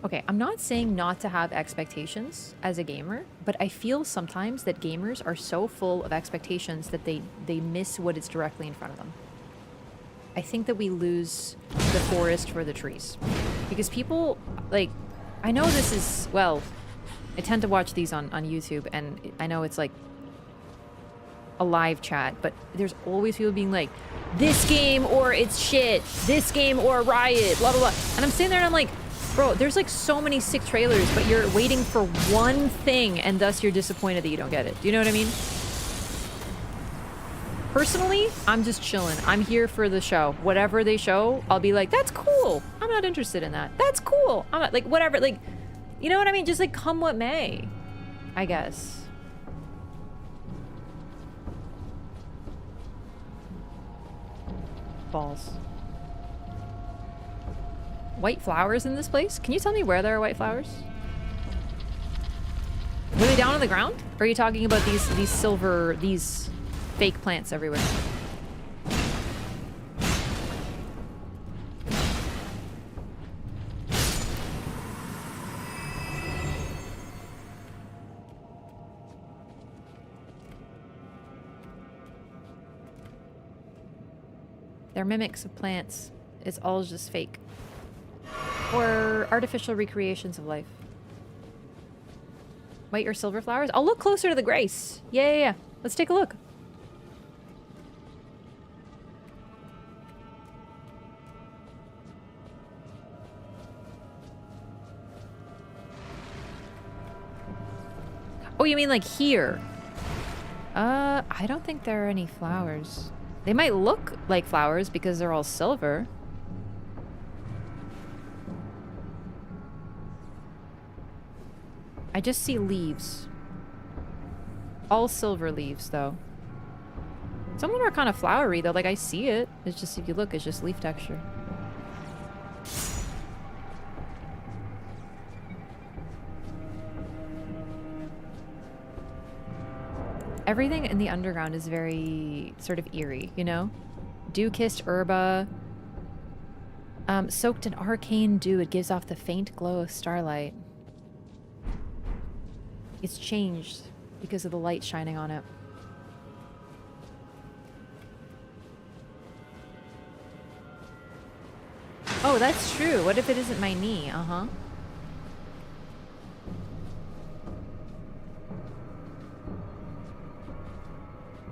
Okay, I'm not saying not to have expectations as a gamer, but I feel sometimes that gamers are so full of expectations that they miss what is directly in front of them. I think that we lose the forest for the trees. Because people, like, I know this is, well, I tend to watch these on YouTube, and I know it's like a live chat, but there's always people being like, this game or it's shit, this game or Riot, blah, blah, blah. And I'm sitting there and I'm like, bro, there's like so many sick trailers, but you're waiting for one thing, and thus you're disappointed that you don't get it. Do you know what I mean? Personally, I'm just chilling. I'm here for the show. Whatever they show, I'll be like, that's cool. I'm not interested in that. That's cool. I'm not, like, whatever. Like, you know what I mean? Just, like, come what may, I guess. Balls. White flowers in this place? Can you tell me where there are white flowers? Were they down on the ground? Or are you talking about these silver, these... fake plants everywhere? They're mimics of plants. It's all just fake. Or artificial recreations of life. White or silver flowers? I'll look closer to the grace. Yeah. Let's take a look. Oh, you mean like here? I don't think there are any flowers. They might look like flowers because they're all silver. I just see leaves. All silver leaves, though. Some of them are kind of flowery, though. Like, I see it. It's just, if you look, it's just leaf texture. Everything in the underground is very sort of eerie, you know? Dew-kissed herba. Soaked in arcane dew, it gives off the faint glow of starlight. It's changed because of the light shining on it. Oh, that's true. What if it isn't my knee? Uh-huh.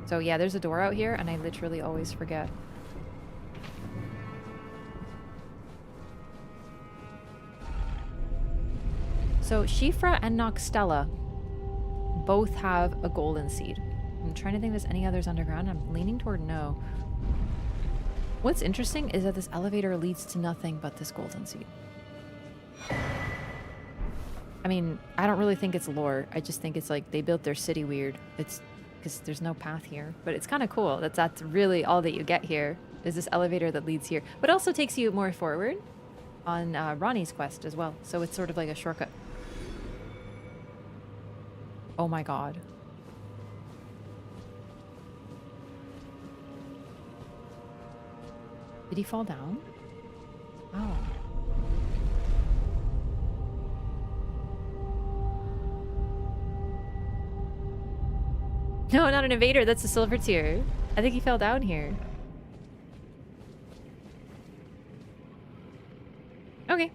So yeah, there's a door out here, and I literally always forget. So Shifra and Noxtella both have a golden seed. I'm trying to think if there's any others underground. I'm leaning toward no. What's interesting is that this elevator leads to nothing but this golden seed. I mean, I don't really think it's lore. I just think it's like they built their city weird. It's because there's no path here. But it's kind of cool. That's really all that you get here is this elevator that leads here. But also takes you more forward on Ronnie's quest as well. So it's sort of like a shortcut. Oh my god. Did he fall down? Oh. No, not an invader. That's a silver tier. I think he fell down here. Okay.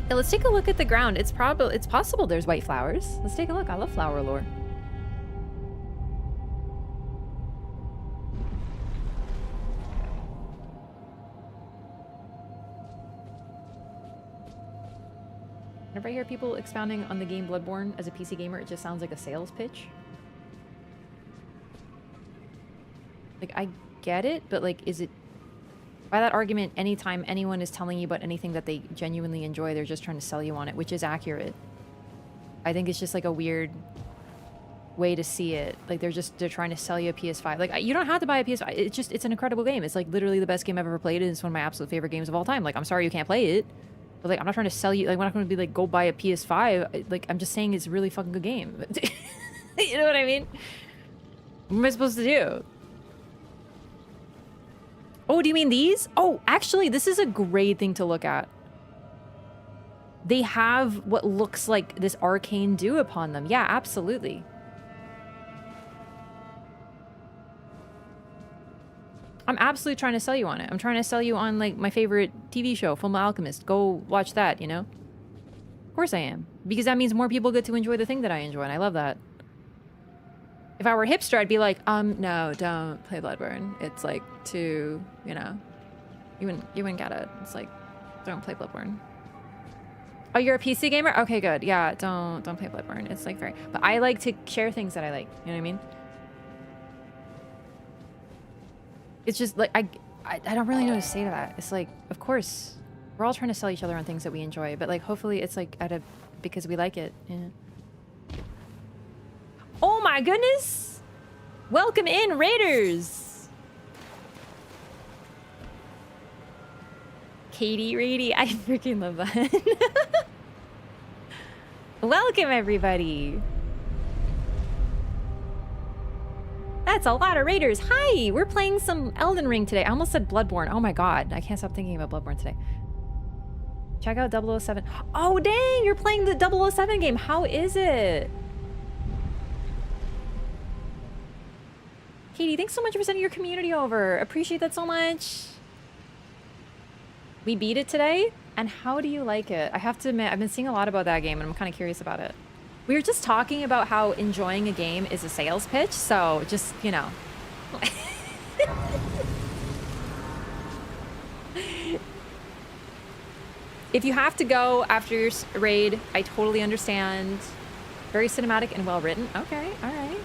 Yeah, let's take a look at the ground. It's possible there's white flowers. Let's take a look. I love flower lore. Whenever I hear people expounding on the game Bloodborne as a PC gamer, it just sounds like a sales pitch. Like, I get it, but like, is it... By that argument, anytime anyone is telling you about anything that they genuinely enjoy, they're just trying to sell you on it, which is accurate. I think it's just like a weird way to see it. Like, they're trying to sell you a PS5. Like, you don't have to buy a PS5. It's an incredible game. It's like literally the best game I've ever played, and it's one of my absolute favorite games of all time. Like, I'm sorry you can't play it. But like, I'm not trying to sell you, like, we're not going to be like, go buy a PS5. Like, I'm just saying it's a really fucking good game. You know what I mean? What am I supposed to do? Oh, do you mean these? Oh, actually, this is a great thing to look at. They have what looks like this arcane dew upon them. Yeah, absolutely. I'm absolutely trying to sell you on it. I'm trying to sell you on, like, my favorite TV show, Fullmetal Alchemist. Go watch that, you know? Of course I am. Because that means more people get to enjoy the thing that I enjoy, and I love that. If I were a hipster, I'd be like, no, don't play Bloodborne. It's, like, too, you know... You wouldn't get it. It's like, don't play Bloodborne. Oh, you're a PC gamer? Okay, good. Yeah, don't play Bloodborne. It's, like, very... But I like to share things that I like. You know what I mean? It's just like I don't really know what to say to that. It's like, of course, we're all trying to sell each other on things that we enjoy, but like hopefully it's like because we like it. Yeah. Oh my goodness! Welcome in, Raiders! Katie Rady, I freaking love that. Welcome everybody. That's a lot of Raiders. Hi! We're playing some Elden Ring today. I almost said Bloodborne. Oh my god. I can't stop thinking about Bloodborne today. Check out 007. Oh dang! You're playing the 007 game. How is it? Katie, thanks so much for sending your community over. Appreciate that so much. We beat it today? And how do you like it? I have to admit, I've been seeing a lot about that game and I'm kind of curious about it. We were just talking about how enjoying a game is a sales pitch, so just, you know. If you have to go after your raid, I totally understand. Very cinematic and well written. Okay, all right.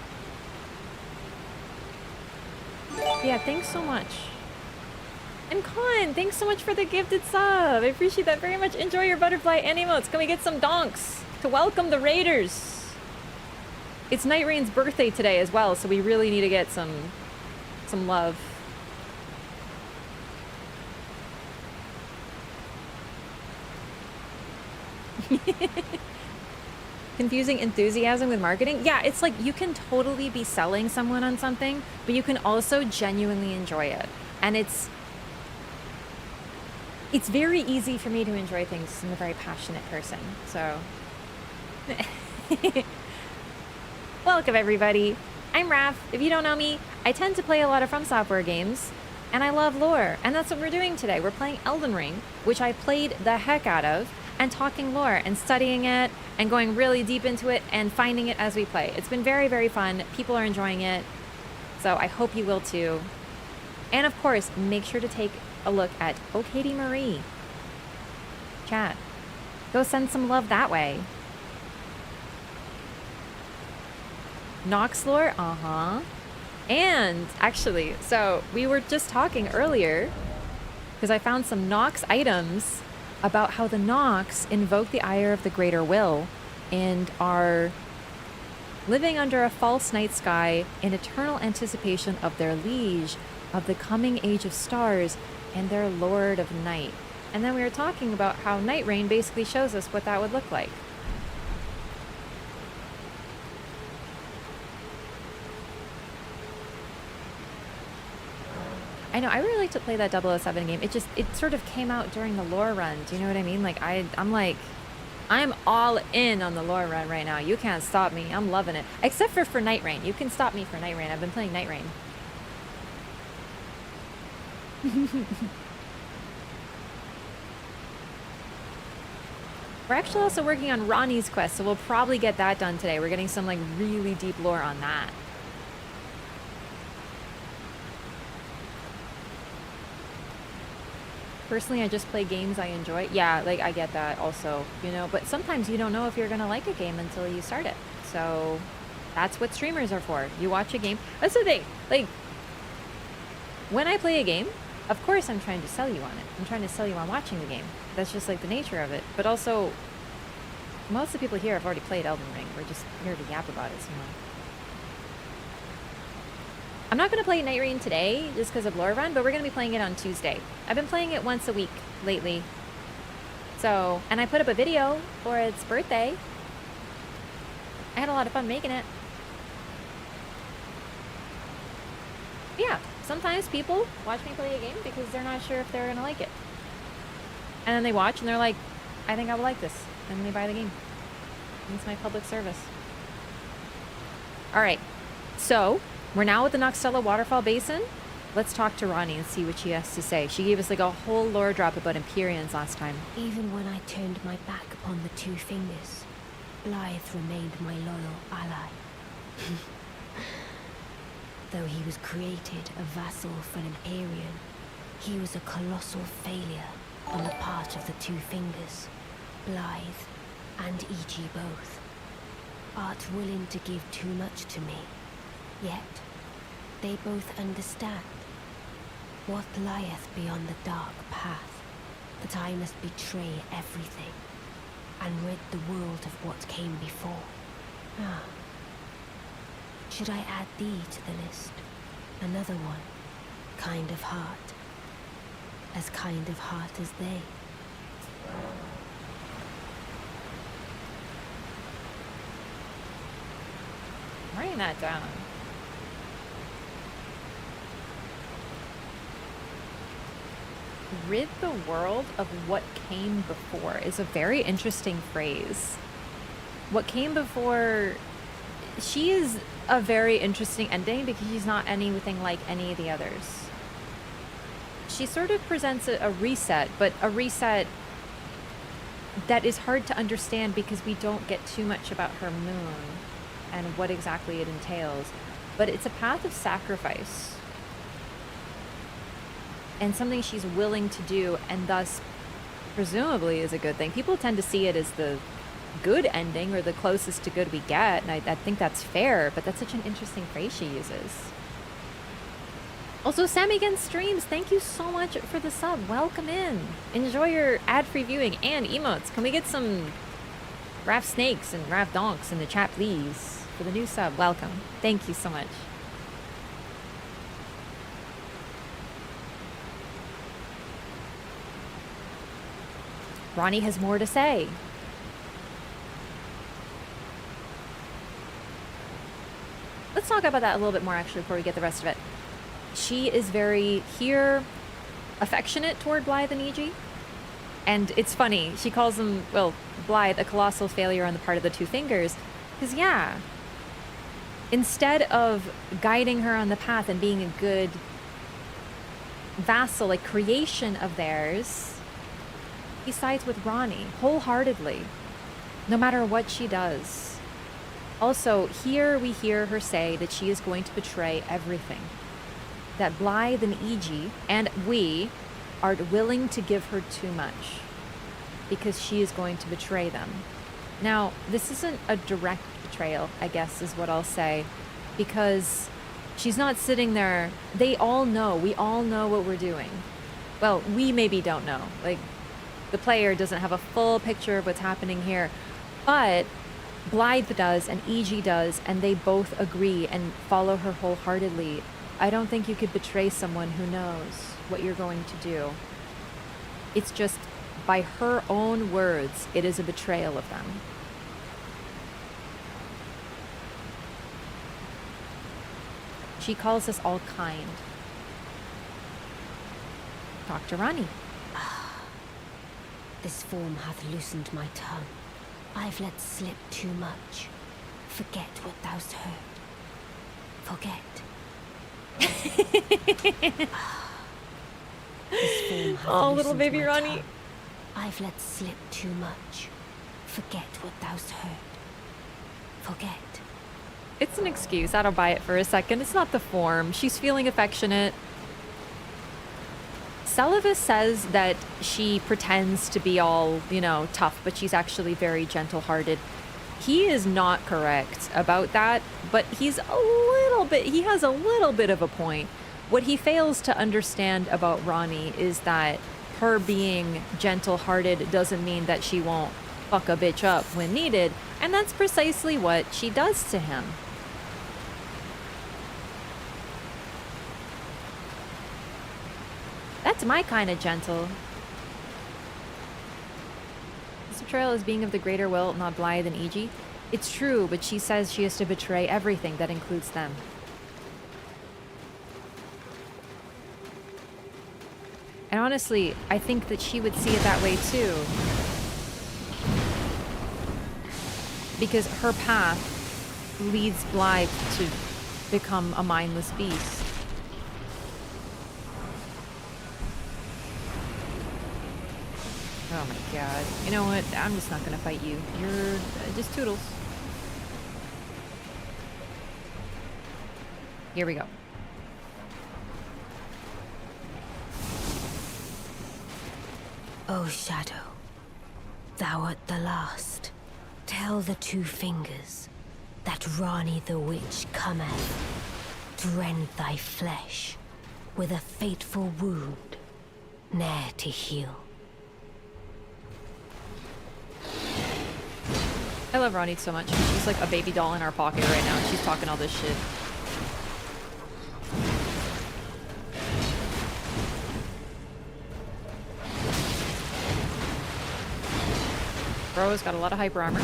Yeah, thanks so much. And Con, thanks so much for the gifted sub. I appreciate that very much. Enjoy your butterfly emotes. Can we get some donks to welcome the Raiders? It's Night Rain's birthday today as well, so we really need to get some love. Confusing enthusiasm with marketing? Yeah, it's like you can totally be selling someone on something, but you can also genuinely enjoy it. And it's very easy for me to enjoy things. I'm a very passionate person, so... Welcome, everybody. I'm Wraff. If you don't know me, I tend to play a lot of From Software games. And I love lore. And that's what we're doing today. We're playing Elden Ring, which I played the heck out of, and talking lore and studying it and going really deep into it and finding it as we play. It's been very, very fun. People are enjoying it. So I hope you will too. And of course, make sure to take a look at Oh Katie Marie. Chat. Go send some love that way. Nox lore? Uh-huh. And actually, so we were just talking earlier because I found some Nox items about how the Nox invoke the ire of the greater will and are living under a false night sky in eternal anticipation of their liege, of the coming age of stars, and their lord of night. And then we were talking about how Night Rain basically shows us what that would look like. I know, I really like to play that 007 game. It sort of came out during the lore run. Do you know what I mean? Like, I'm all in on the lore run right now. You can't stop me. I'm loving it. Except for Night Rain. You can stop me for Night Rain. I've been playing Night Rain. We're actually also working on Ronnie's quest, so we'll probably get that done today. We're getting some, like, really deep lore on that. Personally, I just play games I enjoy. Yeah, like, I get that also, you know, but sometimes you don't know if you're gonna like a game until you start it. So that's what streamers are for. You watch a game. That's the thing. Like, when I play a game, of course I'm trying to sell you on it. I'm trying to sell you on watching the game. That's just like the nature of it. But also, most of the people here have already played Elden Ring. We're just here to yap about it some more. I'm not going to play Night Rain today just because of lore run, but we're going to be playing it on Tuesday. I've been playing it once a week lately. So, and I put up a video for its birthday. I had a lot of fun making it. Yeah, sometimes people watch me play a game because they're not sure if they're going to like it. And then they watch and they're like, I think I will like this. And then they buy the game. And it's my public service. All right, so we're now at the Noxtella Waterfall Basin. Let's talk to Ronnie and see what she has to say. She gave us like a whole lore drop about Empyreans last time. Even when I turned my back upon the Two Fingers, Blythe remained my loyal ally. Though he was created a vassal for an Empyrean, he was a colossal failure on the part of the Two Fingers. Blythe and E.G. both. Art willing to give too much to me, yet they both understand what lieth beyond the dark path, that I must betray everything and rid the world of what came before. Ah. Should I add thee to the list? Another one. Kind of heart. As kind of heart as they. I'm writing that down. Rid the world of what came before is a very interesting phrase. What came before, she is a very interesting ending because she's not anything like any of the others. She sort of presents a reset, but a reset that is hard to understand because we don't get too much about her moon and what exactly it entails. But it's a path of sacrifice and something she's willing to do, and thus presumably is a good thing. People tend to see it as the good ending or the closest to good we get, and I think that's fair, but that's such an interesting phrase she uses. Also, Sam Against Streams, thank you so much for the sub. Welcome in. Enjoy your ad-free viewing and emotes. Can we get some Wraff Snakes and Wraff Donks in the chat, please? For the new sub, welcome. Thank you so much. Ronnie has more to say. Let's talk about that a little bit more, actually, before we get the rest of it. She is very, here, affectionate toward Blythe and E.G. And it's funny, she calls them, well, Blythe, a colossal failure on the part of the Two Fingers. Because, yeah, instead of guiding her on the path and being a good vassal, like creation of theirs, he sides with Ronnie wholeheartedly, no matter what she does. Also, here we hear her say that she is going to betray everything. That Blythe and Iji and we are willing to give her too much because she is going to betray them. Now, this isn't a direct betrayal, I guess is what I'll say, because she's not sitting there. They all know. We all know what we're doing. Well, we maybe don't know. Like, the player doesn't have a full picture of what's happening here, but Blythe does and Iji does, and they both agree and follow her wholeheartedly. I don't think you could betray someone who knows what you're going to do. It's just, by her own words, it is a betrayal of them. She calls us all kind. Talk to Ronnie. This form hath loosened my tongue. I've let slip too much. Forget what thou'st heard. Forget. This form hath Oh, little loosened baby my Ronnie. tongue. I've let slip too much. Forget what thou'st heard. Forget. It's an excuse. I don't buy it for a second. It's not the form. She's feeling affectionate. Celavis says that she pretends to be all, you know, tough, but she's actually very gentle-hearted. He is not correct about that, but he has a little bit of a point. What he fails to understand about Ronnie is that her being gentle-hearted doesn't mean that she won't fuck a bitch up when needed, and that's precisely what she does to him. That's my kind of gentle. This betrayal is being of the greater will, not Blythe and Iji. It's true, but she says she has to betray everything that includes them. And honestly, I think that she would see it that way too. Because her path leads Blythe to become a mindless beast. Oh my god. You know what? I'm just not gonna fight you. You're just Toodles. Here we go. O Shadow, thou art the last. Tell the two fingers that Rani the Witch cometh to rend thy flesh with a fateful wound, ne'er to heal. I love Ronnie so much. She's like a baby doll in our pocket right now, and she's talking all this shit. Bro's got a lot of hyper armor.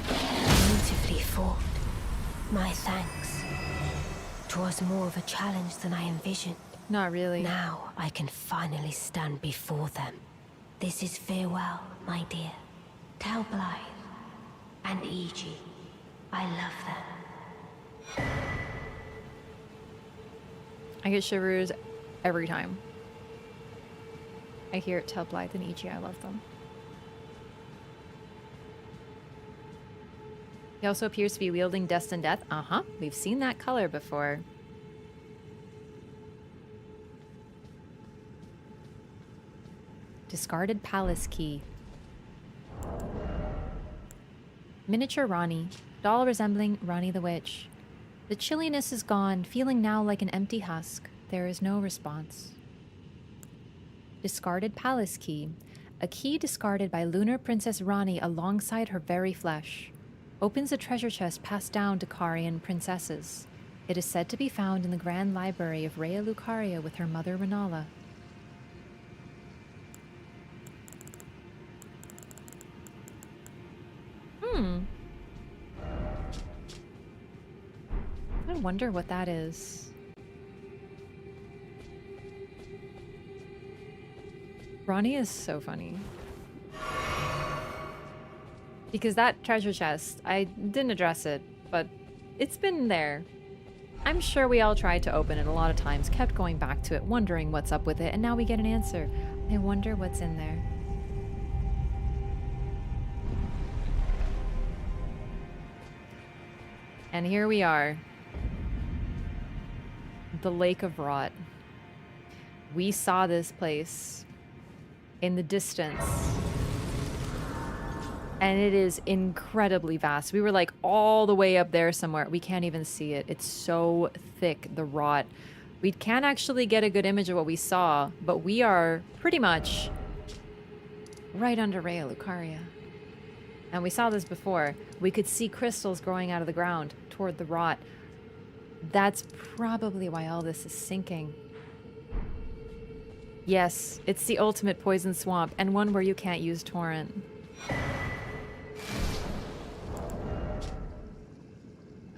Beautifully fought. My thanks. 'Twas more of a challenge than I envisioned. Not really. Now I can finally stand before them. This is farewell, my dear. Tell Blythe and Iji I love them. I get shivers every time I hear it. Tell Blythe and Iji I love them. He also appears to be wielding Destined Death. Uh-huh. We've seen that color before. Discarded Palace Key. Miniature Ronnie. Doll resembling Ronnie the Witch. The chilliness is gone, feeling now like an empty husk. There is no response. Discarded Palace Key. A key discarded by Lunar Princess Ronnie alongside her very flesh. Opens a treasure chest passed down to Carian princesses. It is said to be found in the Grand Library of Rhea Lucaria with her mother Renala. I wonder what that is. Ronnie is so funny. Because that treasure chest, I didn't address it, but it's been there. I'm sure we all tried to open it a lot of times, kept going back to it, wondering what's up with it, and now we get an answer. I wonder what's in there. And here we are. The Lake of Rot. We saw this place in the distance. And it is incredibly vast. We were like all the way up there somewhere. We can't even see it. It's so thick, the rot. We can't actually get a good image of what we saw, but we are pretty much right under Rhea Lucaria. And we saw this before. We could see crystals growing out of the ground toward the rot. That's probably why all this is sinking. Yes, it's the ultimate poison swamp, and one where you can't use torrent.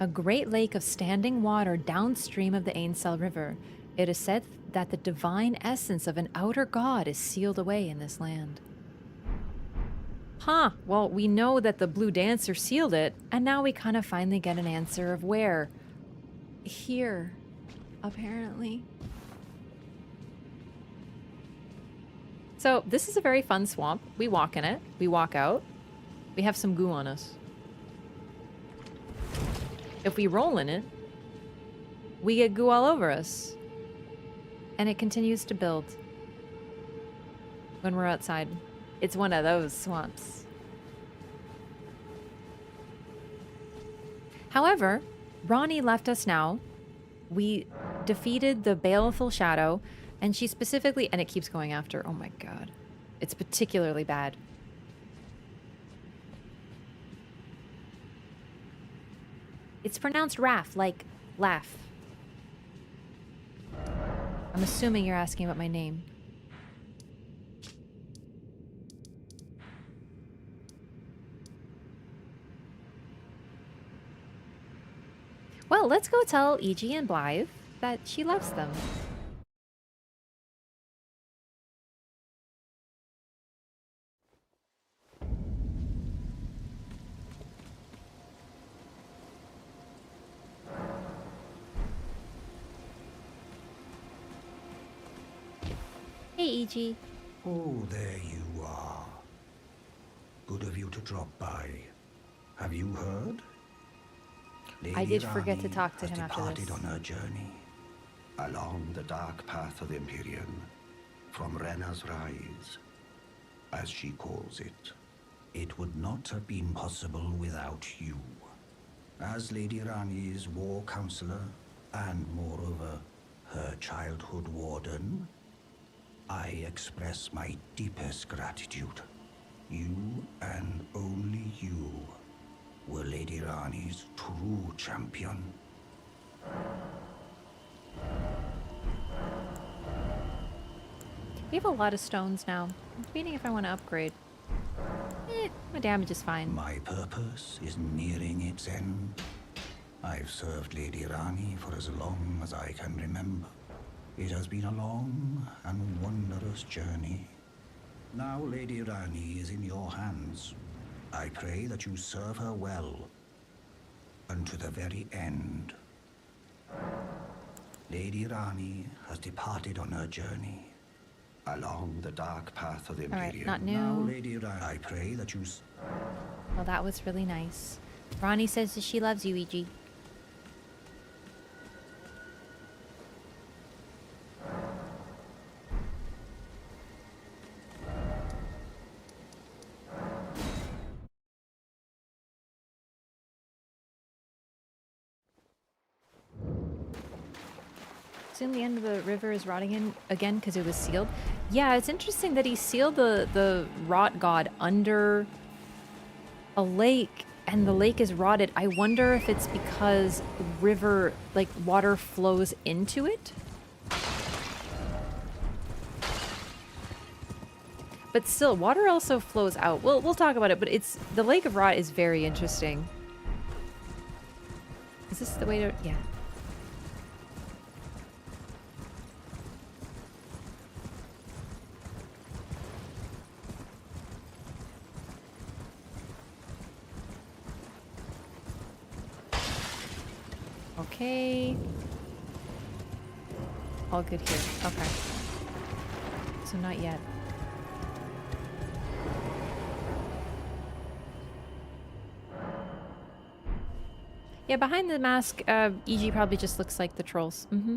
A great lake of standing water downstream of the Ainsel River. It is said that the divine essence of an outer god is sealed away in this land. Huh, well, we know that the Blue Dancer sealed it, and now we kind of finally get an answer of where. Here, apparently. So, this is a very fun swamp. We walk in it, we walk out, we have some goo on us. If we roll in it, we get goo all over us. And it continues to build when we're outside. It's one of those swamps. However, Ronnie left us now. We defeated the baleful shadow, and she specifically, and it keeps going after, oh my god. It's particularly bad. It's pronounced Wraff, like laugh. I'm assuming you're asking about my name. Well, let's go tell E.G. and Blythe that she loves them. Hey, E.G. Oh, there you are. Good of you to drop by. Have you heard? I did Lady forget to Rani talk to has him after departed this. on her journey along the dark path of the Empyrean, from Rena's Rise, as she calls it. It would not have been possible without you. As Lady Rani's war counselor, and moreover, her childhood warden, I express my deepest gratitude. You, and only you, were Lady Rani's true champion. We have a lot of stones now. I'm debating if I want to upgrade. My damage is fine. My purpose is nearing its end. I've served Lady Rani for as long as I can remember. It has been a long and wondrous journey. Now Lady Rani is in your hands. I pray that you serve her well, unto the very end. Lady Rani has departed on her journey, along the dark path of the All right, Empyrean. not new. Now, Lady Rani, I pray that you... Well, that was really nice. Ronnie says that she loves you, E.G. Assume the end of the river is rotting in again because it was sealed. Yeah, it's interesting that he sealed the rot god under a lake, and the lake is rotted. I wonder if it's because river, like, water flows into it. But still, water also flows out. We'll talk about it, but it's the Lake of Rot is very interesting. Is this the way to... Yeah. Okay. All good here. Okay. So not yet. Yeah, behind the mask, EG probably just looks like the trolls. Mm-hmm.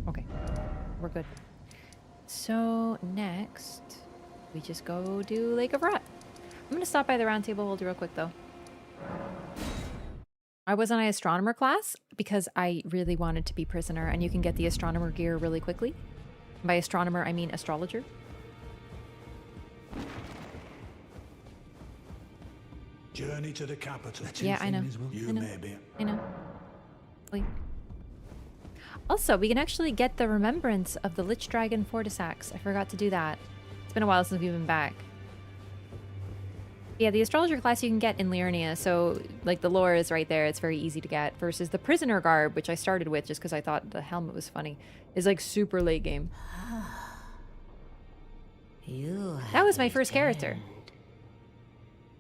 Okay. We're good. So next, we just go do Lake of Rot. I'm gonna stop by the round table hold real quick though. I was on an astronomer class because I really wanted to be prisoner, and you can get the astronomer gear really quickly. By astronomer, I mean astrologer. Journey to the capital. Yeah, I know. You I know. may be. I know. Wait. Also, we can actually get the remembrance of the Lich Dragon Fortisax. I forgot to do that. It's been a while since we've been back. Yeah, the astrologer class you can get in Liurnia, so like the lore is right there. It's very easy to get. Versus the prisoner garb, which I started with just because I thought the helmet was funny, is like super late game. That was my first character.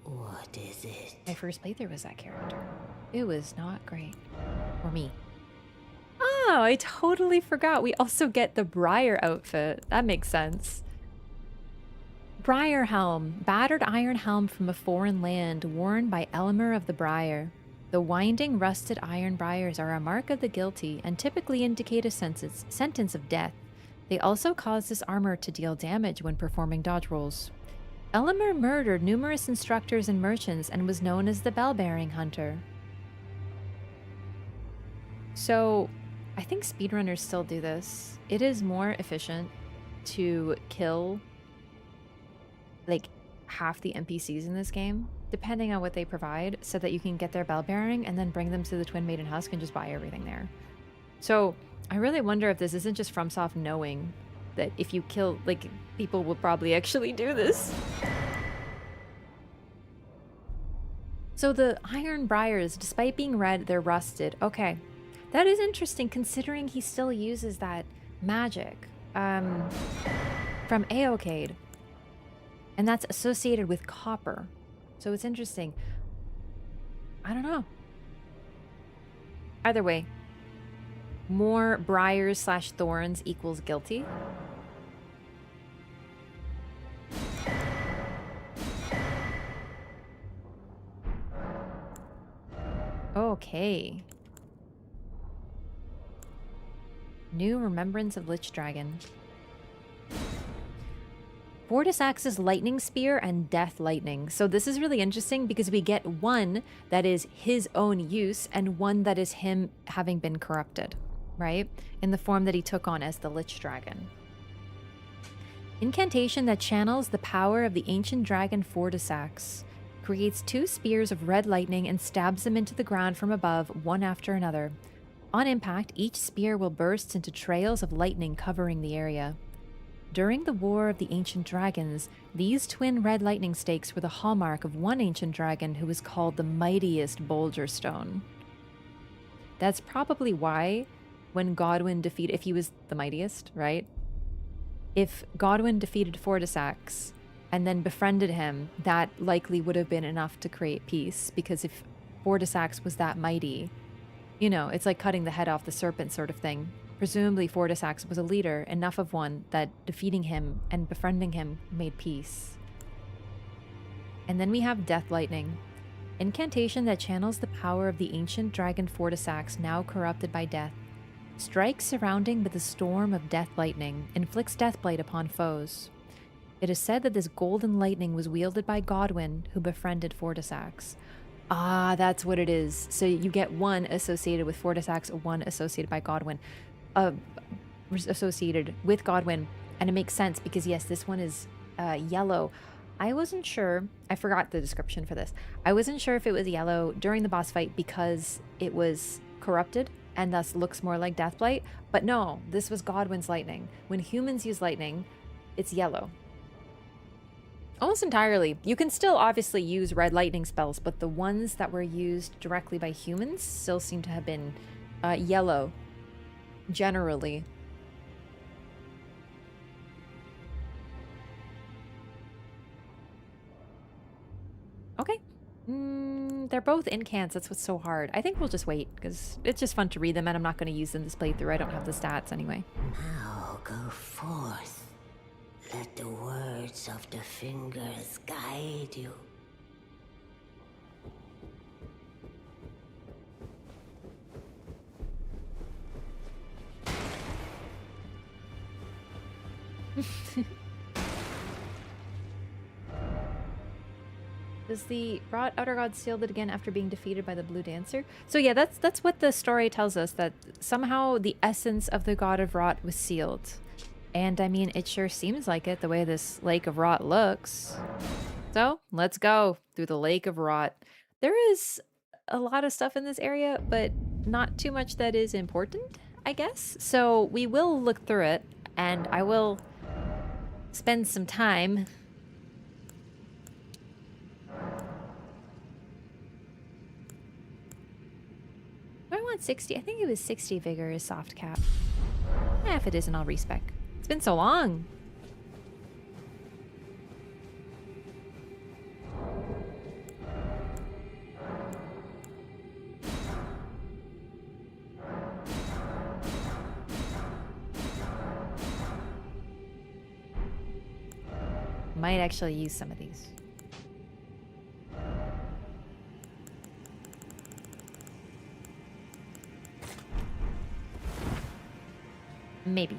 What is it? My first playthrough was that character. It was not great. For me. Oh, I totally forgot. We also get the Briar outfit. That makes sense. Briar helm. Battered iron helm from a foreign land, worn by Elmer of the Briar. The winding, rusted iron briars are a mark of the guilty and typically indicate a sentence of death. They also cause this armor to deal damage when performing dodge rolls. Elmer murdered numerous instructors and merchants and was known as the Bell-bearing Hunter. So, I think speedrunners still do this. It is more efficient to kill like half the NPCs in this game, depending on what they provide, so that you can get their bell-bearing and then bring them to the Twin Maiden Husk and just buy everything there. So, I really wonder if this isn't just FromSoft knowing that if you kill, like, people will probably actually do this. So the iron briars, despite being red, they're rusted. Okay. That is interesting considering he still uses that magic from Aokade. And that's associated with copper. So it's interesting. I don't know. Either way, more briars slash thorns equals guilty. Okay. New Remembrance of Lich Dragon. Fortisax's Lightning Spear and Death Lightning. So this is really interesting because we get one that is his own use and one that is him having been corrupted, right? In the form that he took on as the Lich Dragon. Incantation that channels the power of the ancient dragon Fortisax. Creates 2 spears of red lightning and stabs them into the ground from above, one after another. On impact, each spear will burst into trails of lightning covering the area. During the War of the Ancient Dragons, these twin red lightning stakes were the hallmark of one ancient dragon who was called the mightiest Boulder Stone. That's probably why when Godwyn defeated, if he was the mightiest, right? If Godwyn defeated Fortisax and then befriended him, that likely would have been enough to create peace, because if Fortisax was that mighty, you know, it's like cutting the head off the serpent sort of thing. Presumably Fortisax was a leader, enough of one that defeating him and befriending him made peace. And then we have Death Lightning. Incantation that channels the power of the ancient dragon Fortisax, now corrupted by death. Strikes surrounding with a storm of death lightning, inflicts deathblight upon foes. It is said that this golden lightning was wielded by Godwyn, who befriended Fortisax. Ah, that's what it is. So you get one associated with Fortisax, one associated by Godwyn. Associated with Godwyn, and it makes sense because yes, this one is yellow. I wasn't sure, I forgot the description for this. I wasn't sure if it was yellow during the boss fight because it was corrupted and thus looks more like Deathblight, but no, this was Godwyn's lightning. When humans use lightning, it's yellow. Almost entirely. You can still obviously use red lightning spells, but the ones that were used directly by humans still seem to have been yellow. Generally. Okay. They're both incants. That's what's so hard. I think we'll just wait, because it's just fun to read them, and I'm not going to use them this playthrough. I don't have the stats anyway. Now go forth. Let the words of the fingers guide you. Does the Rot Outer God sealed it again after being defeated by the Blue Dancer? So yeah, that's what the story tells us, that somehow the essence of the God of Rot was sealed. And I mean, it sure seems like it, the way this Lake of Rot looks. So, let's go through the Lake of Rot. There is a lot of stuff in this area, but not too much that is important, I guess. So, we will look through it, and I will spend some time. Do I want 60? I think it was 60 vigor is soft cap. If it isn't, I'll respec. It's been so long. Might actually use some of these. Maybe.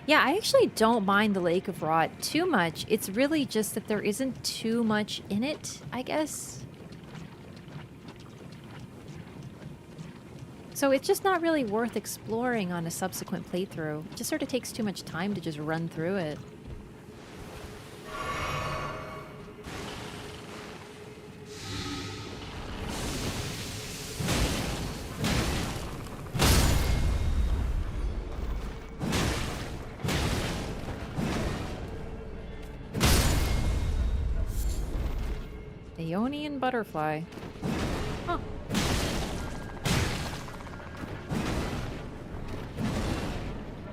Yeah, I actually don't mind the Lake of Rot too much. It's really just that there isn't too much in it, I guess. So it's just not really worth exploring on a subsequent playthrough. It just sort of takes too much time to just run through it. Aeonian butterfly. Huh.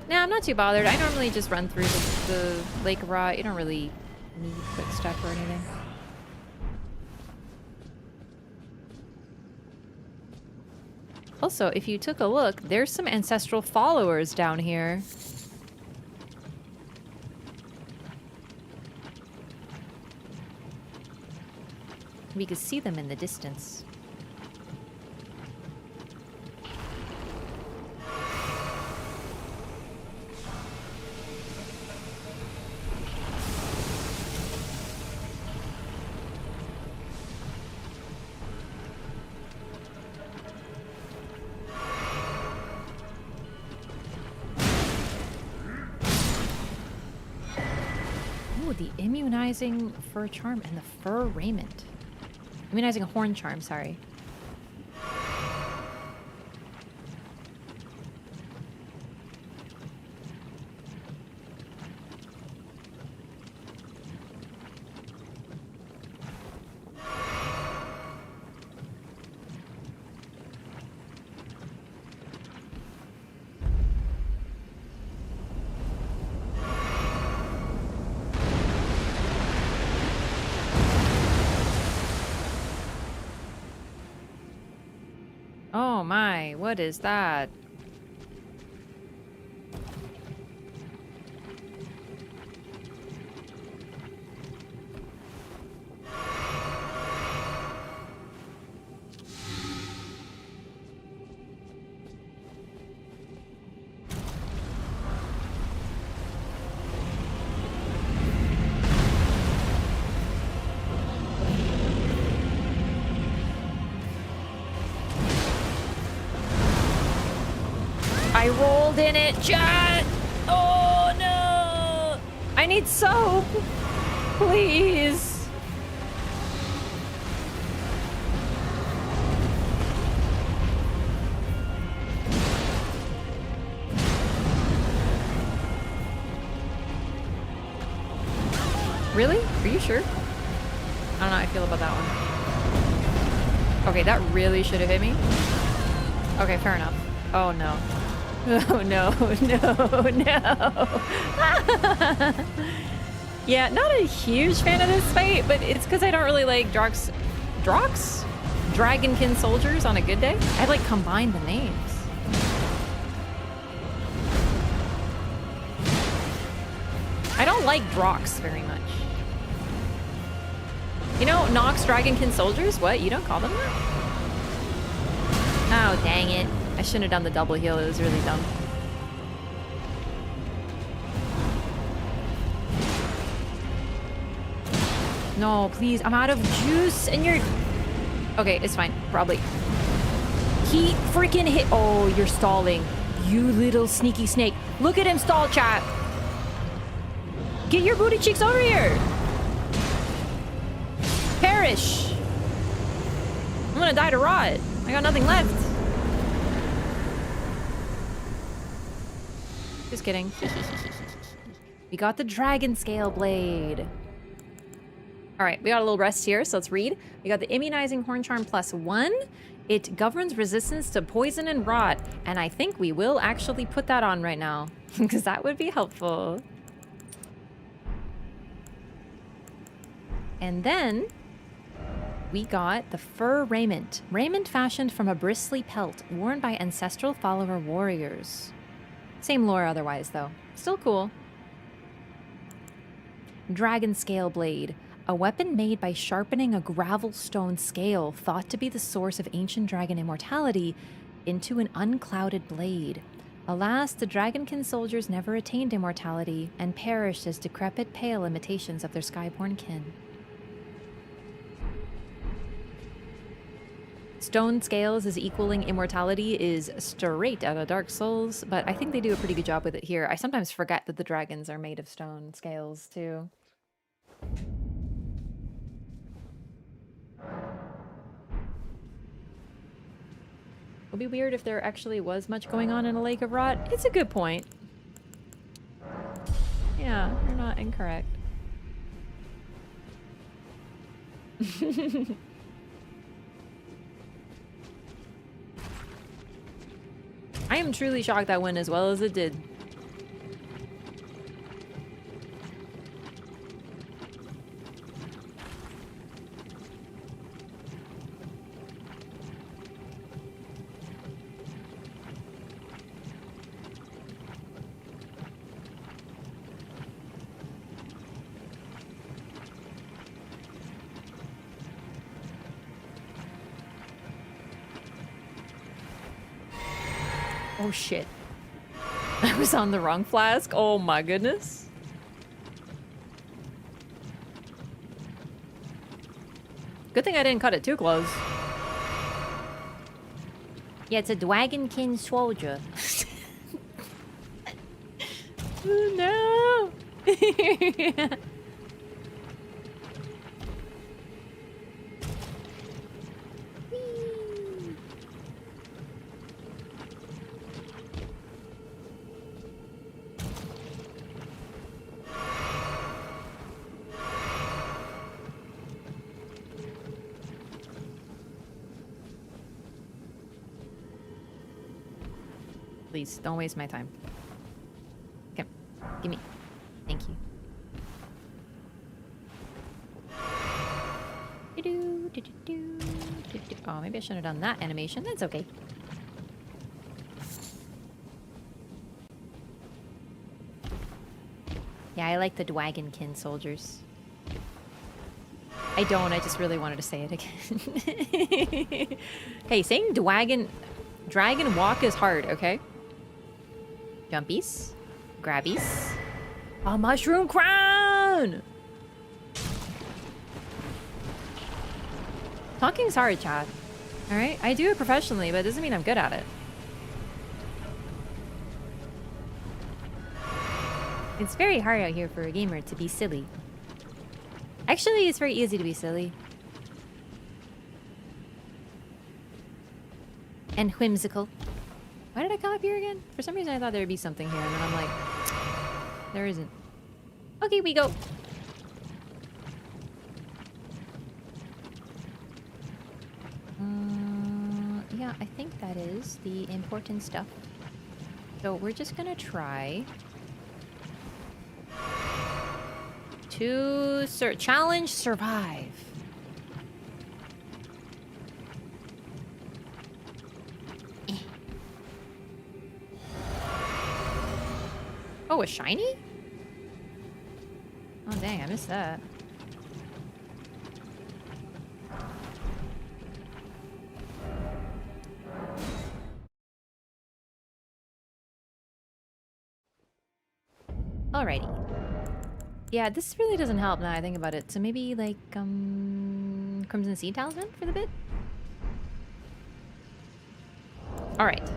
Nah, I'm not too bothered. I normally just run through the Lake of Rot. You don't really need quick step or anything. Also, if you took a look, there's some ancestral followers down here. We could see them in the distance. Ooh, the immunizing fur charm and the fur raiment. Immunizing a horn charm, sorry. Oh my, what is that? I rolled in it, chat! Oh no! I need soap! Please! Really? Are you sure? I don't know how I feel about that one. Okay, that really should have hit me. Okay, fair enough. Oh no. Oh no, no, no. Yeah, not a huge fan of this fight, but it's because I don't really like Drox? Dragonkin soldiers on a good day? I like combine the names. I don't like Drox very much. You know, Nox Dragonkin soldiers? What? You don't call them that? Oh, dang it. I shouldn't have done the double heal. It was really dumb. No, please. I'm out of juice and you're... Okay, it's fine. Probably. He freaking hit... Oh, you're stalling. You little sneaky snake. Look at him stall, chat. Get your booty cheeks over here. Perish. I'm gonna die to rot. I got nothing left. Just kidding. We got the dragon scale blade. All right, we got a little rest here, so let's read. We got the immunizing horn charm +1. It governs resistance to poison and rot, and I think we will actually put that on right now because that would be helpful. And then we got the fur raiment. Raiment fashioned from a bristly pelt worn by ancestral follower warriors. Same lore otherwise, though. Still cool. Dragon scale blade. A weapon made by sharpening a gravel stone scale thought to be the source of ancient dragon immortality into an unclouded blade. Alas, the Dragonkin soldiers never attained immortality and perished as decrepit, pale imitations of their skyborn kin. Stone scales is equaling immortality is straight out of Dark Souls, but I think they do a pretty good job with it here. I sometimes forget that the dragons are made of stone scales, too. It would be weird if there actually was much going on in a Lake of Rot. It's a good point. Yeah, you're not incorrect. I am truly shocked that went as well as it did. Oh shit. I was on the wrong flask. Oh my goodness. Good thing I didn't cut it too close. Yeah, it's a Dragonkin soldier. Oh, no. Please, don't waste my time. Okay, give me. Thank you. Oh, maybe I shouldn't have done that animation. That's okay. Yeah, I like the Dragonkin soldiers. I don't, I just really wanted to say it again. Hey, saying dragon walk is hard, okay? Jumpies. Grabbies. A mushroom crown! Talking's hard, Chad. Alright? I do it professionally, but it doesn't mean I'm good at it. It's very hard out here for a gamer to be silly. Actually, it's very easy to be silly. And whimsical. Why did I come up here again? For some reason I thought there'd be something here, and then I'm like, there isn't. Okay, we go. Yeah, I think that is the important stuff. So we're just gonna try Challenge survive. Eh. Oh, a shiny? Oh dang, I missed that. Alrighty. Yeah, this really doesn't help now I think about it. So maybe like Crimson Sea Talisman for the bit? Alright.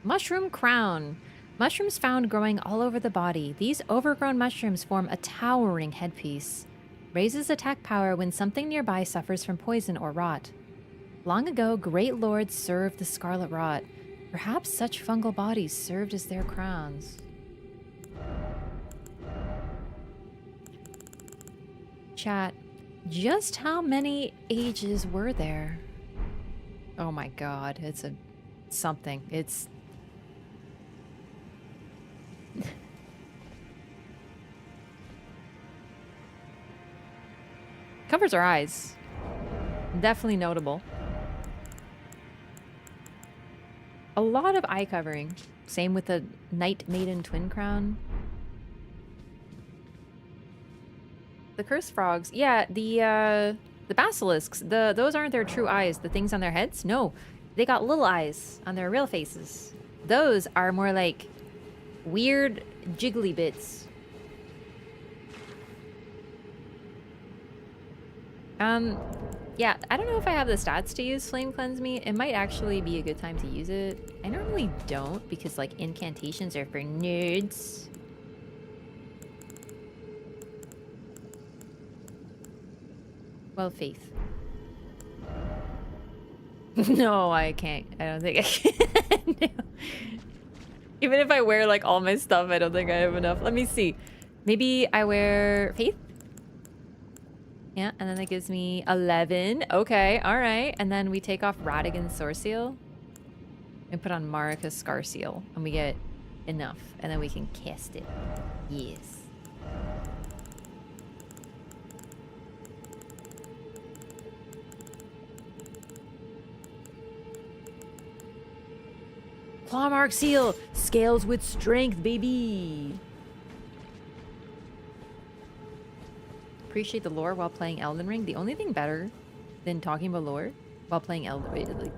Mushroom Crown. Mushrooms found growing all over the body. These overgrown mushrooms form a towering headpiece. Raises attack power when something nearby suffers from poison or rot. Long ago, great lords served the scarlet rot. Perhaps such fungal bodies served as their crowns. Chat, just how many ages were there? Oh my god, it's a something. It's covers our eyes. Definitely notable. A lot of eye covering. Same with the Night Maiden Twin Crown. The cursed frogs. Yeah, the basilisks. Those aren't their true eyes. The things on their heads? No. They got little eyes on their real faces. Those are more like weird jiggly bits. Yeah, I don't know if I have the stats to use Flame Cleanse Me. It might actually be a good time to use it. I normally don't because like incantations are for nerds. Well, Faith. No, I can't. I don't think I can. No. Even if I wear like all my stuff, I don't think I have enough. Let me see. Maybe I wear Faith? Yeah, and then that gives me 11. Okay, alright. And then we take off Radigan's Sword Seal. And put on Marika's Scar Seal. And we get enough. And then we can cast it. Yes. Clawmark Seal! Scales with strength, baby! Appreciate the lore while playing Elden Ring. The only thing better than talking about lore while playing Elden Ring,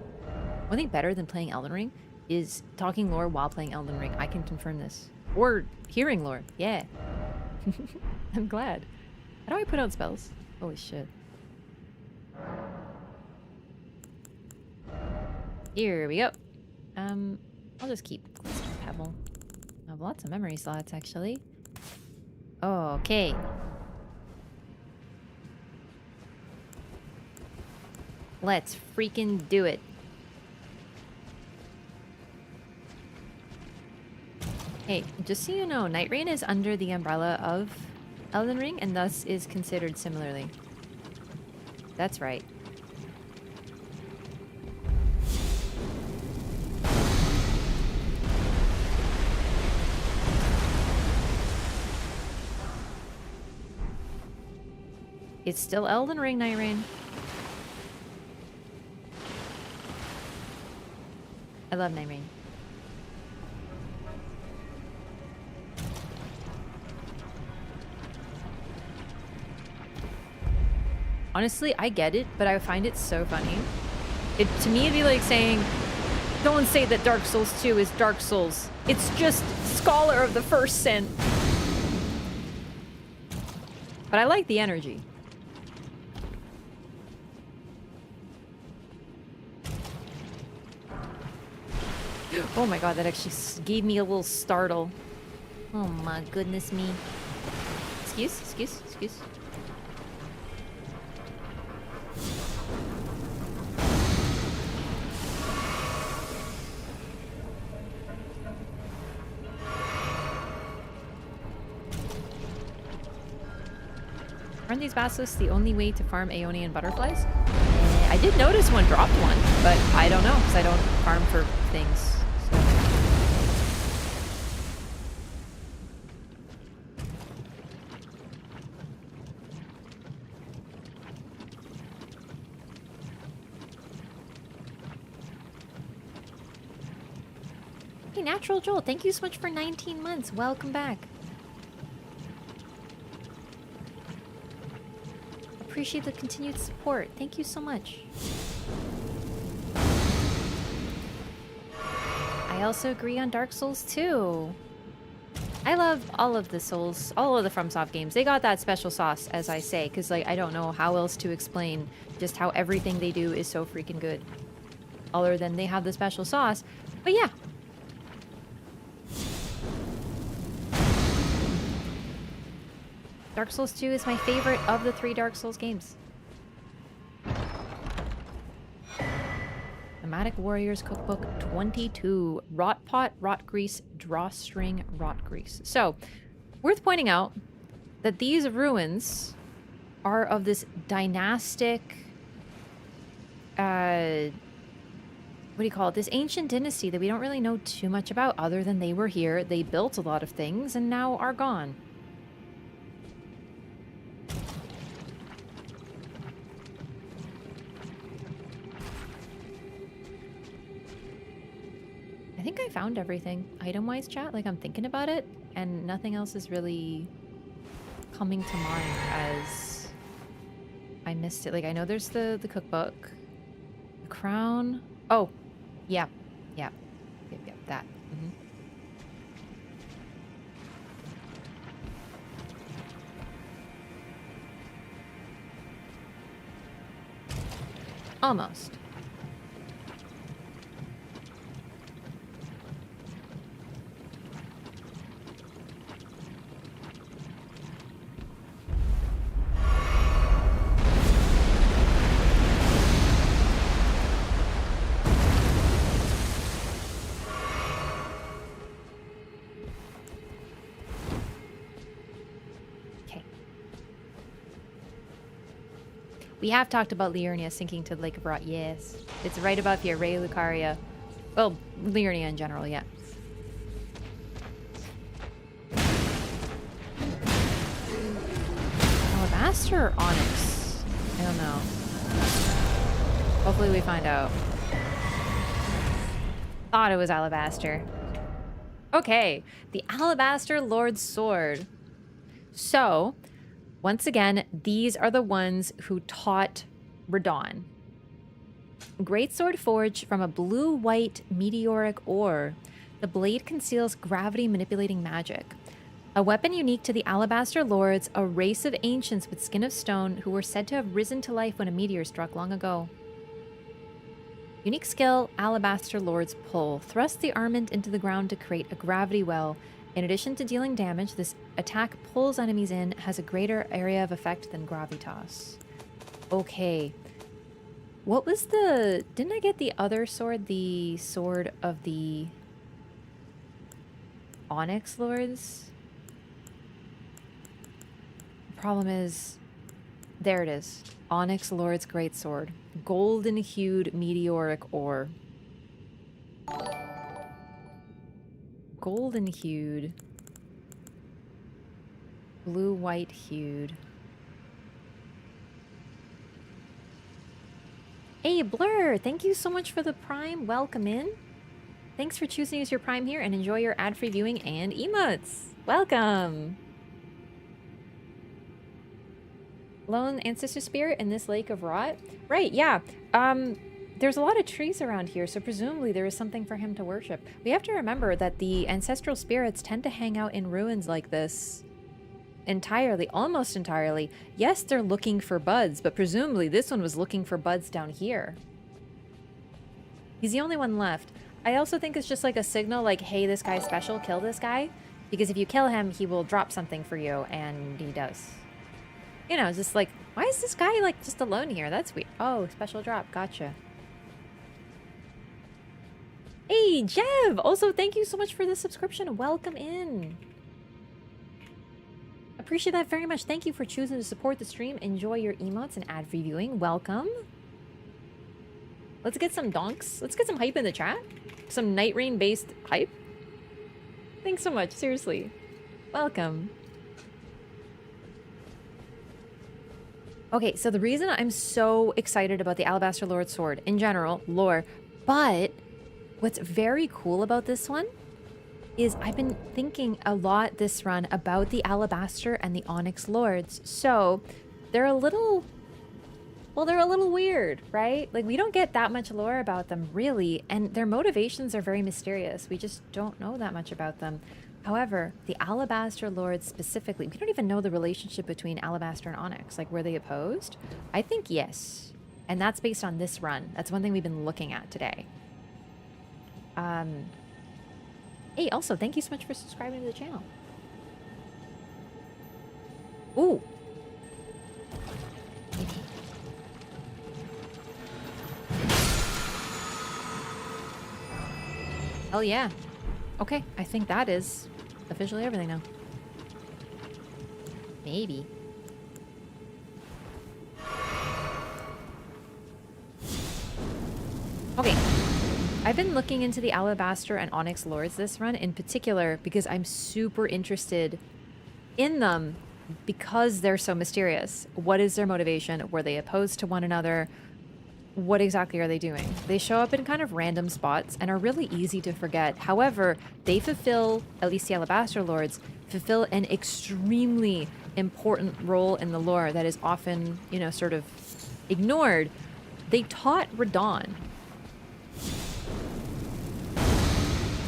one thing better than playing Elden Ring is talking lore while playing Elden Ring. I can confirm this. Or hearing lore. Yeah. I'm glad. How do I put out spells? Holy shit. Here we go. I'll just keep Glistening Pebble. I have lots of memory slots, actually. Okay. Let's freaking do it. Hey, just so you know, Night Rain is under the umbrella of Elden Ring and thus is considered similarly. That's right. It's still Elden Ring, Night Rain. I love Night Rain. Honestly, I get it, but I find it so funny. To me, it'd be like saying, don't say that Dark Souls 2 is Dark Souls. It's just Scholar of the First Sin. But I like the energy. Oh my god, that actually gave me a little startle. Oh my goodness me. Excuse. Aren't these basilisks the only way to farm Aeonian butterflies? I did notice one dropped one, but I don't know because I don't farm for things. So. Hey, Natural Joel, thank you so much for 19 months. Welcome back. Appreciate the continued support. Thank you so much. I also agree on Dark Souls 2. I love all of the Souls, all of the FromSoft games. They got that special sauce, as I say, because like I don't know how else to explain just how everything they do is so freaking good. Other than they have the special sauce. But yeah. Dark Souls 2 is my favorite of the 3 Dark Souls games. Nomadic Warriors Cookbook 22. Rot Pot, Rot Grease, Drawstring, Rot Grease. So, worth pointing out that these ruins are of this dynastic... what do you call it? This ancient dynasty that we don't really know too much about other than they were here, they built a lot of things, and now are gone. I think I found everything item-wise, chat. Like, I'm thinking about it, and nothing else is really coming to mind as I missed it. Like, I know there's the cookbook, the crown. Oh, yeah, that. Almost. We have talked about Liurnia sinking to the Lake of Rot. Yes. It's right above here. Ray Lucaria. Well, Liurnia in general, yeah. Alabaster or Onyx? I don't know. Hopefully we find out. Thought it was Alabaster. Okay. The Alabaster Lord's Sword. So... once again, these are the ones who taught Radon. Greatsword forged from a blue-white meteoric ore. The blade conceals gravity-manipulating magic. A weapon unique to the Alabaster Lords, a race of ancients with skin of stone who were said to have risen to life when a meteor struck long ago. Unique skill, Alabaster Lord's Pull. Thrust the armament into the ground to create a gravity well. In addition to dealing damage, this attack pulls enemies in, has a greater area of effect than Gravitas. Okay. What was the... didn't I get the other sword? The sword of the... Onyx Lords? The problem is... there it is. Onyx Lord's Greatsword. Golden-hued meteoric ore. Golden hued, blue-white hued. Hey, Blur! Thank you so much for the Prime. Welcome in. Thanks for choosing as your Prime here, and enjoy your ad-free viewing and emotes. Welcome! Lone Ancestor Spirit in this Lake of Rot? Right, yeah. There's a lot of trees around here, so presumably there is something for him to worship. We have to remember that the ancestral spirits tend to hang out in ruins like this entirely, almost entirely. Yes, they're looking for buds, but presumably this one was looking for buds down here. He's the only one left. I also think it's just like a signal like, hey, this guy's special, kill this guy. Because if you kill him, he will drop something for you, and he does. You know, just like, why is this guy like just alone here? That's weird. Oh, special drop, gotcha. Hey, Jev! Also, thank you so much for the subscription. Welcome in. Appreciate that very much. Thank you for choosing to support the stream. Enjoy your emotes and ad-free viewing. Welcome. Let's get some donks. Let's get some hype in the chat. Some Night Rain-based hype. Thanks so much. Seriously. Welcome. Okay, so the reason I'm so excited about the Alabaster Lord Sword, in general, lore, but... what's very cool about this one is I've been thinking a lot this run about the Alabaster and the Onyx Lords. So they're a little, well, they're a little weird, right? Like, we don't get that much lore about them, really, and their motivations are very mysterious. We just don't know that much about them. However, the Alabaster Lords specifically, we don't even know the relationship between Alabaster and Onyx. Like, were they opposed? I think yes. And that's based on this run. That's one thing we've been looking at today. Hey, also, thank you so much for subscribing to the channel. Ooh. Maybe. Hell yeah. Okay, I think that is officially everything now. Maybe. Okay. I've been looking into the Alabaster and Onyx Lords this run in particular because I'm super interested in them because they're so mysterious. What is their motivation? Were they opposed to one another? What exactly are they doing? They show up in kind of random spots and are really easy to forget. However, they fulfill, at least the Alabaster Lords, fulfill an extremely important role in the lore that is often, you know, sort of ignored. They taught Radon.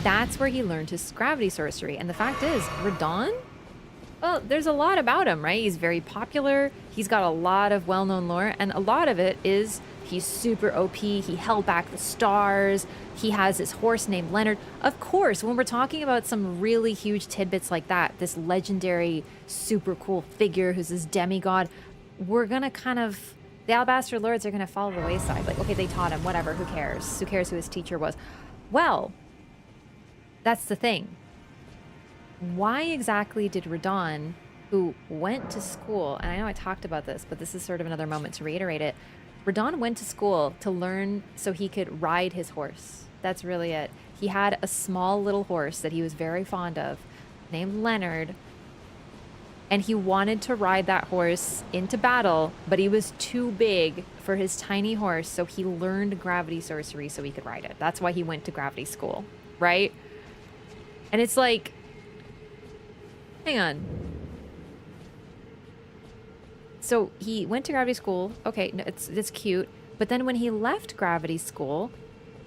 That's where he learned his gravity sorcery. And the fact is, Radon, well, there's a lot about him, right? He's very popular. He's got a lot of well-known lore, and a lot of it is he's super OP. He held back the stars. He has this horse named Leonard. Of course, when we're talking about some really huge tidbits like that, this legendary, super cool figure who's this demigod, we're gonna kind of, the Alabaster Lords are gonna fall to the wayside. Like, okay, they taught him, whatever, who cares? Who cares who his teacher was? Well, that's the thing. Why exactly did Radon, who went to school, and I know I talked about this, but this is sort of another moment to reiterate it. Radon went to school to learn so he could ride his horse. That's really it. He had a small little horse that he was very fond of, named Leonard, and he wanted to ride that horse into battle, but he was too big for his tiny horse, so he learned gravity sorcery so he could ride it. That's why he went to gravity school, right? And it's like, hang on. So he went to gravity school. Okay, no, it's cute. But then when he left gravity school,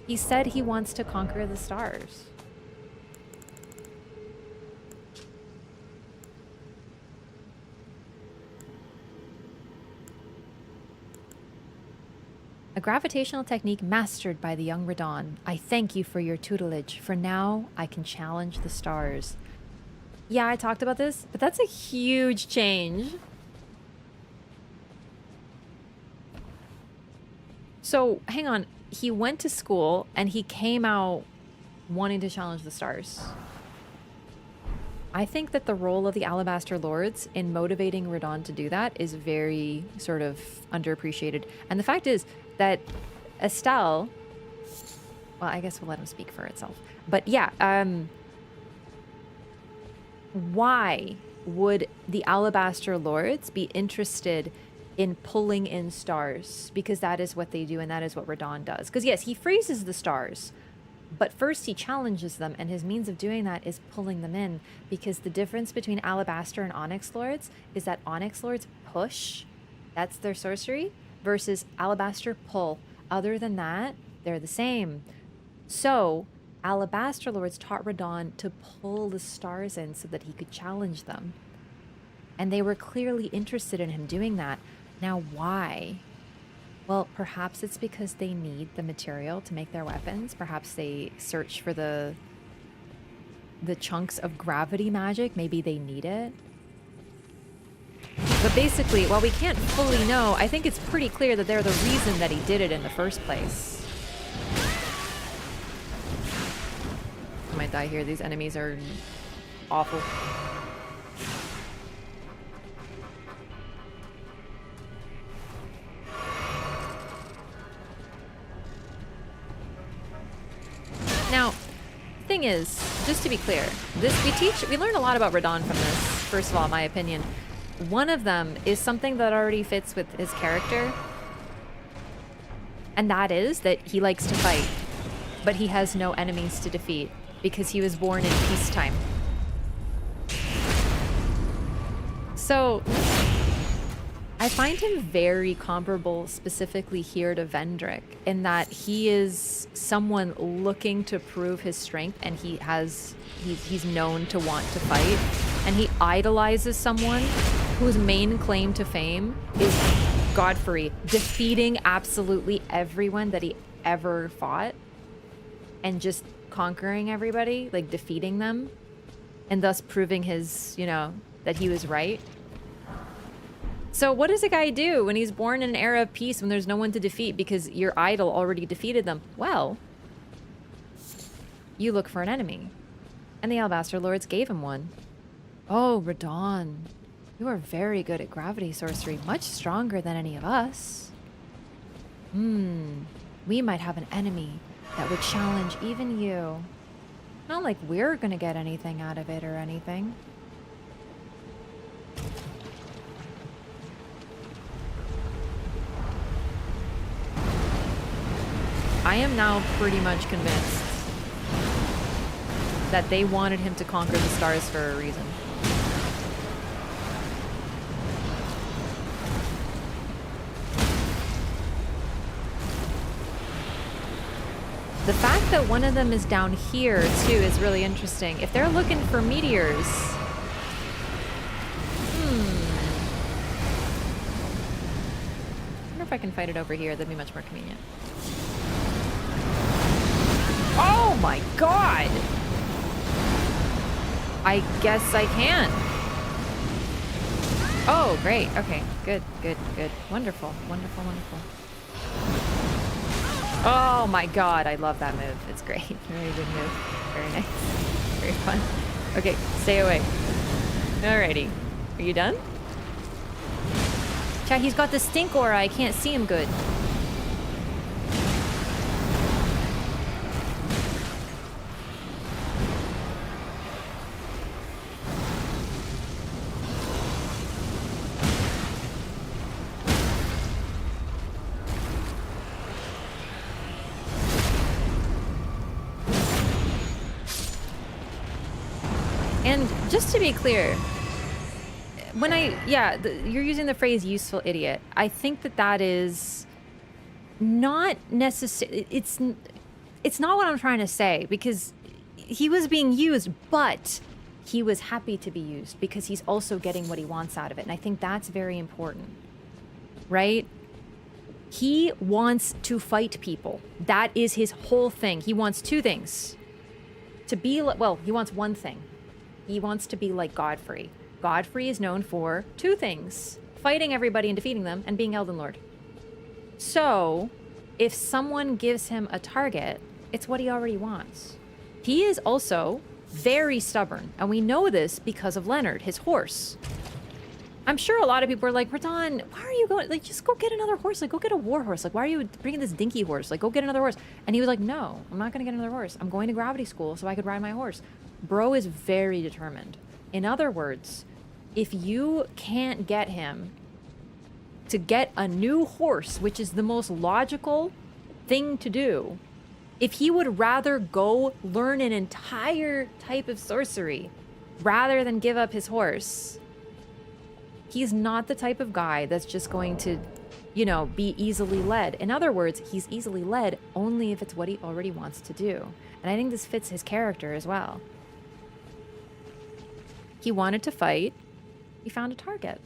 he said he wants to conquer the stars. A gravitational technique mastered by the young Radon. I thank you for your tutelage. For now, I can challenge the stars. Yeah, I talked about this, but that's a huge change. So, hang on. He went to school and he came out wanting to challenge the stars. I think that the role of the Alabaster Lords in motivating Radon to do that is very sort of underappreciated. And the fact is that Estelle, well, I guess we'll let him speak for itself. But yeah, why would the Alabaster Lords be interested in pulling in stars? Because that is what they do, and that is what Radon does. Because yes, he freezes the stars, but first he challenges them, and his means of doing that is pulling them in. Because the difference between Alabaster and Onyx Lords is that Onyx Lords push, that's their sorcery, versus Alabaster pull. Other than that, they're the same. So Alabaster Lords taught Radon to pull the stars in so that he could challenge them. And they were clearly interested in him doing that. Now, why? Well, perhaps it's because they need the material to make their weapons. Perhaps they search for the chunks of gravity magic. Maybe they need it. But basically, while we can't fully know, I think it's pretty clear that they're the reason that he did it in the first place. I might die here. These enemies are awful. Now, thing is, just to be clear, we learn a lot about Radon from this. First of all, in my opinion, one of them is something that already fits with his character, and that is that he likes to fight, but he has no enemies to defeat. because he was born in peacetime. So I find him very comparable specifically here to Vendrick in that he is someone looking to prove his strength, and he's known to want to fight, and he idolizes someone whose main claim to fame is Godfrey defeating absolutely everyone that he ever fought and just conquering everybody, like defeating them, and thus proving his, you know, that he was right. So what does a guy do when he's born in an era of peace when there's no one to defeat because your idol already defeated them? Well, you look for an enemy. And the Alabaster Lords gave him one. Oh, Radon, you are very good at gravity sorcery, much stronger than any of us. We might have an enemy that would challenge even you. Not like we're gonna get anything out of it or anything. I am now pretty much convinced that they wanted him to conquer the stars for a reason. The fact that one of them is down here too is really interesting. If they're looking for meteors, I wonder if I can fight it over here. That'd be much more convenient. Oh my god! I guess I can. Oh, great. Okay, good, good, good. Wonderful, wonderful, wonderful. Oh my god, I love that move. It's great. Very good move. Very nice. Very fun. Okay, stay away. Alrighty. Are you done? Chat, he's got the stink aura. I can't see him good. And just to be clear, when you're using the phrase useful idiot, I think that is not necessary. It's not what I'm trying to say, because he was being used, but he was happy to be used because he's also getting what he wants out of it. And I think that's very important, right? He wants to fight people. That is his whole thing. He wants two things. To be, well, he wants one thing. He wants to be like Godfrey. Godfrey is known for two things: fighting everybody and defeating them, and being Elden Lord. So, if someone gives him a target, it's what he already wants. He is also very stubborn, and we know this because of Leonard, his horse. I'm sure a lot of people are like, Radon, why are you going? Like, just go get another horse. Like, go get a war horse. Like, why are you bringing this dinky horse? Like, go get another horse. And he was like, no, I'm not going to get another horse. I'm going to gravity school so I could ride my horse. Bro is very determined. In other words, if you can't get him to get a new horse, which is the most logical thing to do, if he would rather go learn an entire type of sorcery rather than give up his horse, he's not the type of guy that's just going to, you know, be easily led. In other words, he's easily led only if it's what he already wants to do. And I think this fits his character as well. He wanted to fight. He found a target.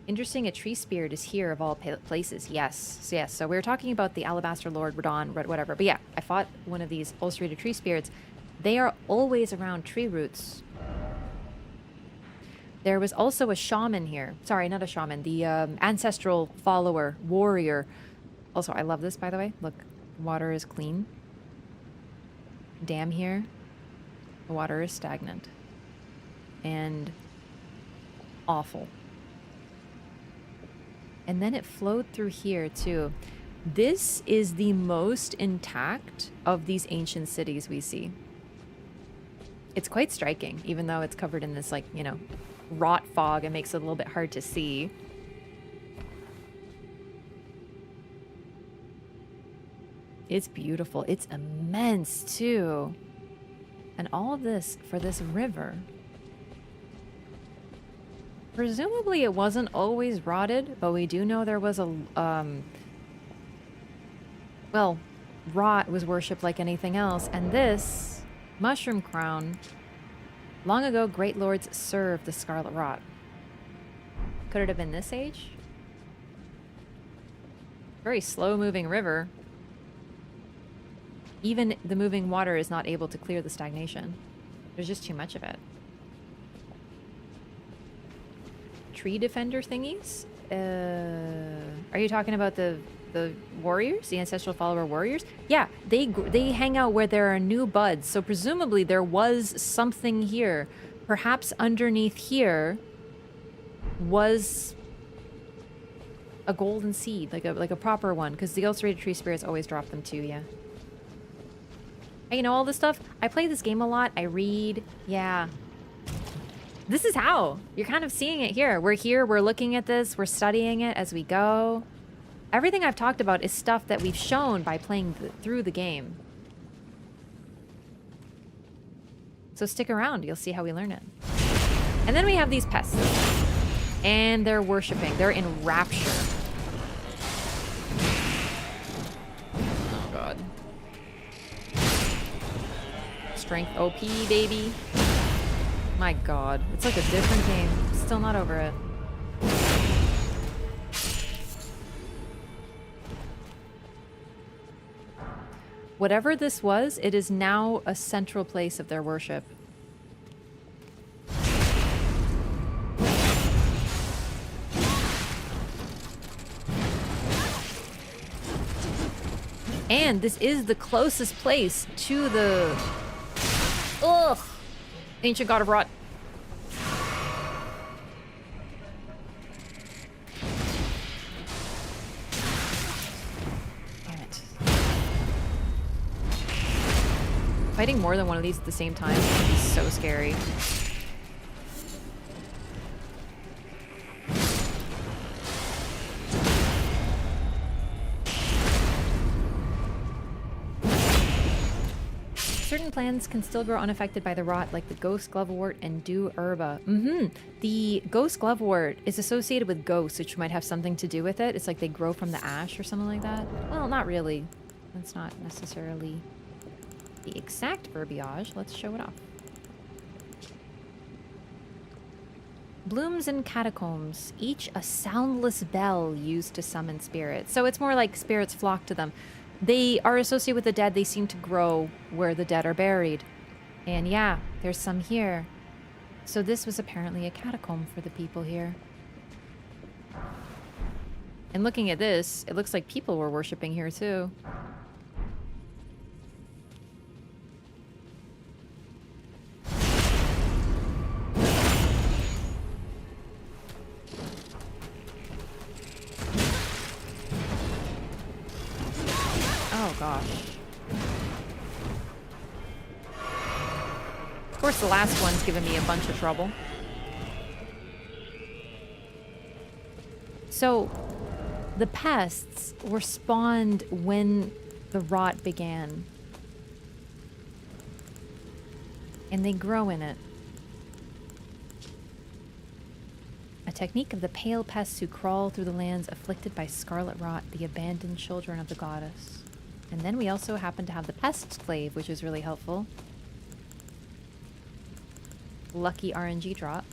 Interesting, a tree spirit is here of all places. Yes, yes. So we were talking about the Alabaster Lord, Radon, whatever. But yeah, I fought one of these ulcerated tree spirits. They are always around tree roots. There was also a shaman here. Sorry, not a shaman. The ancestral follower, warrior. Also, I love this, by the way. Look, water is clean. Dam here. The water is stagnant. And awful. And then it flowed through here, too. This is the most intact of these ancient cities we see. It's quite striking, even though it's covered in this, like, you know, rot fog. It makes it a little bit hard to see. It's beautiful. It's immense, too. And all of this for this river. Presumably it wasn't always rotted, but we do know there was a, well, rot was worshipped like anything else. And this mushroom crown, long ago great lords served the scarlet rot. Could it have been this age? Very slow-moving river. Even the moving water is not able to clear the stagnation. There's just too much of it. Tree defender thingies? Are you talking about the warriors? The ancestral follower warriors? Yeah, they hang out where there are new buds. So presumably there was something here. Perhaps underneath here was a golden seed, like a proper one, because the ulcerated tree spirits always drop them too, yeah. Hey, you know all this stuff? I play this game a lot. I read. Yeah. This is how. You're kind of seeing it here. We're looking at this. We're studying it as we go. Everything I've talked about is stuff that we've shown by playing through the game. So stick around. You'll see how we learn it. And then we have these pests. And they're worshipping. They're in rapture. Oh, God. Strength OP, baby. My God. It's like a different game. Still not over it. Whatever this was, it is now a central place of their worship. And this is the closest place to the... Ugh! Ancient God of Rot. Damn it. Fighting more than one of these at the same time would be so scary. Certain plants can still grow unaffected by the rot, like the ghost glovewort and dew herba. The ghost glovewort is associated with ghosts, which might have something to do with it. It's like they grow from the ash or something like that. Well, not really. That's not necessarily the exact verbiage. Let's show it off. Blooms and catacombs, each a soundless bell used to summon spirits. So it's more like spirits flock to them. They are associated with the dead. They seem to grow where the dead are buried. And yeah, there's some here. So this was apparently a catacomb for the people here. And looking at this, it looks like people were worshipping here too. Oh gosh. Of course the last one's given me a bunch of trouble. So, the pests were spawned when the rot began. And they grow in it. A technique of the pale pests who crawl through the lands afflicted by scarlet rot, the abandoned children of the goddess. And then we also happen to have the pest clave, which is really helpful. Lucky RNG drop.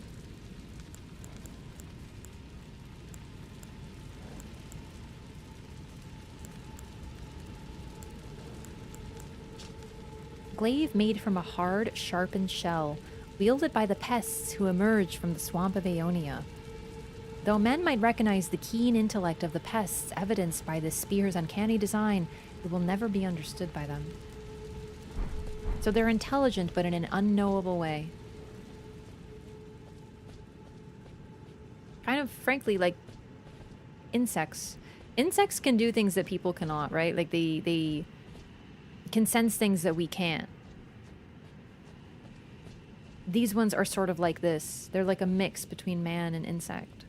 Glaive made from a hard, sharpened shell, wielded by the pests who emerge from the swamp of Aeonia. Though men might recognize the keen intellect of the pests evidenced by this spear's uncanny design, it will never be understood by them. So they're intelligent, but in an unknowable way. Kind of, frankly, like insects. Insects can do things that people cannot, right? Like they can sense things that we can't. These ones are sort of like this. They're like a mix between man and insect.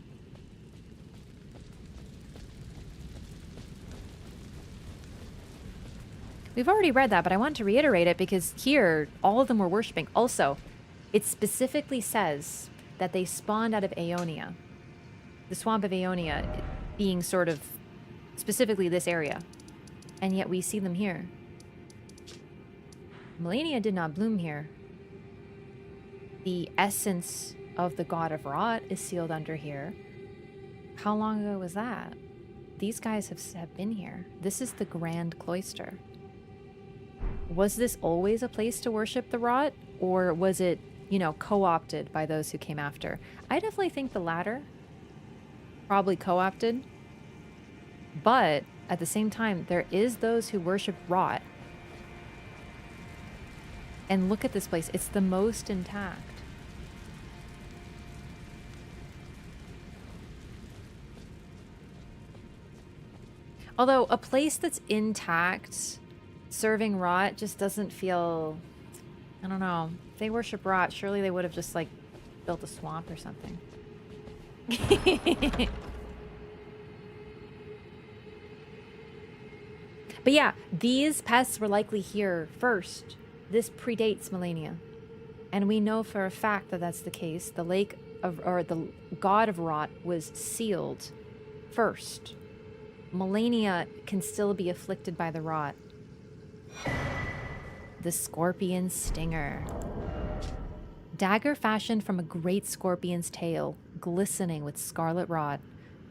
We've already read that, but I want to reiterate it because here, all of them were worshipping. Also, it specifically says that they spawned out of Aeonia. The swamp of Aeonia being sort of specifically this area. And yet we see them here. Melania did not bloom here. The essence of the god of rot is sealed under here. How long ago was that? These guys have been here. This is the Grand Cloister. Was this always a place to worship the rot? Or was it, you know, co-opted by those who came after? I definitely think the latter. Probably co-opted. But at the same time, there is those who worship rot. And look at this place. It's the most intact. Although a place that's intact, serving rot just doesn't feel... I don't know. If they worship rot, surely they would have just, like, built a swamp or something. But yeah, these pests were likely here first. This predates Melania. And we know for a fact that that's the case. The lake of, or the god of rot was sealed first. Melania can still be afflicted by the rot. The scorpion stinger. Dagger fashioned from a great scorpion's tail, glistening with scarlet rot.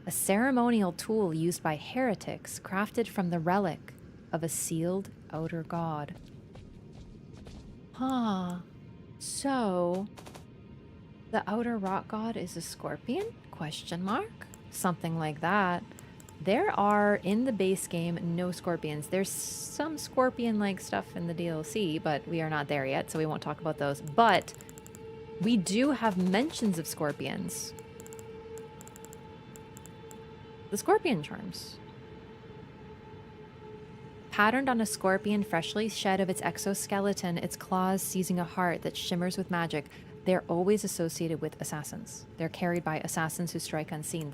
A ceremonial tool used by heretics, crafted from the relic of a sealed outer god. Huh. So, the outer rot god is a scorpion? Question mark? Something like that. There are, in the base game, no scorpions. There's some scorpion-like stuff in the DLC, but we are not there yet, so we won't talk about those. But we do have mentions of scorpions. The scorpion charms. Patterned on a scorpion freshly shed of its exoskeleton, its claws seizing a heart that shimmers with magic, they're always associated with assassins. They're carried by assassins who strike unseen.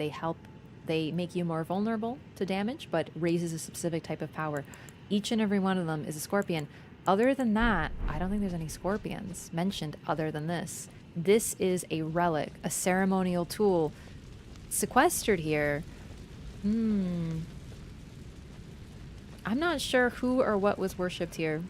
They make you more vulnerable to damage, but raises a specific type of power. Each and every one of them is a scorpion. Other than that, I don't think there's any scorpions mentioned other than this. This is a relic, a ceremonial tool sequestered here. I'm not sure who or what was worshipped here.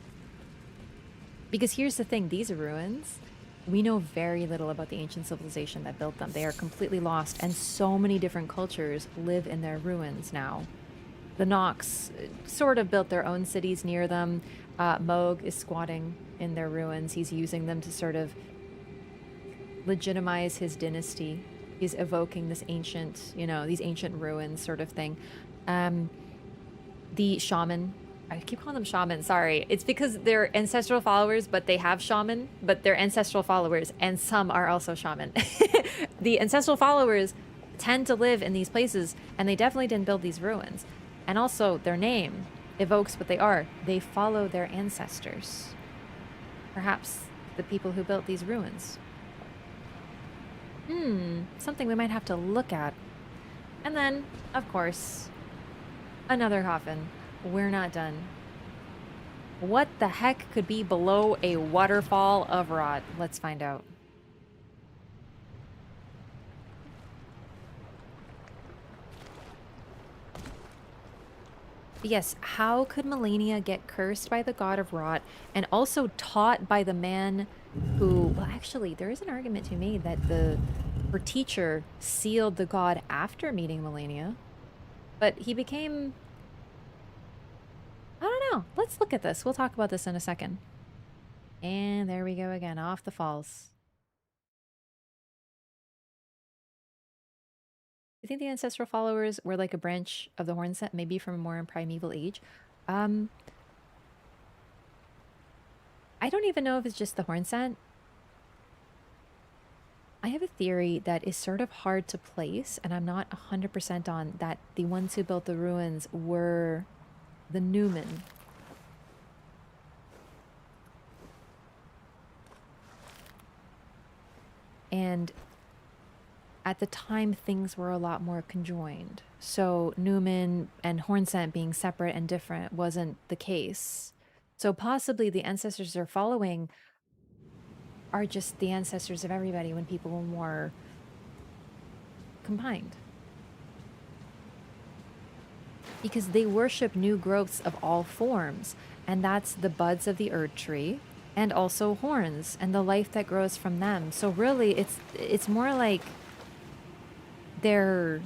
Because here's the thing, these ruins, we know very little about the ancient civilization that built them. They are completely lost, and so many different cultures live in their ruins now. The Nox sort of built their own cities near them. Moog is squatting in their ruins. He's using them to sort of legitimize his dynasty. He's evoking this ancient, you know, these ancient ruins sort of thing. The shaman, I keep calling them shaman, sorry. It's because they're ancestral followers, but they have shaman, but they're ancestral followers, and some are also shaman. The ancestral followers tend to live in these places, and they definitely didn't build these ruins. And also, their name evokes what they are. They follow their ancestors. Perhaps the people who built these ruins. Something we might have to look at. And then, of course, another coffin. We're not done. What the heck could be below a waterfall of rot? Let's find out. Yes, how could Melania get cursed by the god of rot and also taught by the man who... Well, actually, there is an argument to be made that her teacher sealed the god after meeting Melania. But he became... I don't know. Let's look at this. We'll talk about this in a second. And there we go again, off the falls. I think the ancestral followers were like a branch of the Hornset, maybe from a more primeval age. I don't even know if it's just the Hornset. I have a theory that is sort of hard to place, and I'm not 100% on that the ones who built the ruins were the Newmen. And at the time, things were a lot more conjoined. So Newman and Hornsent being separate and different wasn't the case. So possibly the ancestors they're following are just the ancestors of everybody when people were more combined. Because they worship new growths of all forms, and that's the buds of the Erd tree, and also horns, and the life that grows from them. So really, it's more like they're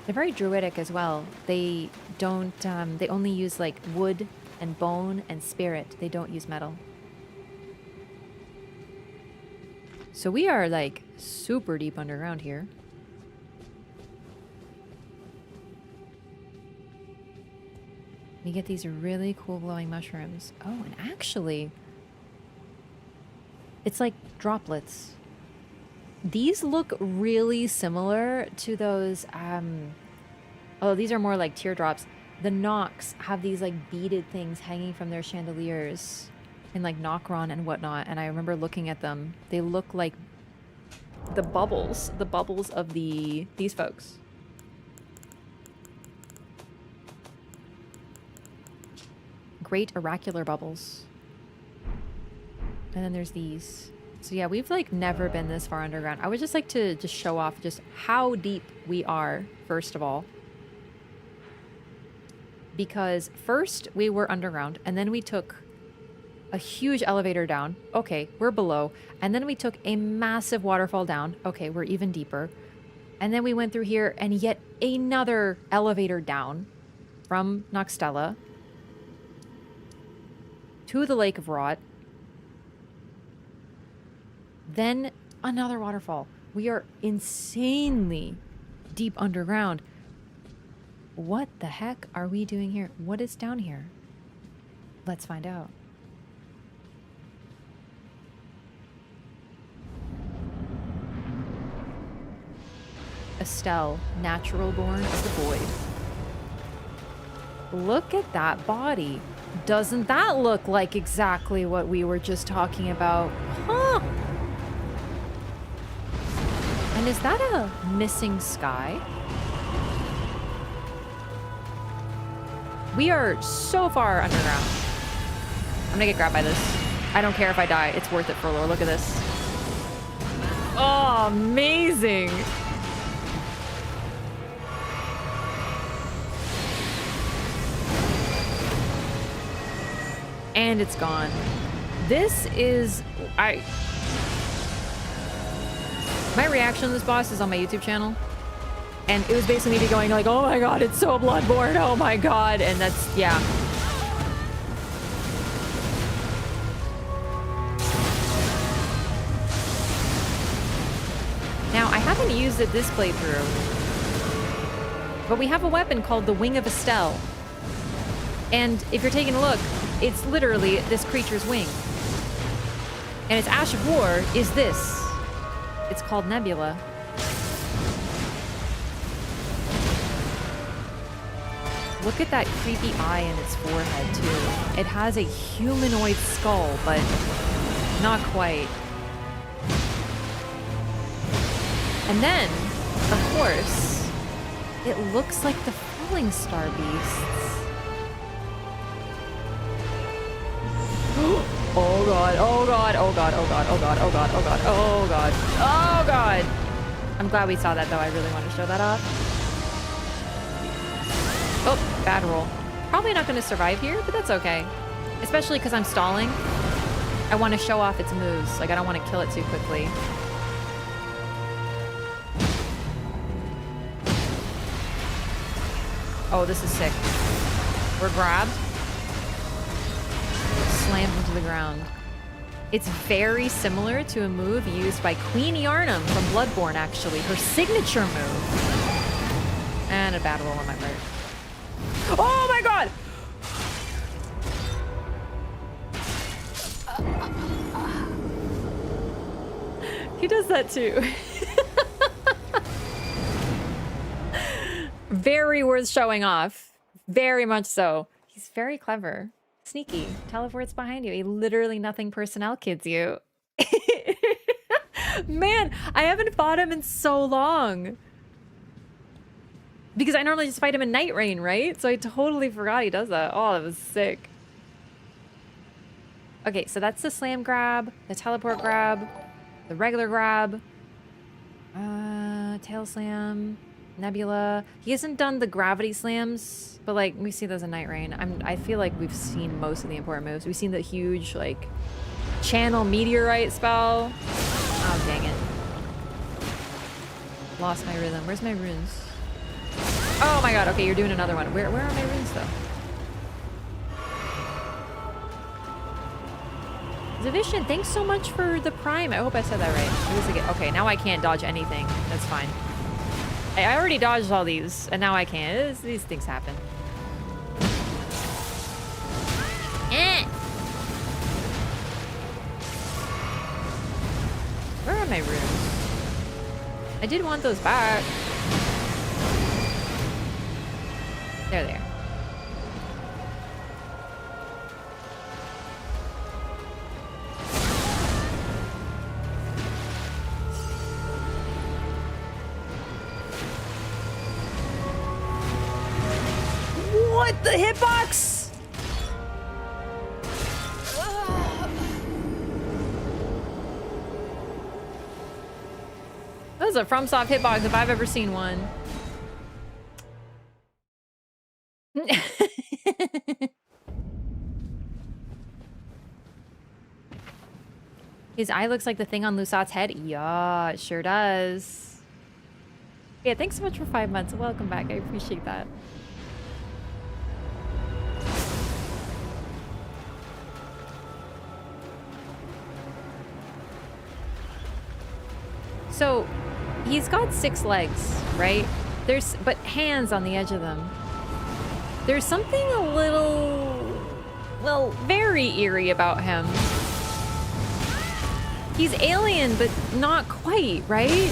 very druidic as well. They don't they only use like wood and bone and spirit. They don't use metal. So we are like super deep underground here. We get these really cool glowing mushrooms. Oh, and actually, it's like droplets. These look really similar to those, oh, these are more like teardrops. The Nox have these like beaded things hanging from their chandeliers in like Nokron and whatnot. And I remember looking at them. They look like the bubbles of these folks. Great oracular bubbles. And then there's these. So yeah, we've like never been this far underground. I would just like to just show off just how deep we are, first of all. Because first we were underground, and then we took a huge elevator down. Okay, we're below. And then we took a massive waterfall down. Okay, we're even deeper. And then we went through here and yet another elevator down from Noxtella to the Lake of Rot. Then another waterfall. We are insanely deep underground. What the heck are we doing here? What is down here? Let's find out. Estelle, natural born of the void. Look at that body. Doesn't that look like exactly what we were just talking about? Huh? And is that a missing sky? We are so far underground. I'm gonna get grabbed by this. I don't care if I die. It's worth it for lore. Look at this. Oh, amazing. And it's gone. This is... My reaction to this boss is on my YouTube channel. And it was basically me going like, oh my god, it's so bloodborne, oh my god. And that's, yeah. Now, I haven't used it this playthrough. But we have a weapon called the Wing of Estelle. And if you're taking a look, it's literally this creature's wing. And its Ash of War is this. It's called Nebula. Look at that creepy eye in its forehead, too. It has a humanoid skull, but not quite. And then, of course, it looks like the Falling Star beasts. Oh god, oh god, oh god, oh god, oh god, oh god, oh god, oh god, oh god. I'm glad we saw that though. I really want to show that off. Oh, bad roll. Probably not going to survive here, but that's okay. Especially because I'm stalling. I want to show off its moves. Like, I don't want to kill it too quickly. Oh, this is sick. We're grabbed. Slammed into the ground. It's very similar to a move used by Queen Yarnum from Bloodborne, actually. Her signature move. And a bad roll on my part. Oh my god! He does that too. Very worth showing off. Very much so. He's very clever. Sneaky. Teleports behind you. He literally nothing personnel kids you. Man, I haven't fought him in so long. Because I normally just fight him in Night Rain, right? So I totally forgot he does that. Oh, that was sick. Okay, so that's the slam grab, the teleport grab, the regular grab, tail slam, nebula. He hasn't done the gravity slams, but like we see those in Night Rain. I feel like we've seen most of the important moves. We've seen the huge like channel meteorite spell. Oh dang it. Lost my rhythm. Where's my runes? Oh my god, okay, you're doing another one. Where are my runes though? Zavishan, thanks so much for the prime. I hope I said that right. It was like, okay, now I can't dodge anything. That's fine. I already dodged all these, and now I can't. These things happen. Eh. Where are my runes? I did want those back. There they are. What the hitbox? That was a FromSoft hitbox if I've ever seen one. His eye looks like the thing on Lusat's head. Yeah, it sure does. Yeah, thanks so much for 5 months. Welcome back. I appreciate that. So, he's got 6 legs, right? But hands on the edge of them. There's something a little, well, very eerie about him. He's alien, but not quite, right?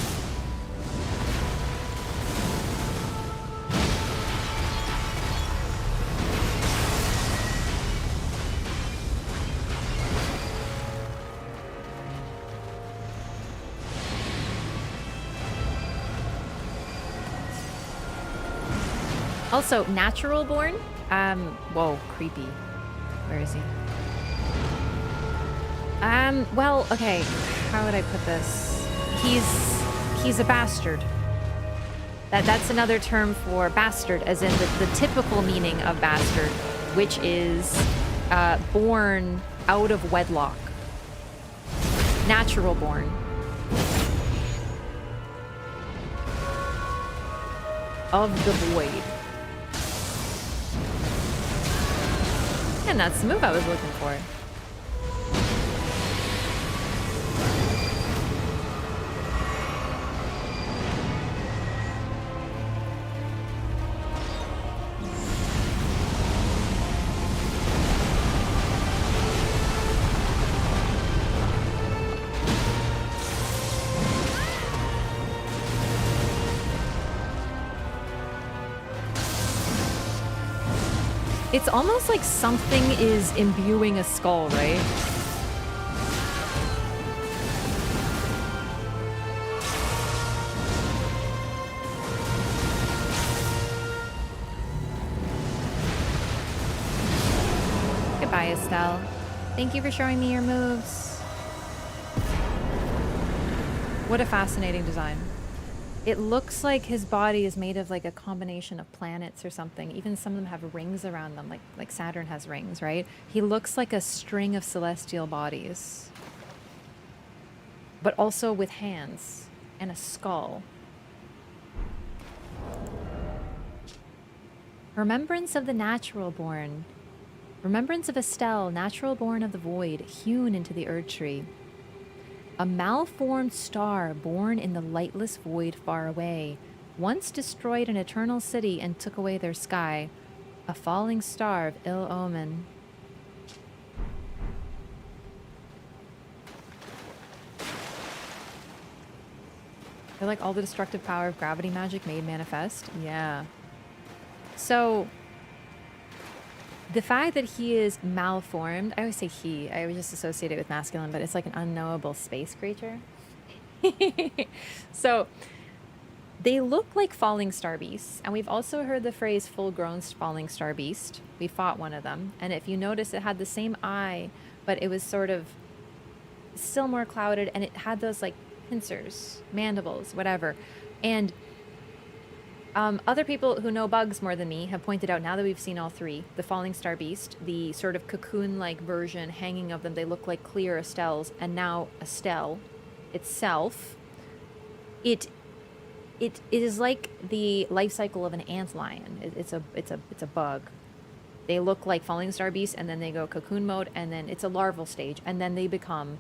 Also, natural born. Whoa, creepy. Where is he? Well, okay. How would I put this? He's a bastard. That's another term for bastard, as in the typical meaning of bastard, which is born out of wedlock. Natural born. Of the void. And that's the move I was looking for. It's almost like something is imbuing a skull, right? Goodbye, Estelle. Thank you for showing me your moves. What a fascinating design. It looks like his body is made of like a combination of planets or something. Even some of them have rings around them, like Saturn has rings, right? He looks like a string of celestial bodies. But also with hands and a skull. Remembrance of the natural born. Remembrance of Estelle, natural born of the void, hewn into the Erd tree. A malformed star born in the lightless void far away, once destroyed an eternal city and took away their sky. A falling star of ill omen. They're like all the destructive power of gravity magic made manifest. Yeah. So, the fact that he is malformed, I always say he, I always just associate it with masculine, but it's like an unknowable space creature. So, they look like falling star beasts, and we've also heard the phrase full-grown falling star beast. We fought one of them, and if you notice, it had the same eye but it was sort of still more clouded, and it had those like pincers, mandibles, whatever. And other people who know bugs more than me have pointed out, now that we've seen all three, the falling star beast, the sort of cocoon-like version hanging of them, they look like clear estelles, and now Estelle itself, it is like the life cycle of an antlion. It's a bug. They look like falling star beasts, and then they go cocoon mode, and then it's a larval stage, and then they become,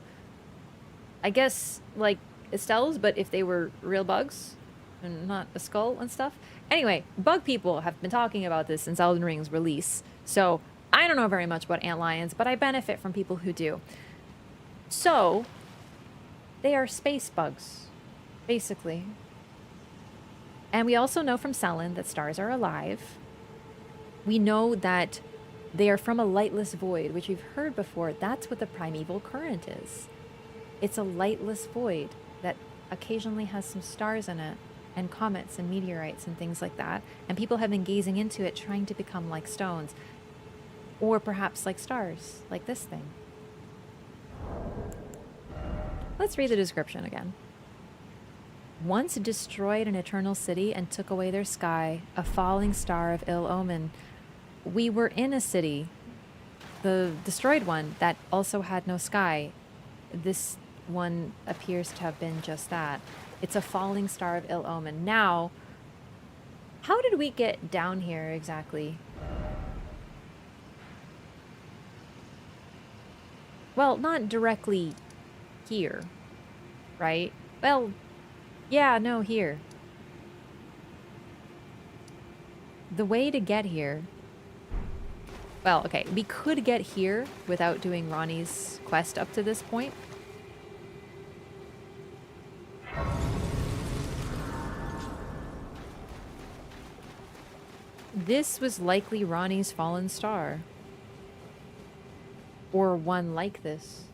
I guess, like Estelles, but if they were real bugs and not a skull and stuff. Anyway, bug people have been talking about this since Elden Ring's release, so I don't know very much about antlions, but I benefit from people who do. So they are space bugs, basically. And we also know from Selin that stars are alive. We know that they are from a lightless void, which we've heard before. That's what the primeval current is. It's a lightless void that occasionally has some stars in it, and comets and meteorites and things like that. And people have been gazing into it, trying to become like stones. Or perhaps like stars, like this thing. Let's read the description again. Once destroyed an eternal city and took away their sky, a falling star of ill omen. We were in a city, the destroyed one, that also had no sky. This one appears to have been just that. It's a falling star of ill omen. Now, how did we get down here exactly? Well, not directly here, right? Well, yeah, no, here. The way to get here... Well, okay, we could get here without doing Ronnie's quest up to this point. This was likely Ronnie's fallen star. Or one like this.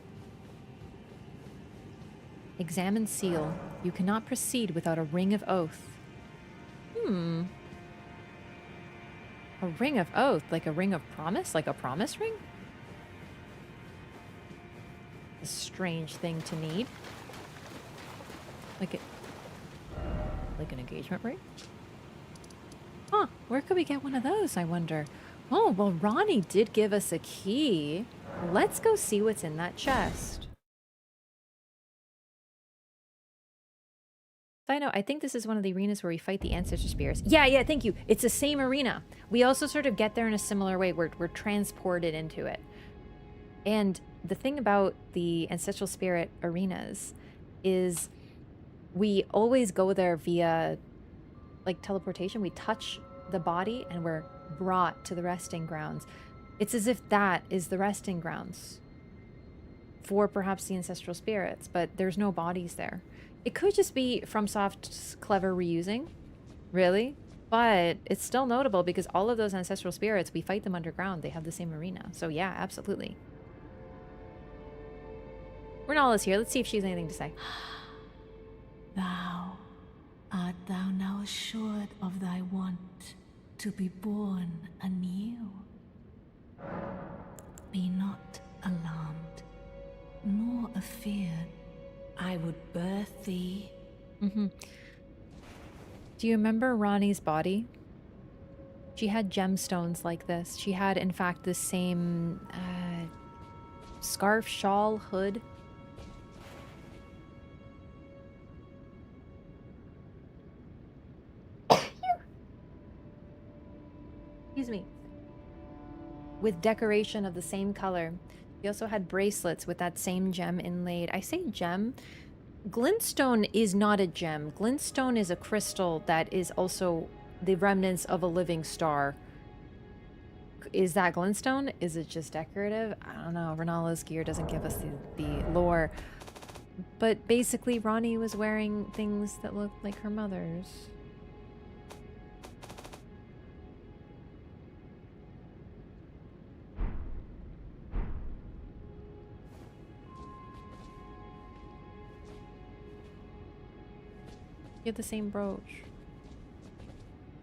Examine seal. You cannot proceed without a ring of oath. A ring of oath? Like a ring of promise? Like a promise ring? A strange thing to need. Like an engagement ring? Huh, where could we get one of those, I wonder? Oh, well, Ronnie did give us a key. Let's go see what's in that chest. Side note, I think this is one of the arenas where we fight the ancestor spirits. Yeah, thank you. It's the same arena. We also sort of get there in a similar way. We're transported into it. And the thing about the ancestral spirit arenas is we always go there via like teleportation. We touch the body and we're brought to the resting grounds. It's as if that is the resting grounds for perhaps the ancestral spirits, but there's no bodies there. It could just be FromSoft's clever reusing, really, but it's still notable because all of those ancestral spirits, we fight them underground. They have the same arena. So yeah, absolutely. Renala's here. Let's see if she has anything to say. Thou, art thou now assured of thy want to be born anew? Be not alarmed, nor afeared. I would birth thee. Do you remember Ronnie's body? She had gemstones like this. She had, in fact, the same scarf, shawl, hood. Excuse me. With decoration of the same color. She also had bracelets with that same gem inlaid. I say gem. Glintstone is not a gem. Glintstone is a crystal that is also the remnants of a living star. Is that glintstone? Is it just decorative? I don't know. Renala's gear doesn't give us the lore. But basically, Ronnie was wearing things that looked like her mother's. You have the same brooch.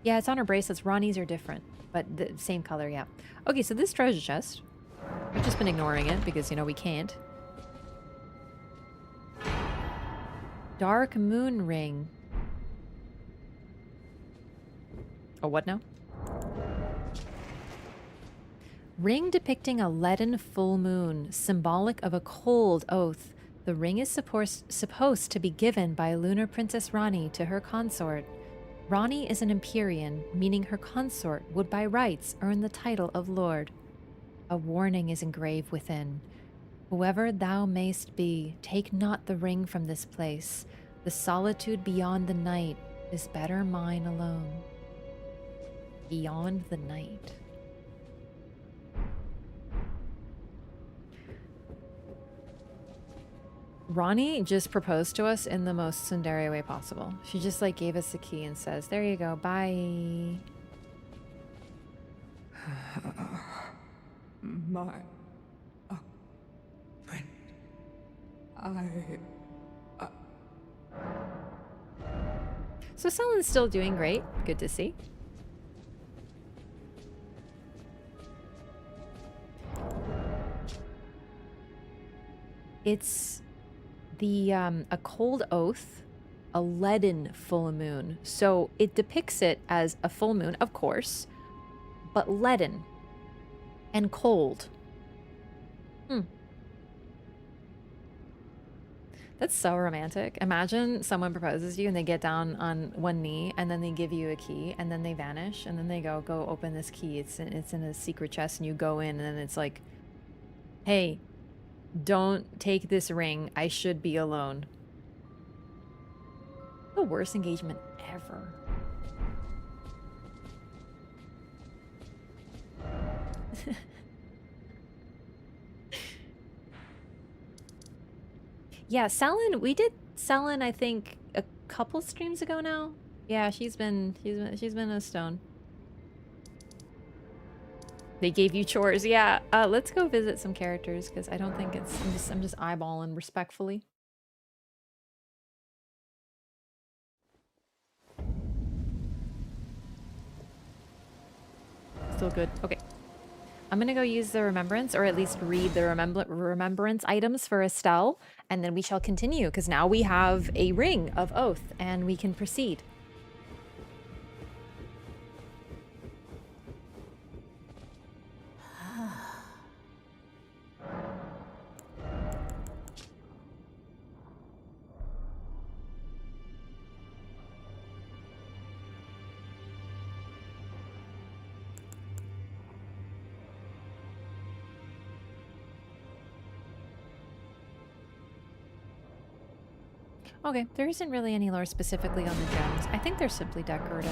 Yeah, it's on her bracelets. Ronnie's are different, but the same color, yeah. Okay, so this treasure chest. We've just been ignoring it because, you know, we can't. Dark moon ring. Oh, what now? Ring depicting a leaden full moon, symbolic of a cold oath. The ring is supposed to be given by Lunar Princess Rani to her consort. Rani is an Empyrean, meaning her consort would by rights earn the title of Lord. A warning is engraved within. Whoever thou mayst be, take not the ring from this place. The solitude beyond the night is better mine alone. Beyond the night. Ronnie just proposed to us in the most tsundere way possible. She just like gave us a key and says, there you go, bye. My friend, So Sellen's still doing great. Good to see. It's the a cold oath, a leaden full moon. So it depicts it as a full moon, of course, but leaden and cold. That's so romantic. Imagine someone proposes to you and they get down on one knee and then they give you a key and then they vanish and then they go open this key. It's in a secret chest and you go in and then it's like, hey, don't take this ring. I should be alone. The worst engagement ever. Yeah, Selen, we did Selen, I think, a couple streams ago now. Yeah, she's been a stone. They gave you chores. Yeah, let's go visit some characters because I don't think it's I'm just eyeballing respectfully. Still good. Okay. I'm gonna go use the remembrance, or at least read the remembrance items for Estelle, and then we shall continue, because now we have a ring of oath, and we can proceed. Okay, there isn't really any lore specifically on the gems. I think they're simply decorative.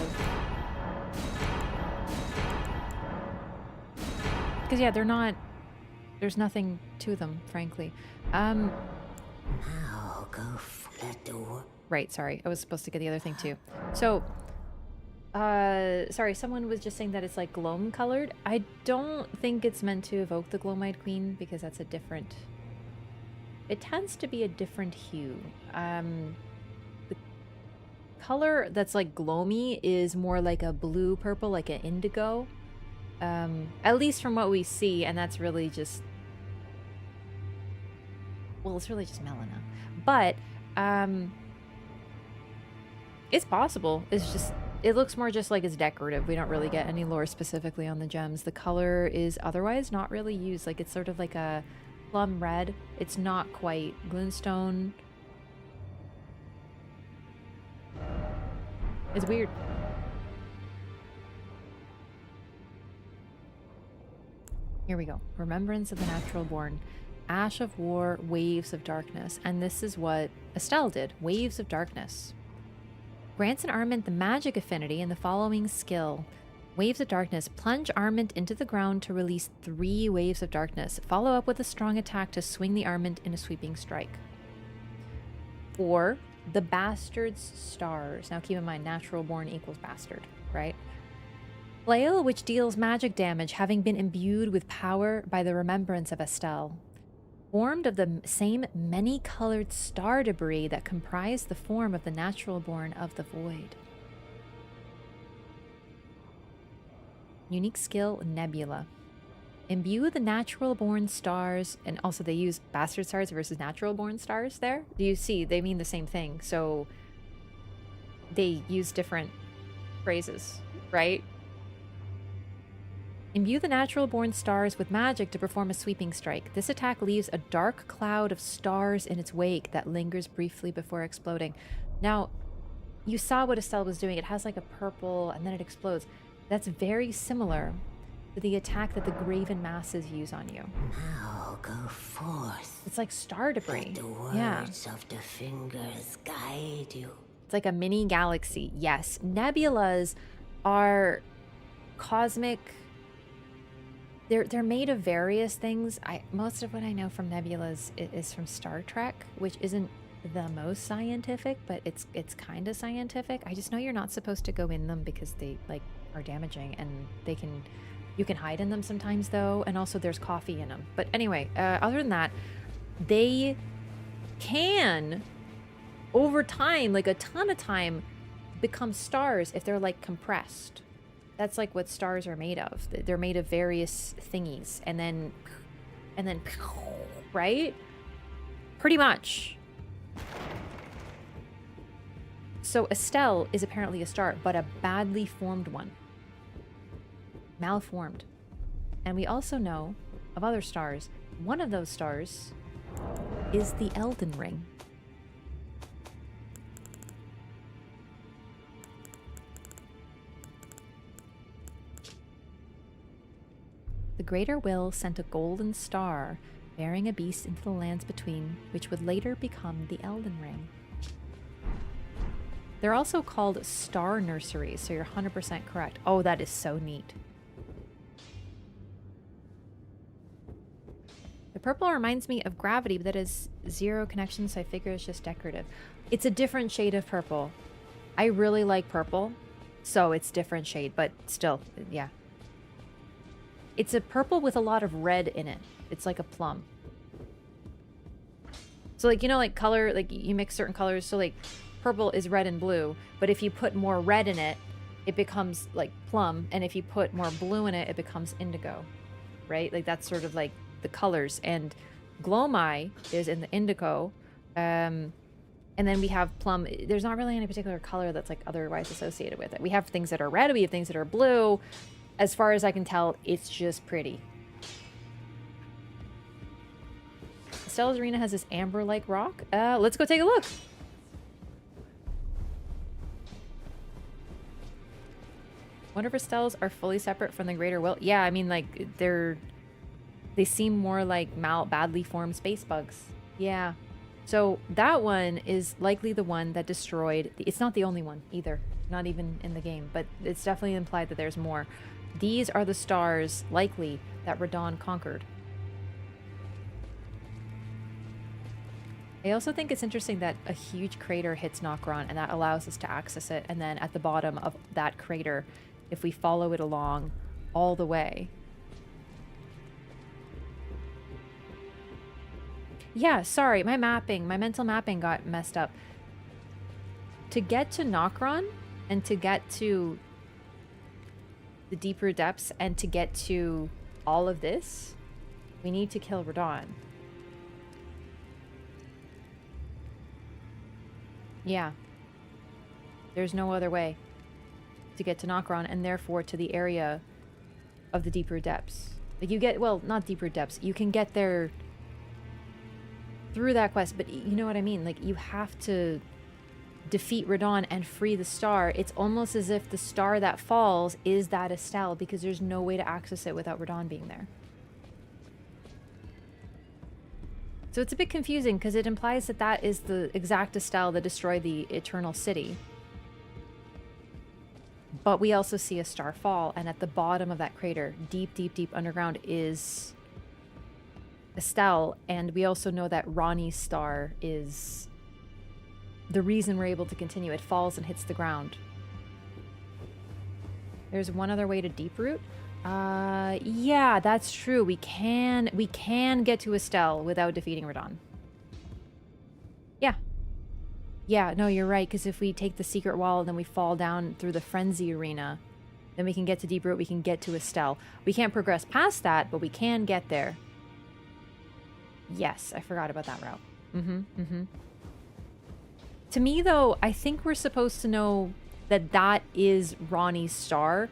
Because yeah, they're not... There's nothing to them, frankly. Now go for the door. Right, sorry. I was supposed to get the other thing too. So, sorry, someone was just saying that it's like gloam colored. I don't think it's meant to evoke the Gloam-Eyed Queen because that's a different... It tends to be a different hue. The color that's like gloomy is more like a blue purple, like an indigo. At least from what we see, and that's really just... Well, it's really just Melina. But, it's possible. It's just... It looks more just like it's decorative. We don't really get any lore specifically on the gems. The color is otherwise not really used. Like, it's sort of like a... plum red. It's not quite glintstone. It's weird. Here we go. Remembrance of the Natural Born. Ash of War, Waves of Darkness. And this is what Estelle did. Waves of Darkness. Grants an armament the magic affinity in the following skill. Waves of Darkness. Plunge armament into the ground to release 3 waves of darkness. Follow up with a strong attack to swing the armament in a sweeping strike. Or the Bastard's Stars. Now keep in mind, natural born equals bastard, right? Flail, which deals magic damage, having been imbued with power by the remembrance of Estelle. Formed of the same many-colored star debris that comprise the form of the natural born of the void. Unique skill, Nebula. Imbue the natural-born stars, and also they use bastard stars versus natural-born stars there. Do you see? They mean the same thing, so they use different phrases, right? Imbue the natural-born stars with magic to perform a sweeping strike. This attack leaves a dark cloud of stars in its wake that lingers briefly before exploding. Now, you saw what Estelle was doing. It has like a purple, and then it explodes. That's very similar to the attack that the Graven Masses use on you. Now go forth. It's like star debris. Let the words Yeah. of the fingers guide you. It's like a mini galaxy. Yes. Nebulas are cosmic. They're made of various things. Most of what I know from nebulas is from Star Trek, which isn't the most scientific, but it's kind of scientific. I just know you're not supposed to go in them because they like are damaging, and you can hide in them sometimes though, and also there's coffee in them. But anyway, other than that, they can over time, like a ton of time, become stars if they're like compressed. That's like what stars are made of. They're made of various thingies, and then right? Pretty much. So Estelle is apparently a star, but a badly formed one. Malformed. And we also know of other stars. One of those stars is the Elden Ring. The Greater Will sent a golden star bearing a beast into the lands between, which would later become the Elden Ring. They're also called star nurseries, so you're 100% correct. Oh, that is so neat. The purple reminds me of gravity, but that is zero connection, so I figure it's just decorative. It's a different shade of purple. I really like purple, so it's different shade, but still, yeah. It's a purple with a lot of red in it. It's like a plum. So like, you know, like color, like you mix certain colors. So like purple is red and blue, but if you put more red in it, it becomes like plum. And if you put more blue in it, it becomes indigo, right? Like that's sort of like the colors. And Glomai is in the indigo. And then we have plum. There's not really any particular color that's like otherwise associated with it. We have things that are red. We have things that are blue. As far as I can tell, it's just pretty. Estelle's Arena has this amber-like rock. Let's go take a look. Wonder if Estelle's are fully separate from the Greater Will. Yeah, I mean, like, they seem more like badly formed space bugs. Yeah. So that one is likely the one that destroyed... It's not the only one, either. Not even in the game, but it's definitely implied that there's more. These are the stars, likely, that Radon conquered. I also think it's interesting that a huge crater hits Nokron, and that allows us to access it. And then at the bottom of that crater, if we follow it along all the way... Yeah, sorry, my mental mapping got messed up. To get to Nokron, and to get to the Deeproot depths, and to get to all of this, we need to kill Radon. Yeah. There's no other way to get to Nokron, and therefore to the area of the Deeproot depths. Like you get, well, not Deeproot depths. You can get there through that quest, but you know what I mean? Like you have to defeat Radon and free the star. It's almost as if the star that falls is that Estelle, because there's no way to access it without Radon being there. So it's a bit confusing because it implies that that is the exact Estelle that destroyed the Eternal City. But we also see a star fall, and at the bottom of that crater, deep, deep, deep underground, is Estelle. And we also know that Ronnie's star is the reason we're able to continue. It falls and hits the ground. There's one other way to Deeproot. Yeah, that's true. We can get to Estelle without defeating Radon. Yeah. Yeah, no, you're right, because if we take the secret wall and then we fall down through the Frenzy Arena, Then we can get to Deeproot, we can get to Estelle. We can't progress past that, but we can get there. Yes, I forgot about that route. To me, though, I think we're supposed to know that that is Ronnie's star,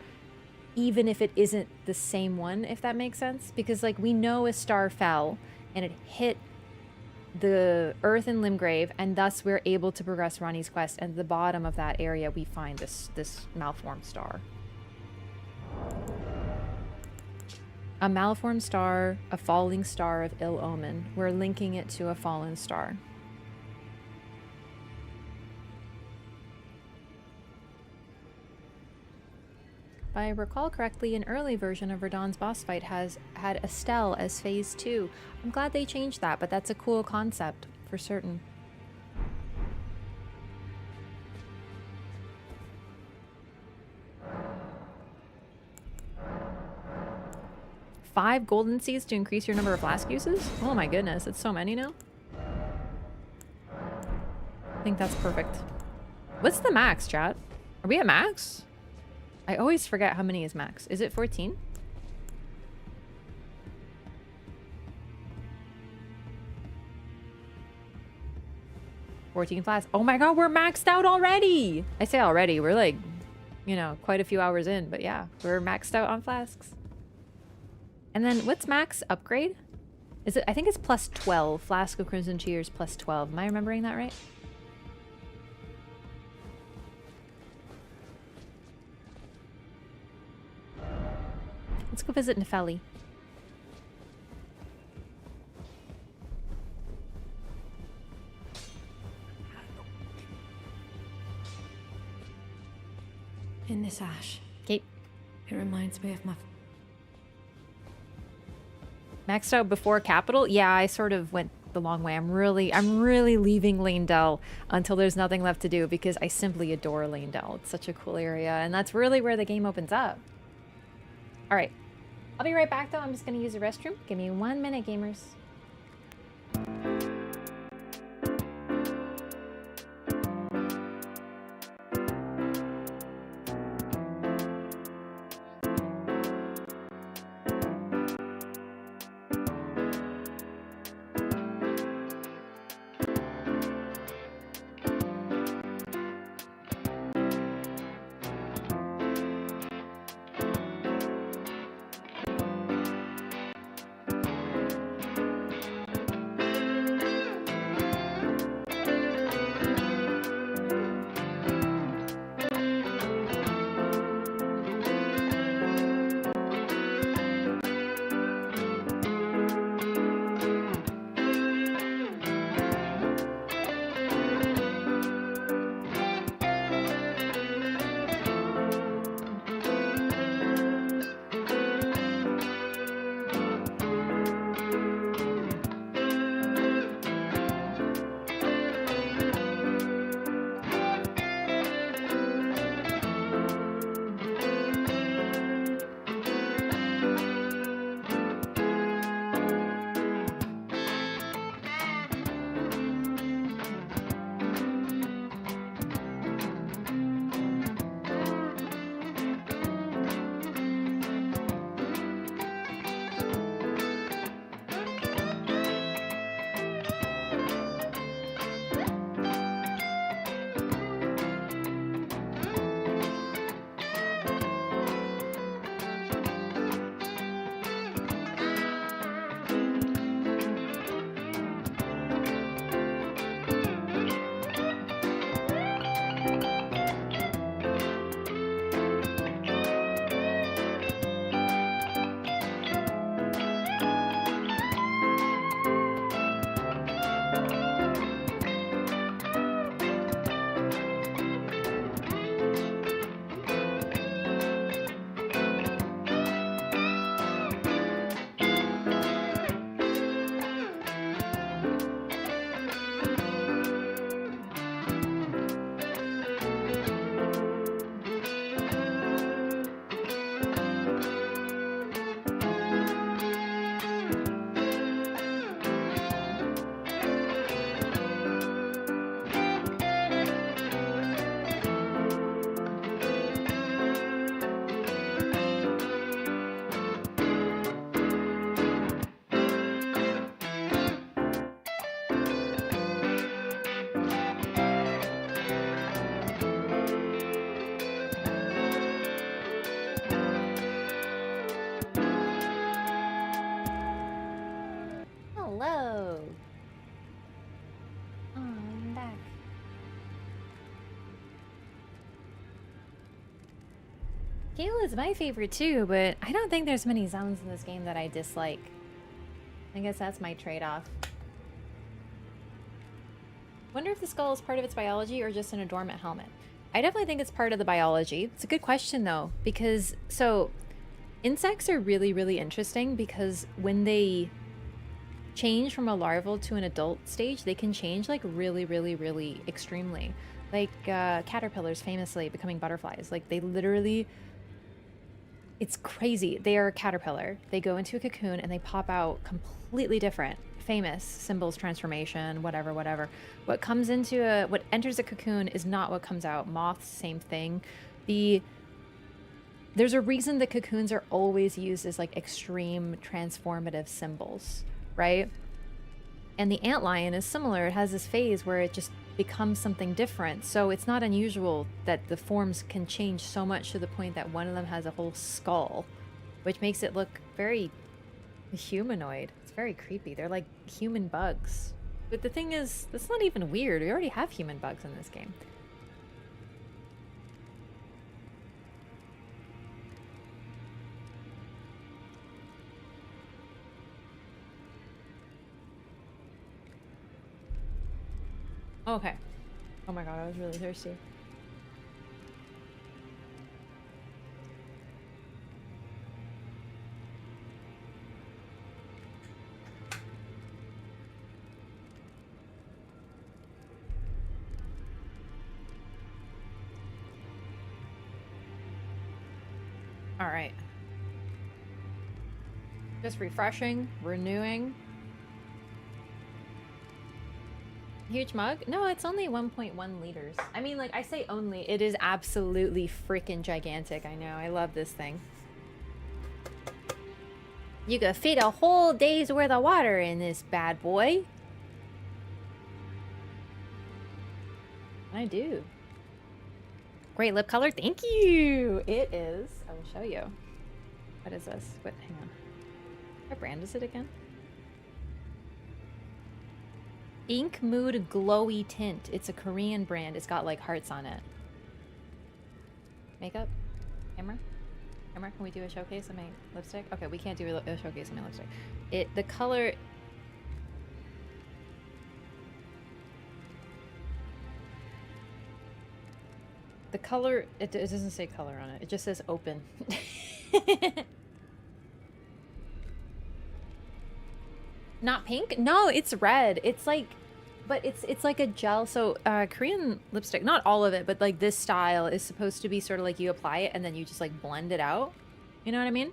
even if it isn't the same one, if that makes sense. Because, like, we know a star fell, and it hit the earth in Limgrave, and thus we're able to progress Ronnie's quest. And at the bottom of that area, we find this malformed star. A malformed star, a falling star of ill omen. We're linking it to a fallen star. If I recall correctly, an early version of Verdan's boss fight had Estelle as phase 2. I'm glad they changed that, but that's a cool concept for certain. Five golden seeds to increase your number of flask uses? Oh my goodness, it's so many now. I think that's perfect. What's the max, chat? Are we at max? I always forget how many is max. Is it 14? Flasks. Oh my god, we're maxed out already! I say already, we're like, you know, quite a few hours in, but yeah, we're maxed out on flasks. And then what's max upgrade? Is it? I think it's plus 12. Flask of Crimson Cheers plus 12. Am I remembering that right? Let's go visit Nefeli. In this ash. Okay. It reminds me of my... Maxed out before capital? Yeah, I sort of went the long way. I'm really leaving Lanedell until there's nothing left to do because I simply adore Lanedell. It's such a cool area, and that's really where the game opens up. All right. I'll be right back, though. I'm just going to use the restroom. Give me 1 minute, gamers. Gale is my favorite too, but I don't think there's many zones in this game that I dislike. I guess that's my trade-off. Wonder if the skull is part of its biology or just an adornment helmet. I definitely think it's part of the biology. It's a good question though, because so insects are really, really interesting because when they change from a larval to an adult stage, they can change like really, really, really extremely. Like caterpillars famously becoming butterflies. Like they literally, it's crazy. They are a caterpillar. They go into a cocoon and they pop out completely different. Famous symbols, transformation, whatever, whatever. What comes into what enters a cocoon is not what comes out. Moths, same thing. There's a reason the cocoons are always used as like extreme transformative symbols, right? And the antlion is similar. It has this phase where it just becomes something different. So it's not unusual that the forms can change so much to the point that one of them has a whole skull, which makes it look very humanoid. It's very creepy. They're like human bugs. But the thing is, that's not even weird. We already have human bugs in this game. Okay. Oh my god, I was really thirsty. All right. Just refreshing, renewing. Huge mug? No, it's only 1.1 liters. I mean, like, I say only. It is absolutely freaking gigantic. I know. I love this thing. You could fit a whole day's worth of water in this bad boy. I do. Great lip color. Thank you. It is. I will show you. What is this? What? Hang on. What brand is it again? Ink Mood Glowy Tint. It's a Korean brand. It's got like hearts on it. Makeup? Camera? Camera, can we do a showcase of my lipstick? Okay, we can't do a showcase of my lipstick. The color... The color... It doesn't say color on it. It just says open. Not pink? No, it's red. It's like, but it's like a gel. So Korean lipstick, not all of it, but like this style is supposed to be sort of like you apply it and then you just like blend it out. You know what I mean?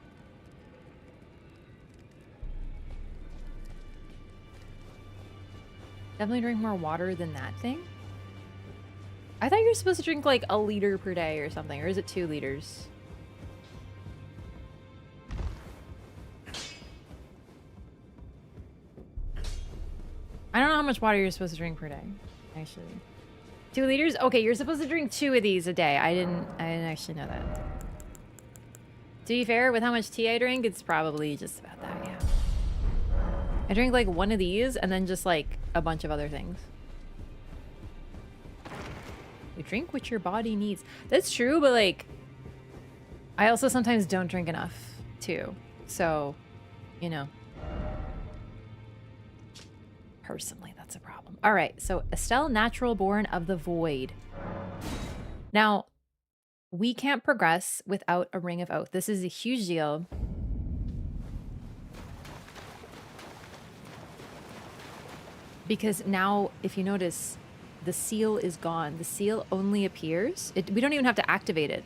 Definitely drink more water than that thing. I thought you were supposed to drink like a liter per day or something, or is it 2 liters? I don't know how much water you're supposed to drink per day, actually. 2 liters? Okay, you're supposed to drink 2 of these a day. I didn't actually know that. To be fair, with how much tea I drink, it's probably just about that, yeah. I drink like 1 of these and then just like a bunch of other things. You drink what your body needs. That's true, but like, I also sometimes don't drink enough too. So, you know. Personally, that's a problem. All right, so Estelle, natural born of the void. Now, we can't progress without a ring of oath. This is a huge deal. Because now, if you notice, the seal is gone. The seal only appears. We don't even have to activate it.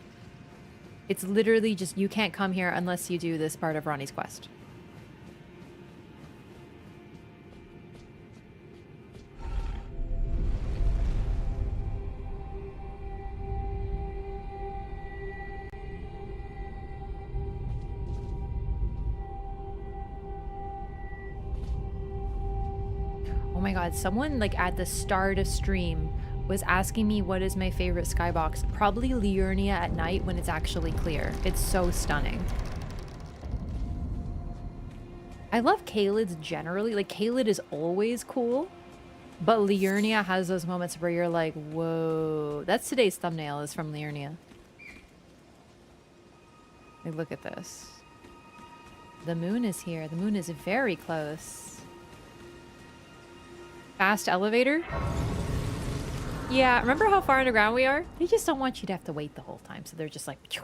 It's literally just, you can't come here unless you do this part of Ronnie's quest. Oh my god, someone like at the start of stream was asking me what is my favorite skybox. Probably Liurnia at night when it's actually clear. It's so stunning. I love Caelid's generally. Like, Caelid is always cool, but Liurnia has those moments where you're like, whoa. That's today's thumbnail, is from Liurnia. Like, look at this. The moon is here. The moon is very close. Fast elevator? Yeah, remember how far underground we are? They just don't want you to have to wait the whole time, so they're just like... Phew.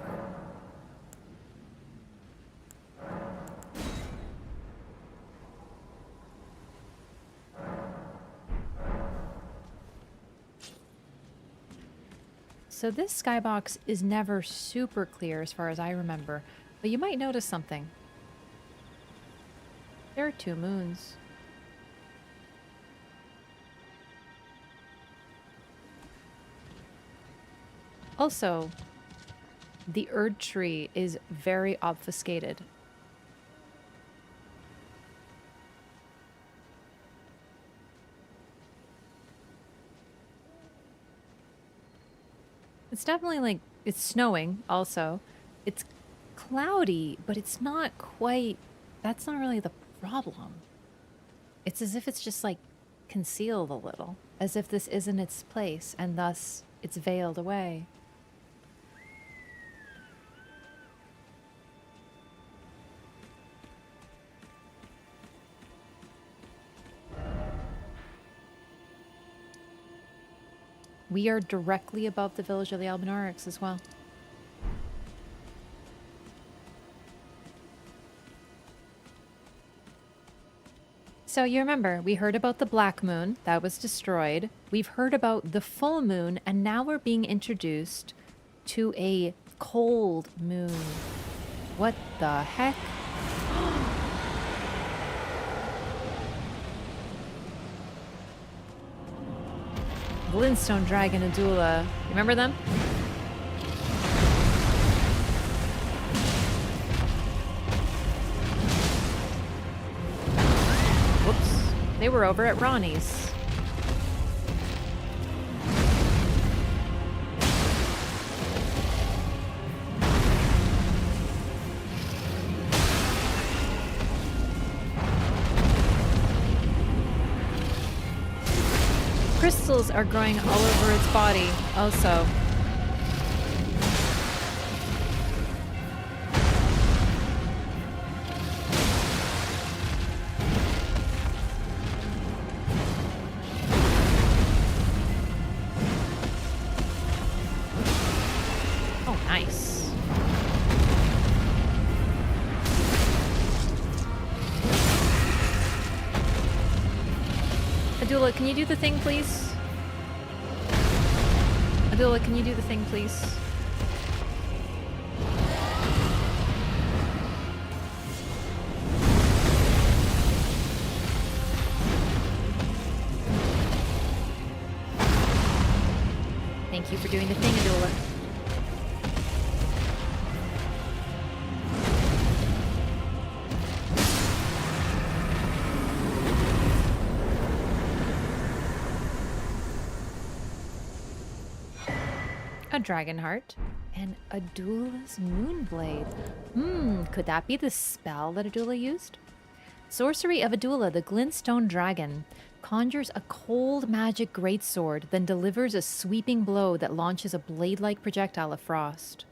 So this skybox is never super clear as far as I remember, but you might notice something. There are 2 moons. Also, the Erd tree is very obfuscated. It's definitely like, it's snowing also. It's cloudy, but it's not quite, that's not really the problem. It's as if it's just like concealed a little, as if this isn't its place and thus it's veiled away. We are directly above the village of the Albinarics as well. So you remember, we heard about the black moon that was destroyed. We've heard about the full moon, and now we're being introduced to a cold moon. What the heck? Glintstone Dragon Adula. Remember them? Whoops. They were over at Ronnie's. Crystals are growing all over its body, also. Oh, nice. Adula, can you do the thing, please? Adula, can you do the thing, please? Thank you for doing the thing, Adula. A dragon heart, and Adula's moonblade. Could that be the spell that Adula used? Sorcery of Adula, the glintstone dragon, conjures a cold magic greatsword, then delivers a sweeping blow that launches a blade-like projectile of frost.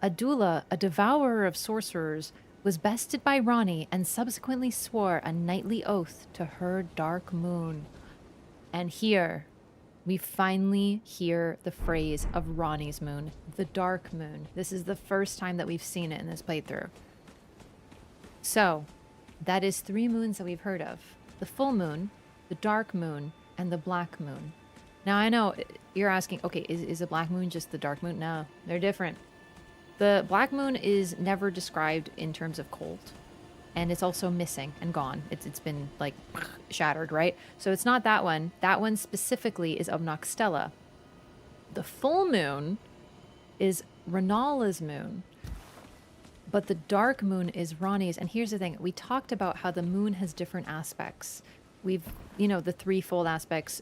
Adula, a devourer of sorcerers, was bested by Ronnie and subsequently swore a knightly oath to her dark moon. And here, we finally hear the phrase of Ronnie's moon, the dark moon. This is the first time that we've seen it in this playthrough. So, that is 3 moons that we've heard of. The full moon, the dark moon, and the black moon. Now, I know you're asking, okay, is the black moon just the dark moon? No, they're different. The black moon is never described in terms of cold. And it's also missing and gone. It's been, like, shattered, right? So it's not that one. That one specifically is of Noxtella. The full moon is Renala's moon. But the dark moon is Ronnie's. And here's the thing. We talked about how the moon has different aspects. We've, the threefold aspects,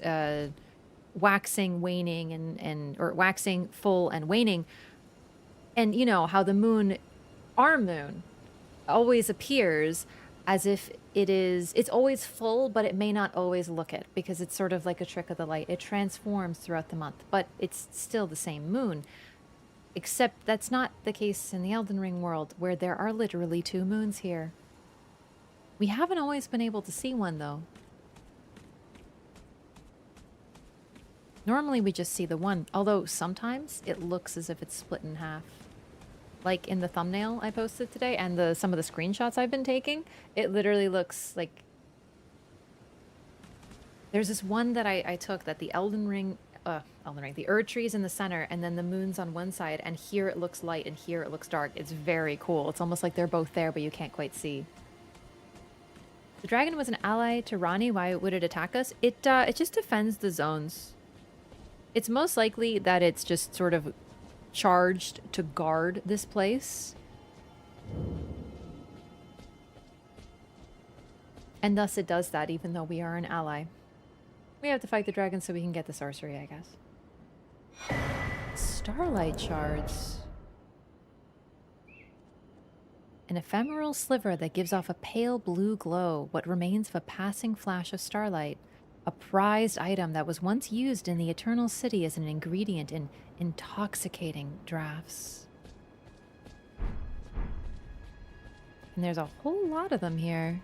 waxing, waning, or waxing, full, and waning. And, how the moon, our moon, always appears as if it's always full, but it may not always look it, because it's sort of like a trick of the light. It transforms throughout the month, but it's still the same moon. Except that's not the case in the Elden Ring world, where there are literally 2 moons here. We haven't always been able to see one, though. Normally we just see the one, although sometimes it looks as if it's split in half. Like in the thumbnail I posted today and some of the screenshots I've been taking, it literally looks like... There's this one that I took that the Elden Ring, the Erd tree's in the center and then the moon's on one side, and here it looks light and here it looks dark. It's very cool. It's almost like they're both there, but you can't quite see. The dragon was an ally to Ranni. Why would it attack us? It just defends the zones. It's most likely that it's just sort of charged to guard this place. And thus it does that, even though we are an ally. We have to fight the dragon so we can get the sorcery, I guess. Starlight shards. An ephemeral sliver that gives off a pale blue glow, what remains of a passing flash of starlight. A prized item that was once used in the Eternal City as an ingredient in intoxicating drafts. And there's a whole lot of them here.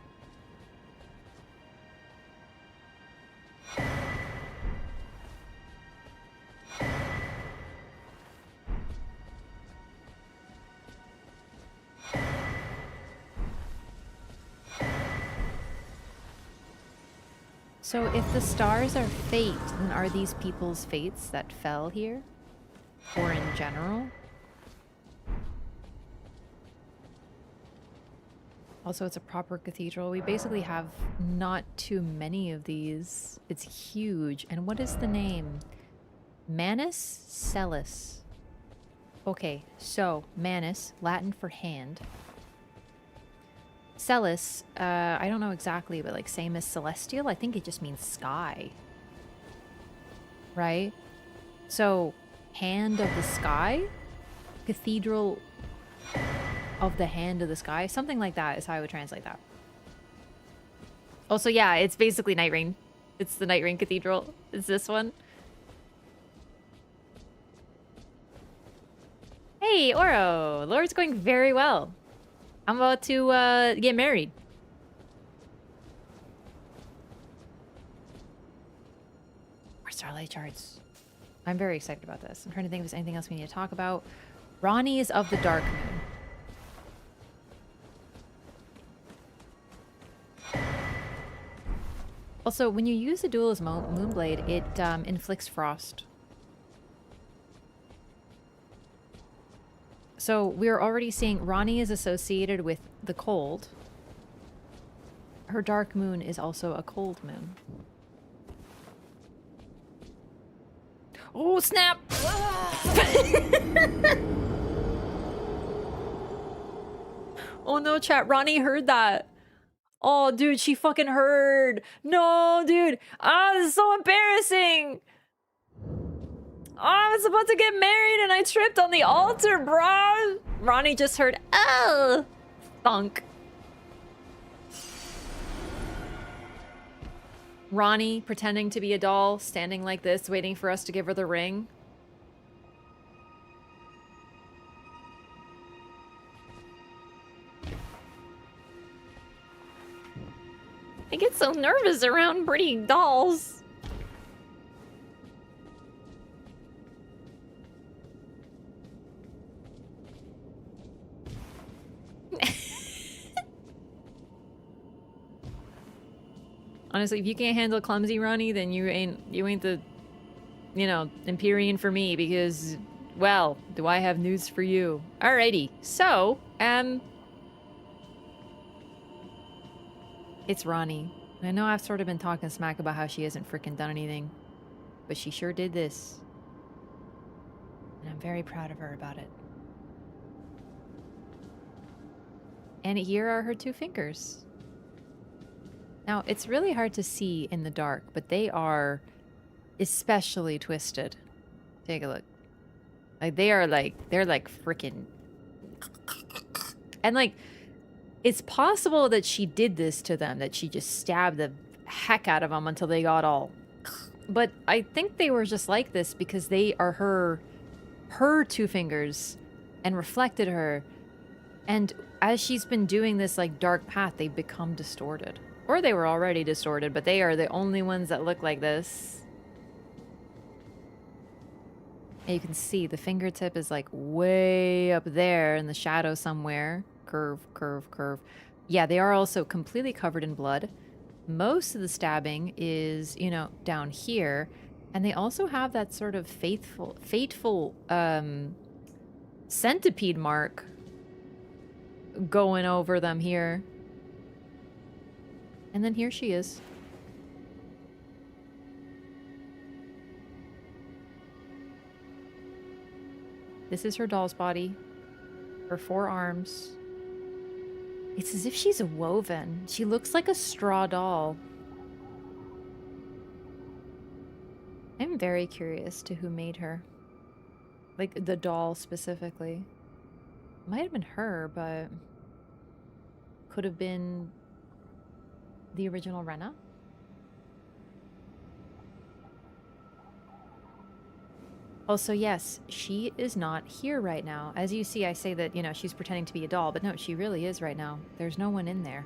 So if the stars are fate, then are these people's fates that fell here? Or in general? Also, it's a proper cathedral. We basically have not too many of these. It's huge. And what is the name? Manus Celis. Okay, so Manus, Latin for hand. Celis, I don't know exactly, but like same as celestial, I think it just means sky. Right? So, hand of the sky? Cathedral of the hand of the sky? Something like that is how I would translate that. Also, yeah, it's basically Night Rain. It's the Night Rain Cathedral. It's this one. Hey, Oro! Lord's going very well. I'm about to get married. More starlight charts. I'm very excited about this. I'm trying to think if there's anything else we need to talk about. Ranni is of the Dark Moon. Also, when you use the Duelist Moonblade, it inflicts frost. So we're already seeing Ranni is associated with the cold. Her dark moon is also a cold moon. Oh, snap! Oh no, chat. Ranni heard that. Oh, dude, she fucking heard. No, dude. Ah, this is so embarrassing. Oh, I was about to get married and I tripped on the altar, bro. Ranni just heard, oh, thunk. Ranni pretending to be a doll, standing like this, waiting for us to give her the ring. I get so nervous around pretty dolls. Honestly, if you can't handle clumsy Ranni, then you ain't the, you know, Empyrean for me, because, well, do I have news for you. Alrighty, so, it's Ranni. I know I've sort of been talking smack about how she hasn't freaking done anything, but she sure did this. And I'm very proud of her about it. And here are her 2 fingers. Now, it's really hard to see in the dark, but they are especially twisted. Take a look. Like, they're like freaking... And, like, it's possible that she did this to them, that she just stabbed the heck out of them until they got all... But I think they were just like this because they are her her two fingers and reflected her. And as she's been doing this like dark path, they've become distorted. Or they were already distorted, but they are the only ones that look like this. And you can see the fingertip is like way up there in the shadow somewhere. Curve, curve, curve. Yeah, they are also completely covered in blood. Most of the stabbing is, you know, down here. And they also have that sort of fateful centipede mark going over them here. And then here she is. This is her doll's body. Her 4 arms. It's as if she's a woven. She looks like a straw doll. I'm very curious to who made her. Like, the doll specifically. Might have been her, but... could have been... the original Rena? Also, yes, she is not here right now. As you see, I say that, you know, she's pretending to be a doll, but no, she really is right now. There's no one in there.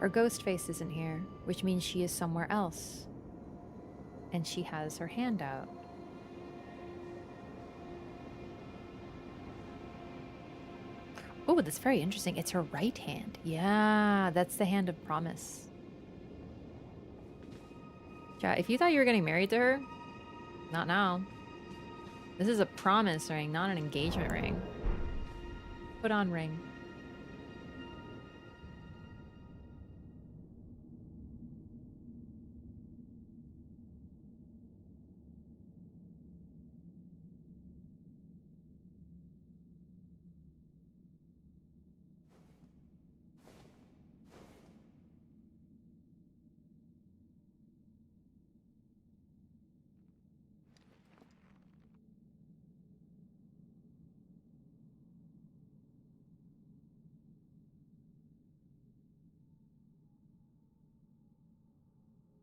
Her ghost face isn't here, which means she is somewhere else. And she has her hand out. Oh, that's very interesting. It's her right hand. Yeah, that's the hand of promise. Yeah, if you thought you were getting married to her, not now. This is a promise ring, not an engagement ring. Put on ring.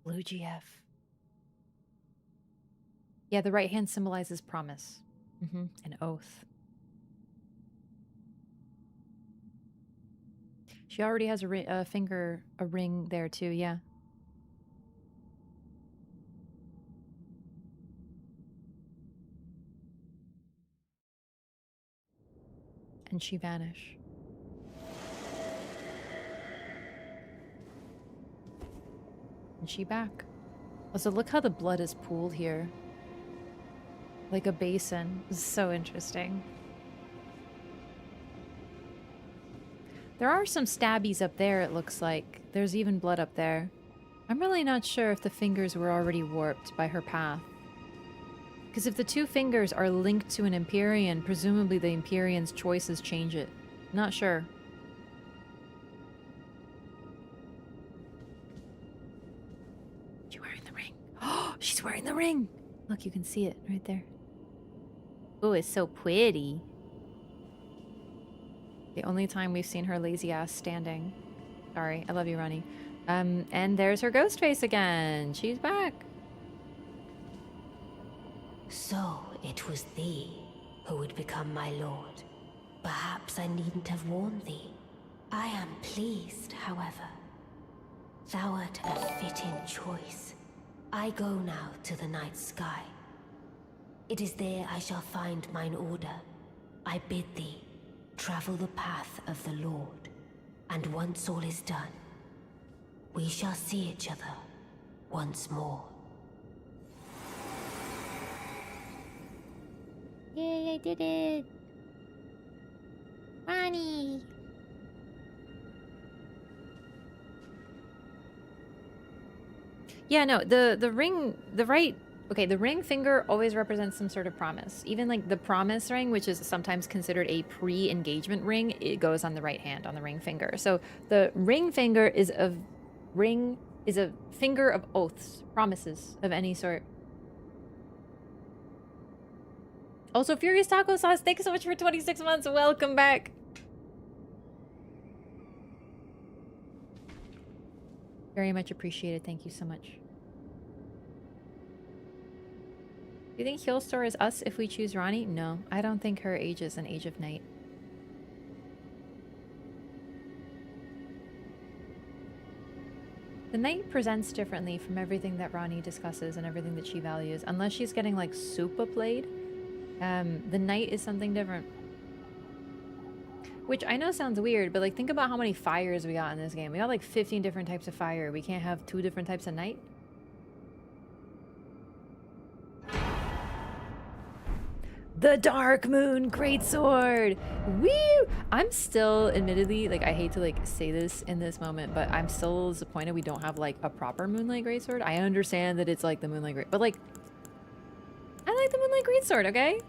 Blue GF. Yeah, the right hand symbolizes promise. An oath. She already has a ring there too, yeah. And she vanished. And she back. Also, look how the blood is pooled here. Like a basin. This is so interesting. There are some stabbies up there, it looks like. There's even blood up there. I'm really not sure if the fingers were already warped by her path. Because if the two fingers are linked to an Empyrean, presumably the Empyrean's choices change it. Not sure. She's wearing the ring. Oh, she's wearing the ring! Look, you can see it right there. Oh, it's so pretty. The only time we've seen her lazy ass standing. Sorry, I love you, Ronnie. And there's her ghost face again. She's back. So it was thee who would become my lord. Perhaps I needn't have warned thee. I am pleased, however. Thou art a fitting choice. I go now to the night sky. It is there I shall find mine order. I bid thee travel the path of the Lord, and once all is done, we shall see each other once more. Yay, I did it! Ronnie! Yeah, no, the ring, the right... Okay, the ring finger always represents some sort of promise. Even like the promise ring, which is sometimes considered a pre-engagement ring, it goes on the right hand, on the ring finger. So the ring finger is a finger of oaths, promises of any sort. Also, Furious Taco Sauce, thank you so much for 26 months. Welcome back. Very much appreciated. Thank you so much. Do you think Healstore is us if we choose Ronnie? No, I don't think her age is an age of night. The night presents differently from everything that Ronnie discusses and everything that she values. Unless she's getting like super played, the night is something different. Which I know sounds weird, but like think about how many fires we got in this game. We got like 15 different types of fire. We can't have 2 different types of night? The Dark Moon Greatsword! Woo! I'm still, admittedly, like I hate to like say this in this moment, but I'm still disappointed we don't have like a proper Moonlight Greatsword. I understand that it's like the Moonlight Great, but like, I like the Moonlight Greatsword, okay?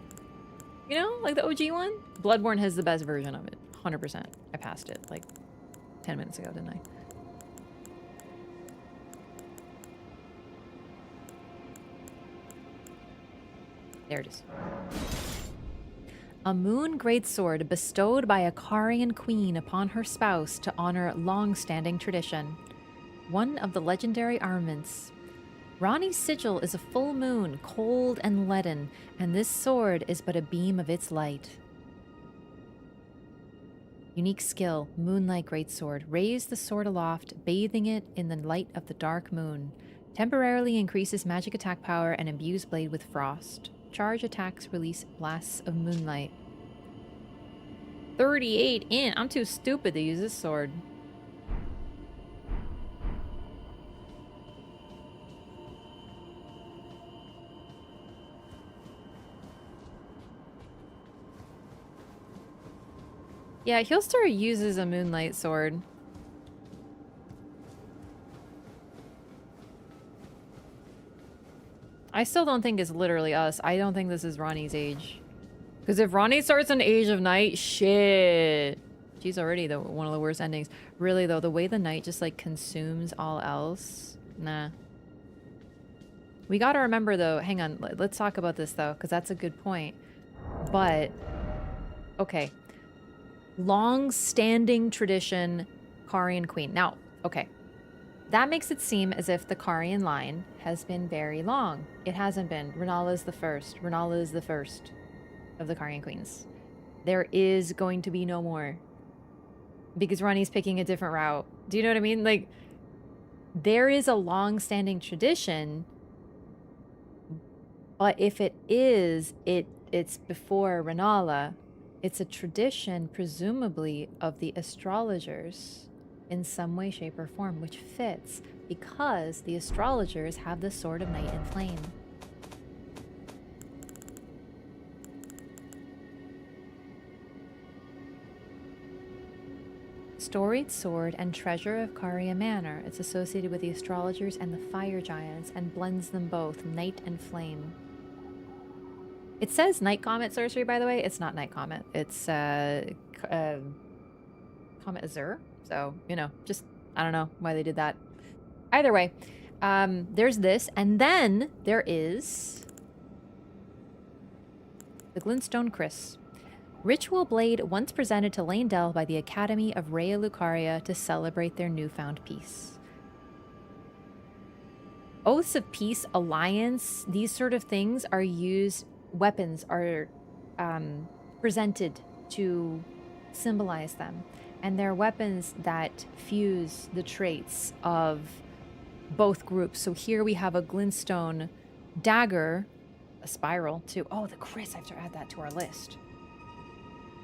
You know, like the OG one? Bloodborne has the best version of it, 100%. I passed it like 10 minutes ago, didn't I? There it is. A moon greatsword bestowed by a Carian queen upon her spouse to honor long-standing tradition. One of the legendary armaments. Ronnie's sigil is a full moon, cold and leaden, and this sword is but a beam of its light. Unique skill, Moonlight Greatsword. Raise the sword aloft, bathing it in the light of the dark moon. Temporarily increases magic attack power and imbues blade with frost. Charge attacks release blasts of moonlight. 38 in. I'm too stupid to use this sword. Yeah, Healstore uses a moonlight sword. I still don't think it's literally us. I don't think this is Ronnie's age. Because if Ronnie starts an Age of Night, shit. She's already one of the worst endings. Really though, the way the night just like consumes all else. Nah. We gotta remember though, hang on, let's talk about this though, because that's a good point. But, okay. Long-standing tradition, Carian queen. Now, okay. That makes it seem as if the Carian line has been very long. It hasn't been. Renala is the first. Renala is the first of the Carian queens. There is going to be no more. Because Ronnie's picking a different route. Do you know what I mean? Like, there is a long-standing tradition, but if it is, it's before Renala. It's a tradition, presumably, of the astrologers. In some way, shape, or form, which fits because the astrologers have the Sword of Night and Flame. Storied sword and treasure of Caria Manor. It's associated with the astrologers and the fire giants and blends them both, night and flame. It says Night Comet sorcery, by the way. It's not Night Comet. It's Comet Azur. So, you know, just, I don't know why they did that. Either way, there's this. And then there is the Glintstone Kriss. Ritual blade once presented to Leyndell by the Academy of Rhea Lucaria to celebrate their newfound peace. Oaths of Peace, Alliance, these sort of things are used, weapons are presented to symbolize them. And they're weapons that fuse the traits of both groups. So here we have a glintstone dagger, a spiral too. Oh, the Kriss, I have to add that to our list.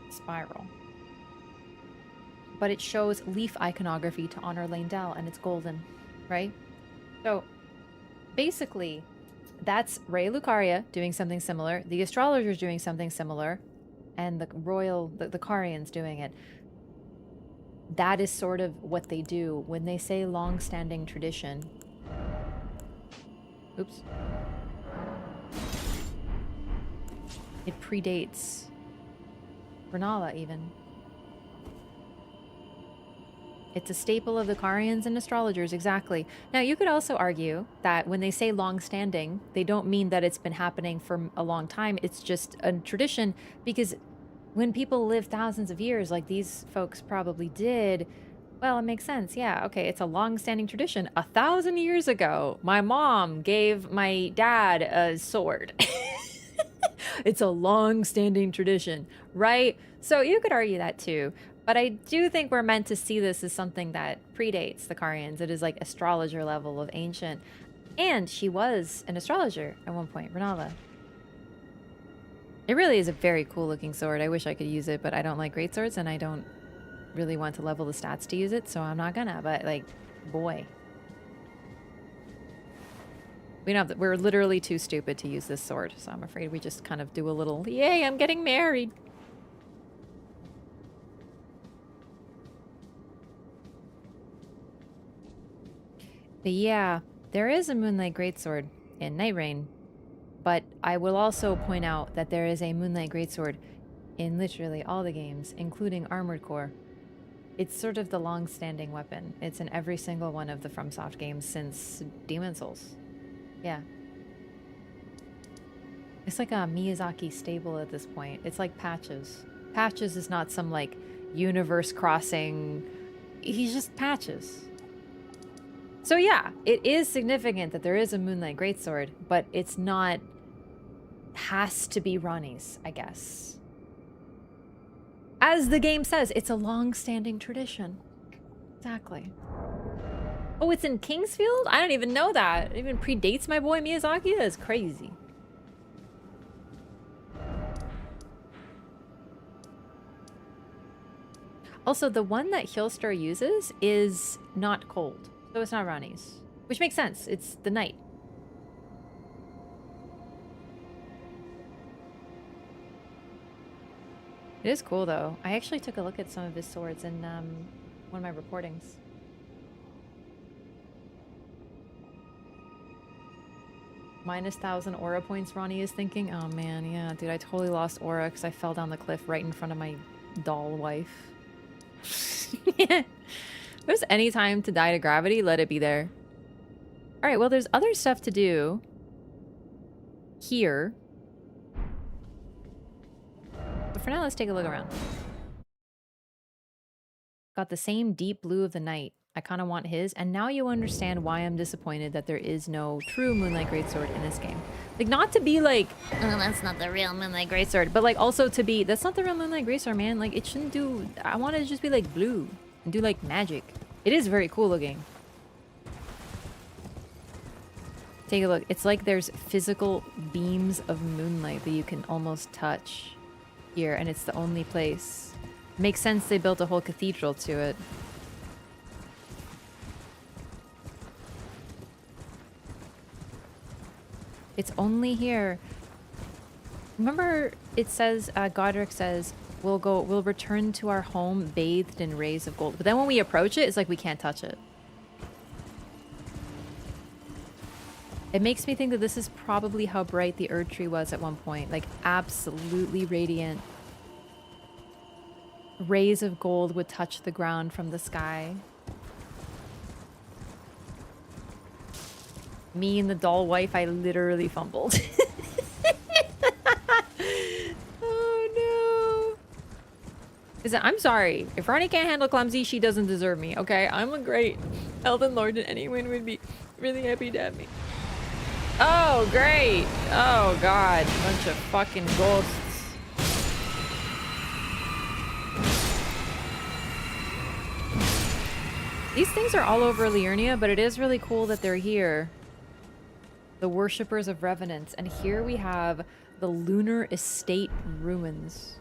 Spiral. But it shows leaf iconography to honor Leyndell, and it's golden, right? So basically, that's Rhea Lucaria doing something similar, the astrologers doing something similar, and the Carians doing it. That is sort of what they do when they say long-standing tradition. Oops. It predates Renala, even. It's a staple of the Carians and astrologers, exactly. Now, you could also argue that when they say long-standing, they don't mean that it's been happening for a long time. It's just a tradition, because when people live thousands of years, like these folks probably did, well, it makes sense. Yeah, okay, it's a long-standing tradition. 1,000 years ago, my mom gave my dad a sword. It's a long-standing tradition, right? So you could argue that too. But I do think we're meant to see this as something that predates the Carians. It is like astrologer level of ancient. And she was an astrologer at one point, Renala. It really is a very cool looking sword. I wish I could use it, but I don't like greatswords and I don't really want to level the stats to use it, so I'm not gonna, but like, boy. We don't have we're literally too stupid to use this sword, so I'm afraid we just kind of do a little, yay, I'm getting married. But yeah, there is a Moonlight Greatsword in Night Rain, but I will also point out that there is a Moonlight Greatsword in literally all the games, including Armored Core. It's sort of the long-standing weapon. It's in every single one of the FromSoft games since Demon Souls. Yeah. It's like a Miyazaki stable at this point. It's like Patches. Patches is not some like universe-crossing... He's just Patches. So yeah, it is significant that there is a Moonlight Greatsword, but it's not... has to be Ronnie's, I guess. As the game says, it's a long-standing tradition. Exactly. Oh, it's in Kingsfield? I don't even know that. It even predates my boy Miyazaki? That's crazy. Also, the one that Hillstar uses is not cold. So it's not Ronnie's. Which makes sense. It's the night. It is cool, though. I actually took a look at some of his swords in one of my recordings. Minus 1,000 aura points, Ronnie is thinking. Oh, man, yeah. Dude, I totally lost aura because I fell down the cliff right in front of my doll wife. If there's any time to die to gravity, let it be there. Alright, well, there's other stuff to do here. But for now, let's take a look around. Got the same deep blue of the night. I kind of want his, and now you understand why I'm disappointed that there is no true Moonlight Greatsword in this game. Like, not to be like, oh, that's not the real Moonlight Greatsword, but like also to be, that's not the real Moonlight Greatsword, man. Like, it shouldn't do, I want it to just be like blue and do like magic. It is very cool looking. Take a look. It's like there's physical beams of moonlight that you can almost touch here, and it's the only place. Makes sense they built a whole cathedral to it. It's only here. Remember, it says, Godric says, we'll return to our home bathed in rays of gold. But then when we approach it, it's like we can't touch it. It makes me think that this is probably how bright the Erd Tree was at one point. Like, absolutely radiant. Rays of gold would touch the ground from the sky. Me and the doll wife, I literally fumbled. Oh no. Listen, I'm sorry. If Ronnie can't handle clumsy, she doesn't deserve me, okay? I'm a great Elden Lord and anyone would be really happy to have me. Oh, great. Oh, God. Bunch of fucking ghosts. These things are all over Liurnia, but it is really cool that they're here. The worshippers of revenants. And here we have the Lunar Estate ruins.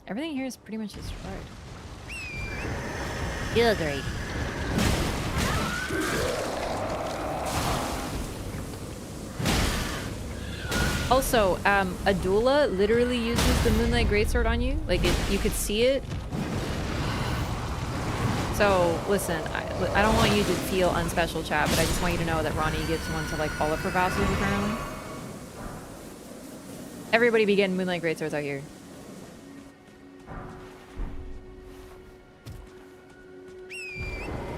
Everything here is pretty much destroyed. You agree. Also, Adula literally uses the Moonlight Greatsword on you. Like, you could see it. So, listen, I don't want you to feel unspecial, chat, but I just want you to know that Ronnie gives one to, like, all of her vassals, apparently. Everybody be getting Moonlight Greatswords out here.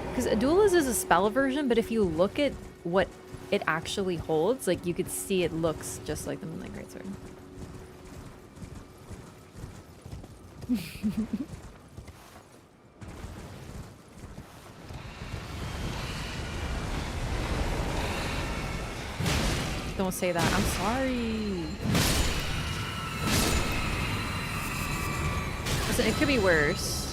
Because Adula's is a spell version, but if you look at what it actually holds, like, you could see it looks just like the Moonlight Greatsword. Don't say that. I'm sorry. Listen, it could be worse.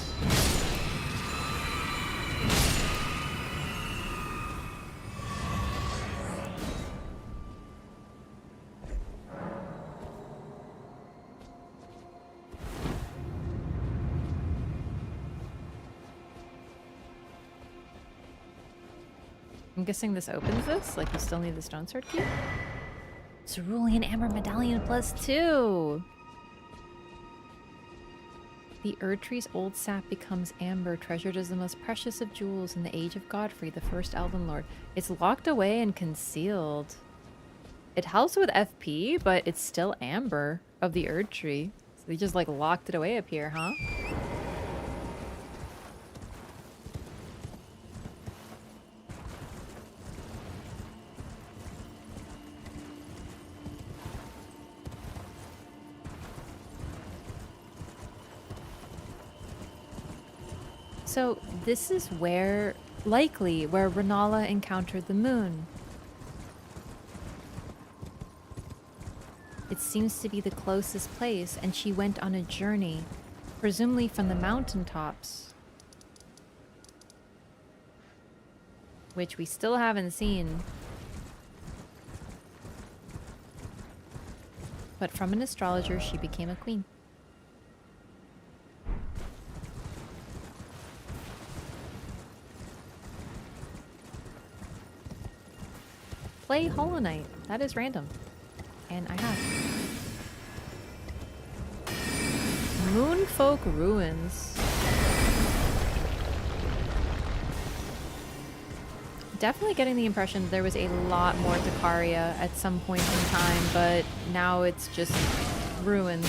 I'm guessing this opens this? Like, you still need the stone sword key? Cerulean Amber Medallion +2! The Erd Tree's old sap becomes amber, treasured as the most precious of jewels in the age of Godfrey, the first Elden Lord. It's locked away and concealed. It helps with FP, but it's still amber of the Erd Tree. So they just, like, locked it away up here, huh? So this is where, likely, where Renala encountered the moon. It seems to be the closest place, and she went on a journey, presumably from the mountaintops. Which we still haven't seen. But from an astrologer, she became a queen. Play Hollow Knight. That is random. And I have. Moonfolk Ruins. Definitely getting the impression there was a lot more to Caria at some point in time, but now it's just ruins.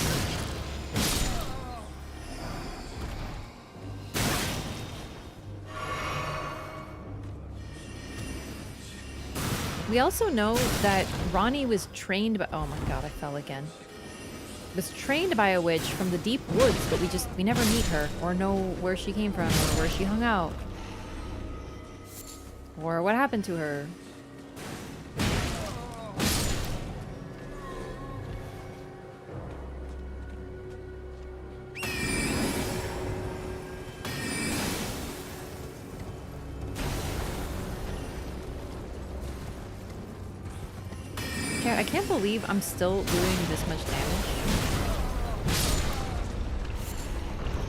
We also know that Ronnie was trained by— oh my god, I fell again. Was trained by a witch from the deep woods, but we never meet her or know where she came from or where she hung out. Or what happened to her. I can't believe I'm still doing this much damage.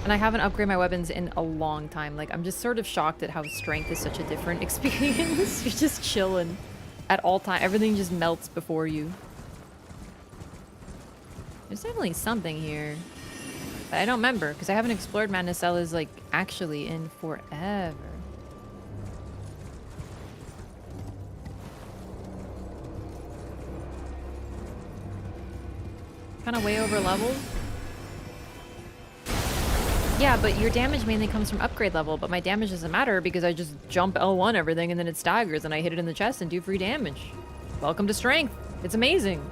And I haven't upgraded my weapons in a long time. Like, I'm just sort of shocked at how strength is such a different experience. You're just chilling at all time. Everything just melts before you. There's definitely something here. But I don't remember, because I haven't explored Manicella's, like, actually in forever. Kind of way over leveled. Yeah, but your damage mainly comes from upgrade level, but my damage doesn't matter because I just jump L1 everything and then it staggers and I hit it in the chest and do free damage. Welcome to strength. It's amazing.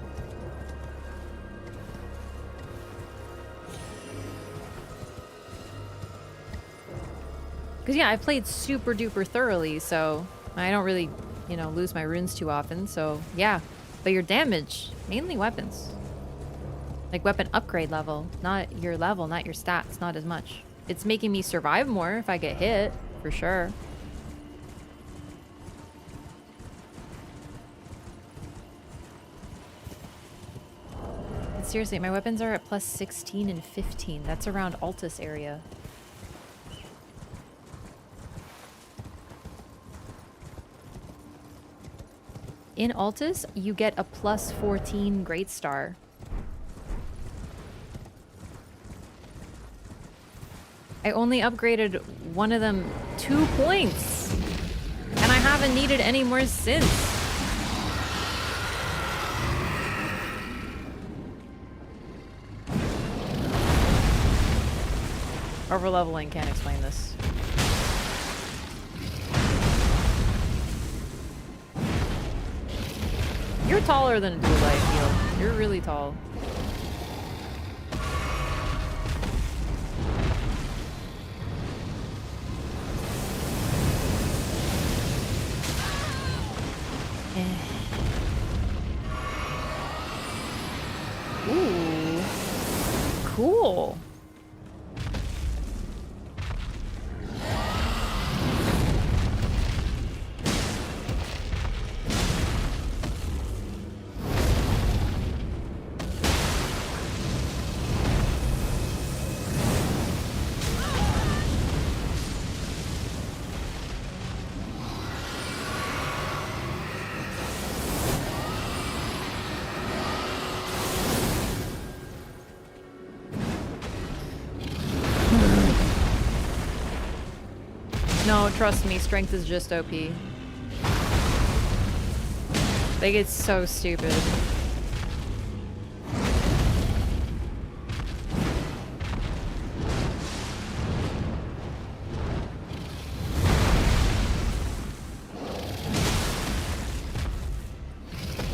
Because yeah, I've played super duper thoroughly, so I don't really, you know, lose my runes too often, so yeah. But your damage, mainly weapons. Like weapon upgrade level, not your level, not your stats, not as much. It's making me survive more if I get hit, for sure. But seriously, my weapons are at plus 16 and 15. That's around Altus area. In Altus, you get a plus 14 Great Star. I only upgraded one of them 2 points. And I haven't needed any more since. Overleveling can't explain this. You're taller than a dual, I feel. You're really tall. cool. No, trust me, strength is just OP. They get so stupid.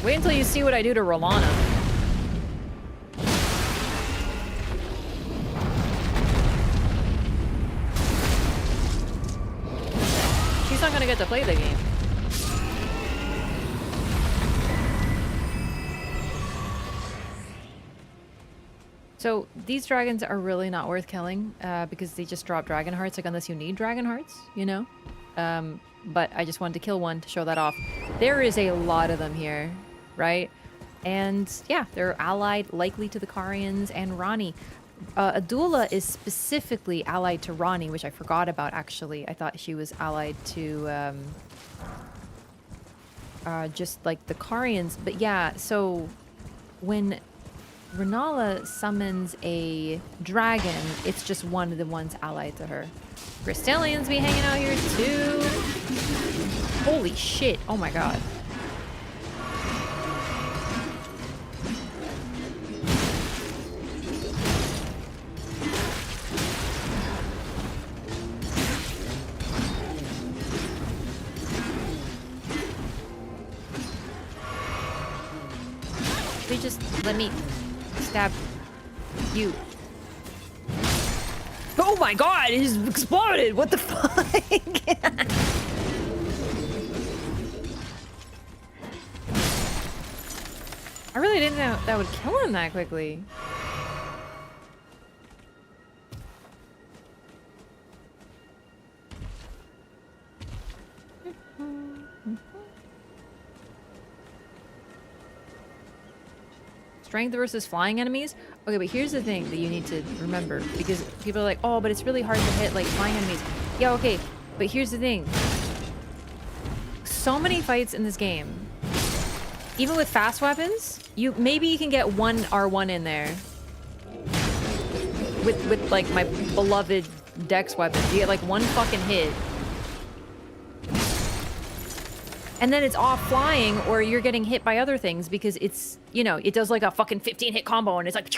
Wait until you see what I do to Rolana. She's not gonna get to play the game. So these dragons are really not worth killing because they just drop dragon hearts, like unless you need dragon hearts, you know? But I just wanted to kill one to show that off. There is a lot of them here, right? And yeah, they're allied likely to the Carians and Rani. Adula is specifically allied to Rani, which I forgot about actually. I thought she was allied to just like the Carians. But yeah, so when Renala summons a dragon, it's just one of the ones allied to her. Crystallians be hanging out here too. Holy shit. Oh my god. They just let me stab you. Oh my god, it just exploded! What the fuck? I really didn't know that would kill him that quickly. Strength versus flying enemies? Okay, but here's the thing that you need to remember, because people are like, oh, but it's really hard to hit like flying enemies. Yeah, okay, but here's the thing. So many fights in this game, even with fast weapons, maybe you can get one R1 in there. With like my beloved Dex weapon. You get like one fucking hit. And then it's off flying, or you're getting hit by other things because it's, you know, it does like a fucking 15 hit combo and it's like,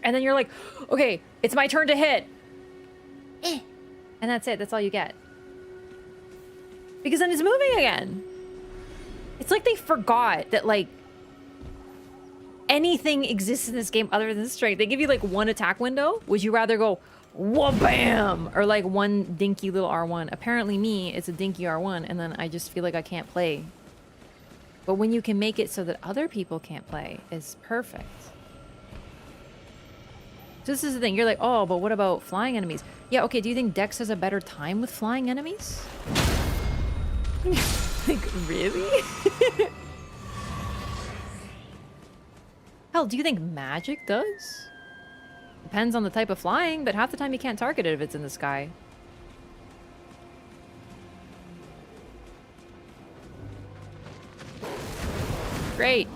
and then you're like, okay, it's my turn to hit. And that's it. That's all you get. Because then it's moving again. It's like they forgot that like anything exists in this game other than strength. They give you like one attack window. Would you rather go wha-bam or like one dinky little R1? Apparently me, it's a dinky R1, and then I just feel like I can't play. But when you can make it so that other people can't play, is perfect. So this is the thing. You're like, oh, but what about flying enemies? Yeah, okay, do you think Dex has a better time with flying enemies? Like, really? Hell, do you think magic does? Depends on the type of flying, but half the time you can't target it if it's in the sky. Great.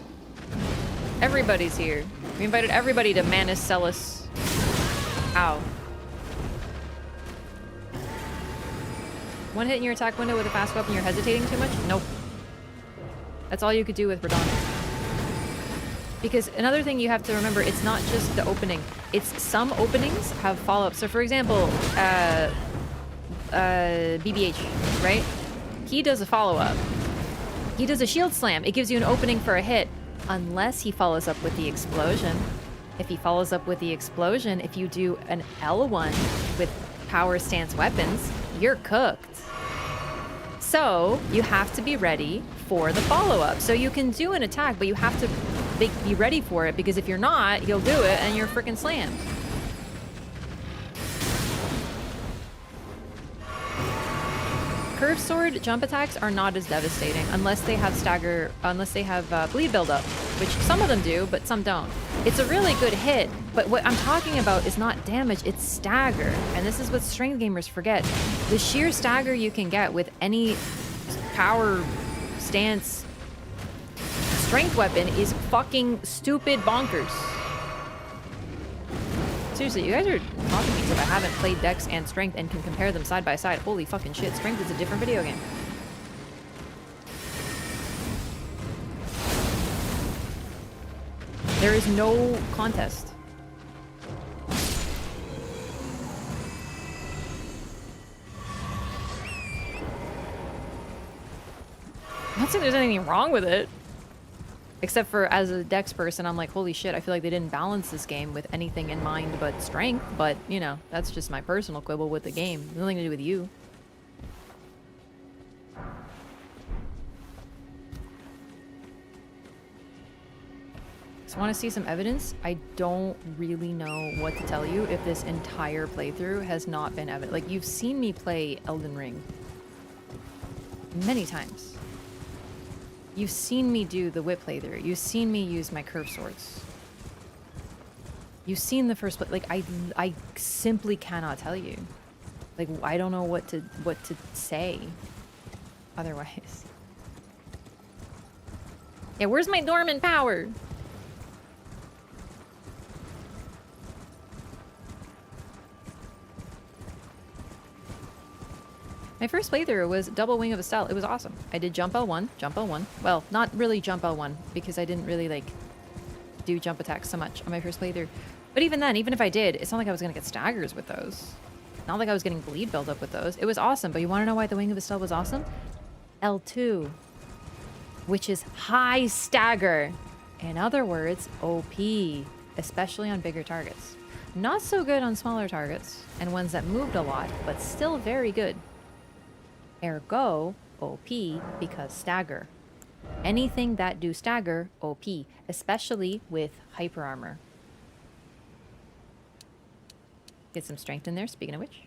Everybody's here. We invited everybody to Manus Celis. Ow. One hit in your attack window with a fast weapon, you're hesitating too much? Nope. That's all you could do with Radon. Because another thing you have to remember, it's not just the opening. It's some openings have follow-up. So for example, BBH, right? He does a follow-up. He does a shield slam. It gives you an opening for a hit, unless he follows up with the explosion. If he follows up with the explosion, if you do an L1 with power stance weapons, you're cooked. So you have to be ready for the follow-up. So you can do an attack, but you have to be ready for it, because if you're not, you'll do it and you're freaking slammed. Curved sword jump attacks are not as devastating unless they have bleed buildup, which some of them do, but some don't. It's a really good hit, but what I'm talking about is not damage, it's stagger. And this is what strength gamers forget. The sheer stagger you can get with any power stance strength weapon is fucking stupid bonkers. Seriously, you guys are talking to me as if I haven't played Dex and Strength and can compare them side by side. Holy fucking shit, Strength is a different video game. There is no contest. I'm not saying there's anything wrong with it. Except for as a Dex person, I'm like, holy shit, I feel like they didn't balance this game with anything in mind but strength. But, you know, that's just my personal quibble with the game. Nothing to do with you. So want to see some evidence? I don't really know what to tell you if this entire playthrough has not been evident. Like, you've seen me play Elden Ring many times. You've seen me do the whip playthrough. You've seen me use my curved swords. You've seen the first play. Like, I simply cannot tell you. Like, I don't know what to say otherwise. Yeah, where's my dormant power? My first playthrough was double Wing of Estelle. It was awesome. I did jump L1, jump L1. Well, not really jump L1 because I didn't really like do jump attacks so much on my first playthrough. But even then, even if I did, it's not like I was gonna get staggers with those. Not like I was getting bleed buildup with those. It was awesome, but you wanna know why the Wing of Estelle was awesome? L2, which is high stagger. In other words, OP, especially on bigger targets. Not so good on smaller targets and ones that moved a lot, but still very good. Ergo, OP, because stagger. Anything that do stagger, OP, especially with hyper armor. Get some strength in there, speaking of which.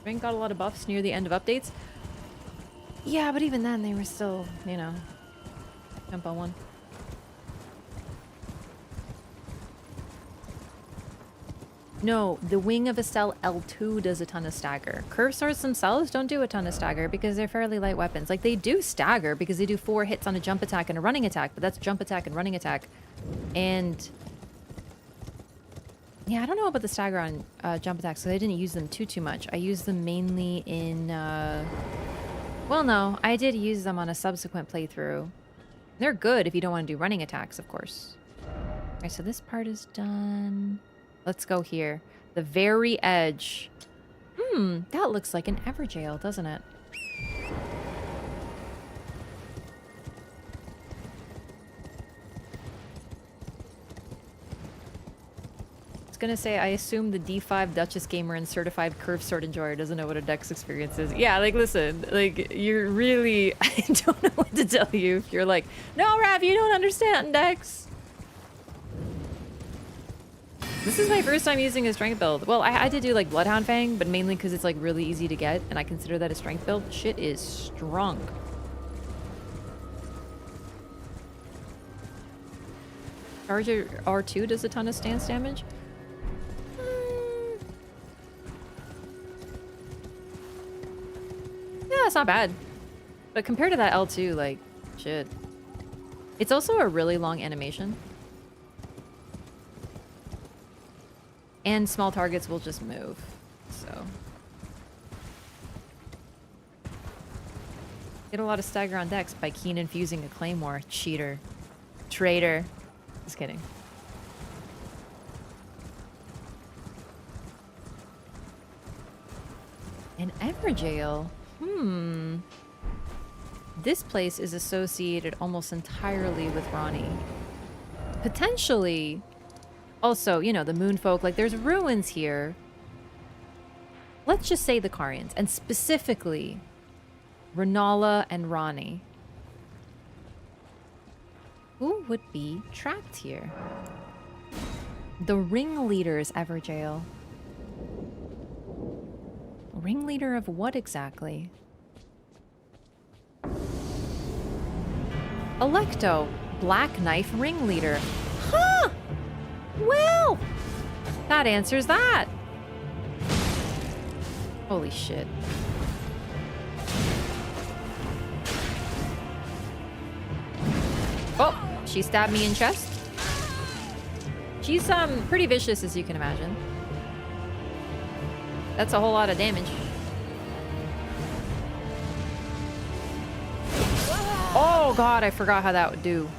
Strength got a lot of buffs near the end of updates. Yeah, but even then they were still, you know, jump on one. No, the Wing of Estelle L2 does a ton of stagger. Curved swords themselves don't do a ton of stagger because they're fairly light weapons. Like, they do stagger because they do 4 hits on a jump attack and a running attack, but that's jump attack and running attack. And yeah, I don't know about the stagger on jump attacks because I didn't use them too much. I used them mainly in... well, no, I did use them on a subsequent playthrough. They're good if you don't want to do running attacks, of course. Alright, so this part is done. Let's go here. The very edge. That looks like an Everjail, doesn't it? I was gonna say, I assume the D5 Duchess gamer and certified curved sword enjoyer doesn't know what a Dex experience is. Yeah, like, listen, like, you're really... I don't know what to tell you if you're like, no, Wraff, you don't understand Dex. This is my first time using a strength build. Well, I did do like Bloodhound Fang, but mainly because it's like really easy to get, and I consider that a strength build. Shit is strong. Charger R2 does a ton of stance damage. Yeah, it's not bad. But compared to that L2, like, shit. It's also a really long animation. And small targets will just move, so. Get a lot of stagger on Dex by keen infusing a claymore. Cheater. Traitor. Just kidding. An Everjail? This place is associated almost entirely with Ronnie. Potentially... Also, you know, the Moonfolk, like, there's ruins here. let's just say the Carians, and specifically Renala and Rani. Who would be trapped here? The ringleaders, Everjail. Ringleader of what exactly? Electo, Black Knife ringleader. Huh! Well, that answers that. Holy shit. Oh, she stabbed me in chest. She's pretty vicious, as you can imagine. That's a whole lot of damage. Oh god, I forgot how that would do.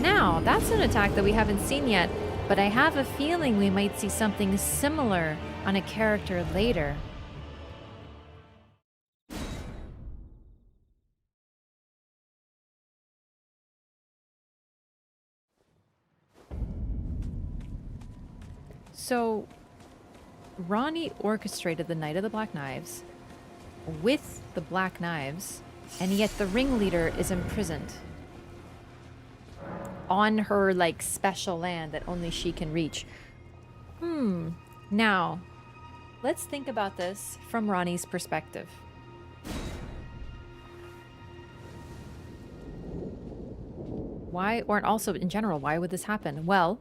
Now, that's an attack that we haven't seen yet, but I have a feeling we might see something similar on a character later. So, Rani orchestrated the Night of the Black Knives with the Black Knives, and yet the ringleader is imprisoned on her, like, special land that only she can reach. Now, let's think about this from Rani's perspective. Why, or also in general, why would this happen? Well,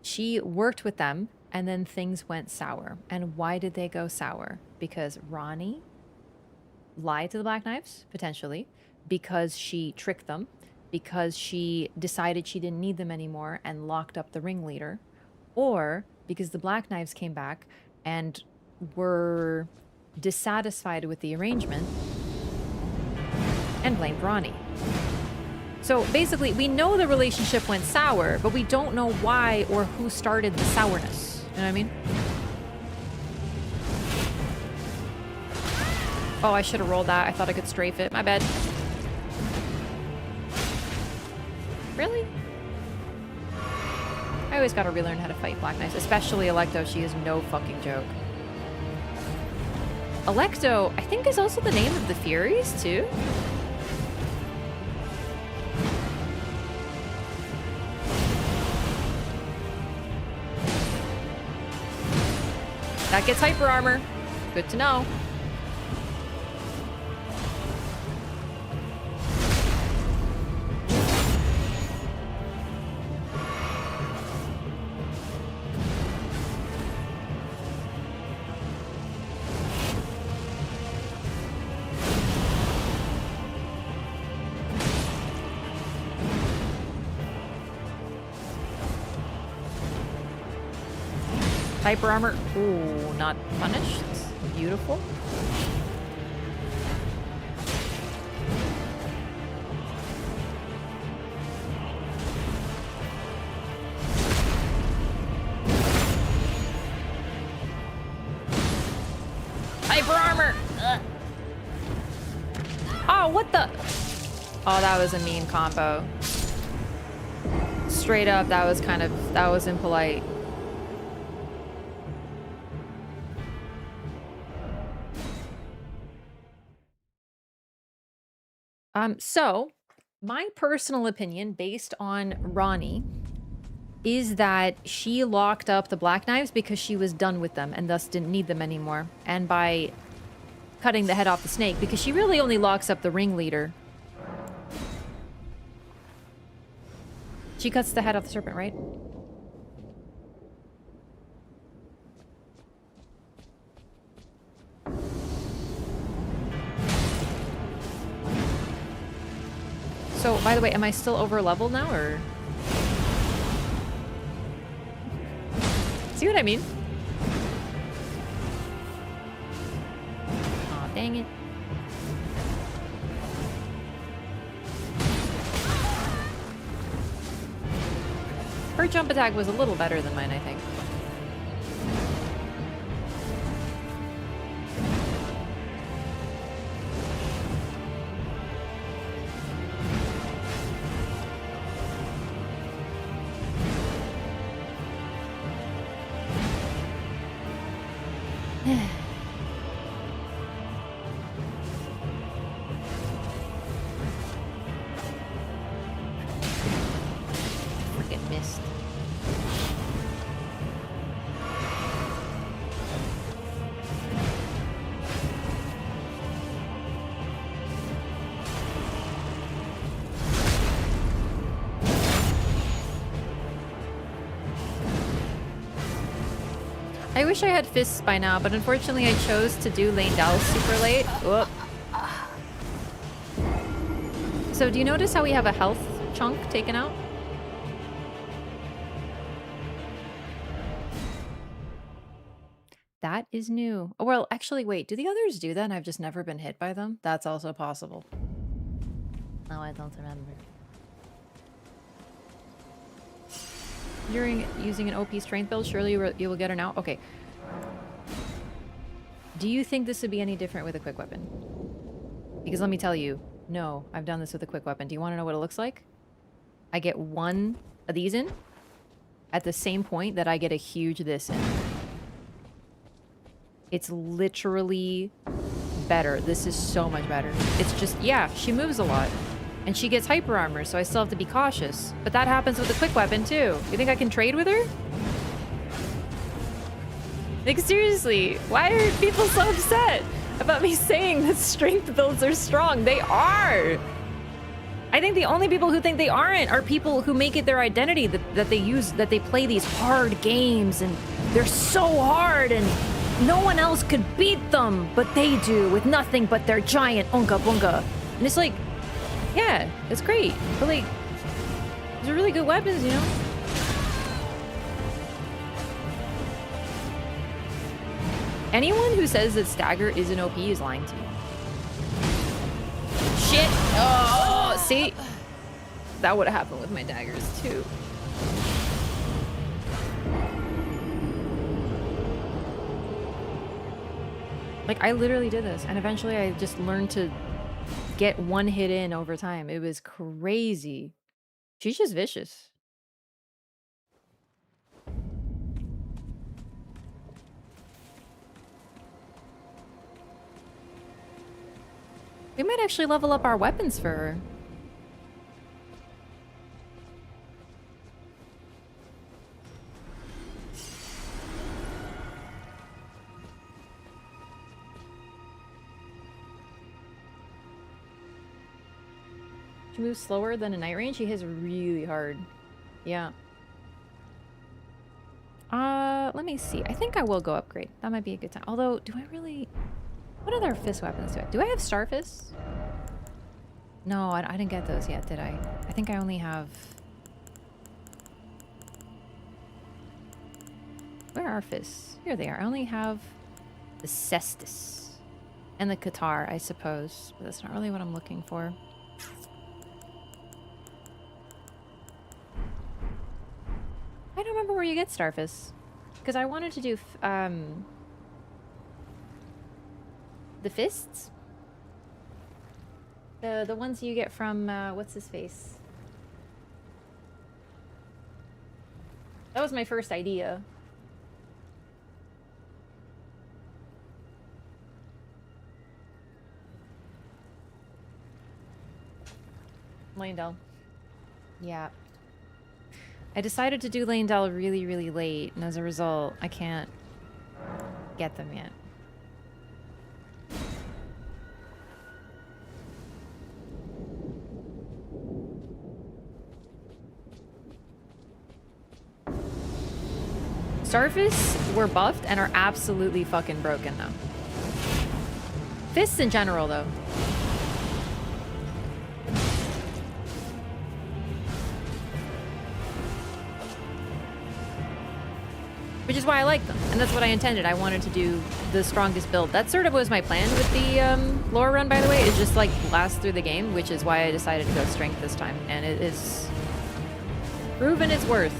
she worked with them, and then things went sour. And why did they go sour? Because Rani lied to the Black Knives, potentially, because she tricked them, because she decided she didn't need them anymore and locked up the ringleader, or because the Black Knives came back and were dissatisfied with the arrangement and blamed Rani. So basically, we know the relationship went sour, but we don't know why or who started the sourness. You know what I mean? Oh, I should have rolled that. I thought I could strafe it. My bad. Really? I always gotta relearn how to fight Black Knights, especially Electo. She is no fucking joke. Electo, I think, is also the name of the Furies, too. That gets hyper armor. Good to know. Hyper armor. Ooh, not punished. Beautiful. Hyper armor. Ugh. Oh, what the? Oh, that was a mean combo. Straight up, that was impolite. So, my personal opinion, based on Rani, is that she locked up the Black Knives because she was done with them and thus didn't need them anymore. And by cutting the head off the snake, because she really only locks up the ringleader. She cuts the head off the serpent, right? So, by the way, am I still over level now, or? See what I mean? Aw, dang it. Her jump attack was a little better than mine, I think. Freaking missed. I wish I had fists by now, but unfortunately I chose to do Lane Dallas super late. Whoop. So do you notice how we have a health chunk taken out? That is new. Oh, well, actually, wait. Do the others do that and I've just never been hit by them? That's also possible. No, I don't remember. During using an OP strength build, surely you will get her now. Okay. Do you think this would be any different with a quick weapon? Because let me tell you, no, I've done this with a quick weapon. Do you want to know what it looks like? I get one of these in at the same point that I get a huge this in. It's literally better. This is so much better. It's just, yeah, she moves a lot. And she gets hyper armor, so I still have to be cautious. But that happens with a quick weapon, too. You think I can trade with her? Like, seriously, why are people so upset about me saying that strength builds are strong? They are! I think the only people who think they aren't are people who make it their identity, that they play these hard games, and they're so hard, and no one else could beat them, but they do, with nothing but their giant Unga Bunga. And it's like, yeah, it's great, but like, these are really good weapons, you know? Anyone who says that Stagger is an OP is lying to you. Shit! Oh, see? That would have happened with my daggers, too. Like, I literally did this, and eventually I just learned to get one hit in over time. It was crazy. She's just vicious. We might actually level up our weapons for her. She moves slower than a night range. She hits really hard. Yeah. Let me see. I think I will go upgrade. That might be a good time. Although, do I really... What other fist weapons do I have? Do I have star fists? No, I didn't get those yet, did I? I think I only have... Where are fists? Here they are. I only have the cestus and the Qatar, I suppose. But that's not really what I'm looking for. I don't remember where you get starfists. Because I wanted to do the fists. The ones you get from what's his face? That was my first idea. Leyndell. Yeah. I decided to do Leyndell really, really late, and as a result, I can't get them yet. Starfists were buffed and are absolutely fucking broken now. Fists in general, though. Which is why I like them, and that's what I intended. I wanted to do the strongest build. That sort of was my plan with the lore run, by the way, is just like blast through the game, which is why I decided to go strength this time, and it is proven its worth.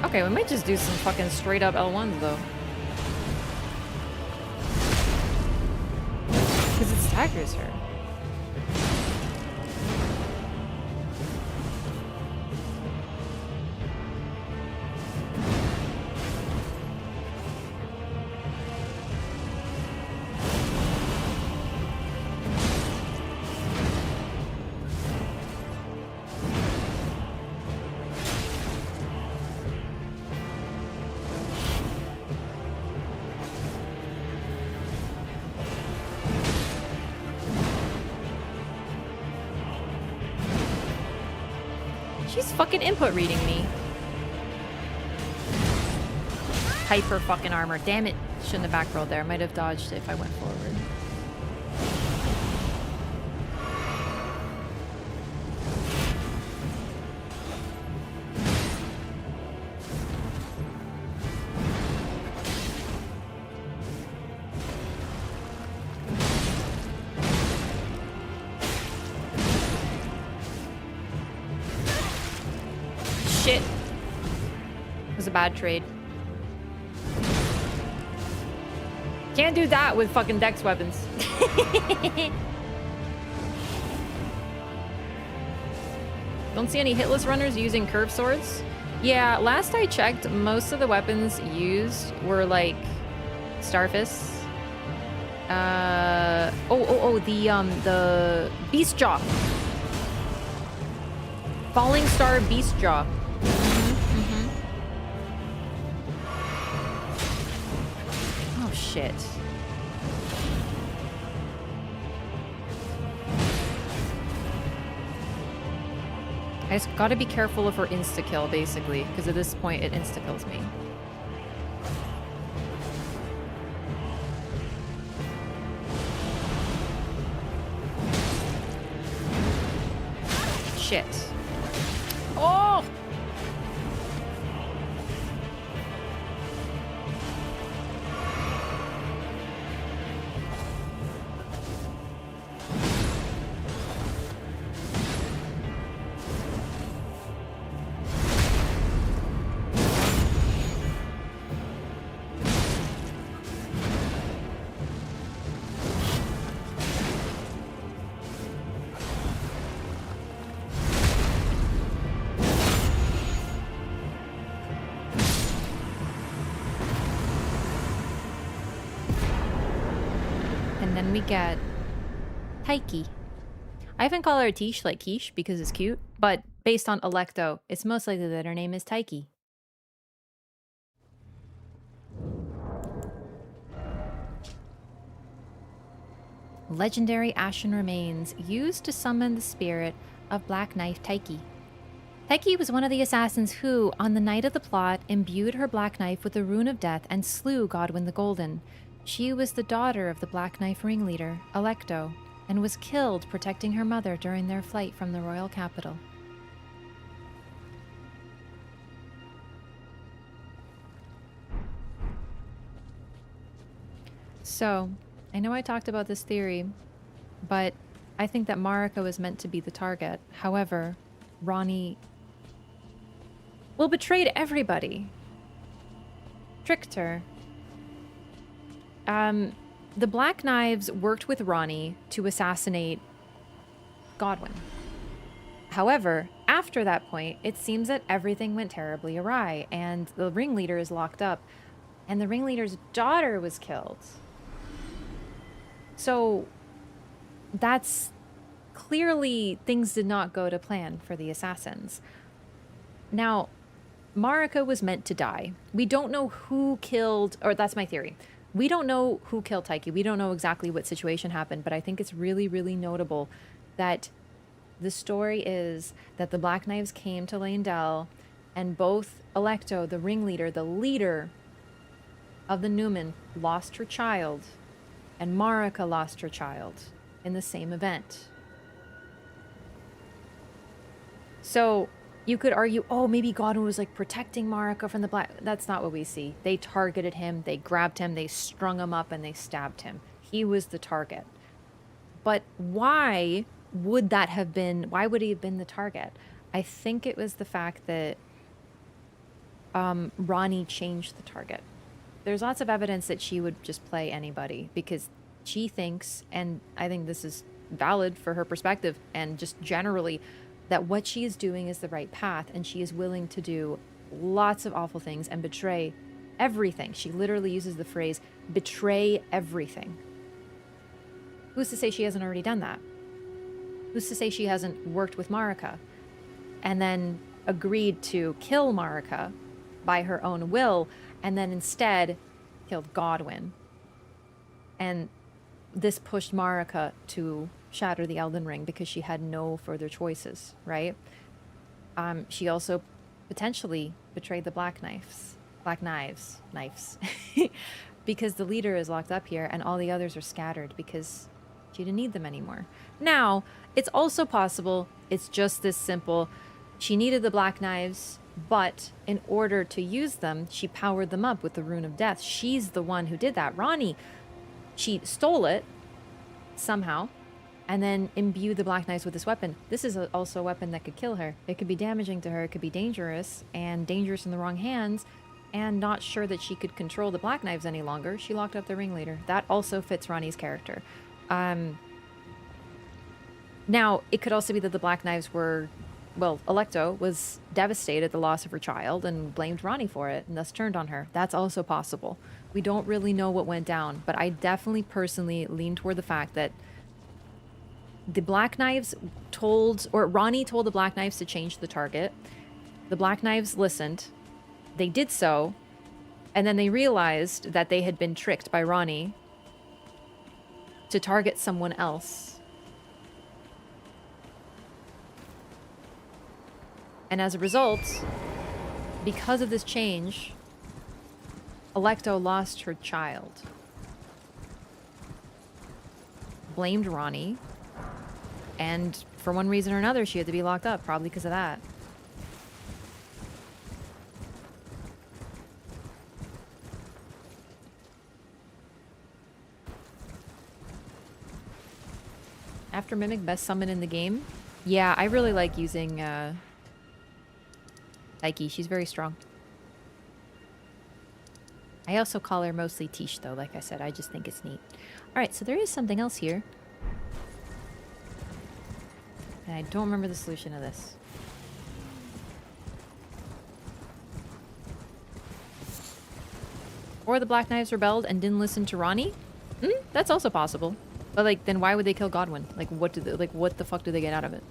Okay, we might just do some fucking straight up L1s though. Because it staggers her. She's fucking input reading me. Hyper fucking armor. Damn it. Shouldn't have back rolled there. Might have dodged if I went forward. Shit. It was a bad trade. Can't do that with fucking dex weapons. Don't see any hitless runners using curved swords? Yeah, last I checked, most of the weapons used were like Starfists. The Beast Jaw. Falling Star Beast Jaw. Oh shit. I just gotta be careful of her insta-kill, basically, because at this point it insta-kills me. Shit. Oh! Then we get Taiki. I often call her Tish like quiche because it's cute, but based on Electo, it's most likely that her name is Taiki. Legendary Ashen Remains used to summon the spirit of Black Knife Taiki. Taiki was one of the assassins who, on the night of the plot, imbued her Black Knife with the Rune of Death and slew Godwyn the Golden. She was the daughter of the Black Knife ringleader, Electo, and was killed protecting her mother during their flight from the royal capital. So, I know I talked about this theory, but I think that Marika was meant to be the target. However, Ranni betrayed everybody. Tricked her. The Black Knives worked with Ranni to assassinate Godwyn. However, after that point, it seems that everything went terribly awry, and the ringleader is locked up, and the ringleader's daughter was killed. So, that's clearly things did not go to plan for the assassins. Now, Marika was meant to die. We don't know who killed, or that's my theory. We don't know who killed Taiki. We don't know exactly what situation happened, but I think it's really, really notable that the story is that the Black Knives came to Leyndell, and both Electo, the ringleader, the leader of the Newman, lost her child, and Marika lost her child in the same event. So you could argue, oh, maybe Godwyn was like protecting Marika from the Black. That's not what we see. They targeted him, they grabbed him, they strung him up, and they stabbed him. He was the target. But why would that have been? Why would he have been the target? I think it was the fact that Ranni changed the target. There's lots of evidence that she would just play anybody because she thinks, and I think this is valid for her perspective and just generally, that what she is doing is the right path, and she is willing to do lots of awful things and betray everything. She literally uses the phrase, betray everything. Who's to say she hasn't already done that? Who's to say she hasn't worked with Marika and then agreed to kill Marika by her own will and then instead killed Godwyn? And this pushed Marika to shatter the Elden Ring because she had no further choices, right? She also potentially betrayed the Black Knives, because the leader is locked up here and all the others are scattered because she didn't need them anymore. Now, it's also possible it's just this simple. She needed the Black Knives, but in order to use them, she powered them up with the Rune of Death. She's the one who did that. Ronnie, she stole it somehow and then imbued the Black Knives with this weapon. This is also a weapon that could kill her. It could be damaging to her. It could be dangerous, and dangerous in the wrong hands, and not sure that she could control the Black Knives any longer. She locked up the ringleader. That also fits Ronnie's character. Now, it could also be that the Black Knives were... Well, Alecto was devastated at the loss of her child and blamed Ronnie for it, and thus turned on her. That's also possible. We don't really know what went down, but I definitely personally lean toward the fact that the Black Knives Ronnie told the Black Knives to change the target. The Black Knives listened. They did so, and then they realized that they had been tricked by Ronnie to target someone else. And as a result, because of this change, Alecto lost her child. Blamed Ronnie. And for one reason or another, she had to be locked up, probably because of that. After Mimic, best summon in the game? Yeah, I really like using Taiki. She's very strong. I also call her mostly Tish, though. Like I said, I just think it's neat. Alright, so there is something else here. And I don't remember the solution of this. Or the Black Knives rebelled and didn't listen to Ronnie? That's also possible. But like, then why would they kill Godwin? Like, what the fuck do they get out of it?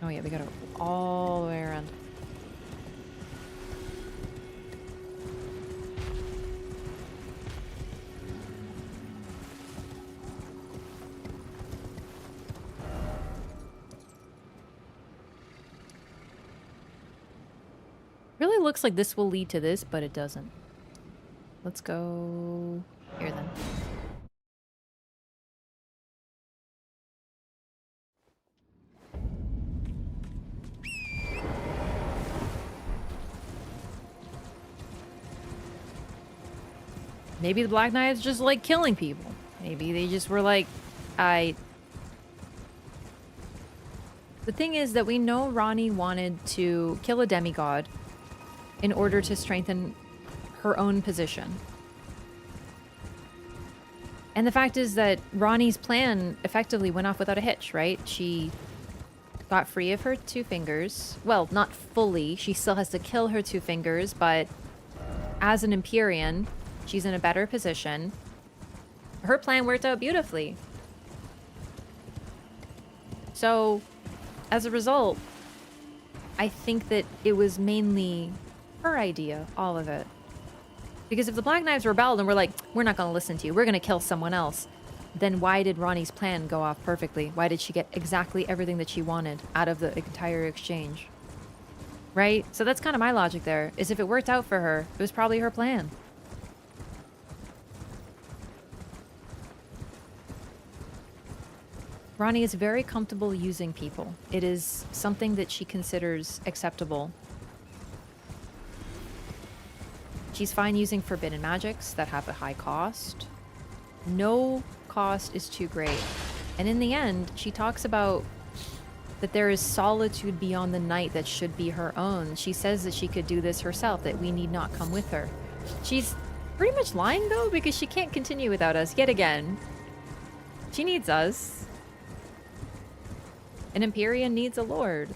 Oh yeah, we gotta go all the way around. Really looks like this will lead to this, but it doesn't. Let's go here then. Maybe the Black Knights just like killing people. Maybe they just were like, The thing is that we know Ronnie wanted to kill a demigod in order to strengthen her own position. And the fact is that Ronnie's plan effectively went off without a hitch, right? She got free of her two fingers. Well, not fully. She still has to kill her two fingers, but as an Empyrean, she's in a better position. Her plan worked out beautifully. So, as a result, I think that it was mainly her idea, all of it. Because if the Black Knives rebelled and were like, we're not going to listen to you, we're going to kill someone else, then why did Ronnie's plan go off perfectly? Why did she get exactly everything that she wanted out of the entire exchange? Right? So that's kind of my logic there, is if it worked out for her, it was probably her plan. Ronnie is very comfortable using people. It is something that she considers acceptable. She's fine using forbidden magics that have a high cost. No cost is too great. And in the end, she talks about that there is solitude beyond the night that should be her own. She says that she could do this herself, that we need not come with her. She's pretty much lying, though, because she can't continue without us yet again. She needs us. An Empyrean needs a lord.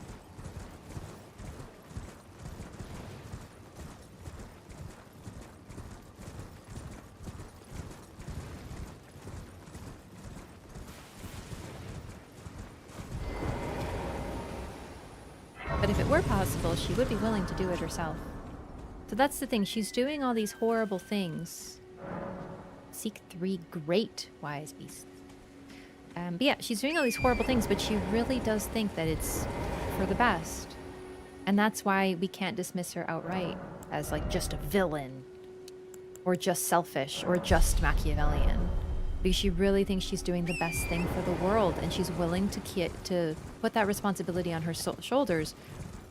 it were possible, she would be willing to do it herself. So that's the thing. She's doing all these horrible things. Seek 3 great wise beasts. But yeah, she's doing all these horrible things, but she really does think that it's for the best. And that's why we can't dismiss her outright as like just a villain or just selfish or just Machiavellian. Because she really thinks she's doing the best thing for the world, and she's willing to put that responsibility on her shoulders,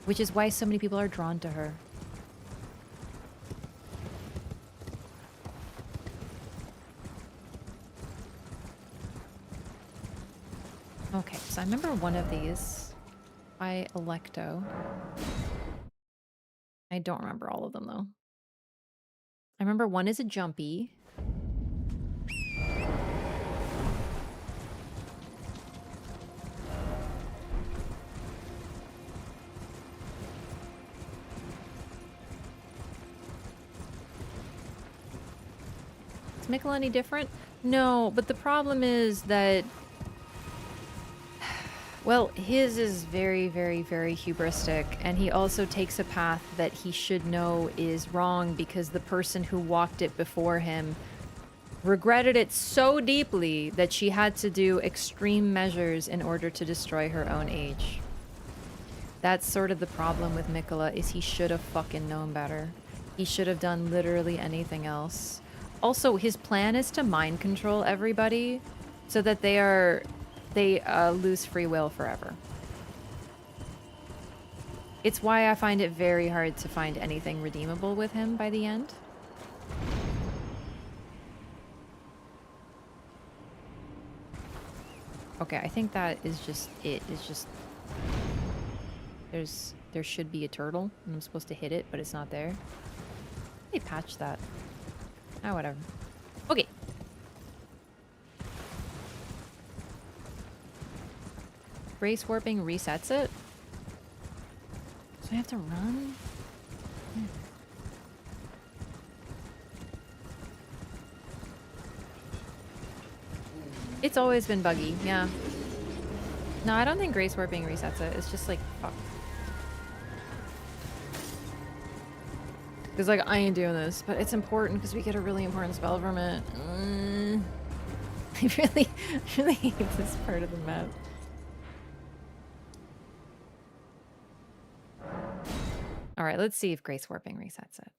which is why so many people are drawn to her. Okay, so I remember one of these by Electo. I don't remember all of them though. I remember one is a jumpy. Is Mikkel any different? No, but the problem is that, well, his is very, very, very hubristic, and he also takes a path that he should know is wrong because the person who walked it before him regretted it so deeply that she had to do extreme measures in order to destroy her own age. That's sort of the problem with Mikkola, is he should have fucking known better. He should have done literally anything else. Also, his plan is to mind control everybody so that they lose free will forever. It's why I find it very hard to find anything redeemable with him by the end. Okay, I think that is just it. It's just there should be a turtle and I'm supposed to hit it, but it's not there. They patched that. Ah, whatever. Okay. Grace warping resets it. So I have to run? It's always been buggy, yeah. No, I don't think Grace warping resets it. It's just like, fuck. Because like, I ain't doing this, but it's important because we get a really important spell from it. I really hate this part of the map. Alright, let's see if Grace warping resets it.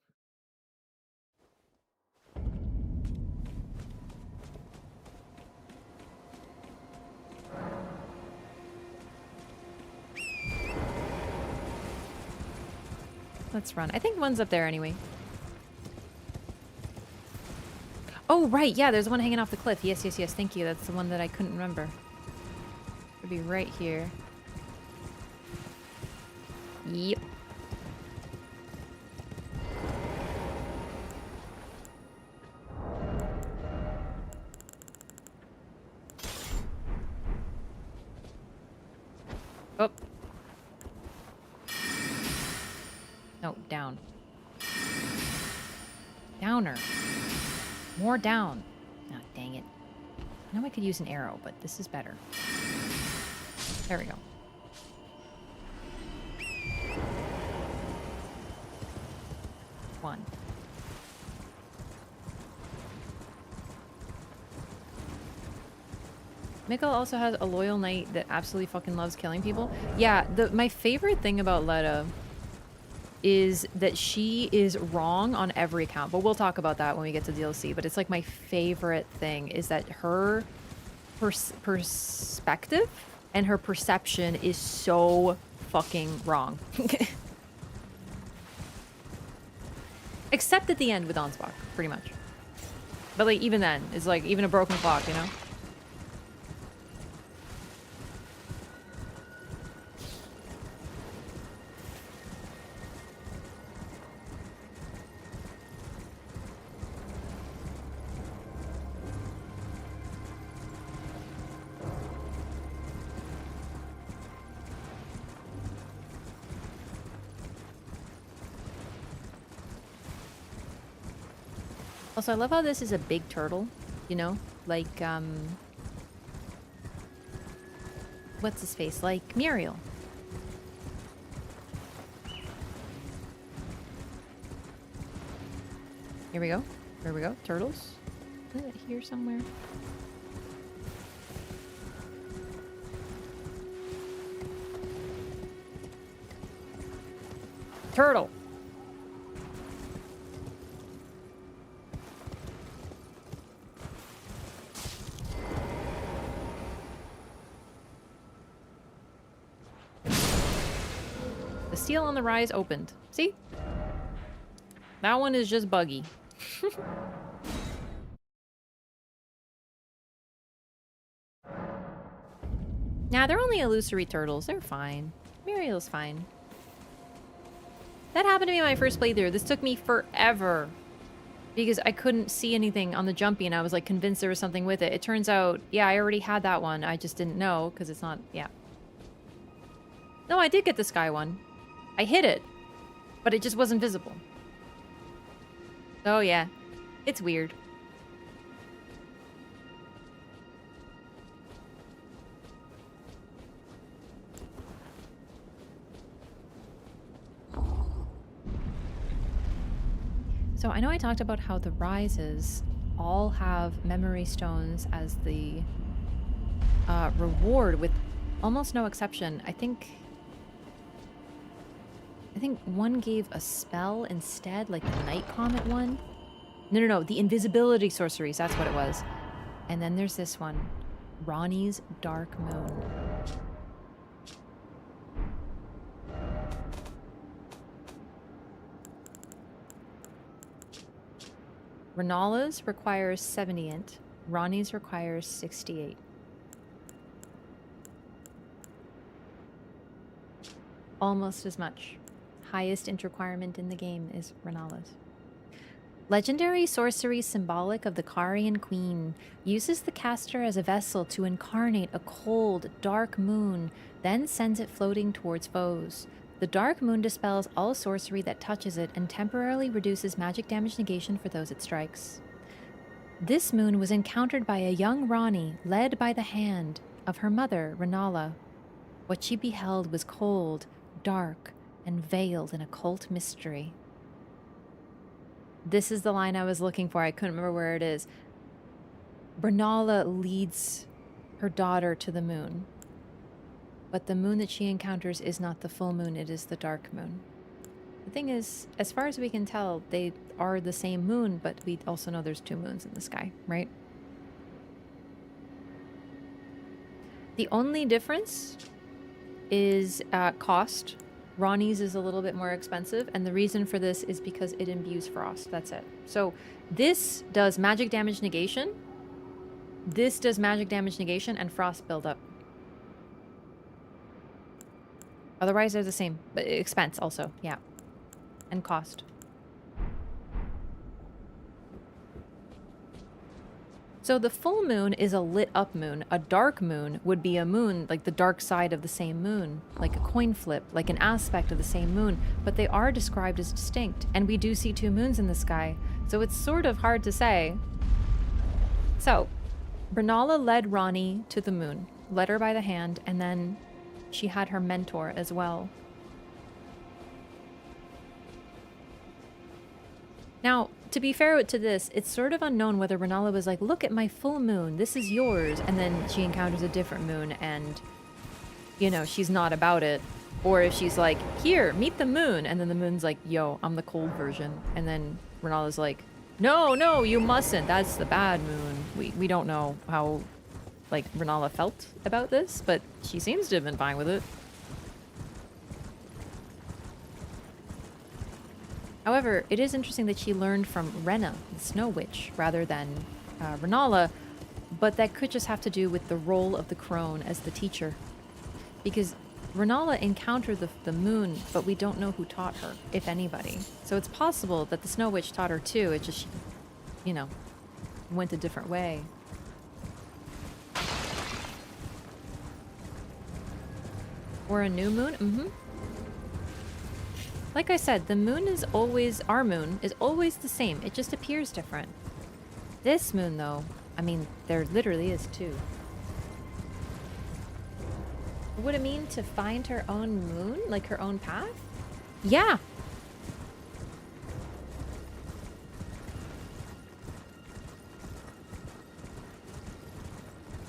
Let's run. I think one's up there anyway. Oh, right. Yeah, there's one hanging off the cliff. Yes, yes, yes. Thank you. That's the one that I couldn't remember. It'd be right here. Yep. Oh. No, down. Downer. More down. Oh, dang it. I know I could use an arrow, but this is better. There we go. One. Mikkel also has a loyal knight that absolutely fucking loves killing people. Yeah, my favorite thing about Letta is that she is wrong on every account, but we'll talk about that when we get to DLC. But it's like my favorite thing is that her perspective and her perception is so fucking wrong. Except at the end with Ansbach, pretty much. But like even then, it's like even a broken clock, you know? Also, I love how this is a big turtle, you know? Like, what's his face? Like Muriel. Here we go. Here we go. Turtles. Is it here somewhere? Turtle. The seal on the rise opened. See? That one is just buggy. Nah, they're only illusory turtles. They're fine. Muriel's fine. That happened to me in my first playthrough. This took me forever. Because I couldn't see anything on the jumpy and I was like convinced there was something with it. It turns out, yeah, I already had that one. I just didn't know because it's not, yeah. No, I did get the sky one. I hit it. But it just wasn't visible. Oh yeah. It's weird. So I know I talked about how the rises all have memory stones as the reward, with almost no exception. I think one gave a spell instead, like the Night Comet one. No, the invisibility sorceries, that's what it was. And then there's this one, Ronnie's Dark Moon. Renala's requires 70 int. Ronnie's requires 68. Almost as much. Highest int requirement in the game is Renala's. Legendary sorcery symbolic of the Carian Queen uses the caster as a vessel to incarnate a cold, dark moon, then sends it floating towards foes. The dark moon dispels all sorcery that touches it and temporarily reduces magic damage negation for those it strikes. This moon was encountered by a young Ronnie, led by the hand of her mother, Renala. What she beheld was cold, dark, and veiled in occult mystery. This is the line I was looking for. I couldn't remember where it is. Renala leads her daughter to the moon. But the moon that she encounters is not the full moon, it is the dark moon. The thing is, as far as we can tell, they are the same moon, but we also know there's two moons in the sky, right? The only difference is cost. Ronnie's is a little bit more expensive, and the reason for this is because it imbues frost. That's it. So this does magic damage negation. This does magic damage negation and frost buildup. Otherwise, they're the same. But expense also, yeah. And cost. So the full moon is a lit up moon. A dark moon would be a moon, like the dark side of the same moon. Like a coin flip, like an aspect of the same moon. But they are described as distinct. And we do see two moons in the sky. So it's sort of hard to say. So, Renala led Ronnie to the moon. Led her by the hand, and then she had her mentor as well. Now, to be fair to this, it's sort of unknown whether Renala was like, look at my full moon, this is yours, and then she encounters a different moon and, you know, she's not about it. Or if she's like, here, meet the moon, and then the moon's like, yo, I'm the cold version. And then Renala's like, no, you mustn't, that's the bad moon. We don't know how, like, Renala felt about this, but she seems to have been fine with it. However, it is interesting that she learned from Rena, the Snow Witch, rather than Renala, but that could just have to do with the role of the crone as the teacher. Because Renala encountered the moon, but we don't know who taught her, if anybody. So it's possible that the Snow Witch taught her too, it just, you know, went a different way. Or a new moon? Mm-hmm. Like I said, the moon is always, our moon is always the same. It just appears different. This moon, though, I mean, there literally is two. What would it mean to find her own moon? Like her own path? Yeah.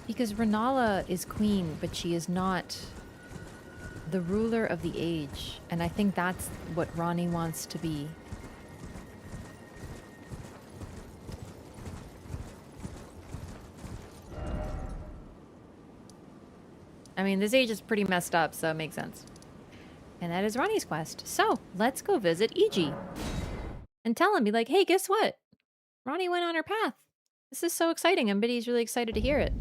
Because Renala is queen, but she is not the ruler of the age. And I think that's what Ranni wants to be. I mean, this age is pretty messed up, so it makes sense. And that is Ranni's quest. So, let's go visit Iji. And tell him, be like, hey, guess what? Ranni went on her path. This is so exciting. And Biddy's really excited to hear it.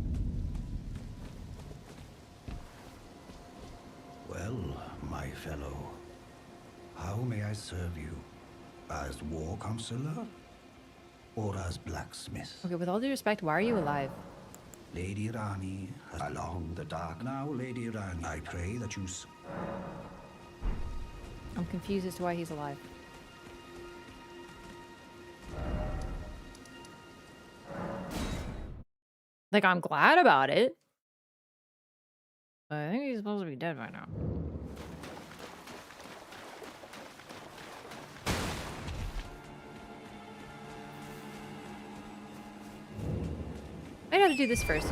Well, my fellow, how may I serve you? As war counselor? Or as blacksmith? Okay, with all due respect, why are you alive? Lady Ranni, along the dark. Now, Lady Ranni, I pray that you... I'm confused as to why he's alive. Like, I'm glad about it. But I think he's supposed to be dead by now. I'd have to do this first.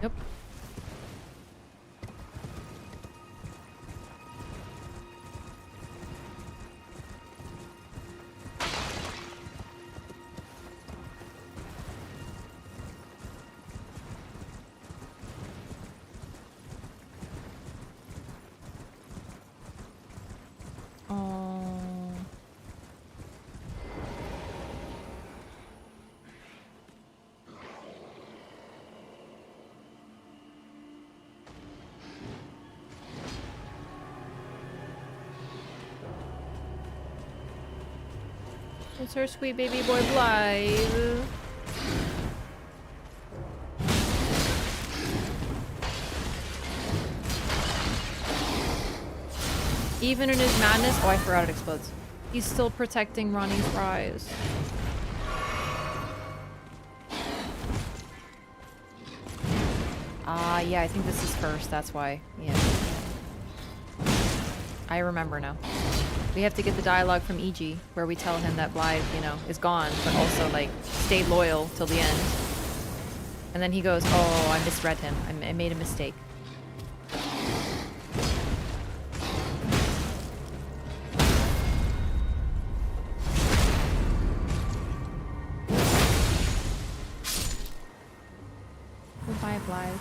Nope. Oh. It's her sweet baby boy Blythe. Even in his madness, oh, I forgot it explodes. He's still protecting Ranni's rise. Ah, yeah, I think this is first, that's why. Yeah. I remember now. We have to get the dialogue from Iji, where we tell him that Blythe, you know, is gone, but also, like, stayed loyal till the end. And then he goes, oh, I misread him. I made a mistake. Goodbye, Blythe.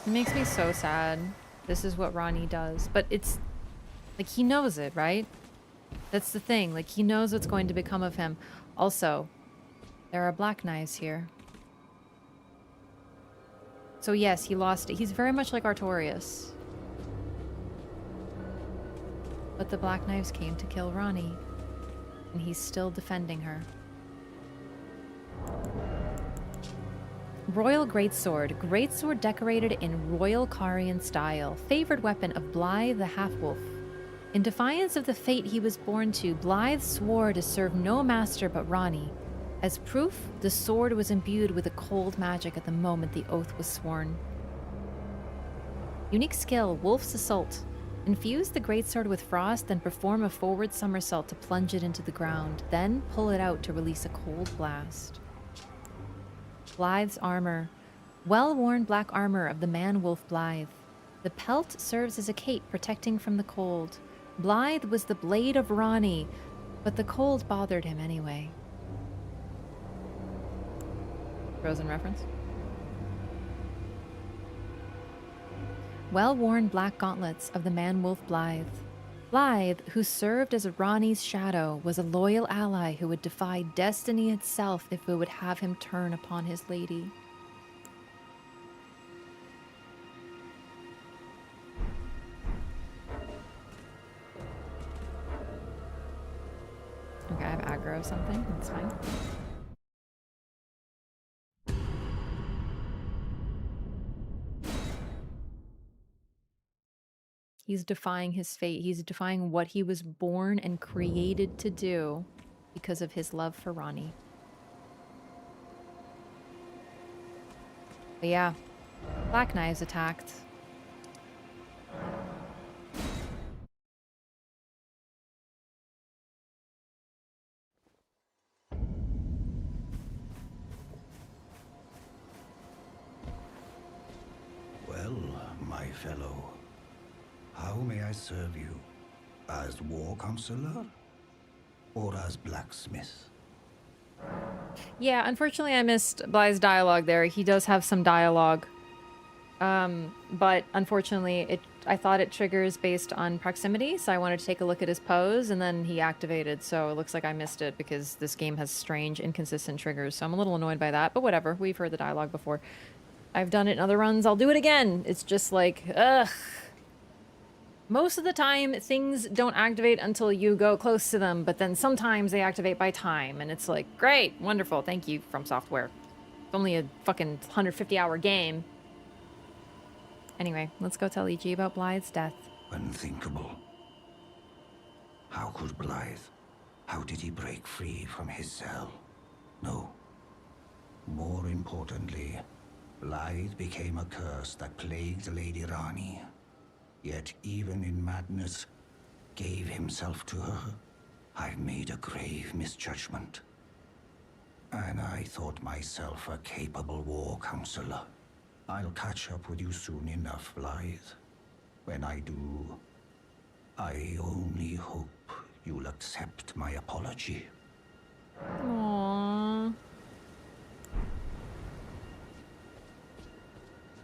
It makes me so sad. This is what Ranni does. But it's... like, he knows it, right? That's the thing. Like, he knows what's going to become of him. Also, there are black knives here. So yes, he lost it. He's very much like Artorias. But the black knives came to kill Ranni. And he's still defending her. Royal Greatsword. Greatsword decorated in Royal Carian style. Favored weapon of Blythe the Half-Wolf. In defiance of the fate he was born to, Blythe swore to serve no master but Ranni. As proof, the sword was imbued with a cold magic at the moment the oath was sworn. Unique skill, Wolf's Assault. Infuse the greatsword with frost, then perform a forward somersault to plunge it into the ground. Then pull it out to release a cold blast. Blythe's armor. Well-worn black armor of the man-wolf Blythe. The pelt serves as a cape protecting from the cold. Blythe was the blade of Ranni, but the cold bothered him anyway. Frozen reference. Well-worn black gauntlets of the man-wolf Blythe. Blythe, who served as Ranni's shadow, was a loyal ally who would defy destiny itself if it would have him turn upon his lady. Okay, I have aggro of something. That's fine. He's defying his fate. He's defying what he was born and created to do because of his love for Ranni. But yeah, Black Knives attacked. My fellow, how may I serve you? As war counselor? Or as blacksmith? Yeah, unfortunately I missed Bly's dialogue there. He does have some dialogue. But unfortunately I thought it triggers based on proximity, so I wanted to take a look at his pose, and then he activated, so it looks like I missed it because this game has strange, inconsistent triggers, so I'm a little annoyed by that, but whatever. We've heard the dialogue before. I've done it in other runs. I'll do it again. It's just like, ugh. Most of the time, things don't activate until you go close to them, but then sometimes they activate by time, and it's like, great, wonderful, thank you, From Software. It's only a fucking 150-hour game. Anyway, let's go tell EG about Blythe's death. Unthinkable. How could Blythe? How did he break free from his cell? No. More importantly, Blythe became a curse that plagued Lady Rani. Yet even in madness, gave himself to her. I've made a grave misjudgment. And I thought myself a capable war counselor. I'll catch up with you soon enough, Blythe. When I do, I only hope you'll accept my apology. Aww.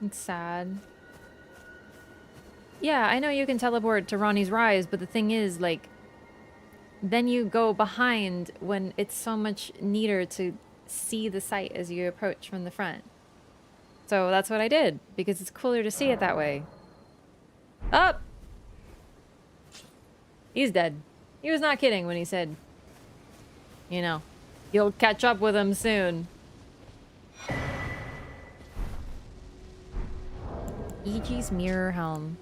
It's sad. Yeah, I know you can teleport to Ronnie's Rise, but the thing is, like, then you go behind when it's so much neater to see the site as you approach from the front. So that's what I did, because it's cooler to see it that way. Up! He's dead. He was not kidding when he said, you know, you'll catch up with him soon. EG's mirror helm.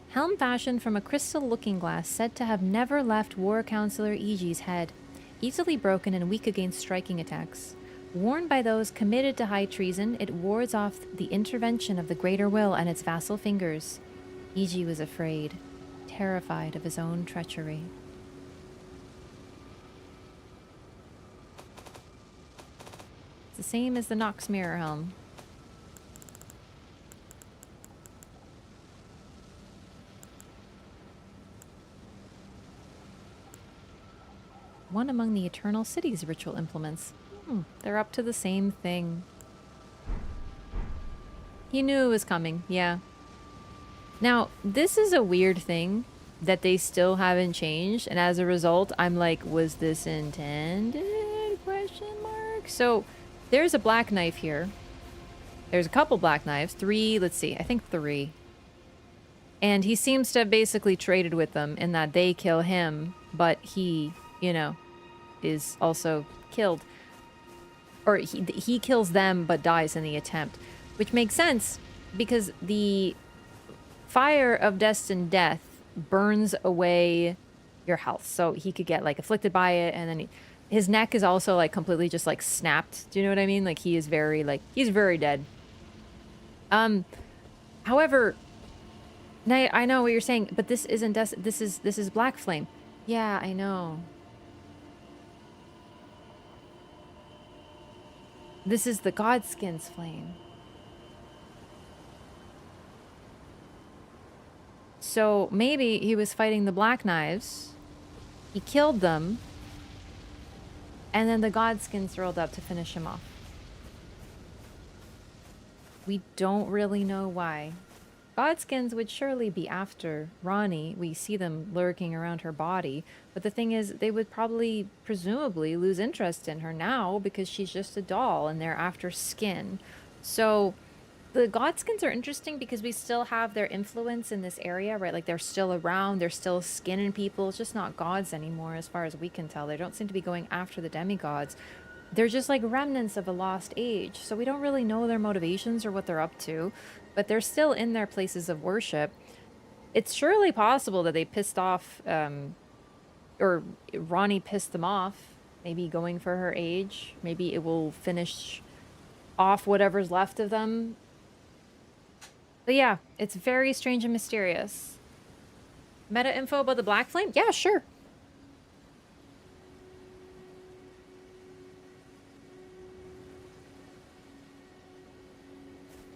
Helm fashioned from a crystal looking glass said to have never left War Counselor EG's head, easily broken and weak against striking attacks. Worn by those committed to high treason, it wards off the intervention of the Greater Will and its vassal fingers. EG was afraid, terrified of his own treachery. It's the same as the Nox mirror helm. One among the Eternal City's ritual implements. They're up to the same thing. He knew it was coming, yeah. Now, this is a weird thing that they still haven't changed, and as a result, I'm like, was this intended? Question mark. So, there's a black knife here. There's a couple black knives. 3, let's see, I think 3. And he seems to have basically traded with them in that they kill him, but he, you know, is also killed. Or he kills them but dies in the attempt, which makes sense because the fire of destined death burns away your health, so he could get like afflicted by it, and then his neck is also like completely just like snapped. Do you know what I mean? Like he is very he's very dead. However, I know what you're saying, but this isn't this is Black Flame. Yeah, I know. This is the Godskin's flame. So maybe he was fighting the Black Knives. He killed them. And then the Godskins rolled up to finish him off. We don't really know why. Godskins would surely be after Ronnie. We see them lurking around her body. But the thing is, they would probably, presumably, lose interest in her now because she's just a doll and they're after skin. So the Godskins are interesting because we still have their influence in this area, right? Like they're still around, they're still skinning people. It's just not gods anymore as far as we can tell. They don't seem to be going after the demigods. They're just like remnants of a lost age. So we don't really know their motivations or what they're up to. But they're still in their places of worship. It's surely possible that they pissed off, or Ronnie pissed them off. Maybe going for her age. Maybe it will finish off whatever's left of them. But yeah, it's very strange and mysterious. Meta info about the Black Flame? Yeah, sure.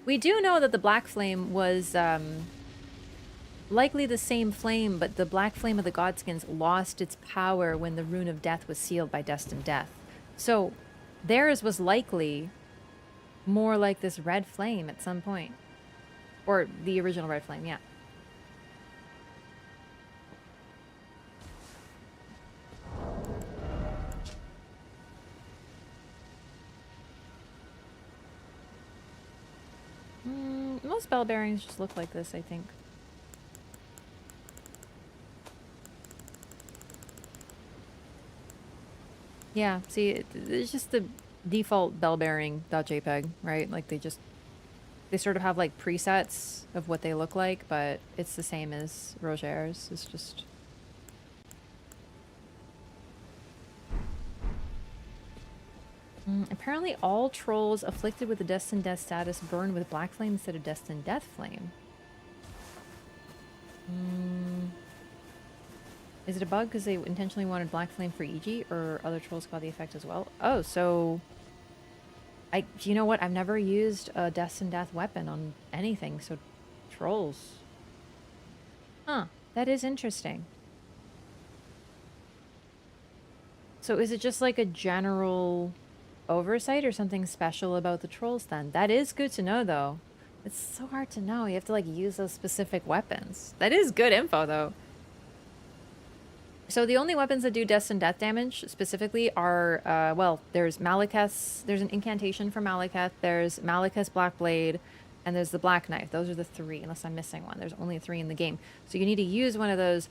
We do know that the black flame was likely the same flame, but the black flame of the Godskins lost its power when the rune of death was sealed by destined death. So theirs was likely more like this red flame at some point. Or the original red flame, yeah. Most bell bearings just look like this, I think. Yeah, see, it's just the default bell bearing.jpg, right? Like they sort of have like presets of what they look like, but it's the same as Roger's. It's just... apparently all trolls afflicted with the destined death status burn with black flame instead of destined death flame. Is it a bug because they intentionally wanted black flame for EG, or other trolls got the effect as well? Oh, so... you know what? I've never used a destined death weapon on anything, so trolls. Huh, that is interesting. So is it just like a general oversight or something special about the trolls then? That is good to know though. It's so hard to know. You have to like use those specific weapons. That is good info though. So the only weapons that do destined death damage specifically are, well, there's Malekith's, there's an incantation for Malekith, there's Malekith's Black Blade, and there's the Black Knife. Those are the three, unless I'm missing one. There's only 3 in the game. So you need to use one of those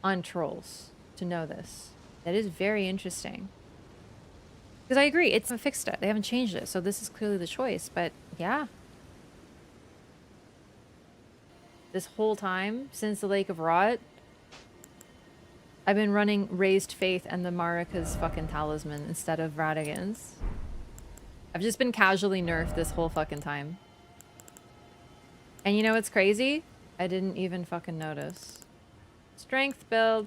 on trolls to know this. That is very interesting. Because I agree, it's fixed it. They haven't changed it, so this is clearly the choice. But yeah. This whole time, since the Lake of Rot, I've been running Raised Faith and the Marika's fucking Talisman instead of Radagon's. I've just been casually nerfed this whole fucking time. And you know what's crazy? I didn't even fucking notice. Strength build.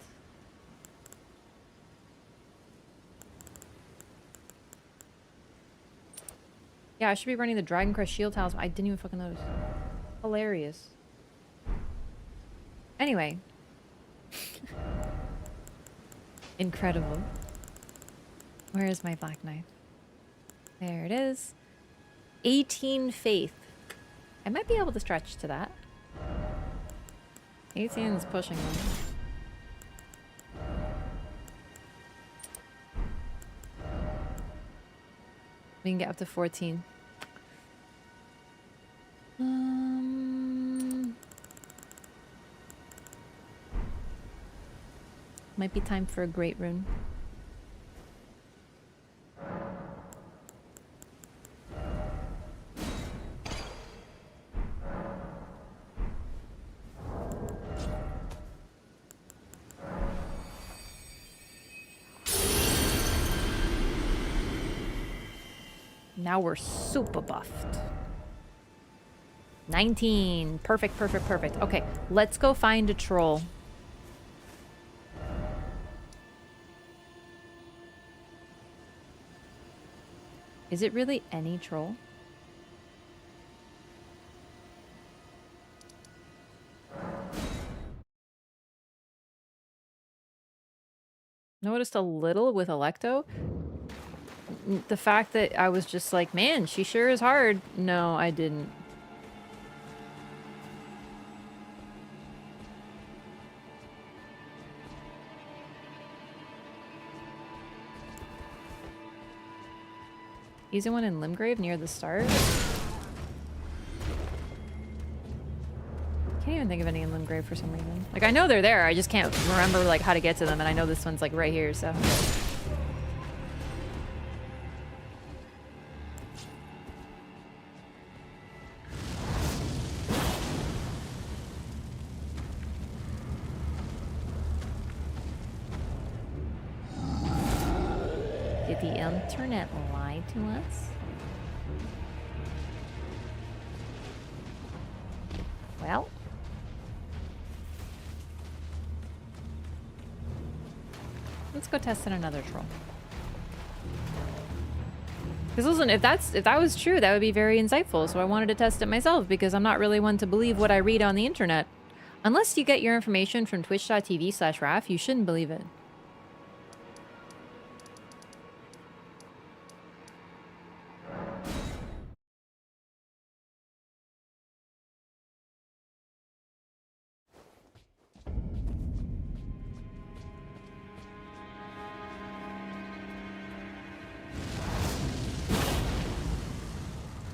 Yeah, I should be running the Dragon Crest Shield Talisman. I didn't even fucking notice. Hilarious. Anyway. Incredible. Where is my black knife? There it is. 18 faith. I might be able to stretch to that. 18 is pushing them. We can get up to 14. Might be time for a great rune. Now we're super buffed. 19. Perfect, perfect, perfect. Okay, let's go find a troll. Is it really any troll? Noticed a little with Electo. The fact that I was just like, man, she sure is hard. No, I didn't. Easy one in Limgrave near the start. Can't even think of any in Limgrave for some reason. Like, I know they're there, I just can't remember like how to get to them, and I know this one's like right here, so. Did the internet lie to us? Well. Let's go test in another troll. Because listen, if that was true, that would be very insightful. So I wanted to test it myself because I'm not really one to believe what I read on the internet. Unless you get your information from twitch.tv/Wraff, you shouldn't believe it.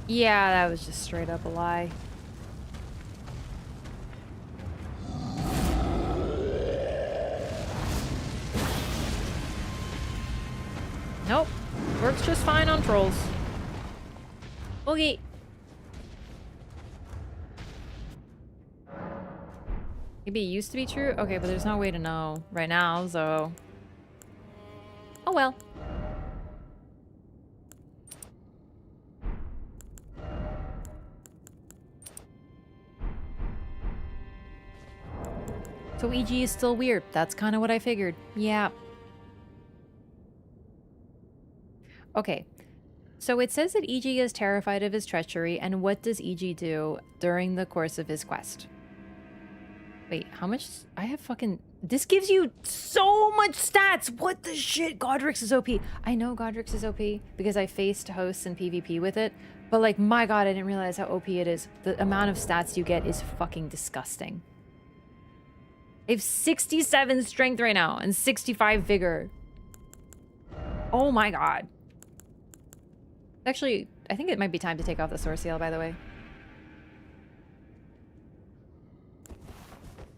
Yeah, that was just straight up a lie. Nope. Works just fine on trolls. Okay. Maybe it used to be true? Okay, but there's no way to know right now, so... Oh well. So EG is still weird. That's kind of what I figured. Yeah. Okay. So it says that EG is terrified of his treachery, and what does EG do during the course of his quest? Wait, how much? I have fucking... This gives you so much stats! What the shit? Godrix is OP. I know Godrix is OP because I faced hosts in PvP with it, but like, my god, I didn't realize how OP it is. The amount of stats you get is fucking disgusting. I have 67 strength right now and 65 vigor. Oh my god. Actually, I think it might be time to take off the source seal, by the way.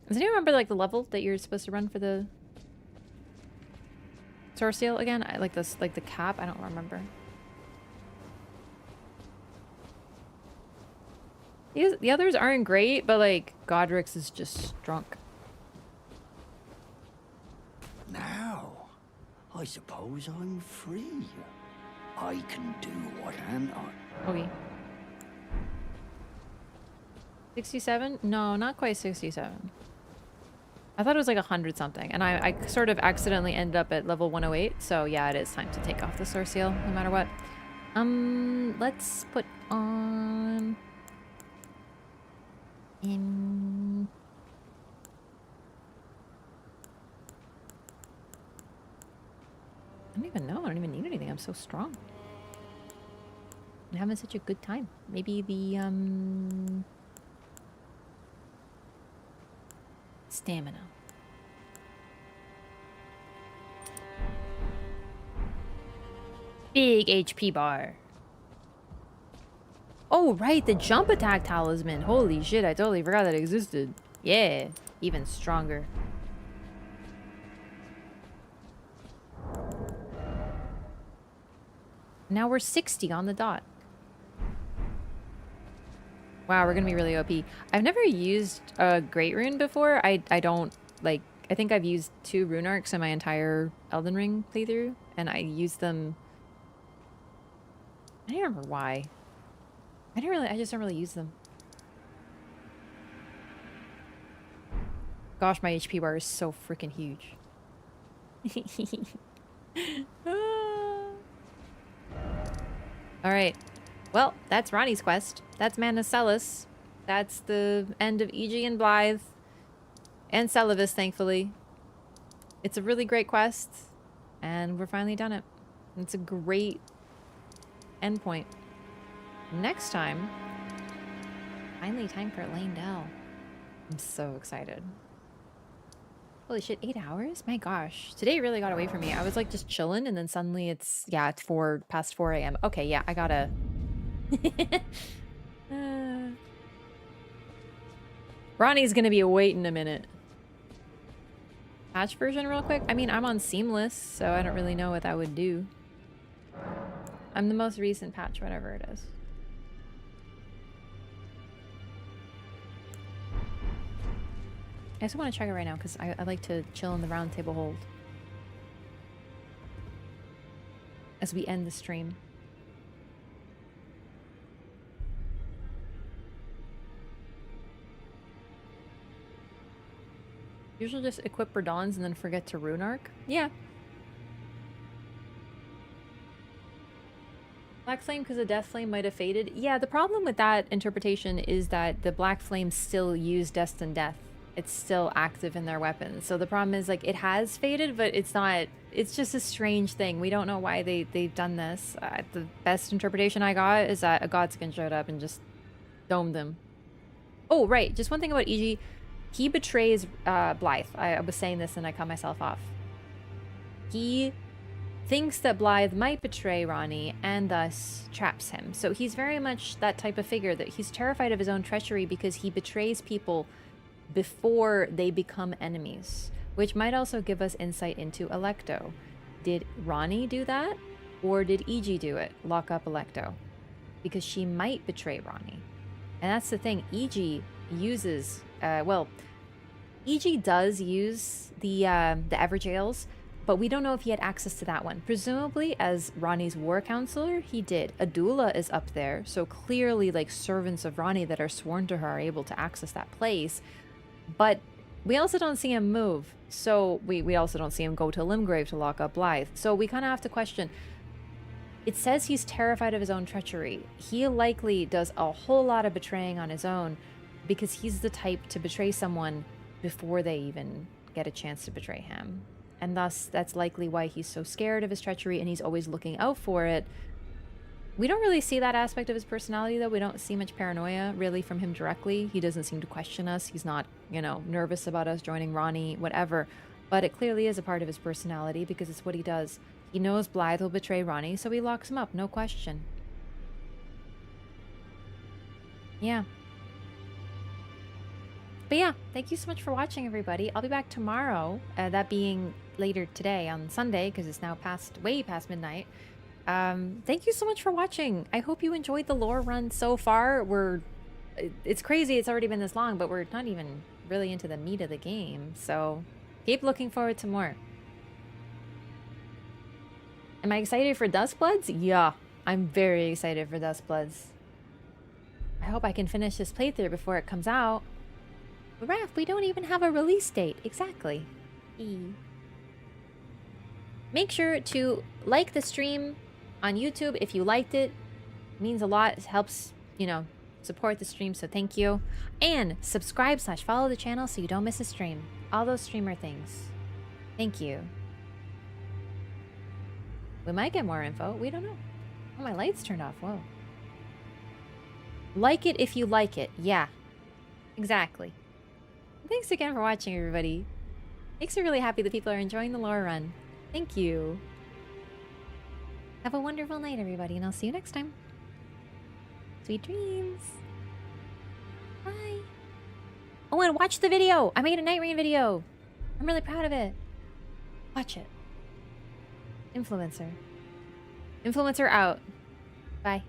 Does anyone remember like the level that you're supposed to run for the source seal again? I like this, like the cap. I don't remember. The others aren't great, but like Godrix is just drunk. Now, I suppose I'm free. I can do what I'm on. Okay. 67? No, not quite 67. I thought it was like 100 something, and I sort of accidentally ended up at level 108, so yeah, it is time to take off the source seal, no matter what. Let's put on... I don't even know. I don't even need anything. I'm so strong. I'm having such a good time. Maybe the, stamina. Big HP bar. Oh, right. The jump attack talisman. Holy shit. I totally forgot that existed. Yeah. Even stronger. Now we're 60 on the dot. Wow, we're gonna be really OP. I've never used a Great Rune before. I don't, like... I think I've used 2 rune arcs in my entire Elden Ring playthrough. And I used them... I don't remember why. I just don't really use them. Gosh, my HP bar is so freaking huge. Alright. Well, that's Ronnie's quest. That's Manacellus. That's the end of EG and Blythe. And Celavis, thankfully. It's a really great quest. And we're finally done it. It's a great endpoint. Next time, finally time for Lane-Del. I'm so excited. Holy shit, 8 hours? My gosh. Today really got away from me. I was like just chilling and then suddenly it's, yeah, it's past 4 a.m. Okay, yeah, I gotta... Ronnie's gonna be waiting a minute. Patch version real quick? I mean, I'm on Seamless, so I don't really know what that would do. I'm the most recent patch, whatever it is. I just want to check it right now because I like to chill in the round table hold as we end the stream. Usually just equip Radons and then forget to rune arc. Yeah. Black flame because the death flame might have faded. Yeah, the problem with that interpretation is that the black flames still use destined death. It's still active in their weapons. So the problem is, like, it has faded, but it's not. It's just a strange thing. We don't know why they've done this. The best interpretation I got is that a godskin showed up and just domed them. Oh, right. Just one thing about EG. He betrays Blythe. I was saying this and I cut myself off. He thinks that Blythe might betray Ronnie and thus traps him. So he's very much that type of figure that he's terrified of his own treachery because he betrays people before they become enemies, which might also give us insight into Electo. Did Ronnie do that? Or did EG do it? Lock up Electo? Because she might betray Ronnie. And that's the thing. EG uses, EG does use the Everjails, but we don't know if he had access to that one. Presumably, as Ronnie's war counselor, he did. Adula is up there, so clearly, like, servants of Ronnie that are sworn to her are able to access that place. But we also don't see him move, so we also don't see him go to Limgrave to lock up Blythe. So we kind of have to question. It says he's terrified of his own treachery. He likely does a whole lot of betraying on his own because he's the type to betray someone before they even get a chance to betray him. And thus, that's likely why he's so scared of his treachery and he's always looking out for it. We don't really see that aspect of his personality, though. We don't see much paranoia, really, from him directly. He doesn't seem to question us. He's not, you know, nervous about us joining Ronnie, whatever. But it clearly is a part of his personality because it's what he does. He knows Blythe will betray Ronnie, so he locks him up, no question. Yeah. But yeah, thank you so much for watching, everybody. I'll be back tomorrow, that being later today on Sunday, because it's now way past midnight. Thank you so much for watching. I hope you enjoyed the lore run so far. It's crazy it's already been this long, but we're not even really into the meat of the game, so keep looking forward to more. Am I excited for Duskbloods? Yeah, I'm very excited for Duskbloods. I hope I can finish this playthrough before it comes out. But Wraff, we don't even have a release date. Exactly. Make sure to like the stream on YouTube if you liked it. It means a lot. It helps, you know, support the stream, so thank you. And subscribe/follow the channel so you don't miss a stream. All those streamer things. Thank you. We might get more info. We don't know. Oh, my lights turned off. Whoa. Like it if you like it. Yeah. Exactly. Thanks again for watching, everybody. Makes me really happy that people are enjoying the lore run. Thank you. Have a wonderful night, everybody, and I'll see you next time. Sweet dreams. Bye. Oh, and watch the video. I made a Night Rain video. I'm really proud of it. Watch it. Influencer. Influencer out. Bye.